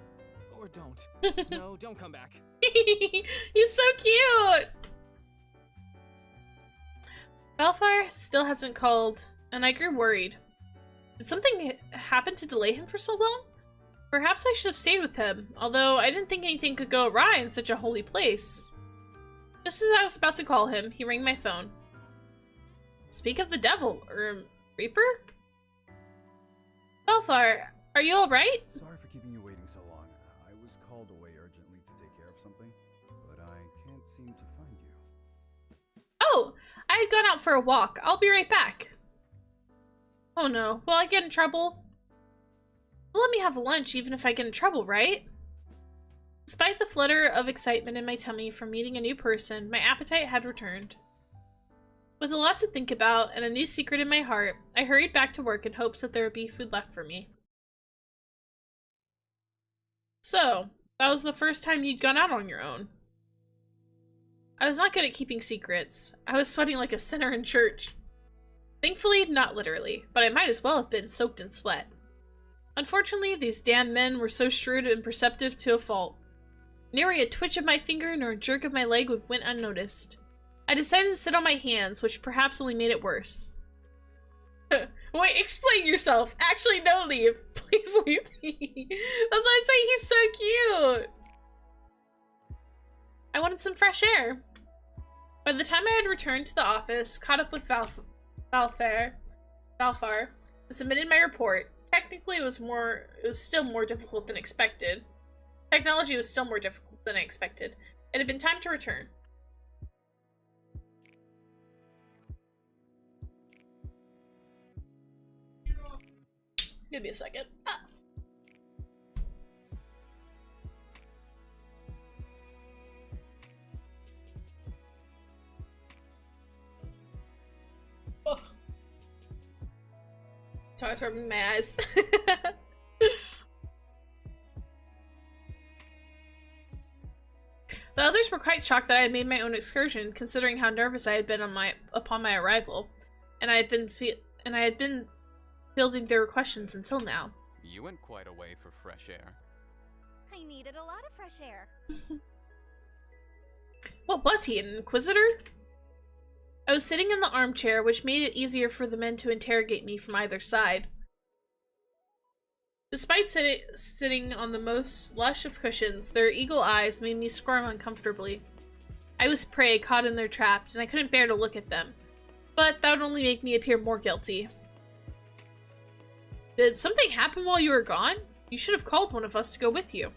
[SPEAKER 10] Or don't. No, don't come back.
[SPEAKER 1] He's so cute! Valefar still hasn't called, and I grew worried. Did something happen to delay him for so long? Perhaps I should have stayed with him, although I didn't think anything could go awry in such a holy place. Just as I was about to call him, he rang my phone. Speak of the devil, Reaper? Valefar, are you alright?
[SPEAKER 6] Sorry for keeping you waiting so long. I was called away urgently to take care of something, but I can't seem to find you.
[SPEAKER 1] Oh! I had gone out for a walk. I'll be right back. Oh no, will I get in trouble? Let me have lunch even if I get in trouble, right? Despite the flutter of excitement in my tummy from meeting a new person, my appetite had returned. With a lot to think about and a new secret in my heart, I hurried back to work in hopes that there would be food left for me. So, that was the first time you'd gone out on your own. I was not good at keeping secrets. I was sweating like a sinner in church. Thankfully, not literally, but I might as well have been soaked in sweat. Unfortunately, these damn men were so shrewd and perceptive to a fault. Nary a twitch of my finger nor a jerk of my leg went unnoticed. I decided to sit on my hands, which perhaps only made it worse. Wait, explain yourself! Actually, no, leave! Please leave me! That's why I'm saying he's so cute! I wanted some fresh air. By the time I had returned to the office, caught up with Valefar, and submitted my report, technically it was still more difficult than expected. Technology was still more difficult than I expected. It had been time to return. Give me a second. Ah. Oh. So I was rubbing my eyes. The others were quite shocked that I had made my own excursion, considering how nervous I had been upon my arrival, and I had been fielding their questions until now.
[SPEAKER 4] You went quite a way for fresh air.
[SPEAKER 3] I needed a lot of fresh air.
[SPEAKER 1] What was he, an inquisitor? I was sitting in the armchair, which made it easier for the men to interrogate me from either side. Despite sitting on the most lush of cushions, their eagle eyes made me squirm uncomfortably. I was prey caught in their trap, and I couldn't bear to look at them. But that would only make me appear more guilty. Did something happen while you were gone? You should have called one of us to go with you.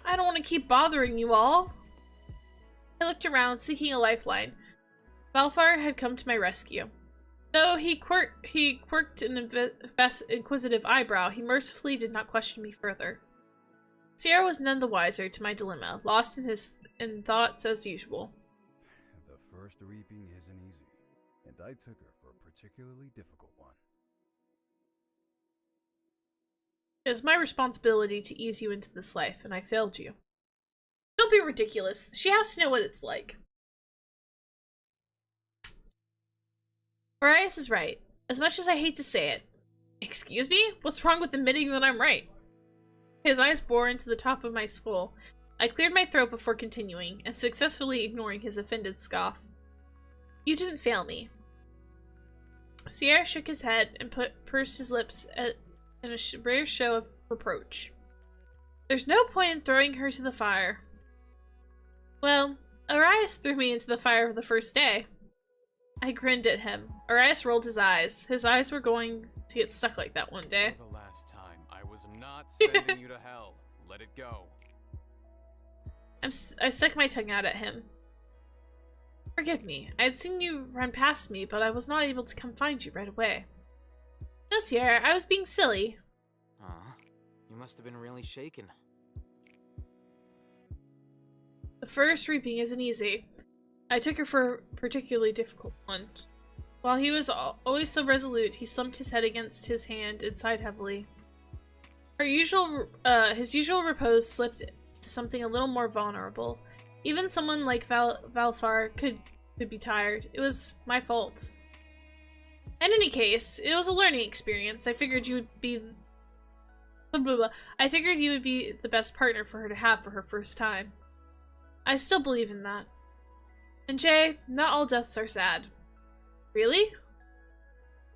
[SPEAKER 1] I don't want to keep bothering you all. I looked around, seeking a lifeline. Valefar had come to my rescue. Though he quirked an inquisitive eyebrow, he mercifully did not question me further. Sierra was none the wiser to my dilemma, lost in thoughts as usual.
[SPEAKER 6] The first reaping isn't easy, and I took her for a particularly difficult one.
[SPEAKER 1] It was my responsibility to ease you into this life, and I failed you. Don't Don't be ridiculous. She has to know what it's like. Aries is right. As much as I hate to say it. Excuse me? What's wrong with admitting that I'm right? His eyes bore into the top of my skull. I cleared my throat before continuing, and successfully ignoring his offended scoff. You didn't fail me. Sierra shook his head and pursed his lips in a rare show of reproach. There's no point in throwing her to the fire. Well, Arias threw me into the fire the first day. I grinned at him. Arias rolled his eyes. His eyes were going to get stuck like that one day.
[SPEAKER 8] For the last time, I was not sending you to hell. Let it go.
[SPEAKER 1] I stuck my tongue out at him. Forgive me. I had seen you run past me, but I was not able to come find you right away. No, Sierra, I was being silly.
[SPEAKER 5] Aw, you must have been really shaken.
[SPEAKER 1] The first reaping isn't easy. I took her for a particularly difficult one. While he was always so resolute, he slumped his head against his hand and sighed heavily. His usual repose slipped to something a little more vulnerable. Even someone like Valefar could be tired. It was my fault. In any case, it was a learning experience. I figured you would be the best partner for her to have for her first time. I still believe in that. And Jay, not all deaths are sad. Really?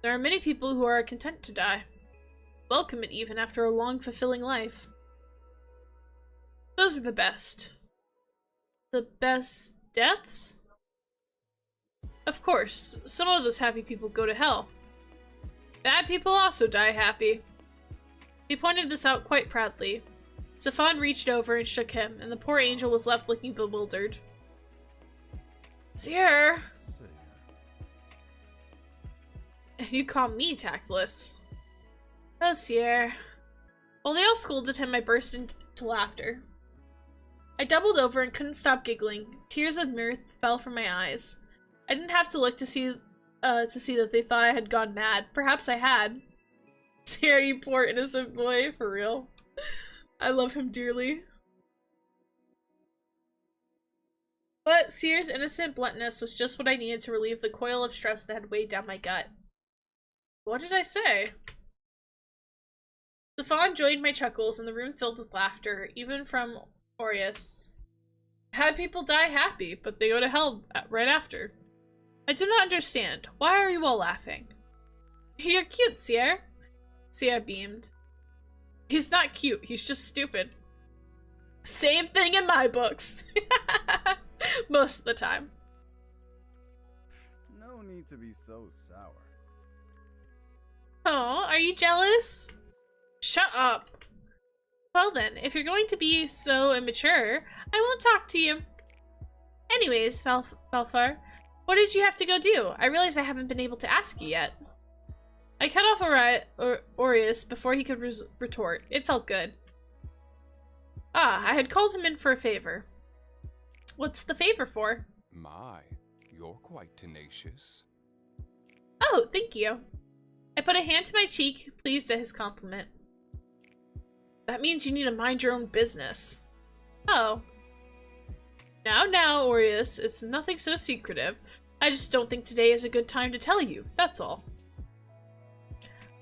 [SPEAKER 1] There are many people who are content to die. Welcome it even after a long, fulfilling life. Those are the best. The best deaths? Of course, some of those happy people go to hell. Bad people also die happy. He pointed this out quite proudly. Stefan reached over and shook him, and the poor angel was left looking bewildered. Sierra! You call me tactless. Oh, Sierra. While they all scolded him, I burst into laughter. I doubled over and couldn't stop giggling. Tears of mirth fell from my eyes. I didn't have to look to see that they thought I had gone mad. Perhaps I had. Sierra, you poor innocent boy, for real. I love him dearly. But Sierra's innocent bluntness was just what I needed to relieve the coil of stress that had weighed down my gut. What did I say? Stefan joined my chuckles, and the room filled with laughter, even from Aries. Had people die happy, but they go to hell right after. I do not understand. Why are you all laughing? You're cute, Sierra. Sierra beamed. He's not cute, he's just stupid. Same thing in my books. Most of the time.
[SPEAKER 6] No need to be so sour.
[SPEAKER 1] Oh, are you jealous? Shut up. Well then, if you're going to be so immature, I won't talk to you. Anyways, Valefar, what did you have to go do? I realize I haven't been able to ask you yet. I cut off Aries before he could retort. It felt good. Ah, I had called him in for a favor. What's the favor for?
[SPEAKER 4] My, you're quite tenacious.
[SPEAKER 1] Oh, thank you. I put a hand to my cheek, pleased at his compliment. That means you need to mind your own business. Oh. Now, Aries, it's nothing so secretive. I just don't think today is a good time to tell you, that's all.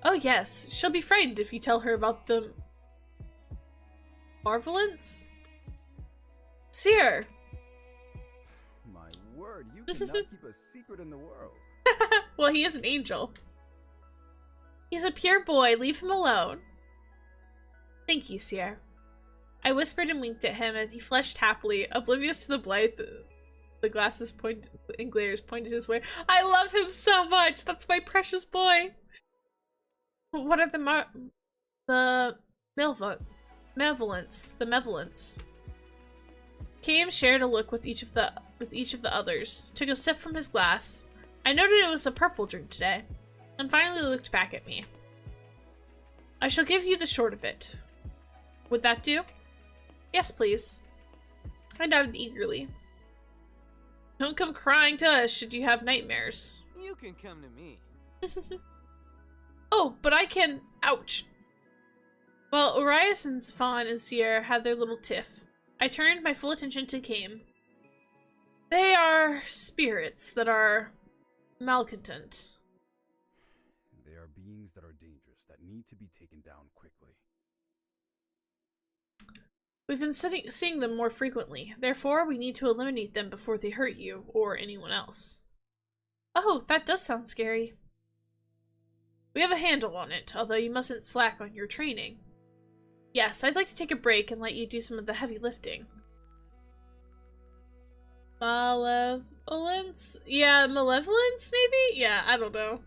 [SPEAKER 1] Oh yes, she'll be frightened if you tell her about the... Marvelance? Seer!
[SPEAKER 6] My word, you cannot keep a secret in the world.
[SPEAKER 1] Well, he is an angel. He's a pure boy, leave him alone. Thank you, Sierra. I whispered and winked at him as he fleshed happily, oblivious to the blight the glasses and glares pointed his way. I love him so much! That's my precious boy! What are the malevolence? Cam shared a look with each of the others, took a sip from his glass. I noted it was a purple drink today, and finally looked back at me. I shall give you the short of it. Would that do? Yes, please. I nodded eagerly. Don't come crying to us should you have nightmares.
[SPEAKER 5] You can come to me.
[SPEAKER 1] Oh, but I can... Ouch. Well, Arias and Fawn and Sierra had their little tiff. I turned my full attention to Kame. They are spirits that are malcontent.
[SPEAKER 6] They are beings that are dangerous, that need to be taken down quickly.
[SPEAKER 1] We've been seeing them more frequently. Therefore, we need to eliminate them before they hurt you or anyone else. Oh, that does sound scary. We have a handle on it, although you mustn't slack on your training. Yes, I'd like to take a break and let you do some of the heavy lifting. Malevolence? Yeah, malevolence, maybe? Yeah, I don't know.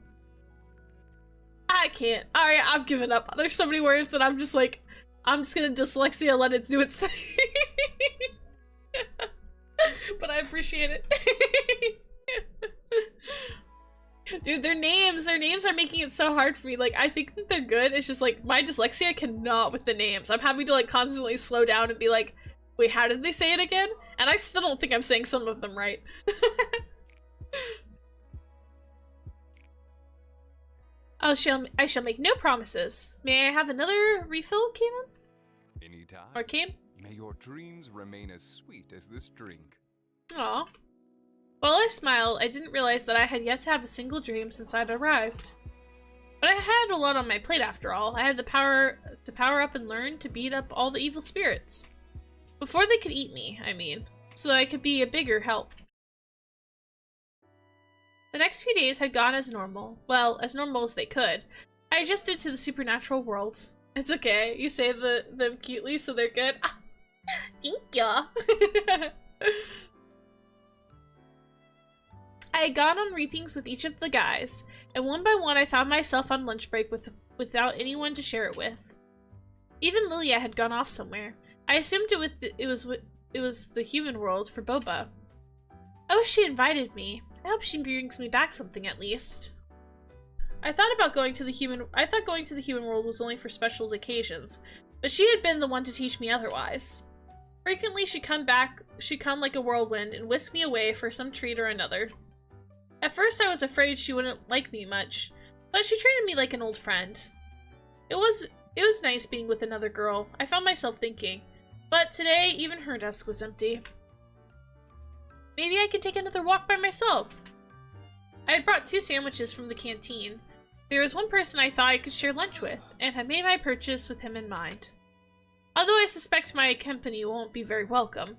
[SPEAKER 1] I can't. Alright, I'm giving up. There's so many words that I'm just like, I'm just gonna dyslexia, let it do its thing. But I appreciate it. Dude, their names are making it so hard for me. Like, I think that they're good. It's just like, my dyslexia cannot with the names. I'm having to like constantly slow down and be like, wait, how did they say it again? And I still don't think I'm saying some of them right. I shall make no promises. May I have another refill, Cayman?
[SPEAKER 4] Anytime.
[SPEAKER 1] Or Came?
[SPEAKER 4] May your dreams remain as sweet as this drink.
[SPEAKER 1] Aw. While I smiled, I didn't realize that I had yet to have a single dream since I'd arrived. But I had a lot on my plate after all. I had the power to power up and learn to beat up all the evil spirits. Before they could eat me, I mean. So that I could be a bigger help. The next few days had gone as normal. Well, as normal as they could. I adjusted to the supernatural world. It's okay. You say them cutely so they're good. Thank ya. I had gone on reapings with each of the guys, and one by one I found myself on lunch break without anyone to share it with. Even Lilia had gone off somewhere. I assumed it was the human world for Boba. I wish she invited me. I hope she brings me back something at least. I thought going to the human world was only for special occasions, but she had been the one to teach me otherwise. Frequently she'd come like a whirlwind and whisk me away for some treat or another. At first I was afraid she wouldn't like me much, but she treated me like an old friend. It was nice being with another girl, I found myself thinking, but today even her desk was empty. Maybe I could take another walk by myself. I had brought 2 sandwiches from the canteen. There was one person I thought I could share lunch with, and had made my purchase with him in mind. Although I suspect my company won't be very welcome.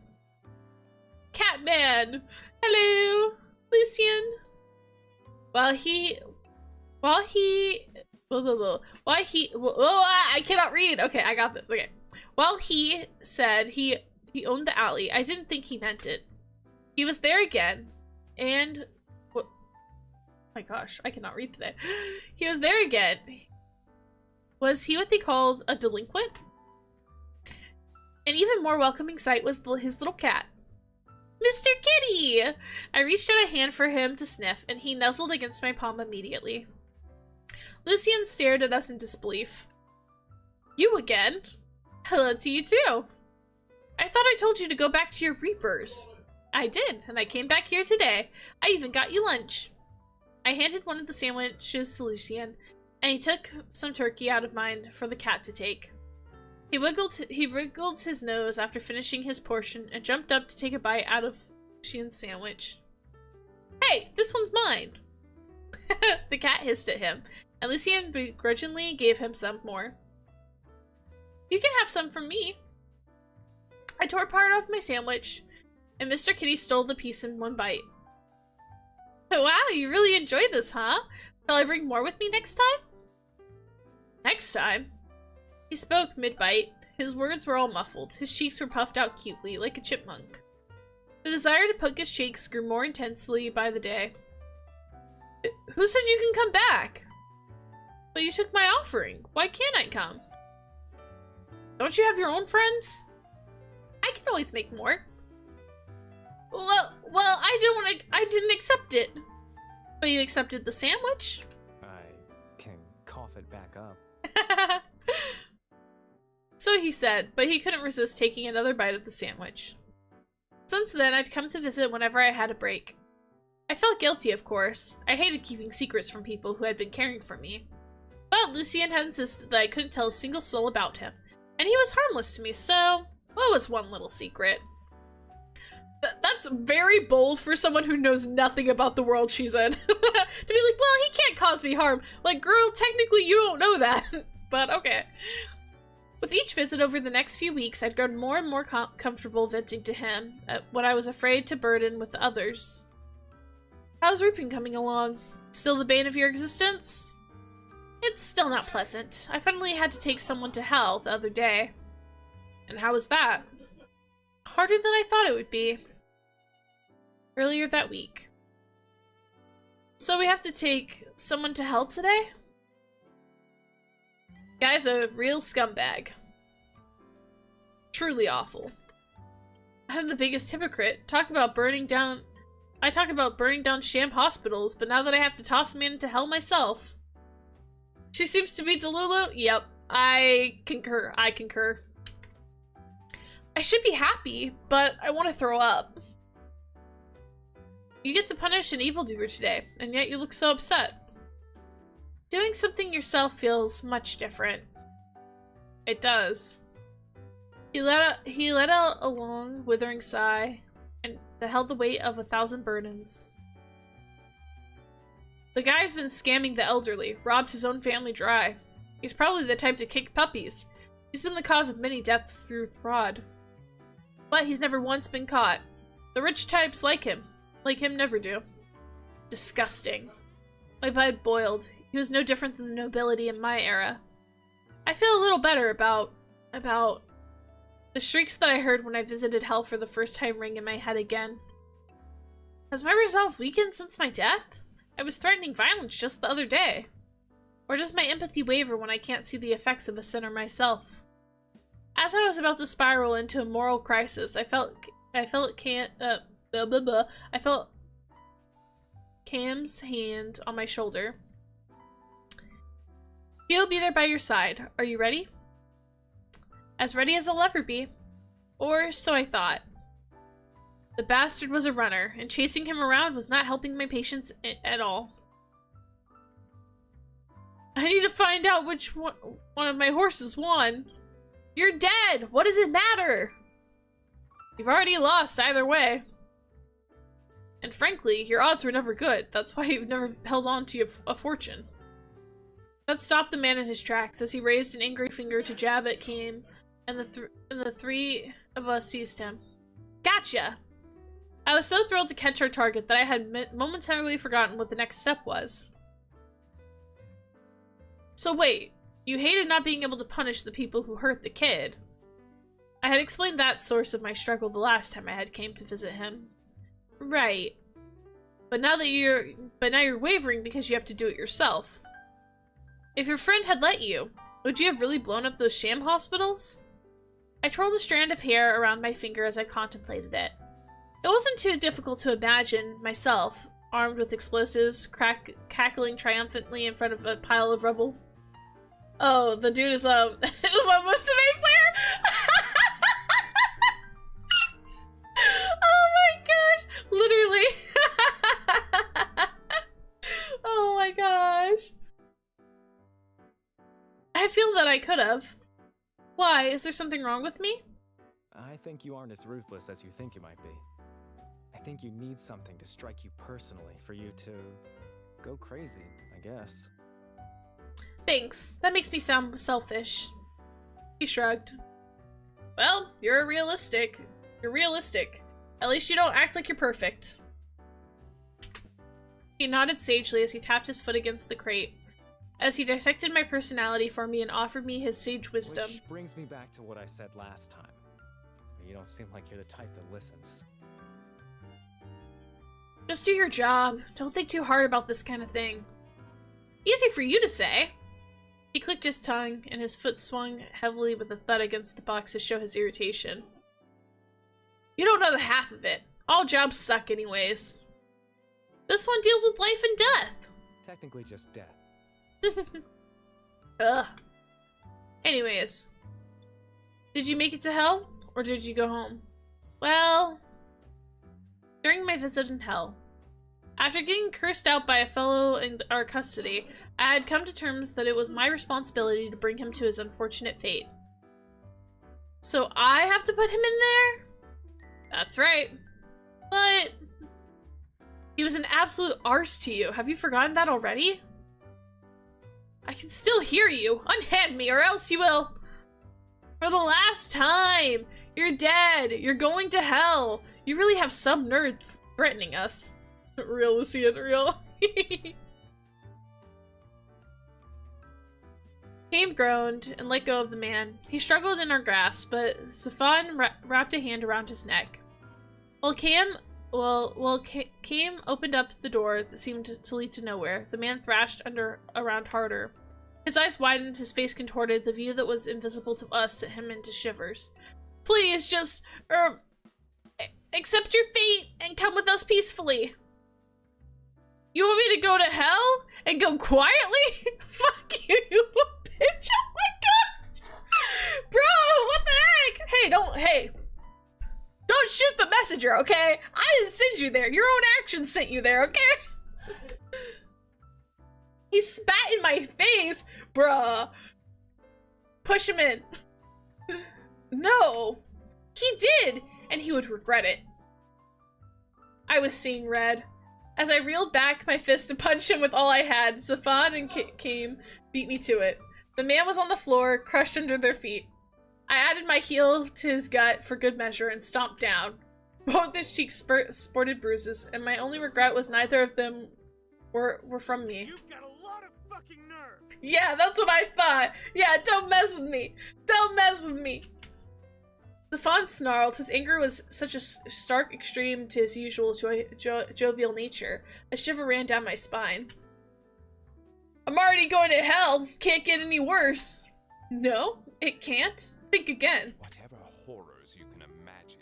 [SPEAKER 1] Catman! Hello! Lucian! I cannot read! Okay, I got this, okay. While he said he owned the alley, I didn't think he meant it. He was there again, and... What? Oh my gosh, I cannot read today. He was there again. Was he what they called a delinquent? An even more welcoming sight was his little cat. Mr. Kitty! I reached out a hand for him to sniff, and he nuzzled against my palm immediately. Lucian stared at us in disbelief. You again? Hello to you too. I thought I told you to go back to your reapers. I did, and I came back here today. I even got you lunch. I handed one of the sandwiches to Lucian, and he took some turkey out of mine for the cat to take. He wriggled his nose after finishing his portion and jumped up to take a bite out of Lucian's sandwich. Hey, this one's mine! The cat hissed at him, and Lucian begrudgingly gave him some more. You can have some from me. I tore part off my sandwich, and Mr. Kitty stole the piece in one bite. Wow, you really enjoyed this, huh? Shall I bring more with me next time? Next time? He spoke mid-bite. His words were all muffled. His cheeks were puffed out cutely, like a chipmunk. The desire to poke his cheeks grew more intensely by the day. Who said you can come back? But you took my offering. Why can't I come? Don't you have your own friends? I can always make more. Well, I didn't accept it. But you accepted the sandwich?
[SPEAKER 10] I can cough it back up.
[SPEAKER 1] So he said, but he couldn't resist taking another bite of the sandwich. Since then, I'd come to visit whenever I had a break. I felt guilty, of course. I hated keeping secrets from people who had been caring for me. But Lucian had insisted that I couldn't tell a single soul about him, and he was harmless to me, so What was one little secret? That's very bold for someone who knows nothing about the world she's in. To be like, well, he can't cause me harm. Like, girl, technically you don't know that. But okay. With each visit over the next few weeks, I'd grown more and more comfortable venting to him what I was afraid to burden with others. How's reaping coming along? Still the bane of your existence? It's still not pleasant. I finally had to take someone to hell the other day. And how was that? Harder than I thought it would be. Earlier that week. So we have to take someone to hell today? Guy's a real scumbag. Truly awful. I'm the biggest hypocrite. I talk about burning down sham hospitals, but now that I have to toss a man into hell myself. She seems to be Delulu? Yep. I concur. I concur. I should be happy, but I want to throw up. You get to punish an evildoer today, and yet you look so upset. Doing something yourself feels much different. It does. He let out a long, withering sigh, and that held the weight of 1,000 burdens. The guy's been scamming the elderly, robbed his own family dry. He's probably the type to kick puppies. He's been the cause of many deaths through fraud. But he's never once been caught. The rich types like him never do. Disgusting. My blood boiled. He was no different than the nobility in my era. I feel a little better about the shrieks that I heard when I visited hell for the first time ring in my head again. Has my resolve weakened since my death? I was threatening violence just the other day. Or does my empathy waver when I can't see the effects of a sinner myself? As I was about to spiral into a moral crisis, I felt Cam's hand on my shoulder. He'll be there by your side. Are you ready? As ready as I'll ever be. Or so I thought. The bastard was a runner, and chasing him around was not helping my patients at all. I need to find out which one of my horses won. You're dead! What does it matter? You've already lost either way. And frankly, your odds were never good. That's why you've never held on to a fortune. That stopped the man in his tracks as he raised an angry finger to jab at Cam, and the three of us seized him. Gotcha! I was so thrilled to catch our target that I had momentarily forgotten what the next step was. So wait, you hated not being able to punish the people who hurt the kid. I had explained that source of my struggle the last time I had came to visit him. Right. But now you're wavering because you have to do it yourself. If your friend had let you, would you have really blown up those sham hospitals? I twirled a strand of hair around my finger as I contemplated it. It wasn't too difficult to imagine myself, armed with explosives, cackling triumphantly in front of a pile of rubble. Oh, the dude is, what was the main player? Oh my gosh! Literally. Oh my gosh. I feel that I could have. Why? Is there something wrong with me?
[SPEAKER 10] I think you aren't as ruthless as you think you might be. I think you need something to strike you personally for you to go crazy, I guess.
[SPEAKER 1] Thanks. That makes me sound selfish. He shrugged. Well, you're realistic. You're realistic. At least you don't act like you're perfect. He nodded sagely as he tapped his foot against the crate, as he dissected my personality for me and offered me his sage wisdom.
[SPEAKER 10] Which brings me back to what I said last time. You don't seem like you're the type that listens.
[SPEAKER 1] Just do your job. Don't think too hard about this kind of thing. Easy for you to say. He clicked his tongue, and his foot swung heavily with a thud against the box to show his irritation. You don't know the half of it. All jobs suck anyways. This one deals with life and death.
[SPEAKER 10] Technically just death.
[SPEAKER 1] Ugh. Anyways. Did you make it to hell? Or did you go home? Well, during my visit in hell, after getting cursed out by a fellow in our custody, I had come to terms that it was my responsibility to bring him to his unfortunate fate. So I have to put him in there? That's right. But he was an absolute arse to you. Have you forgotten that already? I can still hear you. Unhand me or else you will. For the last time. You're dead. You're going to hell. You really have some nerd threatening us. Real, Lucian, real. Came groaned and let go of the man. He struggled in our grasp, but Safan wrapped a hand around his neck. Came opened up the door that seemed to lead to nowhere. The man thrashed around harder. His eyes widened, his face contorted. The view that was invisible to us sent him into shivers. Please, just, accept your fate and come with us peacefully. You want me to go to hell and go quietly? Fuck you, bitch. Oh my gosh. Bro, what the heck? Hey, don't shoot the messenger, okay? I didn't send you there. Your own actions sent you there, okay? He spat in my face, bruh. Push him in. No, he did, and he would regret it. I was seeing red. As I reeled back my fist to punch him with all I had, Zafan and Came beat me to it. The man was on the floor, crushed under their feet. I added my heel to his gut for good measure and stomped down. Both his cheeks sported bruises, and my only regret was neither of them were from me.
[SPEAKER 6] You've got a lot of fucking nerve.
[SPEAKER 1] Yeah, that's what I thought. Yeah, don't mess with me. Don't mess with me. Zafan snarled. His anger was such a stark extreme to his usual jovial nature. A shiver ran down my spine. I'm already going to hell. Can't get any worse. No, it can't. Think again.
[SPEAKER 4] Whatever horrors you can imagine,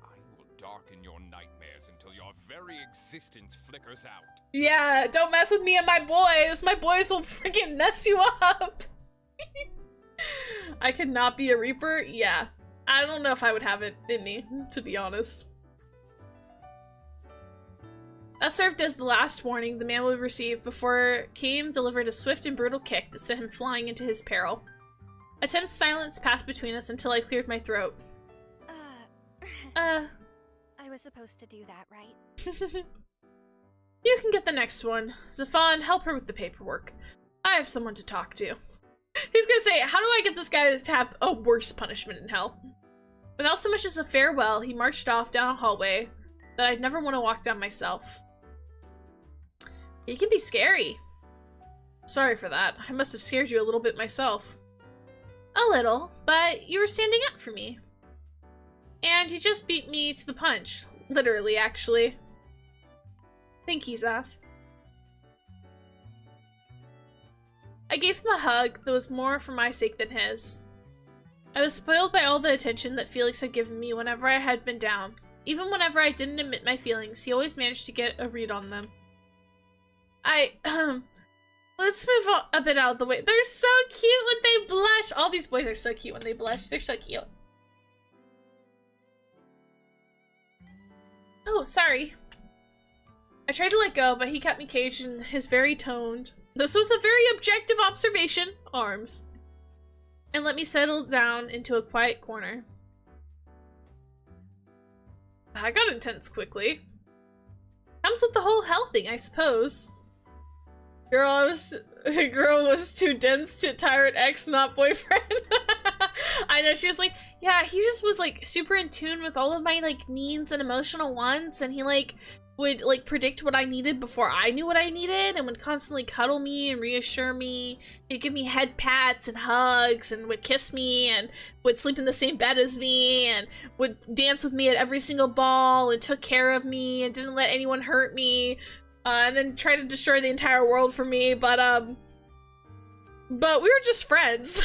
[SPEAKER 4] I will darken your nightmares until your very existence flickers out.
[SPEAKER 1] Yeah, don't mess with me and my boys. My boys will freaking mess you up. I could not be a Reaper? Yeah. I don't know if I would have it in me, to be honest. That served as the last warning the man would receive before Came delivered a swift and brutal kick that sent him flying into his peril. A tense silence passed between us until I cleared my throat.
[SPEAKER 3] I was supposed to do that, right?
[SPEAKER 1] You can get the next one. Zafan, help her with the paperwork. I have someone to talk to. He's gonna say, how do I get this guy to have a worse punishment in hell? Without so much as a farewell, he marched off down a hallway that I'd never want to walk down myself. He can be scary. Sorry for that. I must have scared you a little bit myself. A little, but you were standing up for me. And you just beat me to the punch. Literally, actually. Thank you, Zaf. I gave him a hug that was more for my sake than his. I was spoiled by all the attention that Felix had given me whenever I had been down. Even whenever I didn't admit my feelings, he always managed to get a read on them. Let's move a bit out of the way. They're so cute when they blush! All these boys are so cute when they blush. They're so cute. Oh, sorry. I tried to let go, but he kept me caged in his very toned. This was a very objective observation. Arms. And let me settle down into a quiet corner. That got intense quickly. Comes with the whole hell thing, I suppose. Girl was too dense to tyrant ex, not boyfriend. I know, she was like, yeah, he just was like super in tune with all of my like needs and emotional wants, and he like would like predict what I needed before I knew what I needed, and would constantly cuddle me and reassure me. He'd give me head pats and hugs, and would kiss me, and would sleep in the same bed as me, and would dance with me at every single ball, and took care of me, and didn't let anyone hurt me, and then tried to destroy the entire world for me, but we were just friends.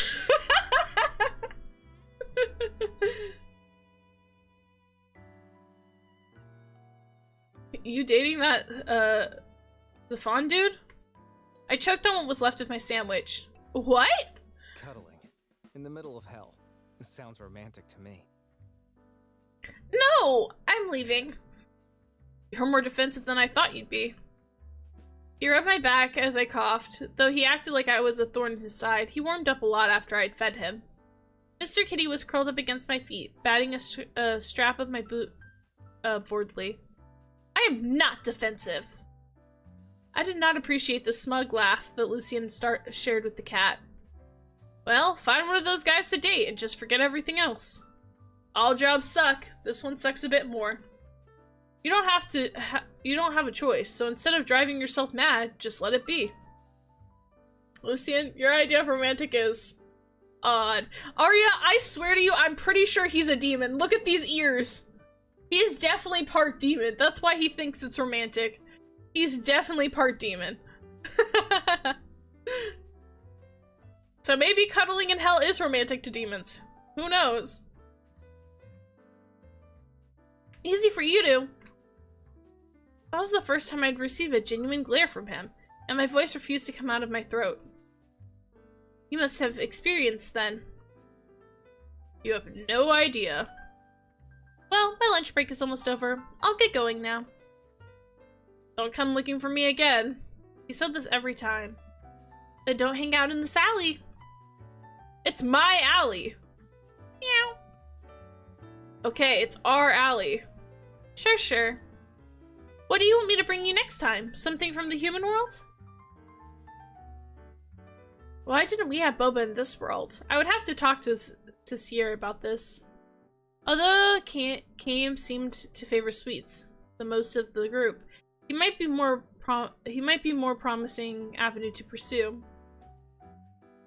[SPEAKER 1] You dating that, Zafan dude? I choked on what was left of my sandwich. What?
[SPEAKER 10] Cuddling. In the middle of hell. This sounds romantic to me.
[SPEAKER 1] No! I'm leaving. You're more defensive than I thought you'd be. He rubbed my back as I coughed. Though he acted like I was a thorn in his side, he warmed up a lot after I'd fed him. Mr. Kitty was curled up against my feet, batting a strap of my boot boredly. I am not defensive. I did not appreciate the smug laugh that Lucian shared with the cat. Well, find one of those guys to date and just forget everything else. All jobs suck. This one sucks a bit more. You don't have to. You don't have a choice. So instead of driving yourself mad, just let it be. Lucian, your idea of romantic is odd. Arya, I swear to you, I'm pretty sure he's a demon. Look at these ears. He is definitely part demon. That's why he thinks it's romantic. He's definitely part demon. So maybe cuddling in hell is romantic to demons. Who knows? Easy for you to. That was the first time I'd received a genuine glare from him, and my voice refused to come out of my throat. You must have experienced then. You have no idea. Well, my lunch break is almost over. I'll get going now. Don't come looking for me again. He said this every time. Then don't hang out in this alley. It's my alley. Meow. Okay, it's our alley. Sure. What do you want me to bring you next time? Something from the human world? Why didn't we have Boba in this world? I would have to talk to Sierra about this. Although Cam seemed to favor sweets the most of the group, he might be more promising avenue to pursue.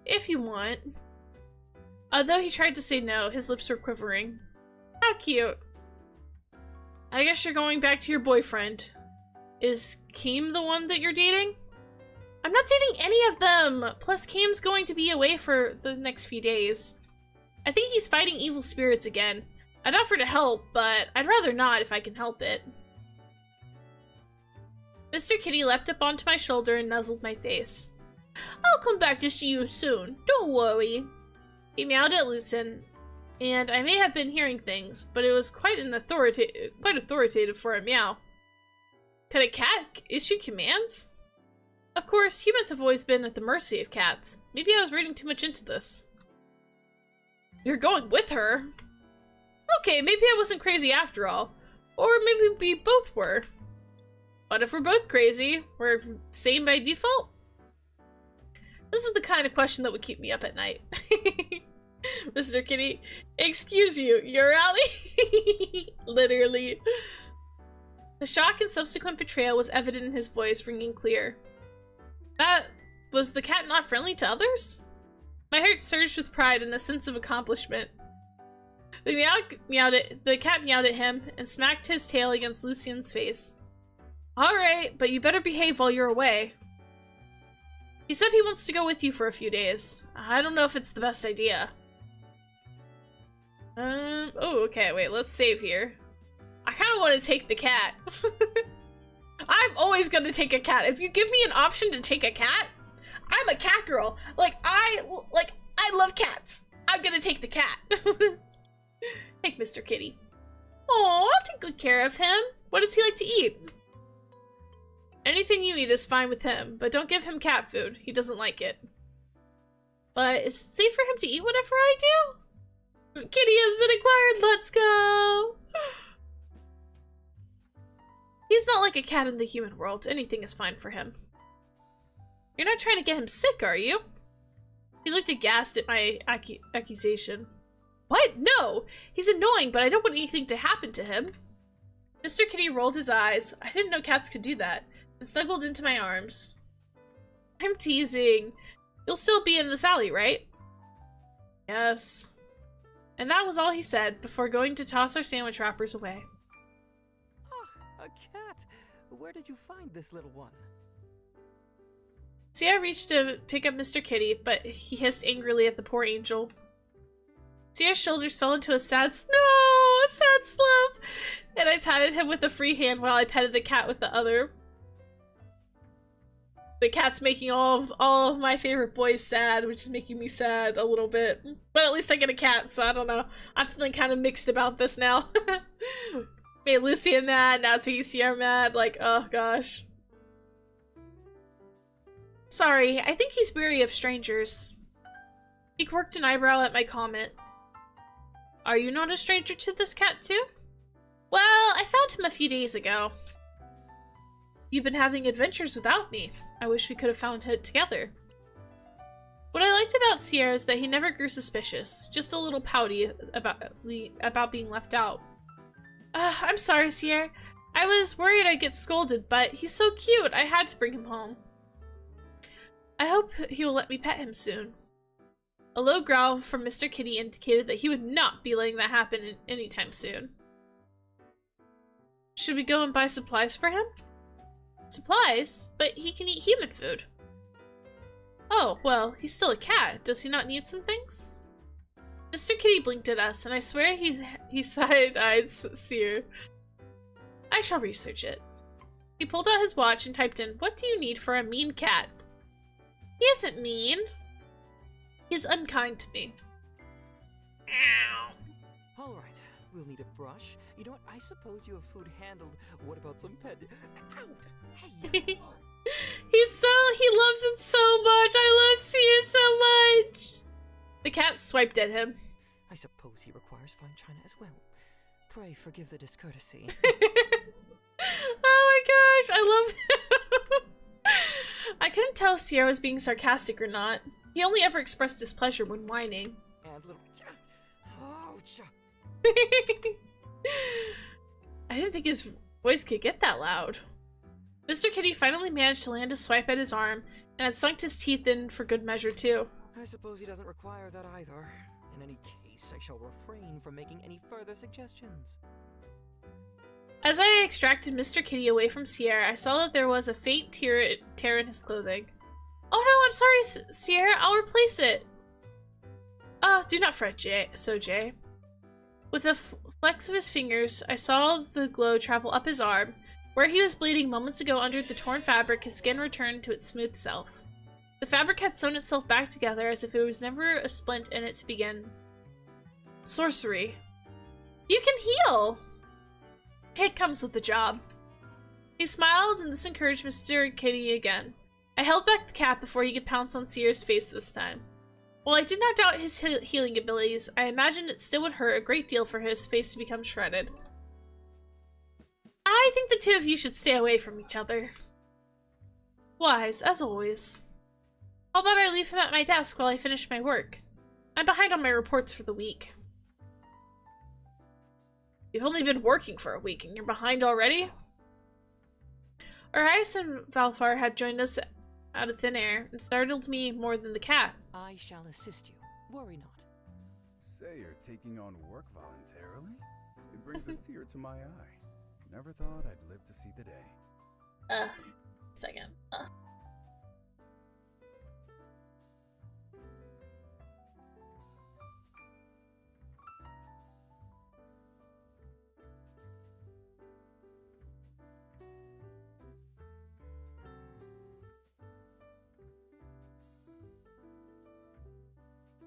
[SPEAKER 1] If you want. Although he tried to say no, his lips were quivering. How cute. I guess you're going back to your boyfriend. Is Keem the one that you're dating? I'm not dating any of them! Plus, Keem's going to be away for the next few days. I think he's fighting evil spirits again. I'd offer to help, but I'd rather not if I can help it. Mr. Kitty leapt up onto my shoulder and nuzzled my face. I'll come back to see you soon. Don't worry. He meowed at Lucien, and I may have been hearing things, but it was quite authoritative for a meow. Could a cat issue commands? Of course, humans have always been at the mercy of cats. Maybe I was reading too much into this. You're going with her? Okay, maybe I wasn't crazy after all. Or maybe we both were. But if we're both crazy, we're sane by default? This is the kind of question that would keep me up at night. Mr. Kitty, excuse you, your alley? Literally. The shock and subsequent betrayal was evident in his voice, ringing clear. Was the cat not friendly to others? My heart surged with pride and a sense of accomplishment. The cat meowed at him and smacked his tail against Lucien's face. Alright, but you better behave while you're away. He said he wants to go with you for a few days. I don't know if it's the best idea. Oh, okay, wait, let's save here. I kind of want to take the cat. I'm always gonna take a cat. If you give me an option to take a cat, I'm a cat girl. I love cats. I'm gonna take the cat. Take Mr. Kitty. Oh, I'll take good care of him. What does he like to eat? Anything you eat is fine with him, but don't give him cat food. He doesn't like it. But is it safe for him to eat whatever I do? Kitty has been acquired. Let's go. He's not like a cat in the human world. Anything is fine for him. You're not trying to get him sick, are you? He looked aghast at my accusation. What? No! He's annoying, but I don't want anything to happen to him. Mr. Kitty rolled his eyes. I didn't know cats could do that. And snuggled into my arms. I'm teasing. You'll still be in this alley, right? Yes. And that was all he said before going to toss our sandwich wrappers away.
[SPEAKER 5] Ah, a cat! Where did you find this little one?
[SPEAKER 1] See, I reached to pick up Mr. Kitty, but he hissed angrily at the poor angel. Sia's shoulders fell into a sad slump, and I patted him with a free hand while I petted the cat with the other. The cat's making all of my favorite boys sad, which is making me sad a little bit. But at least I get a cat, so I don't know. I'm feeling kind of mixed about this now. Made Lucian mad, now it's making Sierra mad. Like, oh gosh. Sorry, I think he's weary of strangers. He quirked an eyebrow at my comment. Are you not a stranger to this cat too? Well, I found him a few days ago. You've been having adventures without me. I wish we could have found it together. What I liked about Sierra is that he never grew suspicious, just a little pouty about being left out. I'm sorry, Sierra. I was worried I'd get scolded, but he's so cute, I had to bring him home. I hope he will let me pet him soon. A low growl from Mr. Kitty indicated that he would not be letting that happen anytime soon. Should we go and buy supplies for him? Supplies? But he can eat human food. Oh, well, he's still a cat. Does he not need some things? Mr. Kitty blinked at us, and I swear he side-eyed Seer. I shall research it. He pulled out his watch and typed in, "What do you need for a mean cat?" He isn't mean. He's unkind to me. Ow.
[SPEAKER 5] All right, we'll need a brush. You know what? I suppose you have food handled. What about some pet? Ow! Hey.
[SPEAKER 1] He loves it so much. I love Seer so much. The cat swiped at him.
[SPEAKER 5] I suppose he requires fine china as well. Pray forgive the discourtesy.
[SPEAKER 1] Oh my gosh, I love him. I couldn't tell if Sierra was being sarcastic or not. He only ever expressed displeasure when whining.
[SPEAKER 5] And little... Ouch!
[SPEAKER 1] I didn't think his voice could get that loud. Mr. Kitty finally managed to land a swipe at his arm, and had sunk his teeth in for good measure too.
[SPEAKER 5] I suppose he doesn't require that either. In any case, I shall refrain from making any further suggestions.
[SPEAKER 1] As I extracted Mr. Kitty away from Sierra, I saw that there was a faint tear in his clothing. Oh no, I'm sorry, Sierra. I'll replace it. Do not fret, Jay. With a flex of his fingers, I saw the glow travel up his arm. Where he was bleeding moments ago under the torn fabric, his skin returned to its smooth self. The fabric had sewn itself back together as if there was never a splint in it to begin. Sorcery. You can heal! It comes with the job. He smiled, and this encouraged Mr. Kitty again. I held back the cat before he could pounce on Seer's face this time. While I did not doubt his healing abilities, I imagined it still would hurt a great deal for his face to become shredded. I think the two of you should stay away from each other. Wise, as always. How about I leave him at my desk while I finish my work? I'm behind on my reports for the week. You've only been working for a week and you're behind already? Aries and Valefar had joined us out of thin air and startled me more than the cat.
[SPEAKER 5] I shall assist you. Worry not.
[SPEAKER 6] Say you're taking on work voluntarily? It brings a tear to my eye. Never thought I'd live to see the day.
[SPEAKER 1] Second.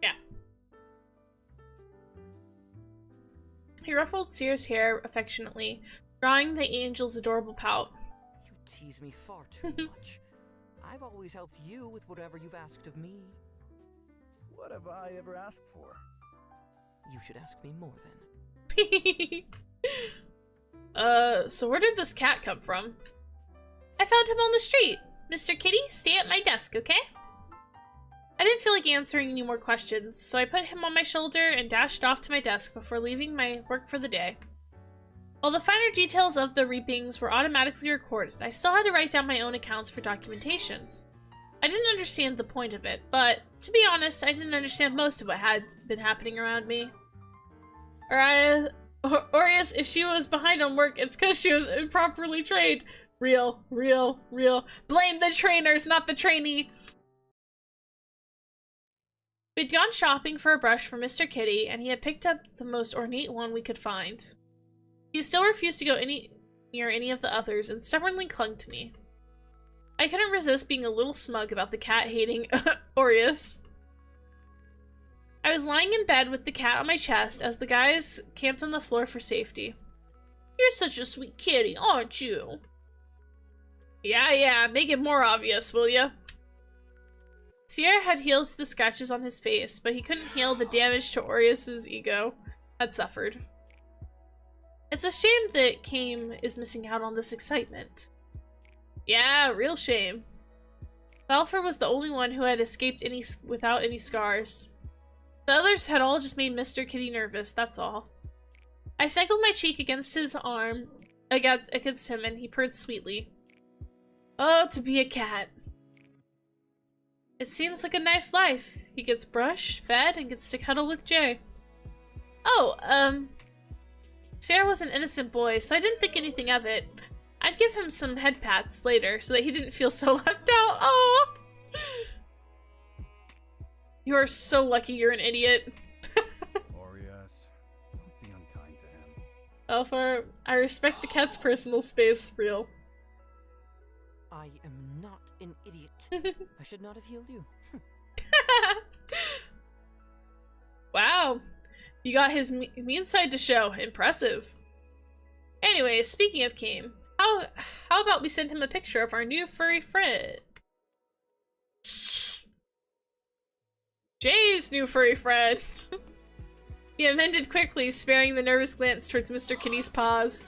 [SPEAKER 1] Yeah. He ruffled Seer's hair affectionately, drawing the angel's adorable pout.
[SPEAKER 5] You tease me far too much. I've always helped you with whatever you've asked of me.
[SPEAKER 6] What have I ever asked for?
[SPEAKER 5] You should ask me more then.
[SPEAKER 1] So where did this cat come from? I found him on the street. Mr. Kitty, stay at my desk, okay? I didn't feel like answering any more questions, so I put him on my shoulder and dashed off to my desk before leaving my work for the day. While the finer details of the reapings were automatically recorded, I still had to write down my own accounts for documentation. I didn't understand the point of it, but to be honest, I didn't understand most of what had been happening around me. Aries, if she was behind on work, it's because she was improperly trained. Real. Blame the trainers, not the trainee. We'd gone shopping for a brush for Mr. Kitty, and he had picked up the most ornate one we could find. He still refused to go near any of the others and stubbornly clung to me. I couldn't resist being a little smug about the cat-hating Aries. I was lying in bed with the cat on my chest as the guys camped on the floor for safety. You're such a sweet kitty, aren't you? Yeah, make it more obvious, will ya? Sierra had healed the scratches on his face, but he couldn't heal the damage to Aries' ego. had suffered. It's a shame that Kame is missing out on this excitement. Yeah, real shame. Valefar was the only one who had escaped without any scars. The others had all just made Mr. Kitty nervous, that's all. I snuggled my cheek against his arm, against him, and he purred sweetly. Oh, to be a cat. It seems like a nice life. He gets brushed, fed, and gets to cuddle with Jay. Oh, Sarah was an innocent boy, so I didn't think anything of it. I'd give him some head pats later so that he didn't feel so left out. Oh! You are so lucky you're an idiot.
[SPEAKER 6] Aries, don't be unkind to him.
[SPEAKER 1] Valefar, I respect the cat's personal space, real.
[SPEAKER 5] I am not an idiot. I should not have healed you.
[SPEAKER 1] Wow. You got his mean side to show. Impressive. Anyway, speaking of Kame, how about we send him a picture of our new furry friend? Jay's new furry friend. He amended quickly, sparing the nervous glance towards Mr. Kitty's paws.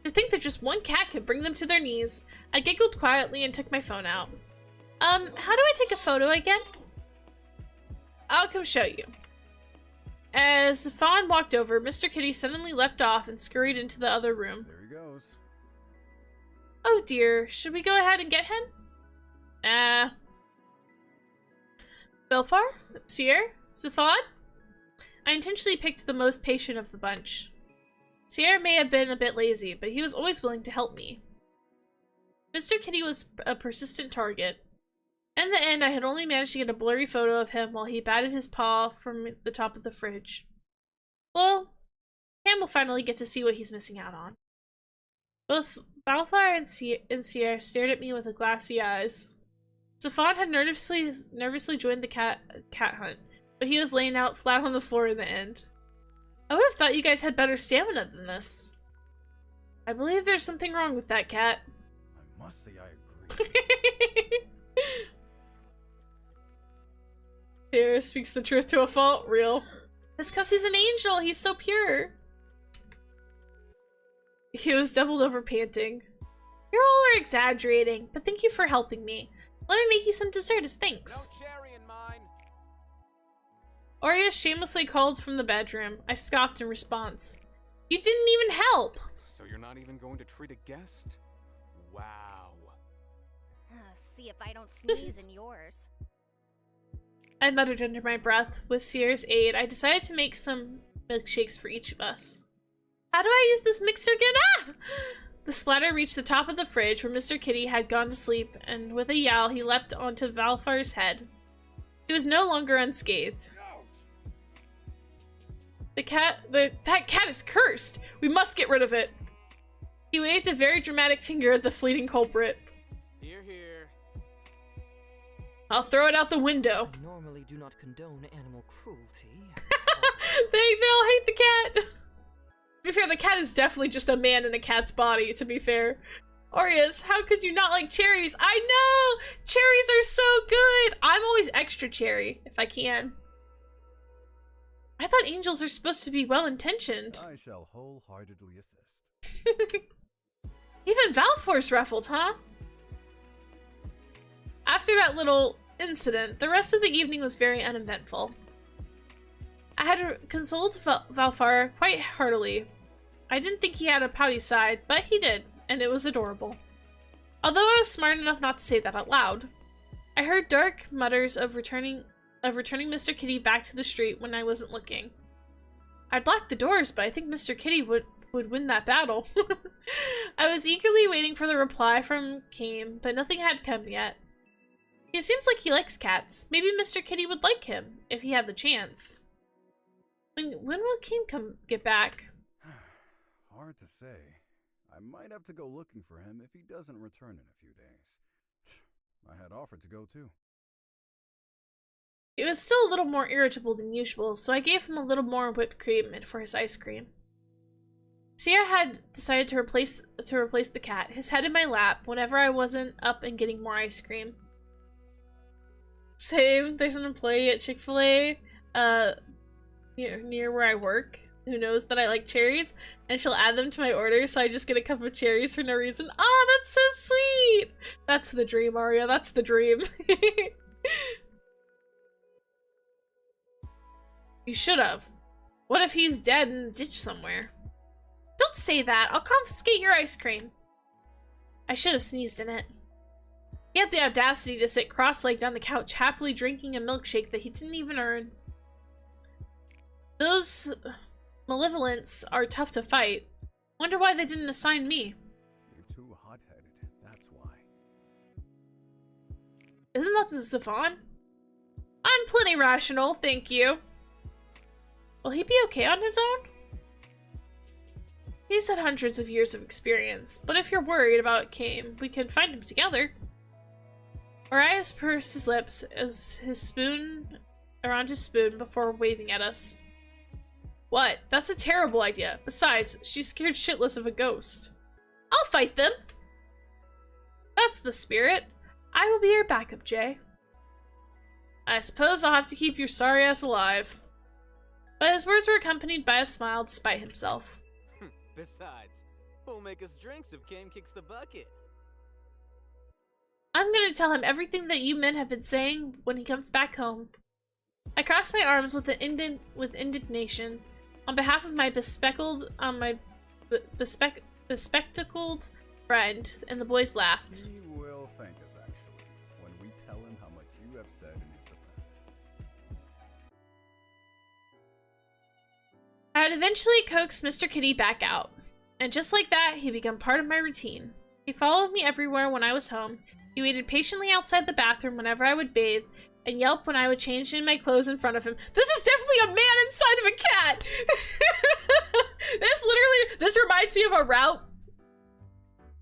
[SPEAKER 1] To think that just one cat could bring them to their knees, I giggled quietly and took my phone out. How do I take a photo again? I'll come show you. As Fawn walked over, Mr. Kitty suddenly leapt off and scurried into the other room.
[SPEAKER 6] There he goes.
[SPEAKER 1] Oh dear, should we go ahead and get him? Nah. Valefar? Sierra? Zafon? I intentionally picked the most patient of the bunch. Sierra may have been a bit lazy, but he was always willing to help me. Mr. Kitty was a persistent target. In the end, I had only managed to get a blurry photo of him while he batted his paw from the top of the fridge. Well, Cam will finally get to see what he's missing out on. Both Valefar and Sierra stared at me with glassy eyes. Zafon had nervously joined the cat hunt, but he was laying out flat on the floor in the end. I would have thought you guys had better stamina than this. I believe there's something wrong with that cat.
[SPEAKER 6] I must say I agree.
[SPEAKER 1] Sierra speaks the truth to a fault. Real. It's because he's an angel. He's so pure. He was doubled over panting. You all are exaggerating, but thank you for helping me. Let me make you some dessert as thanks.
[SPEAKER 8] No cherry in mine.
[SPEAKER 1] Aurea shamelessly called from the bedroom. I scoffed in response. You didn't even help!
[SPEAKER 8] So you're not even going to treat a guest? Wow.
[SPEAKER 3] See if I don't sneeze in yours.
[SPEAKER 1] I muttered under my breath. With Sierra's aid, I decided to make some milkshakes for each of us. How do I use this mixer again? Ah! The splatter reached the top of the fridge where Mr. Kitty had gone to sleep, and with a yowl, he leapt onto Valfar's head. He was no longer unscathed. That cat is cursed! We must get rid of it! He waved a very dramatic finger at the fleeting culprit.
[SPEAKER 8] Here, here.
[SPEAKER 1] I'll throw it out the window.
[SPEAKER 5] I normally do not condone animal cruelty.
[SPEAKER 1] They'll hate the cat! To be fair, the cat is definitely just a man in a cat's body, to be fair. Aureus, how could you not like cherries? I know! Cherries are so good! I'm always extra cherry, if I can. I thought angels are supposed to be well-intentioned.
[SPEAKER 6] I shall wholeheartedly assist.
[SPEAKER 1] Even Valfor's ruffled, huh? After that little incident, the rest of the evening was very uneventful. I had consoled Valefar quite heartily. I didn't think he had a pouty side, but he did, and it was adorable. Although I was smart enough not to say that out loud. I heard dark mutters of returning Mr. Kitty back to the street when I wasn't looking. I'd locked the doors, but I think Mr. Kitty would win that battle. I was eagerly waiting for the reply from Kame, but nothing had come yet. It seems like he likes cats. Maybe Mr. Kitty would like him, if he had the chance. When will Kame get back?
[SPEAKER 6] Hard to say. I might have to go looking for him if he doesn't return in a few days. I had offered to go too.
[SPEAKER 1] He was still a little more irritable than usual, so I gave him a little more whipped cream for his ice cream. Sierra had decided to replace the cat, his head in my lap, whenever I wasn't up and getting more ice cream. Same, there's an employee at Chick-fil-A near where I work. who knows that I like cherries, and she'll add them to my order, so I just get a cup of cherries for no reason. Oh, that's so sweet! That's the dream, Aria. That's the dream. You should have. What if he's dead in a ditch somewhere? Don't say that. I'll confiscate your ice cream. I should have sneezed in it. He had the audacity to sit cross-legged on the couch, happily drinking a milkshake that he didn't even earn. Those malevolents are tough to fight. Wonder why they didn't assign me.
[SPEAKER 6] You're too hot-headed, that's why.
[SPEAKER 1] Isn't that the Savon? I'm plenty rational, thank you. Will he be okay on his own? He's had hundreds of years of experience, but if you're worried about Kame, we can find him together. Arias pursed his lips as his spoon around his spoon before waving at us. What? That's a terrible idea. Besides, she's scared shitless of a ghost. I'll fight them! That's the spirit. I will be your backup, Jay. I suppose I'll have to keep your sorry ass alive. But his words were accompanied by a smile despite himself.
[SPEAKER 11] Besides, who'll make us drinks if Kame kicks the bucket?
[SPEAKER 1] I'm gonna tell him everything that you men have been saying when he comes back home. I crossed my arms with indignation on behalf of my bespectacled friend, and the boys laughed.
[SPEAKER 6] He will thank us, actually, when we tell him how much you have said in his defense.
[SPEAKER 1] I had eventually coaxed Mr. Kitty back out, and just like that, he became part of my routine. He followed me everywhere when I was home. He waited patiently outside the bathroom whenever I would bathe, and yelp when I would change in my clothes in front of him. This is definitely a man inside of a cat! This reminds me of a route.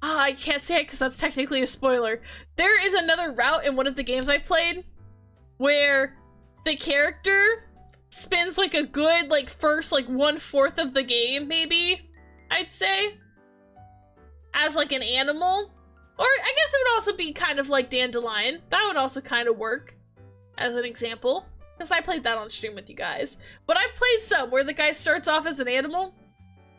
[SPEAKER 1] Ah, I can't say it because that's technically a spoiler. There is another route in one of the games I played where the character spends like a good first 1/4 of the game, maybe, I'd say, as like an animal. Or I guess it would also be kind of like Dandelion. That would also kind of work as an example, because I played that on stream with you guys. But I played some where the guy starts off as an animal,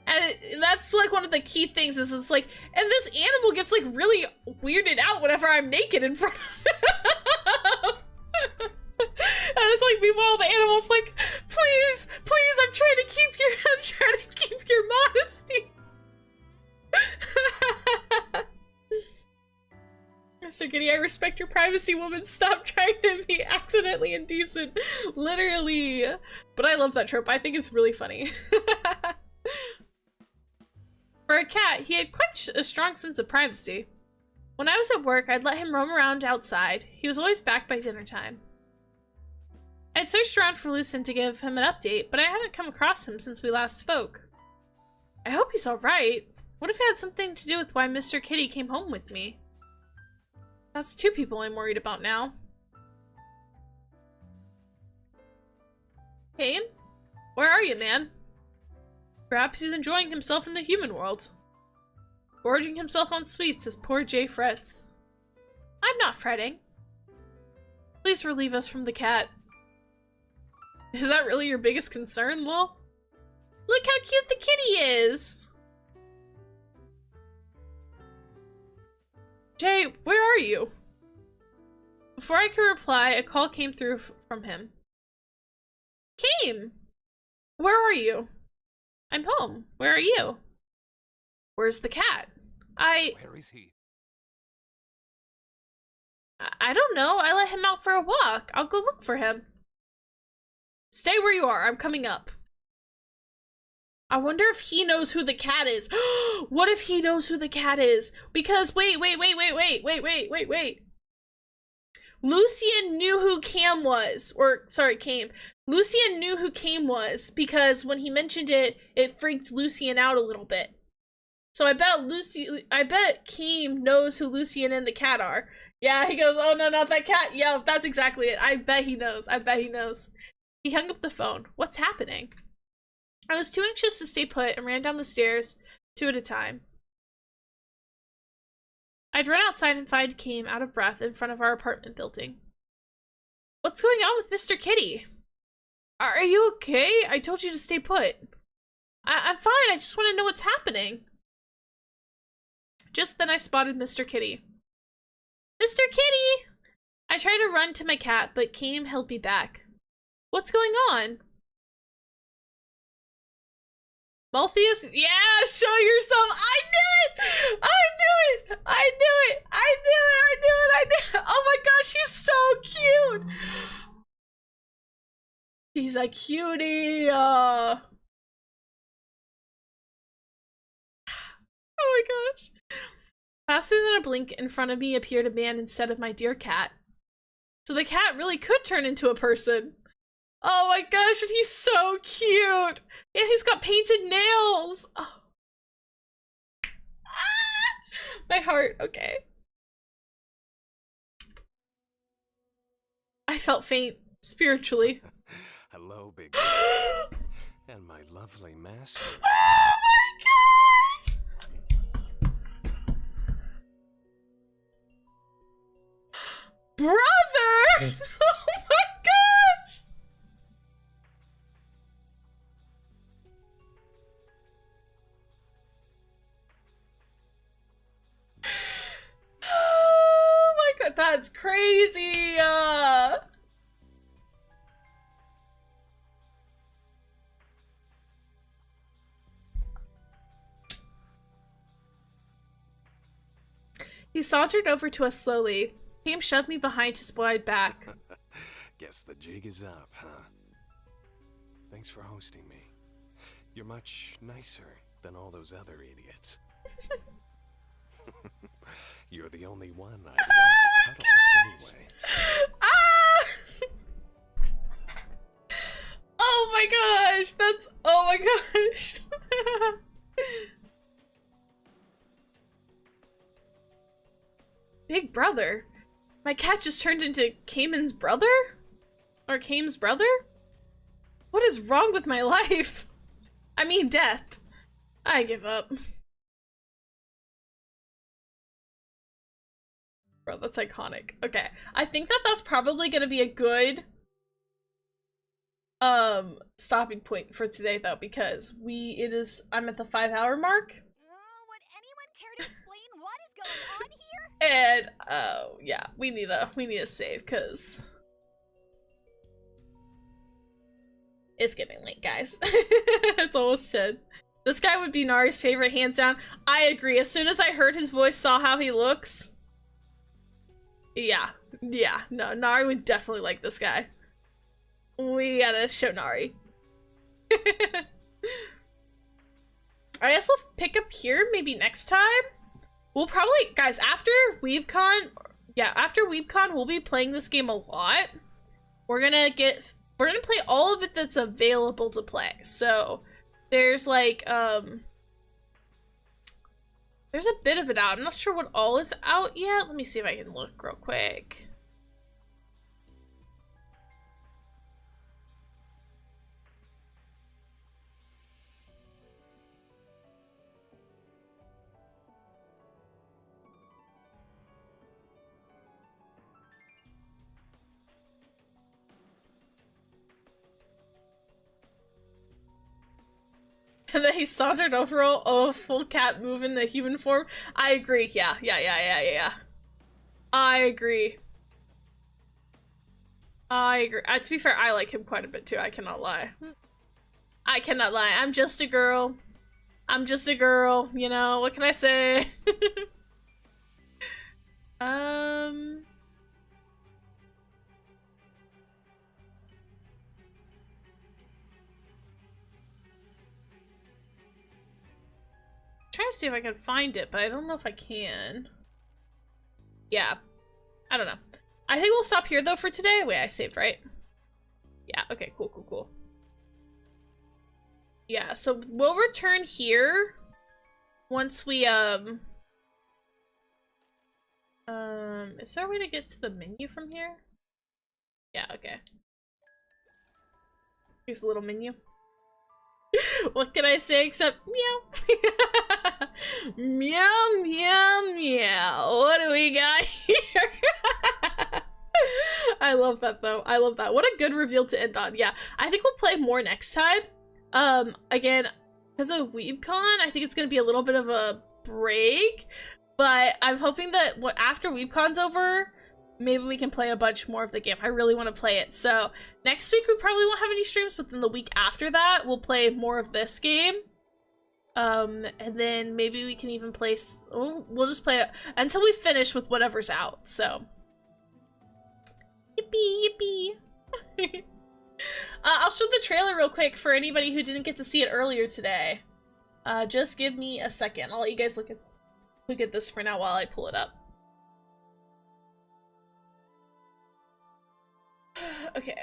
[SPEAKER 1] and that's like one of the key things is it's like, and this animal gets like really weirded out whenever I'm naked in front of him. And it's like, meanwhile the animal's like, please, I'm trying to keep your modesty. Mr. Giddy, I respect your privacy, woman. Stop trying to be accidentally indecent. Literally. But I love that trope. I think it's really funny. For a cat, he had quite a strong sense of privacy. When I was at work, I'd let him roam around outside. He was always back by dinner time. I'd searched around for Lucien to give him an update, but I hadn't come across him since we last spoke. I hope he's alright. What if it had something to do with why Mr. Kitty came home with me? That's two people I'm worried about now. Kane? Where are you, man? Perhaps he's enjoying himself in the human world. Gorging himself on sweets as poor Jay frets. I'm not fretting. Please relieve us from the cat. Is that really your biggest concern, Lol? Look how cute the kitty is! Jay, where are you? Before I could reply, a call came through from him. Kame! Where are you? I'm home. Where are you? Where's the cat?
[SPEAKER 4] Where is he?
[SPEAKER 1] I don't know. I let him out for a walk. I'll go look for him. Stay where you are. I'm coming up. I wonder if he knows who the cat is. What if he knows who the cat is? Because wait. Lucien knew who Cam was. Kame. Lucien knew who Kame was because when he mentioned it, it freaked Lucien out a little bit. So I bet Kame knows who Lucien and the cat are. Yeah, he goes, oh no, not that cat. Yeah, that's exactly it. I bet he knows. He hung up the phone. What's happening? I was too anxious to stay put and ran down the stairs, 2 at a time. I'd run outside and find Kame out of breath in front of our apartment building. What's going on with Mr. Kitty? Are you okay? I told you to stay put. I'm fine. I just want to know what's happening. Just then I spotted Mr. Kitty. Mr. Kitty! I tried to run to my cat, but Kaim held me back. What's going on? Malthius? Yeah, show yourself! I knew it! I knew it! I knew it! I knew it! I knew it! I knew it! Oh my gosh, he's so cute! He's a cutie! Oh my gosh. Faster than a blink, in front of me appeared a man instead of my dear cat. So the cat really could turn into a person. Oh my gosh, and he's so cute! And he's got painted nails! Oh. Ah! My heart, okay. I felt faint, spiritually.
[SPEAKER 8] Hello, big and my lovely master.
[SPEAKER 1] Oh my gosh! Brother! Oh my gosh! Oh my god, that's crazy! He sauntered over to us slowly. Kaim shoved me behind his wide back.
[SPEAKER 8] Guess the jig is up, huh? Thanks for hosting me. You're much nicer than all those other idiots. You're the only one I'd want to cuddle anyway.
[SPEAKER 1] Ah! Oh my gosh, that's, oh my gosh. Big brother? My cat just turned into Cayman's brother? Or Kaim's brother? What is wrong with my life? I mean death. I give up. Bro, that's iconic. Okay, I think that that's probably gonna be a good stopping point for today though, because I'm at the 5-hour mark.
[SPEAKER 3] Would anyone care to explain what is going on here?
[SPEAKER 1] And oh yeah, we need a save because it's getting late, guys. It's almost 10. This guy would be Nari's favorite, hands down. I agree. As soon as I heard his voice, saw how he looks. Yeah, no, Nari would definitely like this guy. We gotta show Nari. I guess we'll pick up here maybe next time. We'll probably, guys, after WeebCon, we'll be playing this game a lot. We're gonna play all of it that's available to play. So there's like, there's a bit of it out. I'm not sure what all is out yet. Let me see if I can look real quick. And then he sauntered over a full cat move in the human form. I agree. Yeah. I agree. To be fair, I like him quite a bit too. I cannot lie. I'm just a girl. You know, what can I say? Trying to see if I can find it, but I don't know if I can. Yeah, I don't know. I think we'll stop here though for today. Wait, I saved, right? Yeah, okay, cool. Yeah, so we'll return here once we, is there a way to get to the menu from here? Yeah, okay. Here's the little menu. What can I say except meow? Meow, meow, meow. What do we got here? I love that though. I love that. What a good reveal to end on. Yeah, I think we'll play more next time. Again, because of WeebCon, I think it's gonna be a little bit of a break, but I'm hoping that after WeebCon's over, maybe we can play a bunch more of the game. I really want to play it. So next week we probably won't have any streams, but then the week after that we'll play more of this game. And then maybe we can even play, we'll just play it until we finish with whatever's out. So yippee yippee. I'll show the trailer real quick for anybody who didn't get to see it earlier today. Just give me a second. I'll let you guys look at this for now while I pull it up. Okay,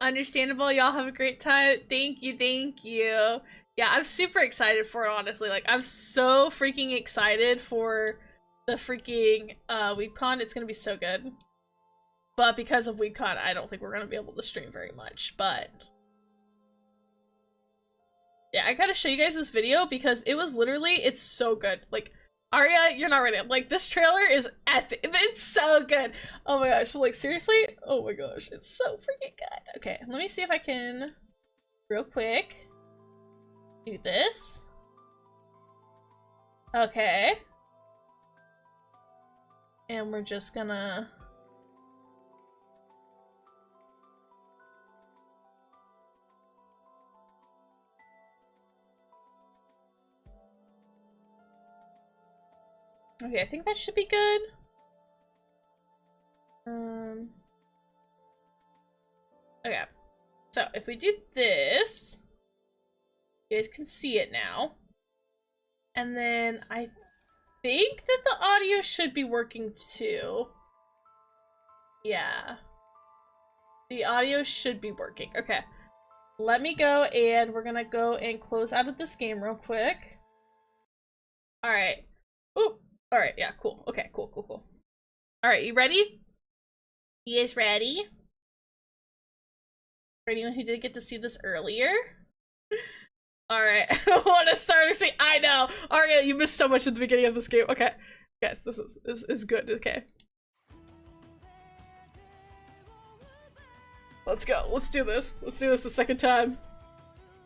[SPEAKER 1] understandable. Y'all have a great time. Thank you, thank you. Yeah, I'm super excited for it, honestly. Like, I'm so freaking excited for the freaking WeebCon. It's gonna be so good. But because of WeebCon, I don't think we're gonna be able to stream very much, but yeah, I gotta show you guys this video because it was literally, it's so good. Like, Aria, you're not ready. Like, this trailer is epic. It's so good. Oh my gosh, like, seriously? Oh my gosh, it's so freaking good. Okay, let me see if I can, real quick, do this. Okay. And we're just gonna... Okay, I think that should be good. Okay. So, if we do this, you guys can see it now. And then I think that the audio should be working too. Yeah. The audio should be working. Okay. Let me go and we're gonna go and close out of this game real quick. Alright. Oop. Alright, yeah, cool. Okay, cool, cool, cool. Alright, you ready? You guys ready? For anyone who didn't get to see this earlier? Alright, what a starter scene. I know! Aria, you missed so much at the beginning of this game. Okay. Yes, this is good. Okay. Let's go. Let's do this. Let's do this a second time.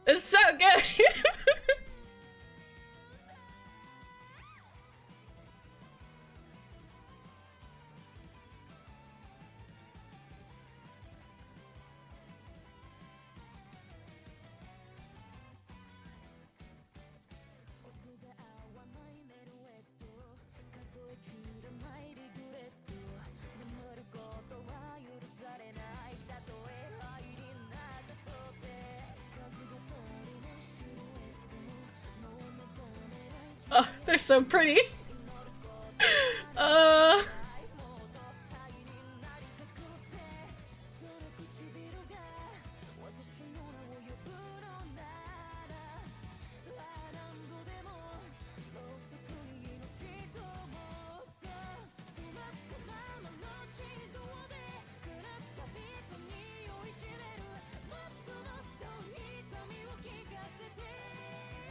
[SPEAKER 1] It's so good! Oh, they're so pretty.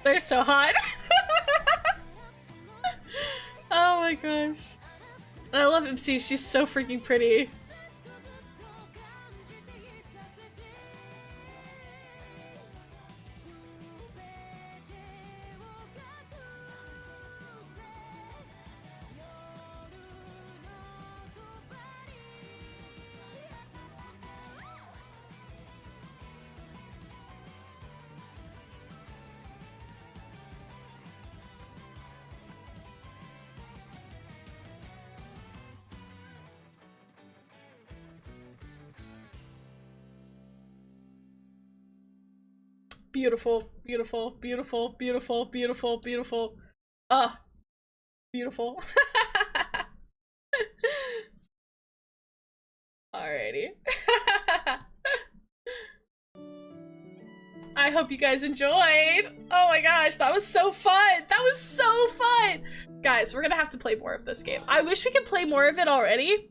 [SPEAKER 1] They're so hot. Oh my gosh. And I love MC, she's so freaking pretty. Beautiful, beautiful, beautiful, beautiful, beautiful, beautiful. Beautiful. Alrighty. I hope you guys enjoyed. Oh my gosh, that was so fun. That was so fun. Guys, we're gonna have to play more of this game. I wish we could play more of it already.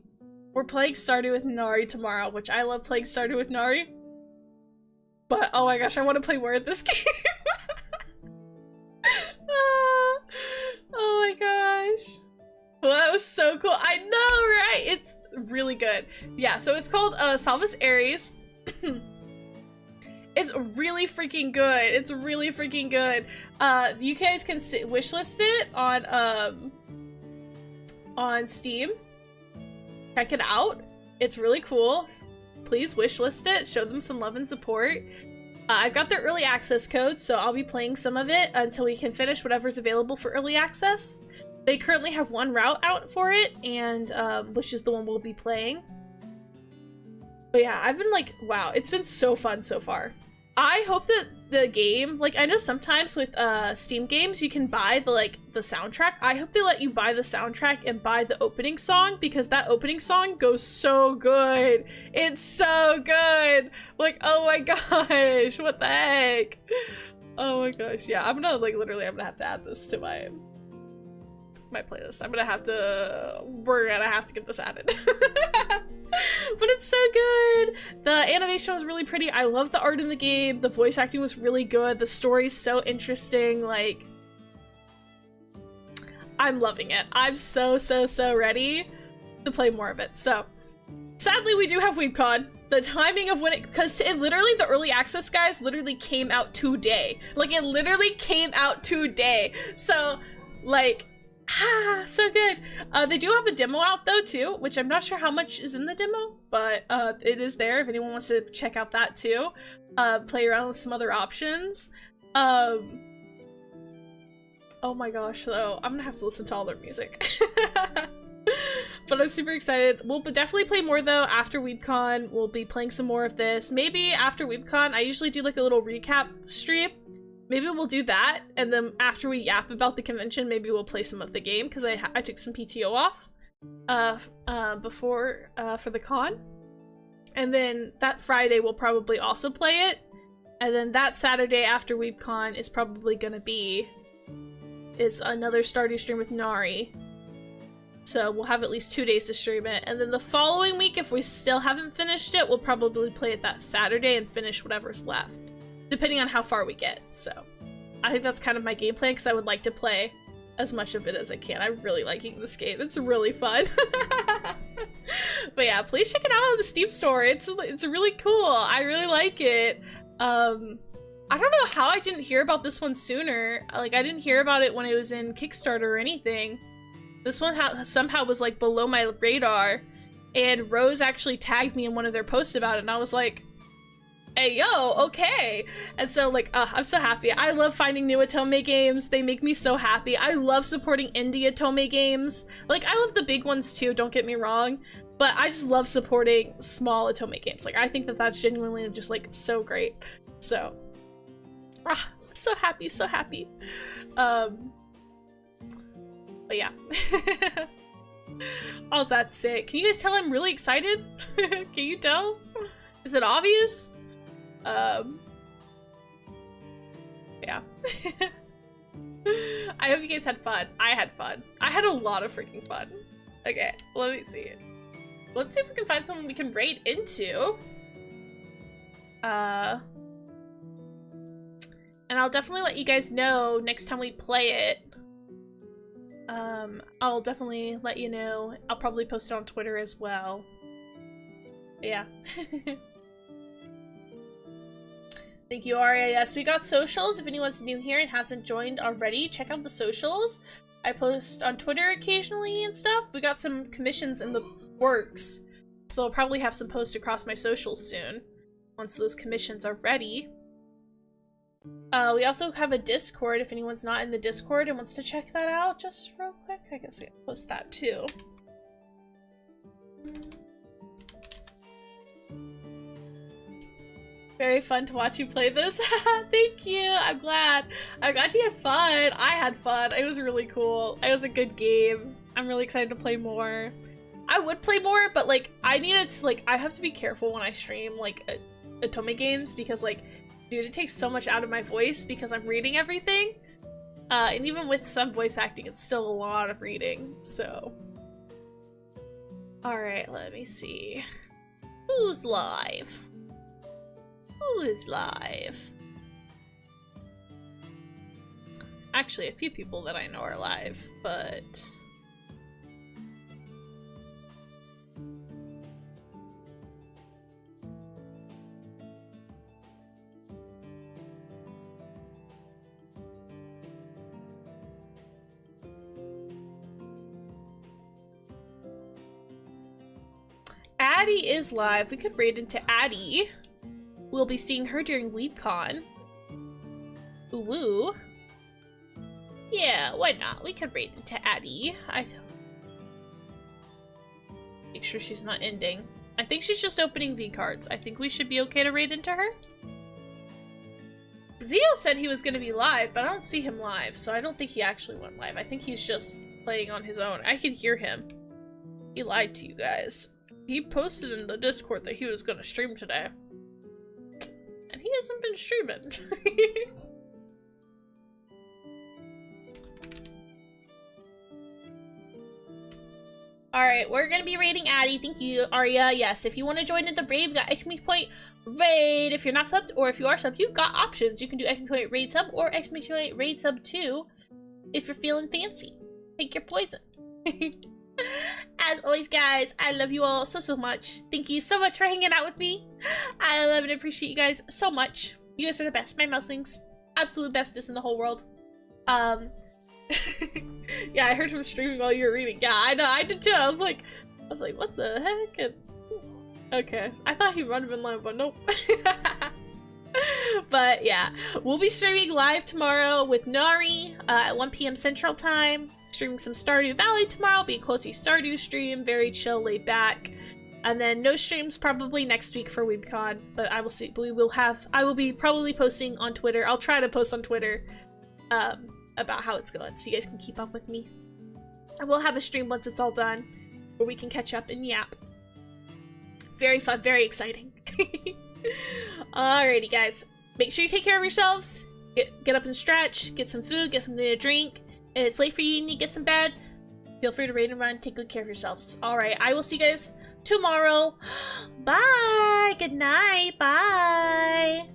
[SPEAKER 1] We're playing Stardew with Nari tomorrow, which I love playing Stardew with Nari. But oh my gosh, I want to play more of this game. Oh my gosh. Well, that was so cool. I know, right? It's really good. Yeah, so it's called Salvus Aries. It's really freaking good. It's really freaking good. You guys can wishlist it on Steam. Check it out. It's really cool. Please wishlist it. Show them some love and support. I've got their early access code, so I'll be playing some of it until we can finish whatever's available for early access. They currently have one route out for it, and which is the one we'll be playing. But yeah, I've been like, wow, it's been so fun so far. I hope that the game, like, I know sometimes with Steam games you can buy the soundtrack. I hope they let you buy the soundtrack and buy the opening song, because that opening song goes so good. It's so good. Like, oh my gosh, what the heck? Oh my gosh, yeah, I'm gonna literally I'm gonna have to add this to my playlist. We're gonna have to get this added. But it's so good. The animation was really pretty. I love the art in the game. The voice acting was really good. The story's so interesting. Like, I'm loving it. I'm so ready to play more of it. So, sadly, we do have WeebCon. The timing of when because it literally, the early access guys literally came out today. Like, it literally came out today. So, like, so good. They do have a demo out though too, which I'm not sure how much is in the demo, but it is there if anyone wants to check out that too. Play around with some other options. Oh my gosh, though, I'm gonna have to listen to all their music. But I'm super excited. We'll definitely play more though after WeebCon. We'll be playing some more of this. Maybe after WeebCon, I usually do like a little recap stream. Maybe we'll do that, and then after we yap about the convention, maybe we'll play some of the game, because I took some PTO off before for the con. And then that Friday we'll probably also play it, and then that Saturday after WeebCon is probably gonna be another Stardew stream with Nari. So we'll have at least 2 days to stream it, and then the following week, if we still haven't finished it, we'll probably play it that Saturday and finish whatever's left, depending on how far we get. So I think that's kind of my game plan, because I would like to play as much of it as I can. I'm really liking this game. It's really fun. But yeah, please check it out on the Steam store. It's really cool. I really like it. I don't know how I didn't hear about this one sooner. Like, I didn't hear about it when it was in Kickstarter or anything. This one somehow was like below my radar, and Rose actually tagged me in one of their posts about it, and I was like, hey, yo, okay. And so, like, I'm so happy. I love finding new Otome games. They make me so happy. I love supporting indie Otome games. Like, I love the big ones too, don't get me wrong, but I just love supporting small Otome games. Like, I think that that's genuinely just, like, so great. So, so happy, so happy. But yeah. Oh, that's it. Can you guys tell I'm really excited? Can you tell? Is it obvious? Yeah. I hope you guys had fun. I had fun. I had a lot of freaking fun. Okay, let me see. Let's see if we can find someone we can raid into. And I'll definitely let you guys know next time we play it. I'll definitely let you know. I'll probably post it on Twitter as well. Yeah. Thank you, Aria. Yes, we got socials. If anyone's new here and hasn't joined already, check out the socials. I post on Twitter occasionally and stuff. We got some commissions in the works, so I'll probably have some posts across my socials soon, once those commissions are ready. We also have a Discord, if anyone's not in the Discord and wants to check that out just real quick. I guess I can post that too. Very fun to watch you play this. Thank you. I'm glad. I'm glad you had fun. I had fun. It was really cool. It was a good game. I'm really excited to play more. I would play more, but like I needed to I have to be careful when I stream like Otome games, because like, dude, it takes so much out of my voice because I'm reading everything. And even with some voice acting, it's still a lot of reading, so. Alright, let me see. Who's live? Who is live? Actually, a few people that I know are live, but... Addie is live. We could raid into Addie. We'll be seeing her during WeebCon. Ooh, woo. Yeah, why not? We could raid into Addie. Make sure she's not ending. I think she's just opening V cards. I think we should be okay to raid into her. Zio said he was going to be live, but I don't see him live, so I don't think he actually went live. I think he's just playing on his own. I can hear him. He lied to you guys. He posted in the Discord that he was going to stream today. And he hasn't been streaming. Alright, we're gonna be raiding Addie. Thank you, Arya. Yes, if you want to join in the raid, we got exclamation point raid. If you're not subbed, or if you are subbed, you've got options. You can do exclamation point raid sub or exclamation point raid sub 2 if you're feeling fancy. Take your poison. As always, guys, I love you all so much. Thank you so much for hanging out with me. I love and appreciate you guys so much. You guys are the best. My mouselings. Absolute bestest in the whole world. Yeah, I heard him streaming while you were reading. Yeah, I know, I did too. I was like, what the heck? And... okay, I thought he might have been live, but nope. But yeah, we'll be streaming live tomorrow with Nari at 1 p.m. Central Time. Streaming some Stardew Valley tomorrow. Be a cozy Stardew stream, very chill, laid back. And then no streams probably next week for WeebCon, but I will see. I will be probably posting on Twitter. I'll try to post on Twitter. About how it's going, so you guys can keep up with me. And we'll have a stream once it's all done, where we can catch up and yap. Very fun, very exciting. Alrighty, guys. Make sure you take care of yourselves. Get up and stretch, get some food, get something to drink. If it's late for you and you need to get some bed, feel free to raid and run. Take good care of yourselves. Alright, I will see you guys tomorrow. Bye! Good night. Bye!